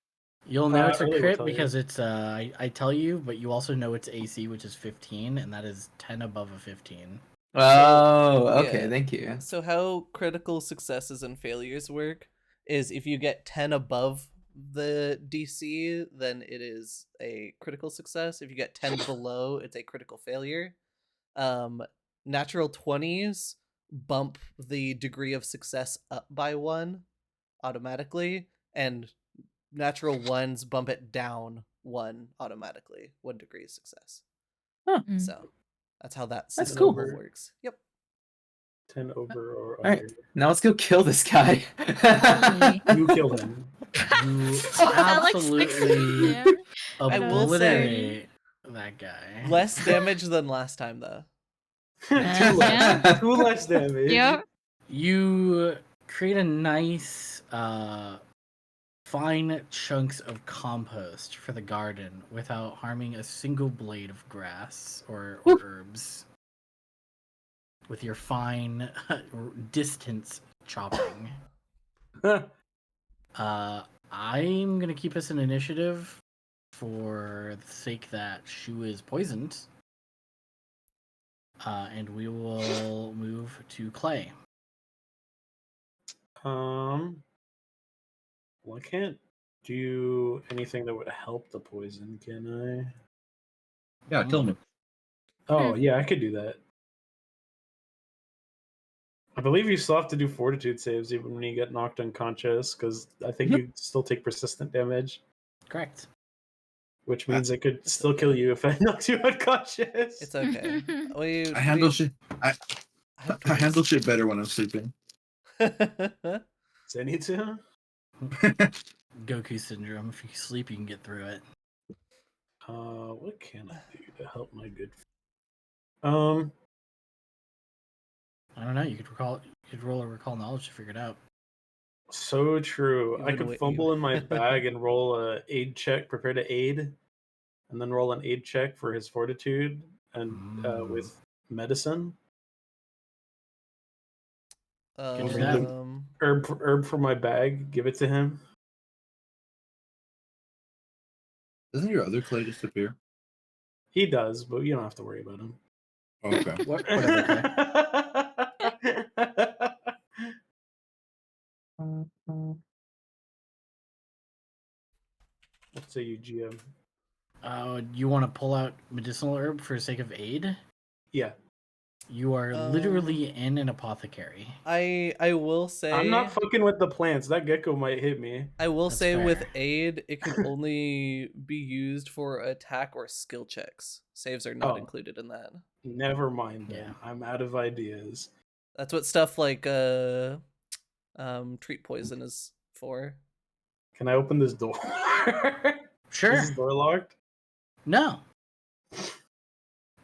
You'll know it's a Ellie will crit tell you. because it's I tell you, but you also know it's AC, which is 15, and that is 10 above a 15. Oh, okay, yeah. thank you. So how critical successes and failures work is if you get 10 above the DC, then it is a critical success. If you get 10 below, it's a critical failure. Natural 20s bump the degree of success up by 1 automatically, and natural 1s bump it down 1 automatically, 1 degree of success. Huh. Mm. So that's how that That's system cool. works. Yep. 10 over or Alright. under. Now let's go kill this guy. Holy. You kill him. You That like 6 absolutely damage. I will say- obliterate that guy. Less damage than last time, though. Two Yeah. less. 2 less damage. Yep. You create a nice, fine chunks of compost for the garden without harming a single blade of grass or herbs. With your fine distance chopping. I'm gonna keep us in initiative for the sake that Shu is poisoned. And we will move to Clay. Well, I can't do anything that would help the poison, can I? Yeah, kill me. Oh, yeah, I could do that. I believe you still have to do fortitude saves even when you get knocked unconscious, because I think you still take persistent damage, Correct. which means it could still kill you if I knocked you unconscious. It's okay. I handle shit. I handle shit better when I'm sleeping. Does I need to? Goku syndrome. If you sleep, you can get through it. What can I do to help my good? I don't know. You could roll a recall knowledge to figure it out. So true. You I would could wait- fumble you- in my bag and roll a aid check, prepare to aid, and then roll an aid check for his fortitude and with medicine. Good for that. Herb from my bag, give it to him. Doesn't your other clay disappear? He does, but you don't have to worry about him. Oh, okay. Whatever. Clay. Let's say you GM. You want to pull out medicinal herb for sake of aid? Yeah. You are literally in an apothecary. I will say I'm not fucking with the plants. That gecko might hit me. I will That's say with fair. aid, it can only be used for attack or skill checks. Saves are not Oh. included in that. Never mind then. Yeah. I'm out of ideas. That's what stuff like treat poison is for. Can I open this door? Sure. Is this door locked? No.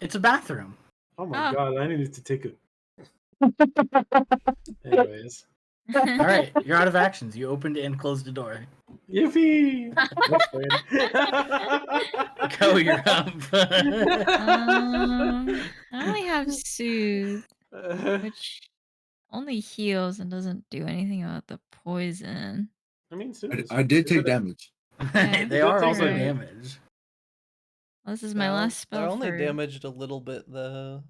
It's a bathroom. Oh my Oh. god, I needed to take it. Anyways. All right, you're out of actions. You opened and closed the door. Yippee! Go, you're up. I only have soothe, which only heals and doesn't do anything about the poison. I mean, soon I did take damage. Yeah. They are Good also thing. damage. Well, this is my last spell. They're only for... damaged a little bit though.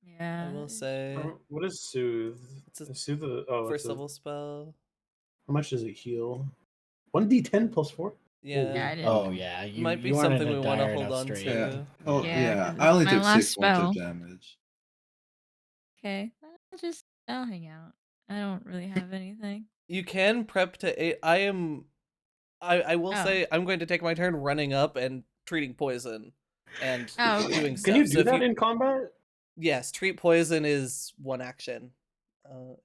Yeah. I will say What is soothe? It's a Soothe. first level spell. How much does it heal? 1d10 plus 4. Yeah. Yeah, I didn't. Oh yeah, you Might be you aren't in something a we want to dire hold enough on strait. Yeah. to. Oh Yeah, yeah. 'cause I only it's my took last 6 points spell. of damage. Okay. I'll hang out. I don't really have anything. You can prep to 8. I will Oh. say I'm going to take my turn running up and treating poison and Oh, okay. doing stuff. Can you So do if that in combat? Yes, treat poison is one action.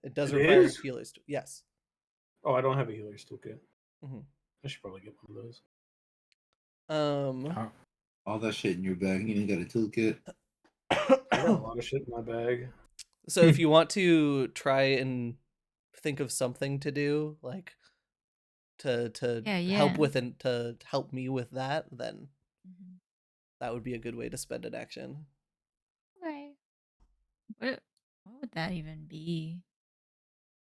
It does It require is? healers. Yes. Oh, I don't have a healer's toolkit. Mhm. I should probably get one of those. Oh, All that shit in your bag. You ain't got a toolkit. I got a lot of shit in my bag. So if you want to try and think of something to do, like to Yeah, help yeah. with and to help me with that, then Mhm. that would be a good way to spend an action. Okay. What would that even be?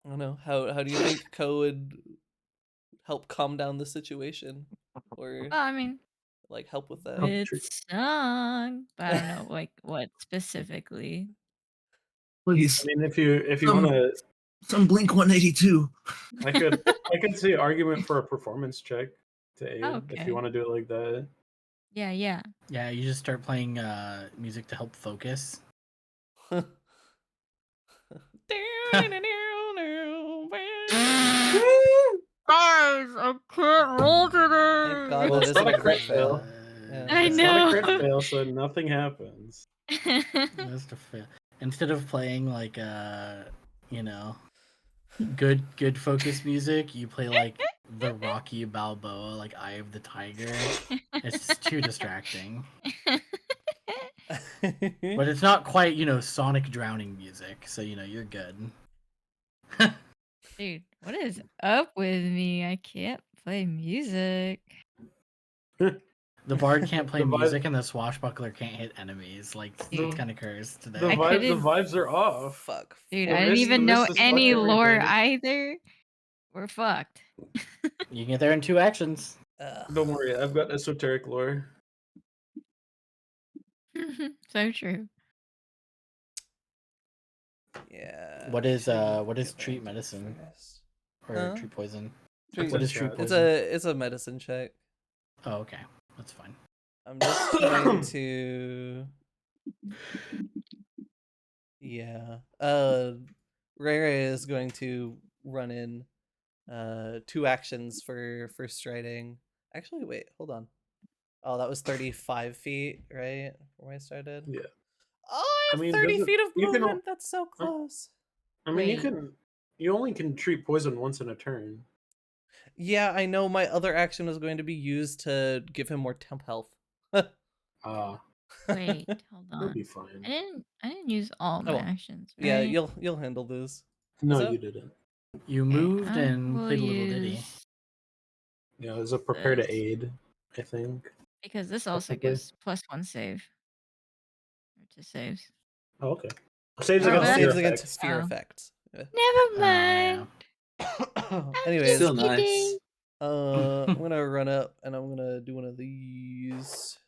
I don't know. How do you think Ko would help calm down the situation, or Well, I mean, like help with that? with song, but I don't know, like what specifically. Please. I mean, if you want to, Some Blink 182. I could see argument for a performance check to aid if Okay. you want to do it like that. Yeah, yeah. yeah, you just start playing music to help focus. Guys, I can't roll today. Thank God Well, that it's not isn't a crit fail. fail. Yeah. I It's not a crit know. fail, so nothing happens. That's the fail. Instead of playing like you know, good focus music, you play like the Rocky Balboa, like Eye of the Tiger. It's just too distracting. But it's not quite, sonic drowning music, so you're good. Dude, what is up with me? I can't play music. The bard can't play The vibe- music and the swashbuckler can't hit enemies. Like, it's Dude. kind of cursed today. The I couldn't- vibes are off. Fuck. Dude, The I didn't mist- even the know mist is any fucking lore everything. either. We're fucked. You can get there in 2 actions. Don't worry, I've got esoteric lore. So true. Yeah. What is should what is get treat back to medicine? first. Or Huh? treat poison? Treat- What is It's a treat shot. poison? It's a medicine check. Oh, okay. That's fine. I'm just trying to. Yeah. Rere is going to run in 2 actions for striding. Actually, wait, hold on. Oh, that was 35 feet, right? From where I started? Yeah. Oh, I have 30 doesn't- feet of you can al- movement. That's so close. I mean, Wait. you only can treat poison once in a turn. Yeah, I know my other action was going to be used to give him more temp health. Wait, hold You'll on. be fine. I didn't use all my well, actions. Right? Yeah, you'll handle this. No, So- you didn't. You Okay, moved I and will played a little ditty. use Yeah, it was a prepare to this, aid, I think. because this also Possibly. gives +1 save. Or to saves. Oh, okay. Saves Oh, against that's- fear Saves against effects. fear Oh. effects. Yeah. Never mind. Anyways, Still nice. I'm gonna run up and I'm gonna do one of these.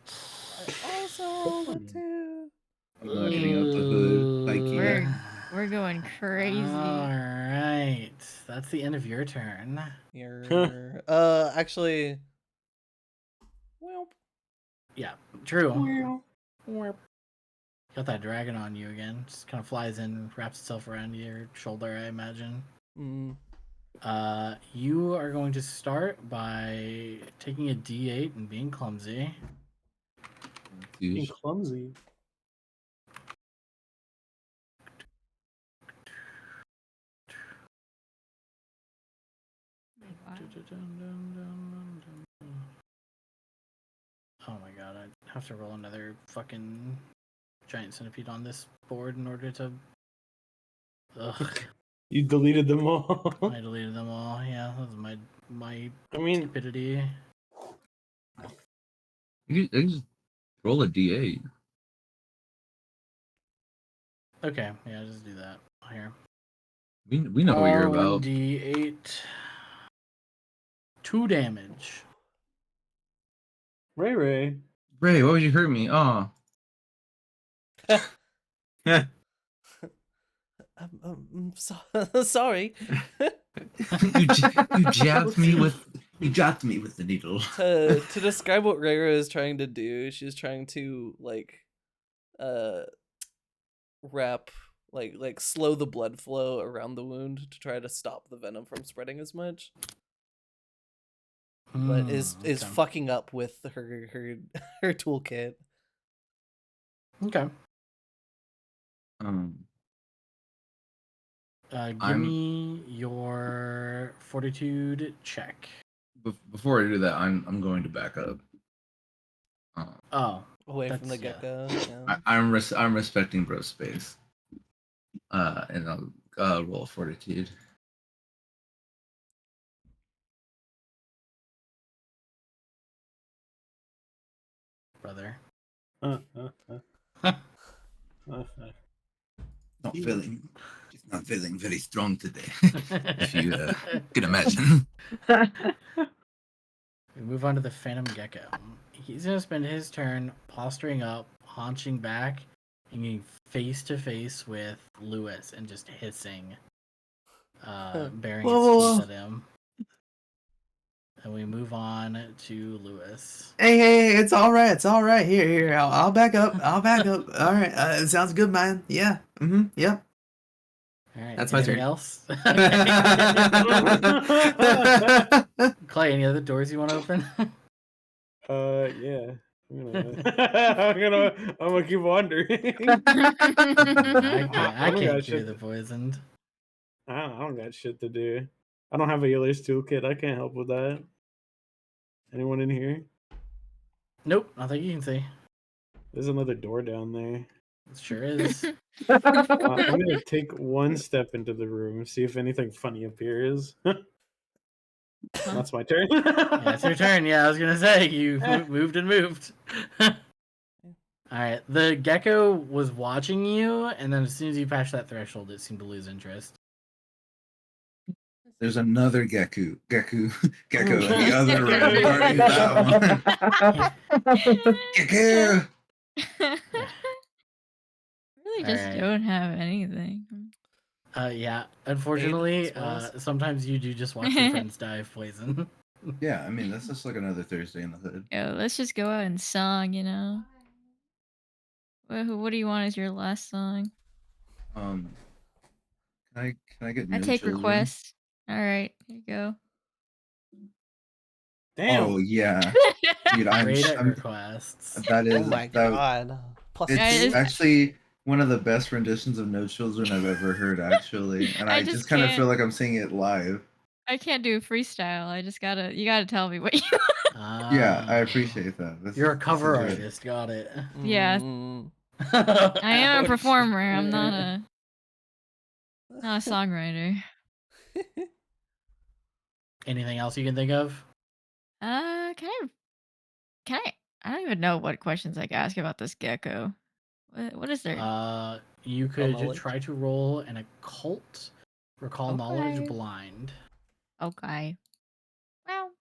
I also rolled a 2. I'm not getting out the hood. Like We're going crazy. Alright. That's the end of your turn. Here. Actually. Well, Yeah, true. Got that dragon on you again. Just kind of flies in, wraps itself around your shoulder, I imagine. You are going to start by taking a D8 and being clumsy. Being clumsy. Oh my god, I have to roll another fucking giant centipede on this board in order to. Ugh. You deleted them all. I deleted them all. Yeah, that was my I mean, stupidity. You can just roll a d8. Okay, yeah, just do that here. We know what you're about. 1d8. 2 damage. Ray. Ray, why would you hurt me? Oh, I'm sorry. you jabbed me with the needle. To describe what Rayra is trying to do, she's trying to wrap slow the blood flow around the wound to try to stop the venom from spreading as much. But is okay. fucking up with her toolkit. Okay. Give me your fortitude check. Before I do that, I'm going to back up. Away from the yeah. gecko. Yeah. I'm respecting bro space. And I'll roll fortitude. Brother. Not feeling very strong today. If you can imagine. We move on to the Phantom Gecko. He's gonna spend his turn posturing up, haunching back, and getting face to face with Lewis and just hissing, bearing its teeth at him. And we move on to Lewis. Hey, it's all right. It's all right. Here. I'll back up. All right. It sounds good, man. Yeah. Yep. All right. That's my anything turn. else? Clay, any other doors you want to open? Yeah. I'm gonna keep wandering. I can't got cure shit. the poisoned. I don't got shit to do. I don't have a healer's toolkit. I can't help with that. Anyone in here? Nope, I think you can see. There's another door down there. It sure is. I'm gonna take one step into the room, see if anything funny appears. That's my turn. Yeah, it's your turn. Yeah, I was gonna say you moved and moved. All right, the gecko was watching you, and then as soon as you passed that threshold, it seemed to lose interest. There's another gecko in the other room. That one. Gecko. Really just don't have anything. Yeah, unfortunately, sometimes you do just watch your friends die of poison. Yeah, I mean that's just like another Thursday in the hood. Yo, let's just go out and song, you know? What do you want as your last song? Can I get I no take children? requests. Alright, here you go. Damn. Oh yeah, dude, Great at I'm requests. that is Oh my god. Plus it's two? actually one of the best renditions of No Children I've ever heard, actually, and I I just just kind of can't- feel like I'm singing it live. I can't do a freestyle. You gotta tell me what you Yeah, I appreciate that. You're a cover this is it. artist. Got it. Yeah. Mm. I am a performer. I'm not a songwriter. Anything else you can think of? Can I don't even know what questions I can ask about this gecko. What is there? You could knowledge? try to roll an occult, recall knowledge, Okay. blind. Okay. Well.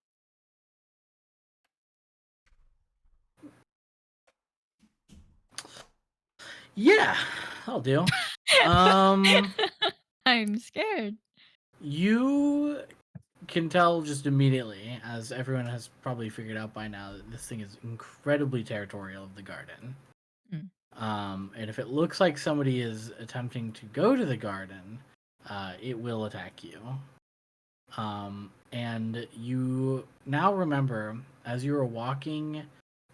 Yeah, I'll do. I'm scared. You can tell just immediately, as everyone has probably figured out by now, that this thing is incredibly territorial of the garden. And if it looks like somebody is attempting to go to the garden, it will attack you. And you now remember, as you are walking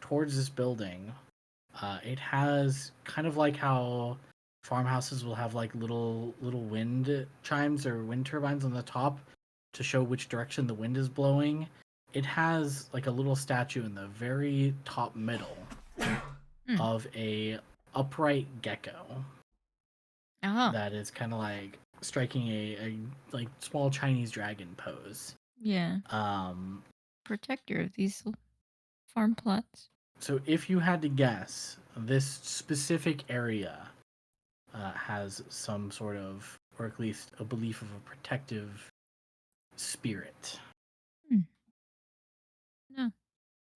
towards this building, it has kind of like how farmhouses will have like little wind chimes or wind turbines on the top to show which direction the wind is blowing, it has like a little statue in the very top middle of a upright gecko Oh, that is kind of like striking a like small Chinese dragon pose. yeah. Protector of these farm plots. So if you had to guess, this specific area has some sort of, or at least a belief of a protective spirit. No.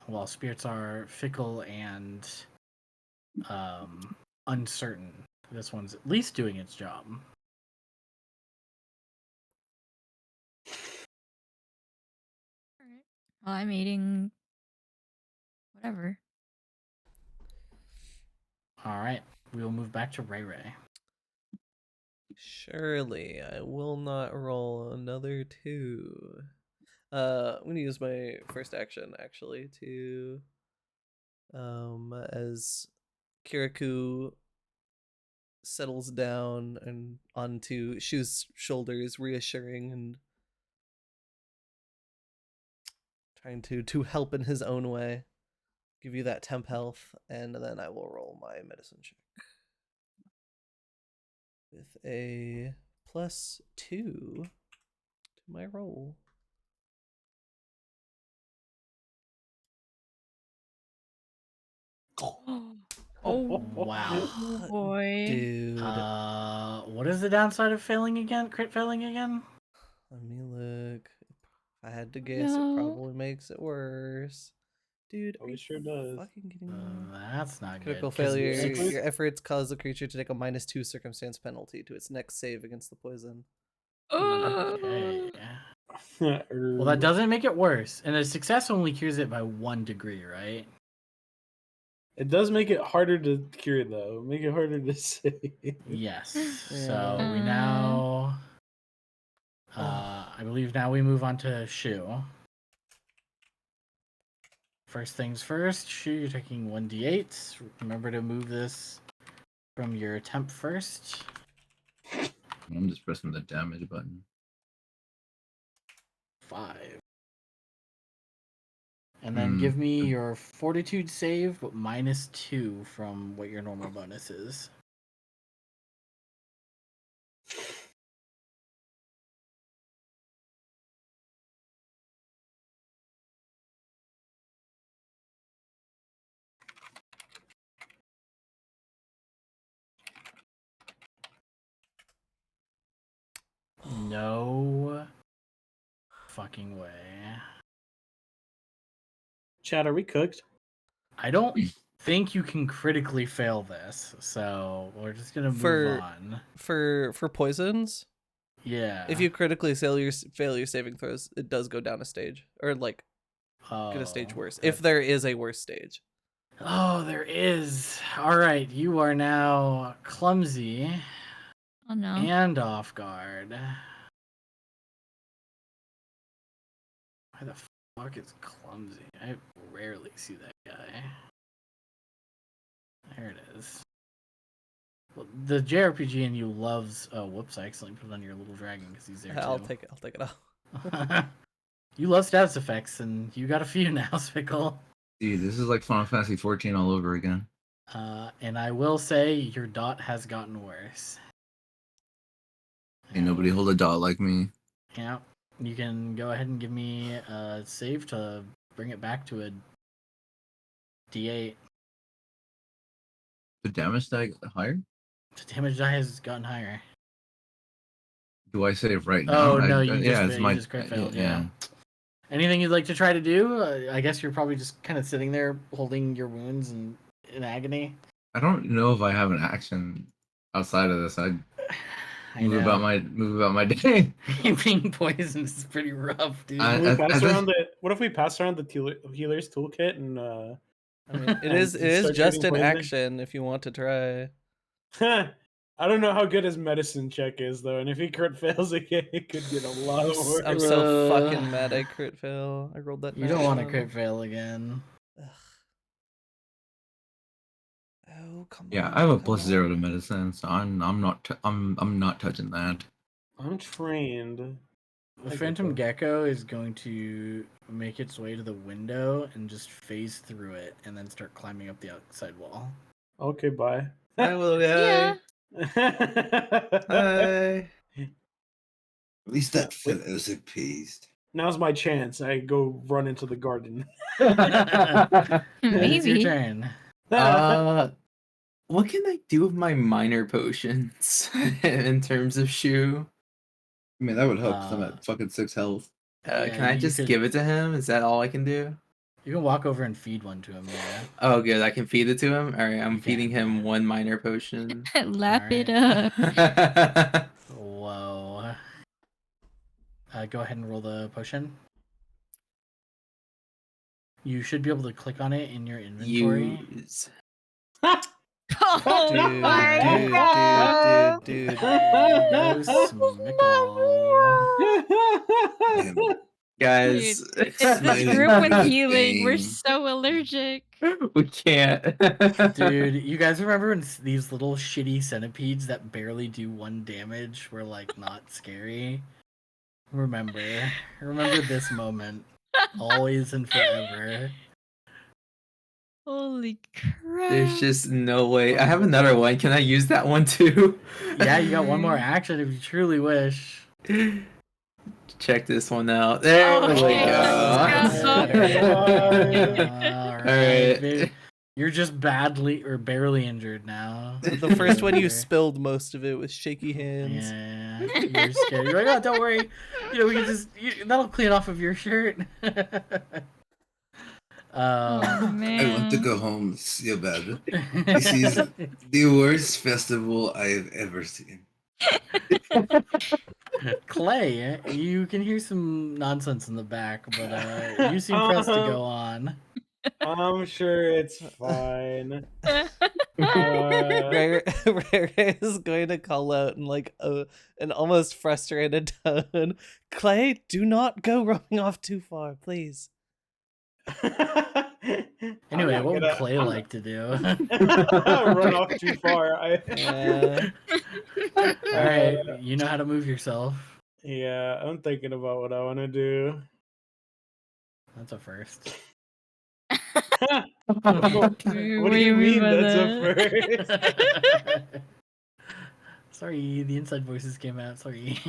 While spirits are fickle and uncertain, this one's at least doing its job. Alright. Well, I'm eating whatever. All right, we will move back to Ray Ray. Surely I will not roll another 2. I'm gonna use my first action actually to as Kirikou settles down and onto Shu's shoulders, reassuring and trying to help in his own way. Give you that temp health, and then I will roll my medicine check with a +2 to my roll. Oh, Wow. boy. Dude. What is the downside of failing again? Crit failing again? Let me look. If I had to guess, No. it probably makes it worse. Dude, Oh, are it you sure does. fucking kidding me? That's not Critical good. 'cause failure. it's- Your efforts cause the creature to take a -2 circumstance penalty to its next save against the poison. Okay. Well, that doesn't make it worse, and a success only cures it by 1 degree, right? It does make it harder to cure, though. Make it harder to save. Yes. Yeah. So we now, I believe now we move on to Shu. First things first, Shu, you're taking 1d8. Remember to move this from your temp first. I'm just pressing the damage button. 5. And then give me your fortitude save, but -2 from what your normal bonus is. No fucking way. Chad, are we cooked? I don't think you can critically fail this, so we're just gonna move on. For poisons, Yeah. if you critically fail your saving throws, it does go down a stage, or like get a stage worse. If there is a worse stage. Oh, there is. All right, you are now clumsy Oh no. and off guard. Why the fuck is clumsy? I rarely see that guy. There it is. Well, the JRPG in you loves. Oh, whoops! I accidentally put it on your little dragon because he's there too. I'll take it off. You love status effects, and you got a few now, Spickle. Dude, this is like Final Fantasy 14 all over again. And I will say your dot has gotten worse. Ain't nobody hold a dot like me. Yeah, you can go ahead and give me a save to bring it back to a D8. The damage die higher? The damage die has gotten higher. Do I save right now? Oh no, you yeah, just, it's you my just crit failed. Yeah. Anything you'd like to try to do? I guess you're probably just kind of sitting there holding your wounds and in agony. I don't know if I have an action outside of this. I'd I move about my day. Being poisoned is pretty rough, dude. I- What if we pass around the healer's toolkit and I mean, it and is start just taking an poison? action if you want to try. I don't know how good his medicine check is though, and if he crit fails again, it could get a lot worse. I'm so fucking mad I crit fail. I rolled that. You don't want to 9. crit fail again. Ugh. Oh come on. Yeah, I have a come +0 on. to medicine, so I'm not touching that. I'm trained. The I get Phantom that. Gecko is going to make its way to the window and just phase through it, and then start climbing up the outside wall. Okay, bye. Hi, little Yeah. guy. Hi. At least Yeah, that fellow's appeased. Now's my chance. I go run into the garden. That is your Maybe. turn. What can I do with my minor potions in terms of shoe? I mean, that would help because I'm Uh, at fucking 6 health. Yeah, Can I you just could- give it to him? Is that all I can do? You can walk over and feed one to him. Yeah. Oh, good. I can feed it to him. All right, I'm You feeding can, him yeah. one minor potion. Lap it Alright. up. Whoa. Go ahead and roll the potion. You should be able to click on it in your inventory. Use. Oh Dude, my dude, god. dude. There you go, Smickle. Damn. Guys, It's this Smiling group with good healing. We're thing. so allergic. we can't. Dude, you guys remember when these little shitty centipedes that barely do 1 damage were like not scary? Remember this moment. Always and forever. Holy crap. There's just no way. I have another one. Can I use that one too? Yeah, you got one more action if you truly wish. Check this one out. There we Okay, go. let's Alright. Alright. You're just badly or barely injured now. The first one you spilled most of it with shaky hands. Yeah, you're scared. You're like, oh, don't worry. You know, we can just that'll clean off of your shirt. Oh, man. I want to go home so bad. This is the worst festival I have ever seen. Clay, you can hear some nonsense in the back, but you seem pressed to go on. I'm sure it's fine. Rare is going to call out in like an almost frustrated tone. Clay, do not go roaming off too far, please. Anyway, what would Clay like to do? Run off too far. Alright, you know how to move yourself. Yeah, I'm thinking about what I want to do. That's a first. What do you mean by that's that? a first? Sorry, the inside voices came out. Sorry.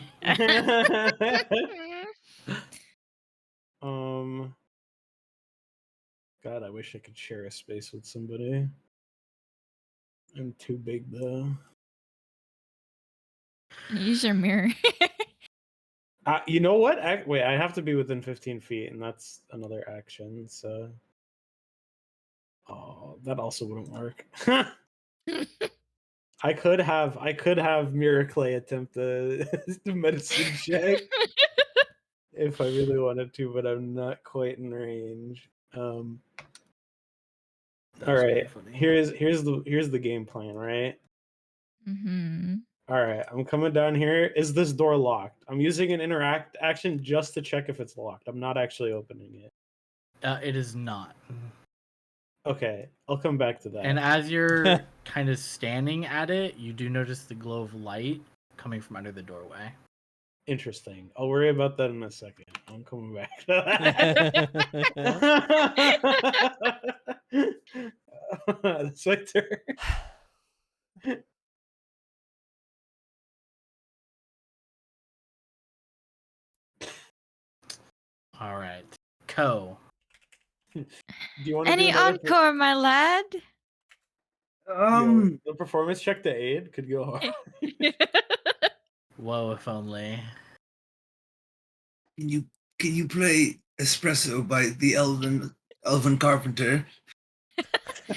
God, I wish I could share a space with somebody. I'm too big though. Use your mirror. You know what? Wait, I have to be within 15 feet, and that's another action. So, oh, that also wouldn't work. I could have Mirror Clay attempt the medicine check if I really wanted to, but I'm not quite in range. All right, here's the game plan, right? Mm-hmm. All right, I'm coming down here. Is this door locked? I'm using an interact action just to check if it's locked. I'm not actually opening it. It is not. Okay, I'll come back to that. And as you're kind of standing at it, you do notice the glow of light coming from under the doorway. Interesting. I'll worry about that in a second. I'm coming back to that. That's my turn. All right. Co. Do you want Any encore, my lad? The performance check to aid could go hard. Whoa, if only. Can you play Espresso by the Elven Carpenter?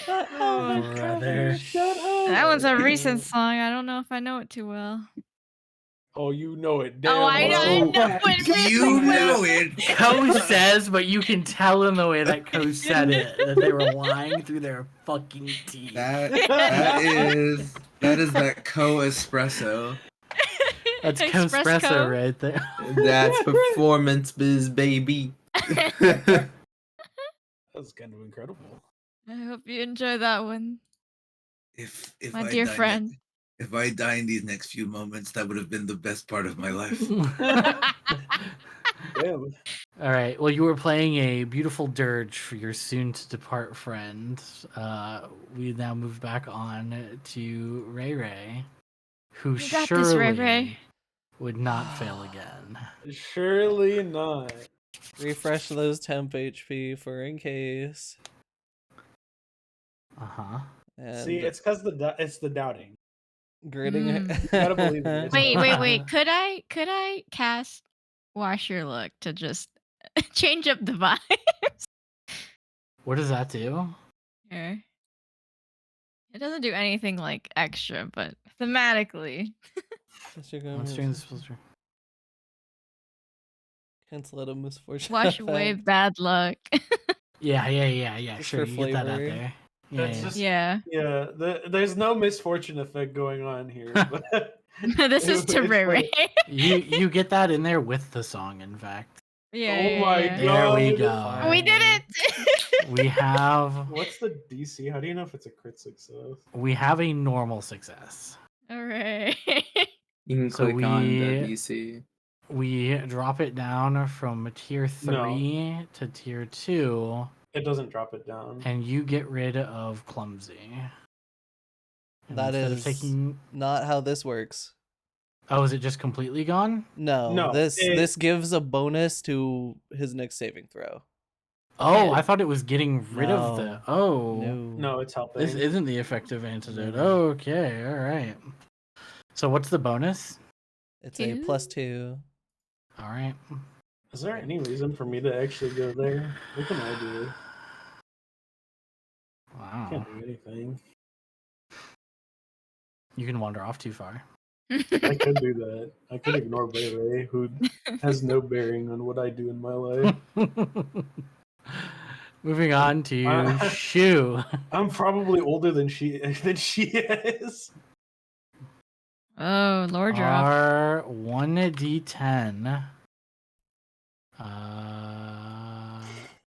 Oh, Brother. that one's a recent song. I don't know if I know it too well. Oh, you know it. Oh, I know it. You know it. Co says, but you can tell in the way that Co said it that they were lying through their fucking teeth. That is that co-espresso. That's Co-espresso right there. That's performance biz, baby. That was kind of incredible. I hope you enjoy that one, If my I dear die friend. If I die in these next few moments, that would have been the best part of my life. Damn. All right. Well, you were playing a beautiful dirge for your soon-to-depart friend. We now move back on to Ray Ray, who You got this, Ray Ray. would not fail again. Surely not. Refresh those temp HP for in case. Uh-huh. And See, it's because it's the doubting. gritting. Mm. You gotta believe in yourself. Wait. Could I cast Wash Your Look to just change up the vibes? What does that do? Here. It doesn't do anything like extra, but thematically. Once during this Cancel out a misfortune. Wash away effect. bad luck. Yeah. Just Sure, for you get that out flavor. there. Yeah, That's yeah. just Yeah. there's no misfortune effect going on here. But This is to it's Ray Ray. like- You get that in there with the song, in fact. Yeah. Oh my yeah. There we God. go. We did it! We have What's the DC? How do you know if it's a crit success? a normal success. Alright. You can So click on the we- DC. We drop it down from tier 3 to tier 2, It doesn't drop it down. and you get rid of clumsy. And That instead of is taking. not how this works. Oh, is it just completely gone? No, this it- gives a bonus to his next saving throw. Oh, Yeah. I thought it was getting rid of the. No. Oh, No, it's helping. this isn't the effective antidote. No. Okay, all right. So what's the bonus? It's a Two? +2. All right. Is there any reason for me to actually go there? What can I do? I Wow. can't do anything. You can wander off too far. I could do that. I could ignore Ray Ray, who has no bearing on what I do in my life. Moving on to Uh, Shu. I'm probably older than she is. Oh, Lord drop. Our 1d10.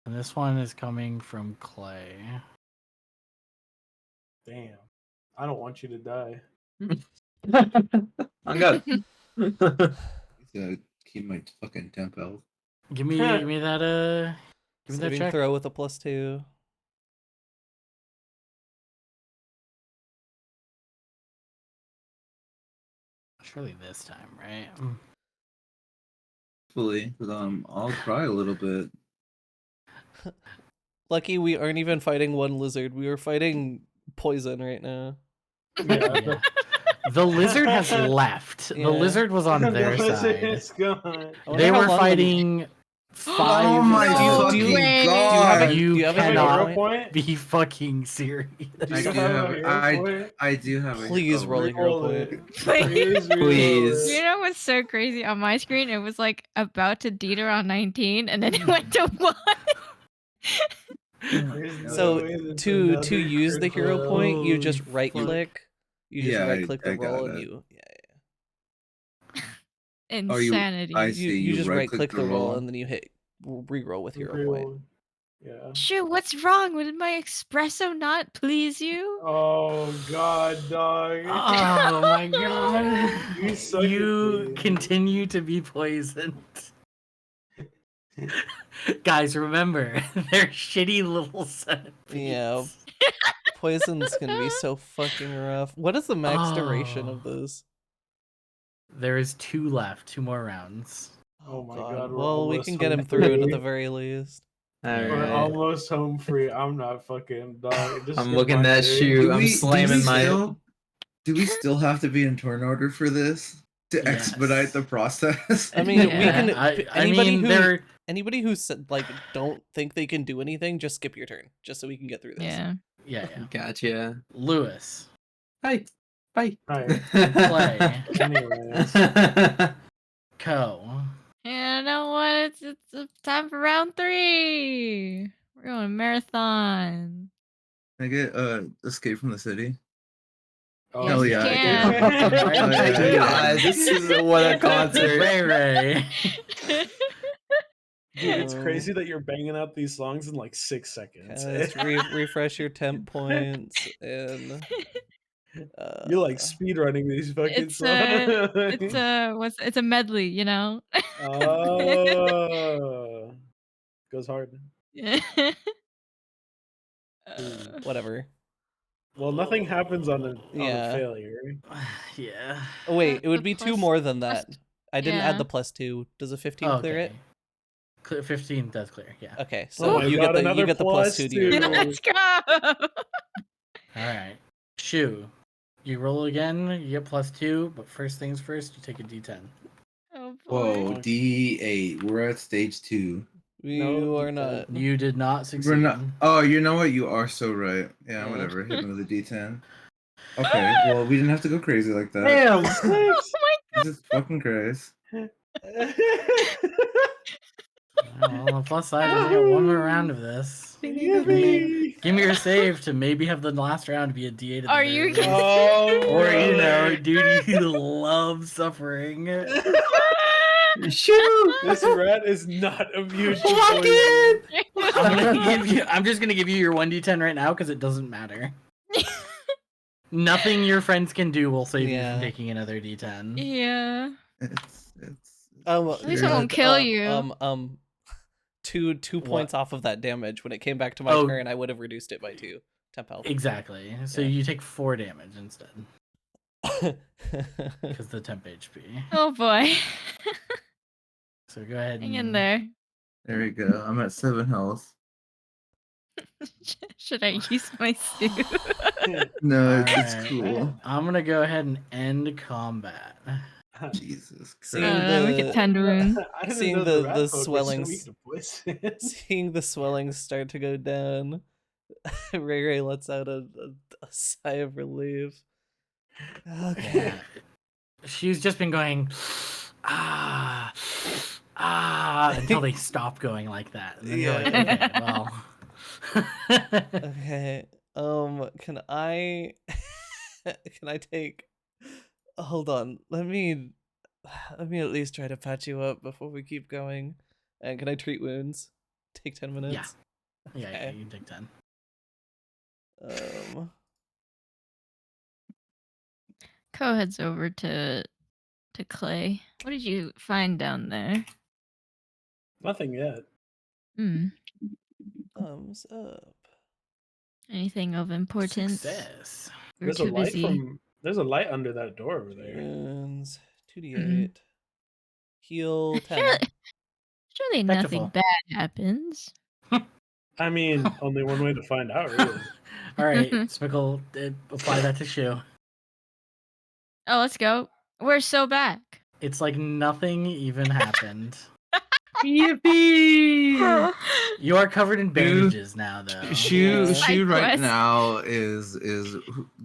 And this one is coming from Clay. Damn. I don't want you to die. I got. To keep my fucking temp health. Give me that give me that Saving check. throw with a +2. Surely this time, right? Hopefully, because I'll cry a little bit. Lucky we aren't even fighting one lizard. We were fighting poison right now. Yeah. The lizard has left. Yeah. The lizard was on The their lizard side. is gone. I wonder They how were long fighting 5. Oh my No fucking way. god! You do you have a cannot hero point? be fucking serious. Do I you do have a have. hero point? I do have. Please roll a hero Reroll it. point. Please. reroll Please. You it. know what's so crazy? On my screen, it was like about to deter on 19, and then it went to 1. There's no So way that to another use the hero critical- point, you just Holy right fuck. click. You just Yeah, right click the I got roll and it. you Insanity. I see. you just right click right-click the roll and then you hit reroll with hero point. Reroll. Yeah. Shoot, what's wrong? Did my espresso not please you? Oh god, dog. Oh my god. You suck at You please. continue to be poisoned. Guys, remember, they're shitty little centipedes. Yeah. Poisons can be so fucking rough. What is the max duration Oh. of this? There is 2 left, 2 more rounds. Oh my God, we're Well, we almost can get him home through it at free. the very least. We're Alright. almost home free. I'm not fucking dog. Just I'm hit looking my that day. shoe. I'm slamming my. Do we still have to be in turn order for this to Yes. expedite the process? I mean, we can. I Anybody mean, who they're anybody who said like don't think they can do anything, just skip your turn, just so we can get through this. Yeah. yeah. Gotcha. Lewis, Hi. Bye. Alright. Clay, Anyways. Co. You know what? It's time for round 3. We're going marathon. Can I get escape from the city? Oh, Hell yeah, I can. Oh yeah, my yeah. god, this is what a concert. Ray Ray. Dude, it's Um, crazy that you're banging out these songs in like 6 seconds. Just refresh your temp points and You're like speed running these fucking It's songs. it's a medley, you know. Oh, goes hard. Yeah. Ooh. Whatever. Well, nothing happens on a Yeah. failure. Yeah. Oh wait, it would The be two plus- more than that. plus- I didn't add yeah. the +2. Does a 15 clear it? Clear 15 does clear, yeah. Okay, Oh so my you God, get another the +2 to your +2. roll. Let's go. Alright. Shu, you roll again, you get +2, but first things first, you take a d10. Oh Whoa, boy. D8. We're at stage 2. You are D10. not. You did not succeed. We're not. Oh, you know what? You are so right. Yeah, Yeah. whatever. Hit me with a D10. Okay, well, we didn't have to go crazy like that. Damn, 6. Oh Jesus fucking Christ. Well, on the plus side, we got one more round of this. Yippee! Give me your save to maybe have the last round be a d8 at the Are very you least. kidding? Oh, Or, you know, brother. dude, you love suffering. Shoot! This rat is not immune to Lock poison. it! I'm just gonna give you your 1d10 right now because it doesn't matter. Nothing your friends can do will save you Yeah. from taking another d10. Yeah. It's At least it won't kill you. 2 What? points off of that damage. When it came back to my Oh. turn, I would have reduced it by 2 temp health. Exactly. So Yeah. you take 4 damage instead because the temp HP. Oh boy. So go ahead. Hang in and- there. There we go. I'm at 7 health. Should I use my suit? No, Alright. it's cool. I'm gonna go ahead and end combat. Jesus Seeing Christ. That'll make it 10 wounds. I didn't Seeing know the rat folk were so swellings. weak to poison. Seeing the swellings start to go down, Ray lets out a sigh of relief. Okay. Yeah. She's just been going until they stop going like that. And then you're like, okay, well. Okay. Can I take hold on. Let me at least try to patch you up before we keep going. And can I treat wounds? Take 10 minutes? Yeah, Okay. you can take 10. Co heads over to Clay. What did you find down there? Nothing yet. Hmm. Thumbs up. Anything of importance? Success. We were There's a too light busy. there's a light under that door over there. Wounds 2d8. Mm-mm. Heal 10. Surely nothing Spectacle. bad happens. I mean, only one way to find out, really. All right, Smickle, apply that to Shu. Oh, let's go. We're so back. It's like nothing even happened. Yippee! You are covered in bandages now, though. Shu Yeah. Shu Side right quest. now is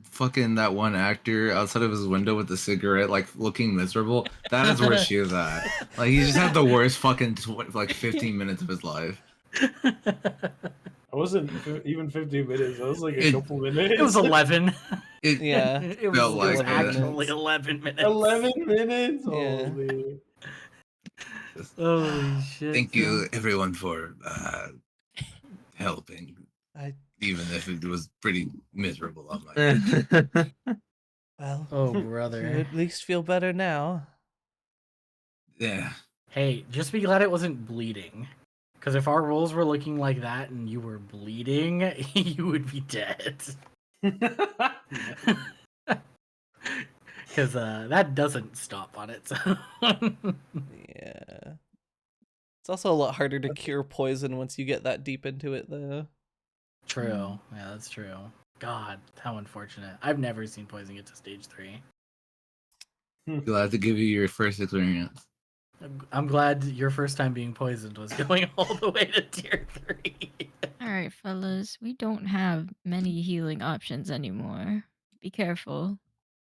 fucking that one actor outside of his window with the cigarette, like looking miserable. That is where Shu's at. Like he just had the worst fucking 15 minutes of his life. I wasn't even 15 minutes. I was like a It- couple minutes. It was 11. It, Yeah. It was, Felt like it. actually 11 minutes. 11 minutes? Yeah. Holy. Holy shit. Thank you everyone for helping, I even if it was pretty miserable on my end. well. Oh, You brother. at least feel better now. Yeah. Hey, just be glad it wasn't bleeding. Because if our rolls were looking like that and you were bleeding, you would be dead. Because that doesn't stop on its own. Yeah. It's also a lot harder to cure poison once you get that deep into it, though. True. Yeah, that's true. God, how unfortunate. I've never seen poison get to stage 3. Glad to give you your first experience. I'm glad your first time being poisoned was going all the way to tier 3. All right, fellas. We don't have many healing options anymore. Be careful.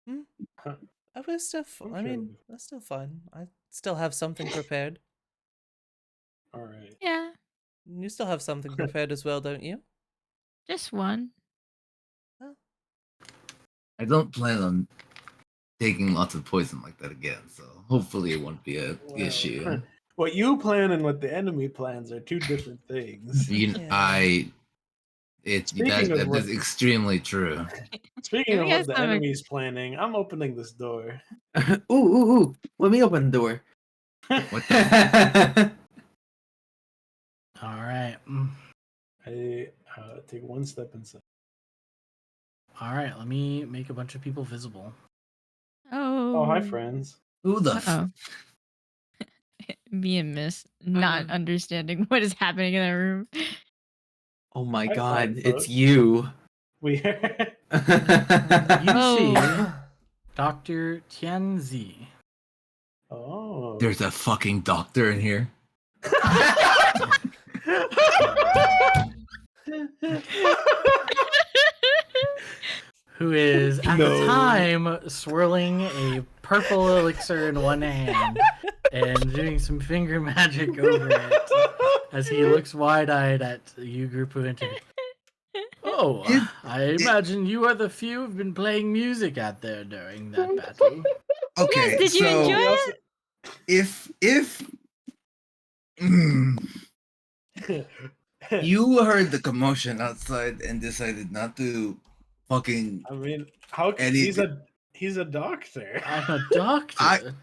We're still. I mean, that's still fun. I still have something prepared. All right. Yeah, You still have something prepared as well, don't you? just one. I don't plan on taking lots of poison like that again, so hopefully it won't be a Well, issue. What you plan and what the enemy plans are two different things. You, Yeah. Speaking of That what, is extremely true. speaking Give of me what guys the some. enemy's planning, I'm opening this door. Ooh. Let me open the door. What the? All right. I take one step inside. All right. Let me make a bunch of people visible. Oh. Oh, hi, friends. Who the? Uh-oh. Me and Miss not understanding what is happening in the room. Oh my Hi, god, fine it's folks. you. We You Oh. see Dr. Tianzi. Oh. There's a fucking doctor in here. Who is at the No. time swirling a purple elixir in one hand and doing some finger magic over it as he looks wide-eyed at you group who entered. Oh, I imagine you are the few who've been playing music out there during that battle. Okay, Yes, did you so enjoy We also- if you heard the commotion outside and decided not to fucking I mean, how can anything. he's a doctor. I'm a doctor.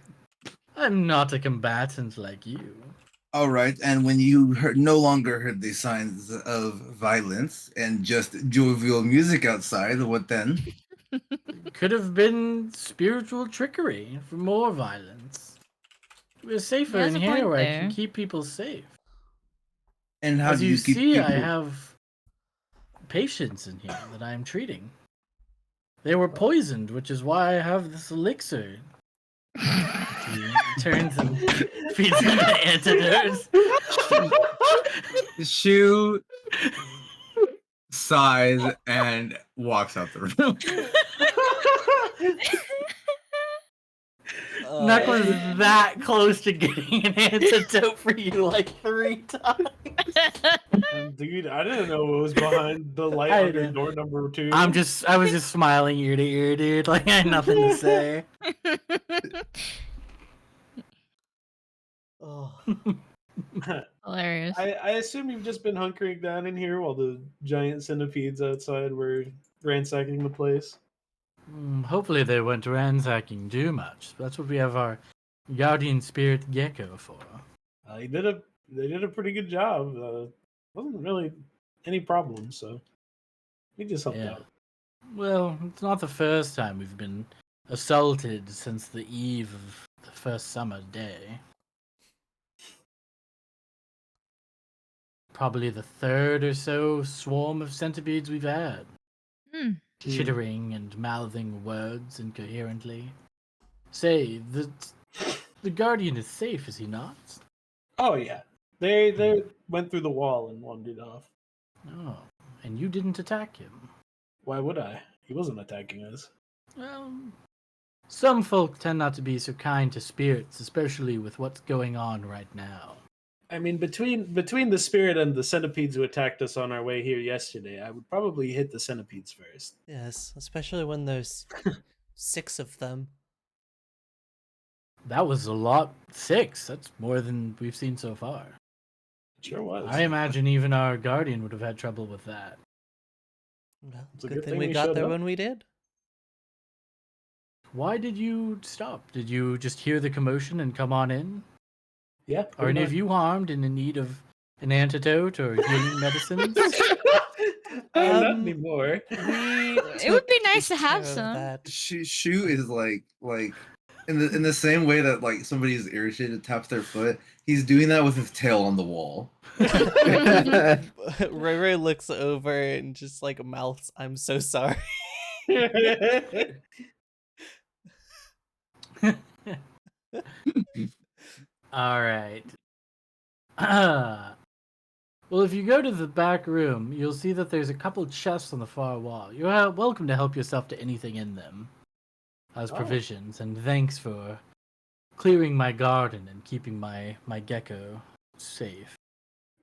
I'm not a combatant like you. All right, and when you no longer heard the signs of violence and just jovial music outside, what then? Could have been spiritual trickery for more violence. We're safer He has in a here point where I there. can keep people safe. And how As do you you keep see, people? I have patients in here that I am treating. They were poisoned, which is why I have this elixir. He turns and feeds them the antidotes. Shu sighs and walks out the room. Knuck was that close to getting an antidote for you like 3 times. Dude, I didn't know what was behind the light I under know. door number 2. I was just smiling ear to ear, dude. Like I had nothing to say. Oh. Hilarious. I assume you've just been hunkering down in here while the giant centipedes outside were ransacking the place. Hopefully they weren't ransacking too much. That's what we have our guardian spirit gecko for. They did a pretty good job. Wasn't really any problem, so we just helped Yeah. out. Well, it's not the first time we've been assaulted since the eve of the first summer day. Probably the third or so swarm of centipedes we've had. Hmm. Chittering and mouthing words incoherently. Say, the guardian is safe, is he not? Oh yeah, they went through the wall and wandered off. Oh, and you didn't attack him. Why would I? He wasn't attacking us. Well, some folk tend not to be so kind to spirits, especially with what's going on right now. I mean, between the spirit and the centipedes who attacked us on our way here yesterday, I would probably hit the centipedes first. Yes, especially when there's 6 of them. That was a lot. 6. That's more than we've seen so far. Sure was. I imagine even our guardian would have had trouble with that. Well, It's a good good thing thing we we got showed there up. when we did. Why did you stop? Did you just hear the commotion and come on in? Yeah. Are any of you harmed and in need of an antidote or healing medicines? Not Um, anymore. We It would be took nice to have care of some. that. Shu is like in the same way that like somebody is irritated taps their foot. He's doing that with his tail on the wall. Ray Ray looks over and just like mouths, "I'm so sorry." All right. Well, if you go to the back room, you'll see that there's a couple chests on the far wall. You're welcome to help yourself to anything in them as Oh. provisions, and thanks for clearing my garden and keeping my gecko safe.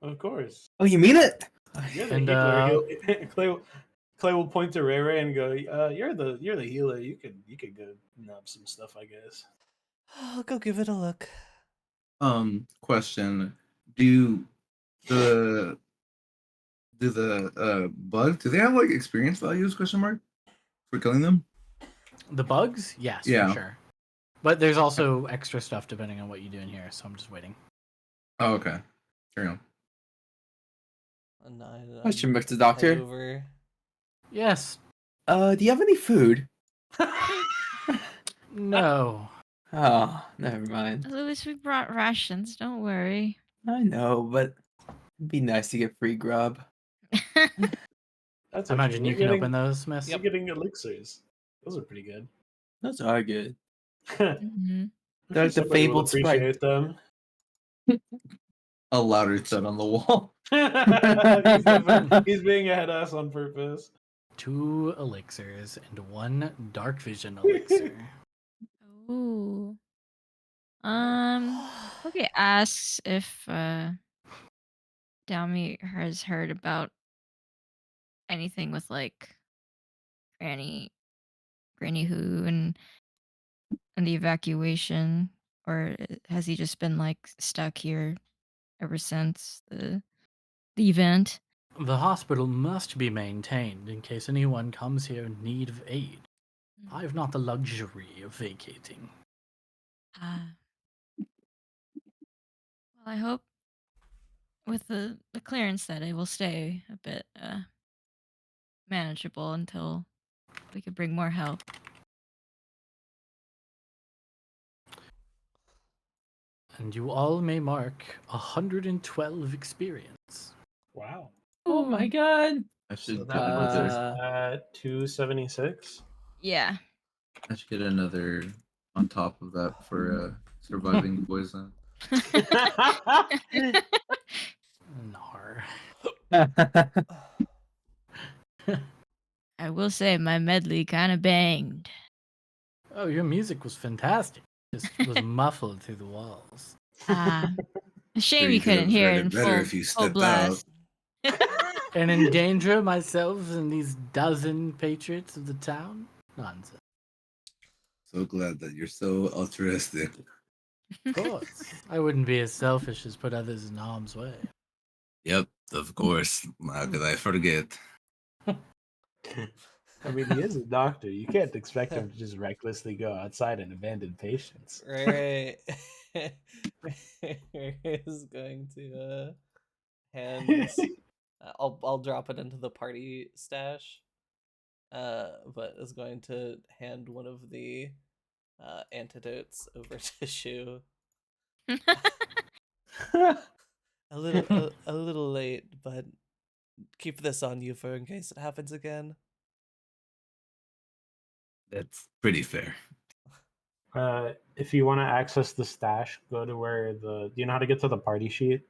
Of course. Oh, you mean it? You're the And, healer. Clay will point to Ray Ray and go, "You're the healer. You could go nab some stuff, I guess." I'll go give it a look. Question: Do do the bugs? Do they have like experience values? Question mark for killing them? The bugs? Yes, for Yeah. sure. But there's also extra stuff depending on what you do in here, so I'm just waiting. Oh, okay. Carry on. And Question back to head doctor. over. Yes. Do you have any food? No. Oh, never mind. Louis, we brought rations. Don't worry. I know, but it'd be nice to get free grub. That's I okay. imagine you can open those, Miss. You're getting elixirs. Those are pretty good. Those are good. hmm They're like the Somebody will fabled Sprite. appreciate them. A louder thud on the wall. He's being ahead of us on purpose. 2 elixirs and 1 dark vision elixir. Ooh. Okay, asks if Dowmy has heard about anything with like Granny Who and the evacuation, or has he just been like stuck here ever since the event? The hospital must be maintained in case anyone comes here in need of aid. I've not the luxury of vacating. Ah. Well, I hope with the clearance that it will stay a bit manageable until we could bring more help. And you all may mark 112 experience. Wow. Oh my god. I should So get that puts us another. at 276. Yeah. I should get another on top of that for surviving poison. Nar. I will say my medley kind of banged. Oh, your music was fantastic. Just was muffled through the walls. Ah, a shame Sure, you you could couldn't have hear read it it in better full, if you full stepped blast. And endanger myself and these dozen patriots of the town? Nonsense. So glad that you're so altruistic. Of course. I wouldn't be as selfish as put others in harm's way. Yep, of course. How could I forget? I mean, he is a doctor. You can't expect him to just recklessly go outside and abandon patients. Right. Is going to hand this. I'll drop it into the party stash. But is going to hand one of the antidotes over to Shu. A little late, but keep this on you for in case it happens again. That's pretty fair. If you want to access the stash, go to where do you know how to get to the party sheet?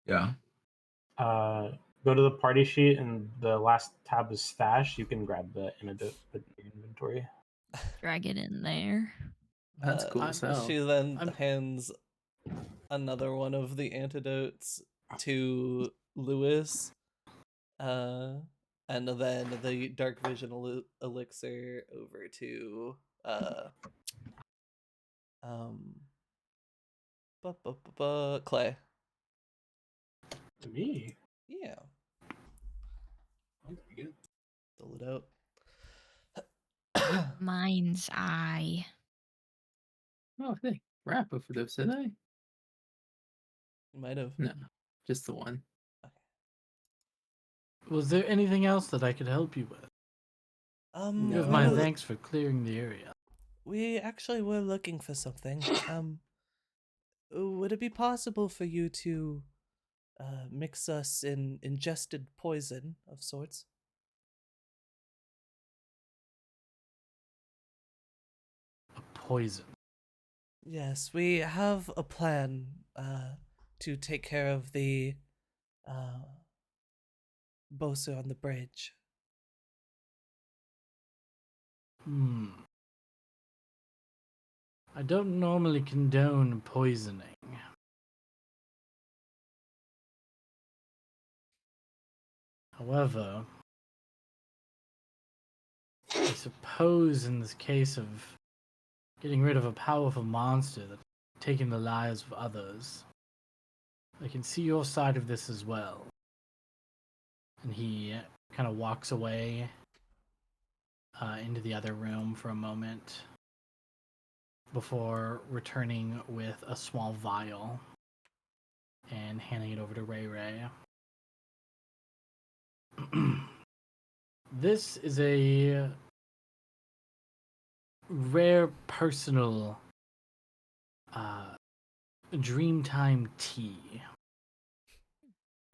Yeah. Go to the party sheet and the last tab is stash. You can grab the antidote, put it in your inventory. Drag it in there. That's cool as hell. She then I'm- hands another one of the antidotes to Lewis. And then the dark vision elixir over to Clay. To me, Yeah, I'm pretty good. fill it out. Mind's eye. Oh, I think wrap for those, did I? You might have. No, just the one. Was there anything else that I could help you with? No. Give my thanks for clearing the area. We actually were looking for something. Would it be possible for you to mix us in ingested poison of sorts? A poison. Yes, we have a plan to take care of the Boser on the bridge. I don't normally condone poisoning. However, I suppose in this case of getting rid of a powerful monster that's taking the lives of others, I can see your side of this as well. And he kind of walks away into the other room for a moment before returning with a small vial and handing it over to Ray Ray. This is a rare personal Dreamtime tea.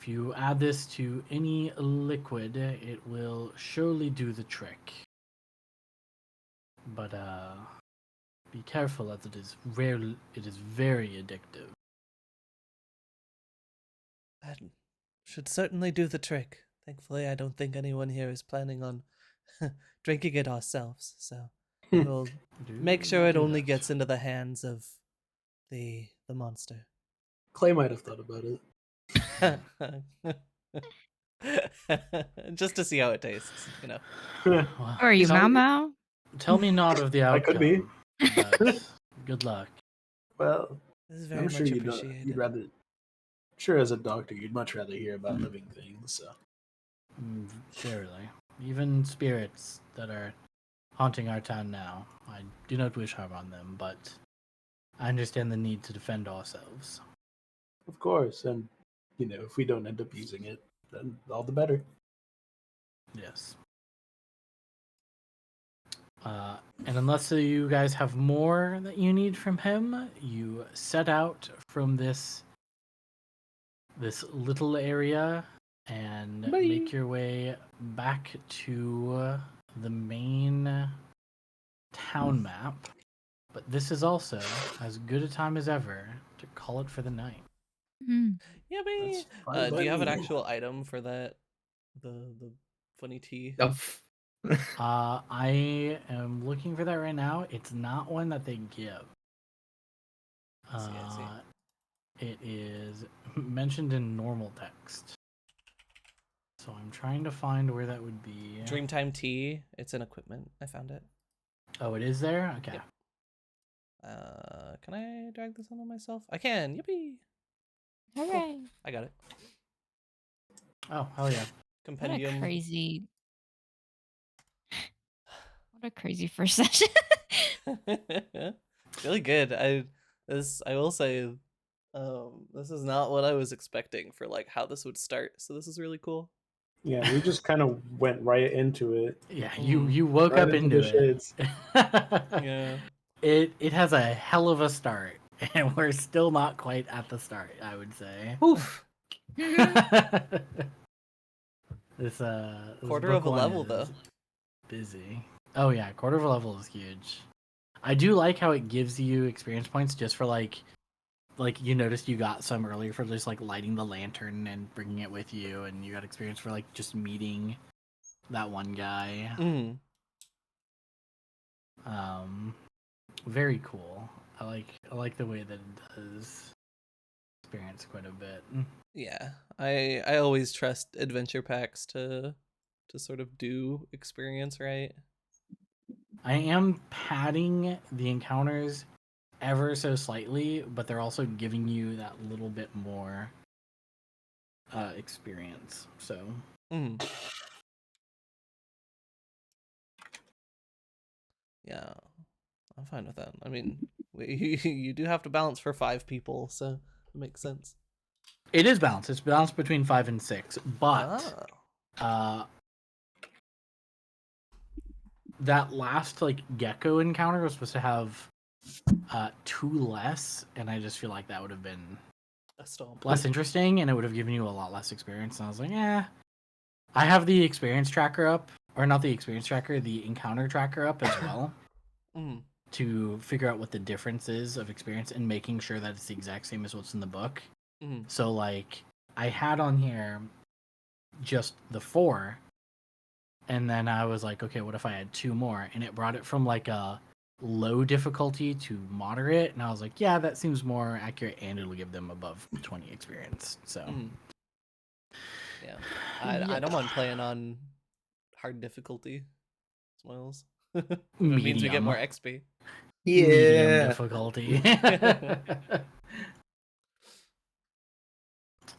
If you add this to any liquid, it will surely do the trick. But be careful, as it is very addictive. That should certainly do the trick. Thankfully, I don't think anyone here is planning on drinking it ourselves, so we'll make sure it only gets into the hands of the monster. Clay might have thought about it. Just to see how it tastes, you know. Well, Or are you tell- Mau Mau? Tell me not of the I outcome. could be. But good luck. Well, This is very I'm much sure appreciated. you'd rather. Sure, as a doctor, you'd much rather hear about living things. So. Verily. Even spirits that are haunting our town now. I do not wish harm on them, but I understand the need to defend ourselves. Of course, and if we don't end up using it, then all the better. Yes. And unless you guys have more that you need from him, you set out from this little area and make your way back to the main town map. But this is also as good a time as ever to call it for the night. Yummy. That's fine by Do you have an me. actual item for that? The funny tea. Oh, I am looking for that right now. It's not one that they give. I see. It is mentioned in normal text. So I'm trying to find where that would be. Dreamtime tea. It's an equipment. I found it. Oh, it is there? Okay. Yep. Can I drag this onto myself? I can. Yippee! Hooray! I got it. Oh, hell yeah. Compendium. What a crazy first session. Really good. I will say, this is not what I was expecting for like how this would start. So this is really cool. Yeah, we just kind of went right into it. Yeah, you woke Right up into into the it. shades. Yeah. It has a hell of a start, and we're still not quite at the start, I would say. Oof. This Quarter book of a one level is though. busy. Oh yeah, quarter of a level is huge. I do like how it gives you experience points just for like you noticed you got some earlier for just like lighting the lantern and bringing it with you, and you got experience for like just meeting that one guy. Very cool. I like the way that it does experience quite a bit. Yeah. I always trust adventure packs to sort of do experience right. I am padding the encounters ever so slightly, but they're also giving you that little bit more experience. So yeah, I'm fine with that. I mean, you do have to balance for 5 people, so it makes sense. it is balanced. It's balanced between 5 and 6, but that last like gecko encounter was supposed to have 2 less, and I just feel like that would have been A stomp. less interesting, and it would have given you a lot less experience. And I was like, I have the experience tracker up, or not the experience tracker, the encounter tracker up as well, to figure out what the difference is of experience and making sure that it's the exact same as what's in the book. So like I had on here just the 4, and then I was like, okay, what if I had 2 more? And it brought it from like a low difficulty to moderate, and I was like, yeah, that seems more accurate, and it'll give them above 20 experience. So yeah, I don't mind playing on hard difficulty as well. It means we get more XP. Medium difficulty.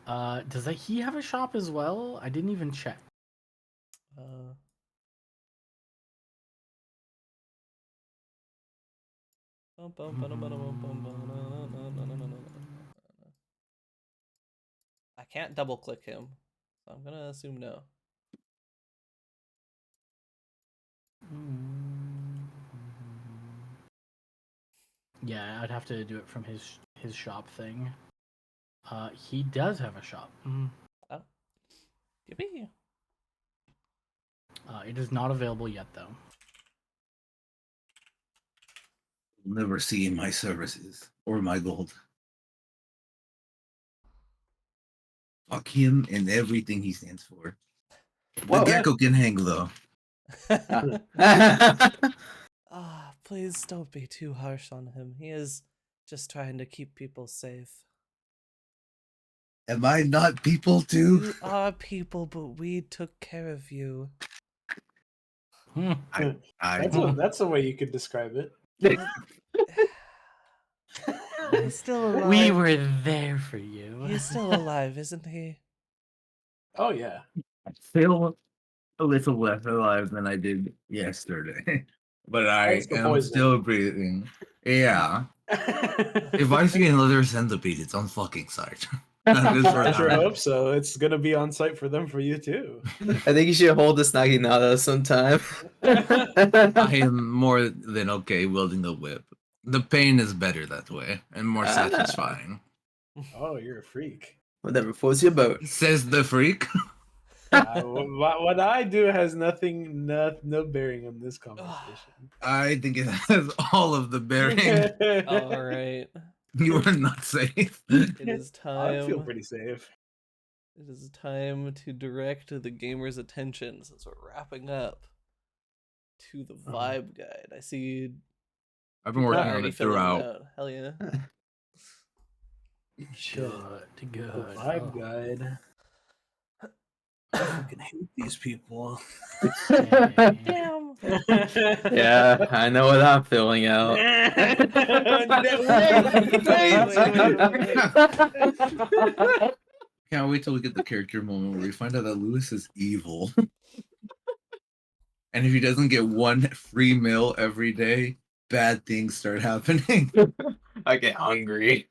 Does he have a shop as well? I didn't even check. I can't double click him, so I'm gonna assume no. Yeah, I'd have to do it from his shop thing. He does have a shop. Oh, yippee! It is not available yet, though. Never see my services or my gold. Fuck him and everything he stands for. Whoa. The gecko can hang though. Ah, please don't be too harsh on him. He is just trying to keep people safe. Am I not people too? You are people, but we took care of you. That's the way you could describe it. He's still alive. We were there for you. He's still alive, isn't he? Oh yeah. I feel a little less alive than I did yesterday, but I That's the am poison. still breathing. Yeah. If I see another centipede, it's on fucking sight. That is for I sure sure. hope so. It's gonna be on site for them for you too. I think you should hold the Naginata sometime. I am more than okay wielding the whip. The pain is better that way and more satisfying. Oh, you're a freak. Whatever floats your boat. Says the freak. What I do has no bearing on this conversation. I think it has all of the bearing. All right. You are not safe. It is I feel time. pretty safe. It is time to direct the gamer's attention since we're wrapping up to the vibe guide. I see. I've been working on already it filling throughout. out. Hell yeah. Good. The vibe guide. I fucking hate these people. Damn. Yeah, I know what I'm filling out. Can't wait till we get the character moment where we find out that Lewis is evil. And if he doesn't get one free meal every day, bad things start happening. I get hungry.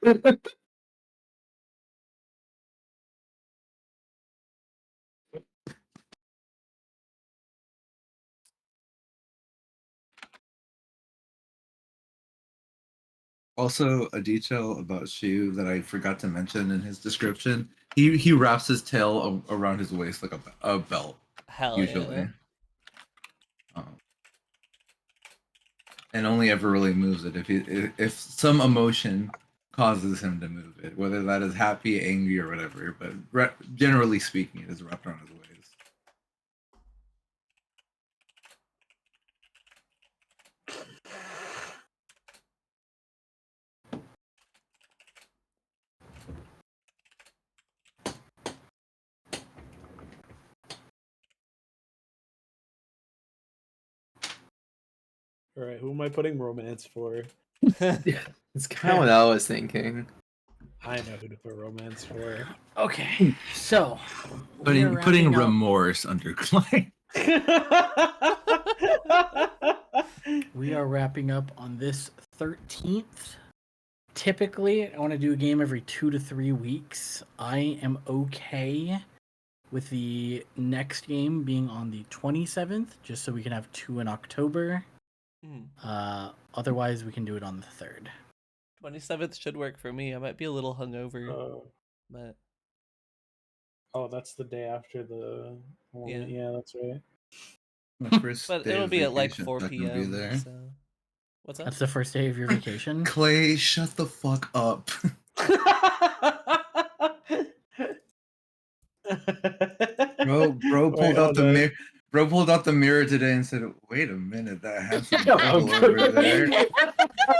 Also, a detail about Shu that I forgot to mention in his description: he wraps his tail around his waist like a belt, Hell usually, yeah. and only ever really moves it if some emotion causes him to move it, whether that is happy, angry, or whatever. But generally speaking, it is wrapped around his waist. All right, who am I putting romance for? It's kind of what I was thinking. I know who to put romance for. Okay, so we are Putting wrapping up- remorse under Clay. We are wrapping up on this 13th. Typically, I want to do a game every 2 to 3 weeks. I am okay with the next game being on the 27th, just so we can have 2 in October. Otherwise, we can do it on the 3rd. 27th should work for me. I might be a little hungover, but that's the day after the. Yeah. Yeah, that's right. My first but day it'll of be at like vacation, 4 not gonna be p.m. there. So what's up? That's the first day of your vacation. Clay, shut the fuck up. Bro pulled out the mirror. Bro pulled out the mirror today and said, "Wait a minute, that handsome devil over there."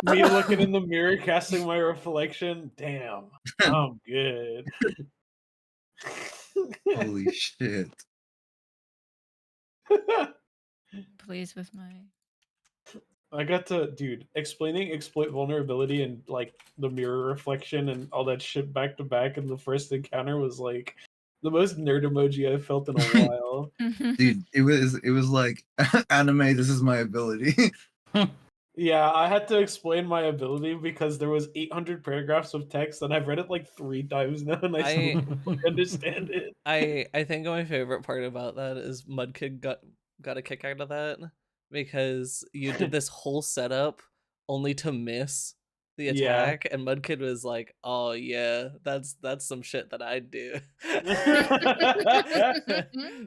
Me looking in the mirror, casting my reflection. Damn, I'm good. Holy shit! Pleased with my I got to, dude, explaining exploit vulnerability and like the mirror reflection and all that shit back to back in the first encounter was like the most nerd emoji I've felt in a while. Dude, it was like anime. This is my ability. Yeah, I had to explain my ability because there was 800 paragraphs of text, and I've read it like 3 times now, and I still don't fully understand it. I think my favorite part about that is Mudkid got a kick out of that because you did this whole setup only to miss the Yeah. attack, and Mudkid was like, "Oh yeah, that's some shit that I do."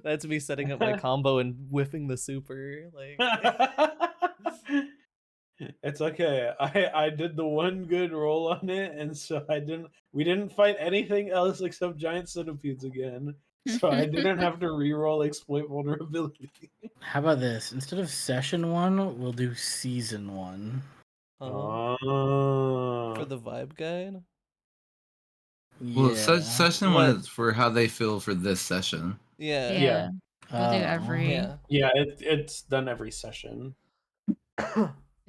That's me setting up my combo and whiffing the super. Like, It's okay. I did the one good roll on it, and so we didn't fight anything else except giant centipedes again. So I didn't have to re-roll exploit vulnerability. How about this? Instead of session 1, we'll do season 1. for Oh. the vibe guide. Well, Yeah. session What? 1 is for how they feel for this session. Yeah. Yeah. We'll do Oh. every. Yeah. Yeah, it's done every session.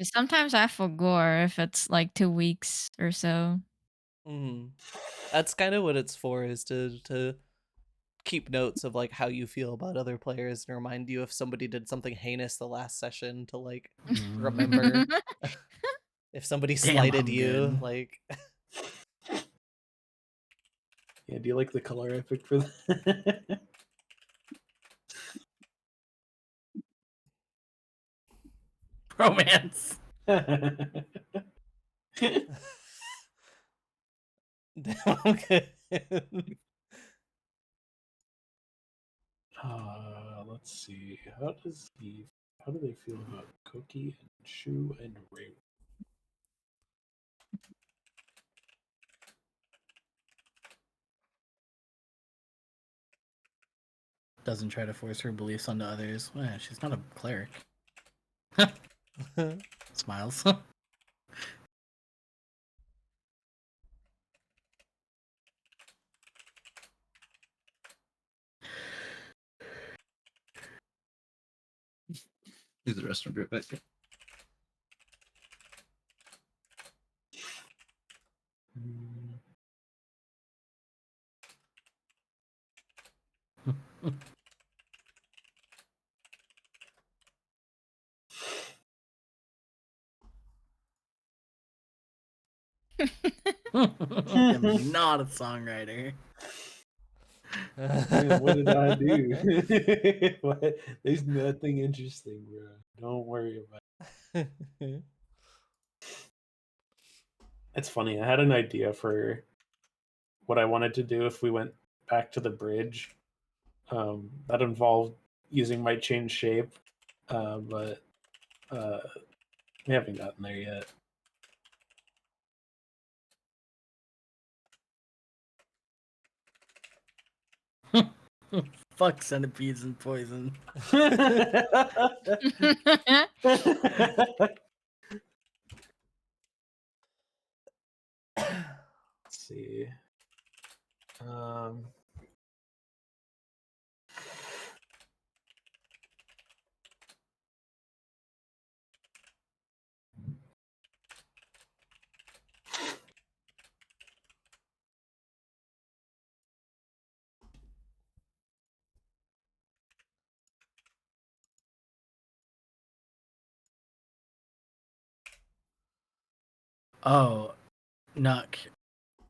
Sometimes I forgot if it's like 2 weeks or so. That's kind of what it's for, is to keep notes of like how you feel about other players and remind you if somebody did something heinous the last session to like remember. If somebody Damn, slighted I'm you, good. like Yeah, do you like the color I picked for that? Romance. okay. Let's see. How do they feel about Cookie and Shu and Ray? Doesn't try to force her beliefs onto others. Well, she's not a cleric. Smiles. Use the restroom right back. I'm not a songwriter. Man, what did I do? What? There's nothing interesting, bro. Don't worry about it. It's funny. I had an idea for what I wanted to do if we went back to the bridge. That involved using my change shape, but we haven't gotten there yet. Fuck centipedes and poison. Let's see. Oh, Nuck.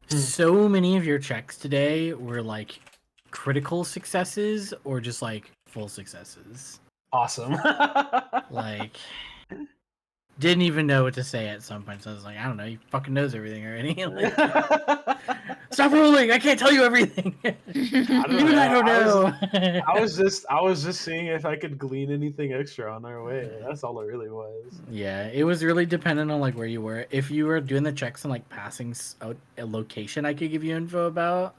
So many of your checks today were like critical successes or just like full successes. Awesome. Like, didn't even know what to say at some point. So I was like, I don't know, he fucking knows everything already. Like, stop rolling! I can't tell you everything. Even I don't know. I was just seeing if I could glean anything extra on our way. That's all it really was. Yeah, it was really dependent on like where you were. If you were doing the checks and like passing out a location, I could give you info about.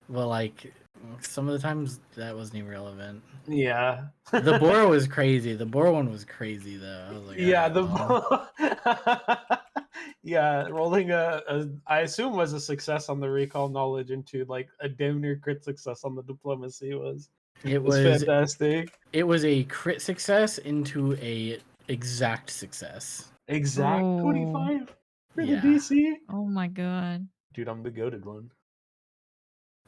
But like some of the times that wasn't even relevant. Yeah. The Bora was crazy. The Bora one was crazy though. I was like, Yeah, well. yeah, rolling I assume was a success on the recall knowledge into like a damn near crit success on the diplomacy was It was was fantastic. It was a crit success into a exact success. Exact Oh. 25 for Yeah. the DC? Oh my god. Dude, I'm the goated one.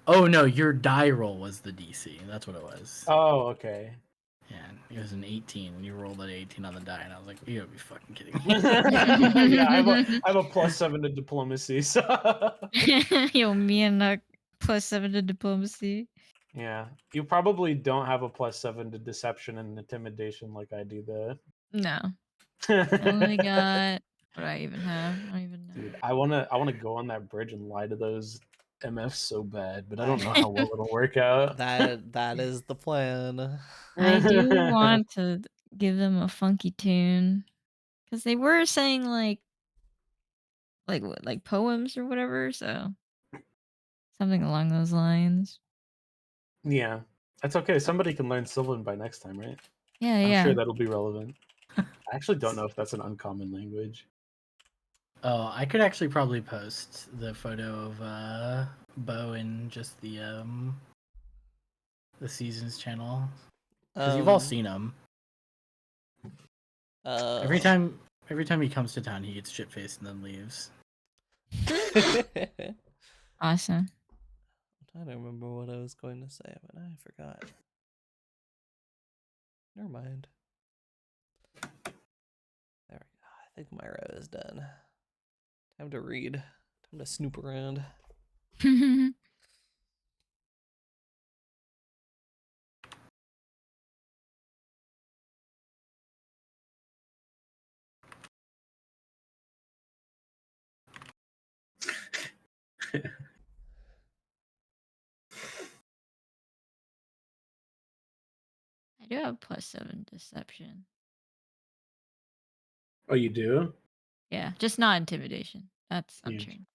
Oh no, your die roll was the DC. That's what it was. Oh, okay. Yeah, it was an 18, and you rolled an 18 on the die, and I was like, you gotta be fucking kidding me. Yeah, I have a +7 to diplomacy, so Yo, me and +7 to diplomacy. yeah. You probably don't have a +7 to deception and intimidation like I do though. No. I only got what do I even have? I don't even know. Dude, I wanna go on that bridge and lie to those MFs so bad, but I don't know how well it'll work out. That is the plan. I do want to give them a funky tune because they were saying like poems or whatever, so something along those lines. Yeah. That's okay. Somebody can learn Sylvan by next time, right? Yeah, I'm yeah. sure that'll be relevant. I actually don't know if that's an uncommon language. Oh, I could actually probably post the photo of Bo in just the seasons channel because you've all seen him. Every time he comes to town, he gets shit faced and then leaves. Awesome. I'm trying to remember what I was going to say, but I forgot. Never mind. There we go. I think my row is done. Time to read. Time to snoop around. I do have +7 deception. Oh, you do? Yeah, just not intimidation. That's Yeah. untrained.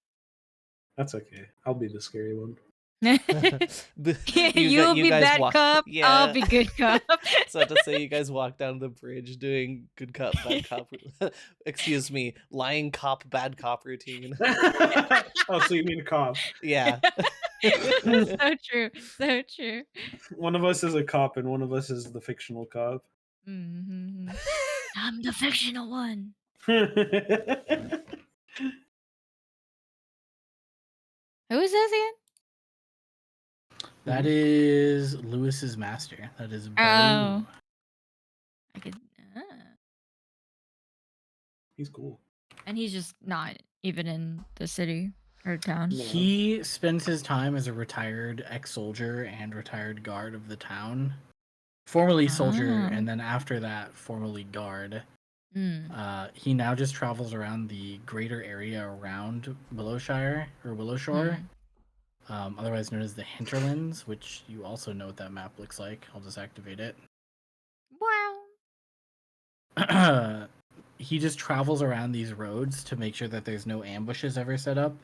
That's okay. I'll be the scary one. You'll be bad cop. Yeah. I'll be good cop. So to say, you guys walk down the bridge doing good cop, bad cop. Excuse me, lying cop, bad cop routine. Oh, so you mean a cop? Yeah. So true. So true. One of us is a cop and one of us is the fictional cop. Mm-hmm. I'm the fictional one. Who is this again? That is Lewis's master. That is Bo. Oh. I could. He's cool. And he's just not even in the city or town. No. He spends his time as a retired ex-soldier and retired guard of the town. Formerly soldier, Ah. and then after that, formerly guard. Mm. He now just travels around the greater area around Willowshire or Willowshore, otherwise known as the Hinterlands, which you also know what that map looks like. I'll just activate it. Wow. He just travels around these roads to make sure that there's no ambushes ever set up,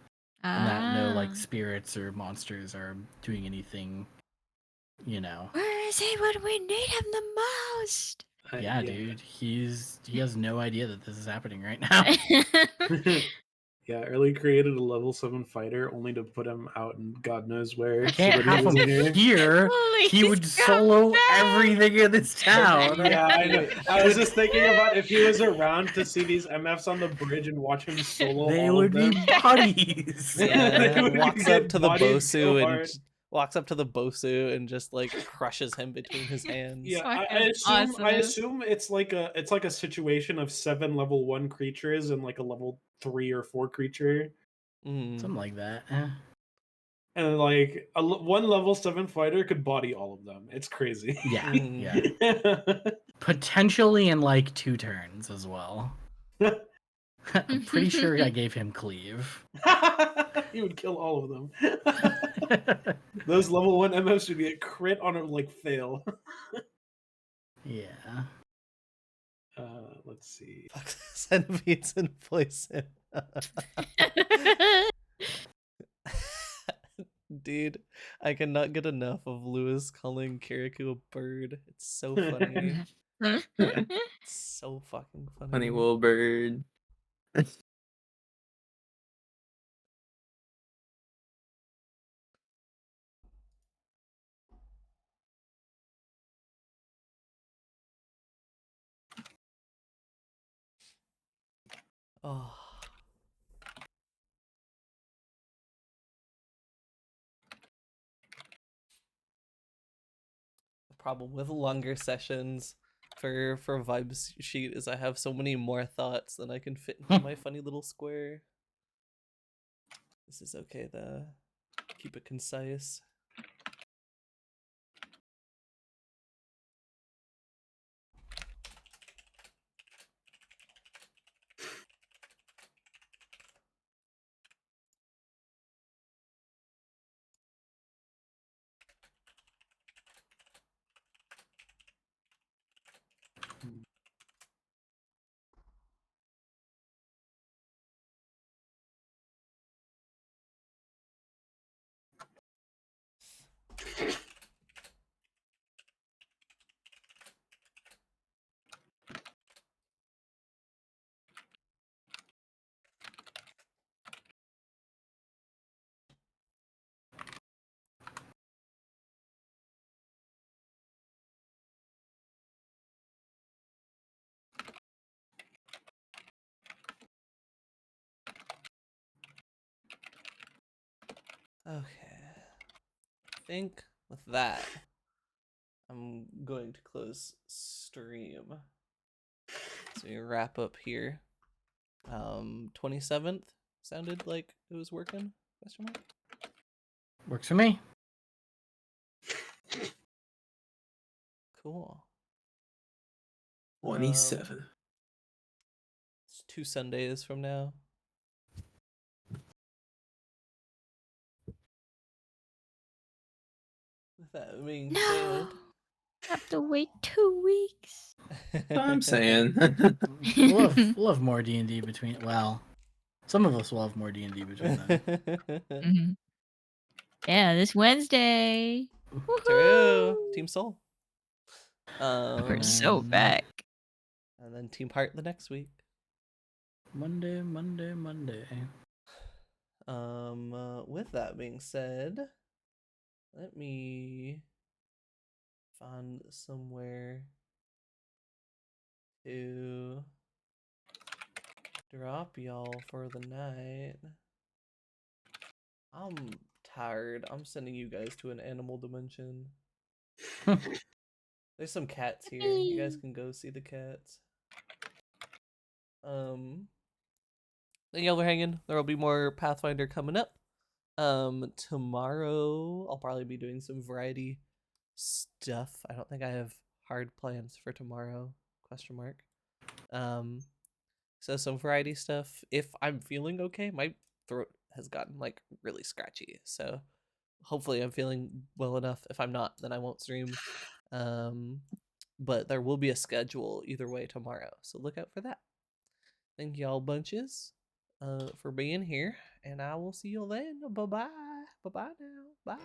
and that no like spirits or monsters are doing anything, you know. Where is he when we need him the most? Yeah, dude. He has no idea that this is happening right now. Yeah, Early created a level 7 fighter only to put him out in God knows where. I can't so that he have him wasn't here. here. He would Please come solo back. everything in this town. Yeah, I know. I was just thinking about if he was around to see these MFs on the bridge and watch him solo They all would of them. be buddies. They would walks get up to the bodied so Bosu hard. and walks up to the Bosu and just like crushes him between his hands. Yeah, Fucking I awesome. assume it's like a situation of 7 level 1 creatures and like a level 3 or 4 creature. Something like that. And like one level 7 fighter could body all of them. It's crazy. Yeah, Mm. yeah. Potentially in like 2 turns as well. I'm pretty sure I gave him cleave. He would kill all of them. Those level 1 MFs should get crit on a like fail. Yeah. Let's see. Fuck centipedes in poison. Dude, I cannot get enough of Lewis calling Kirikou a bird. It's so funny. It's so fucking funny. Honey wool bird. Oh. The problem with longer sessions for vibes sheet is I have so many more thoughts than I can fit into my funny little square. This is okay though. Keep it concise. Okay. I think with that, I'm going to close stream. So we wrap up here. 27th sounded like it was working? Question mark? Works for me. Cool. 27. It's 2 Sundays from now. With that being No. I have to wait 2 weeks. said, I'm saying. We'll have more D&D between. Well, some of us will have more D&D between then. Mhm. Yeah, this Wednesday. True. Woohoo! Team Soul. We're so Um, back. And then Team Heart the next week. Monday. With that being said, let me find somewhere to drop y'all for the night. I'm tired. I'm sending you guys to an animal dimension. There's some cats here. You guys can go see the cats. Thank y'all for hanging. There will be more Pathfinder coming up. Tomorrow I'll probably be doing some variety stuff. I don't think I have hard plans for tomorrow. Question mark. So some variety stuff. If I'm feeling okay, my throat has gotten like really scratchy. So hopefully I'm feeling well enough. If I'm not, then I won't stream. But there will be a schedule either way tomorrow. So look out for that. Thank y'all bunches for being here. And I will see you then. Bye-bye. Bye-bye now. Bye.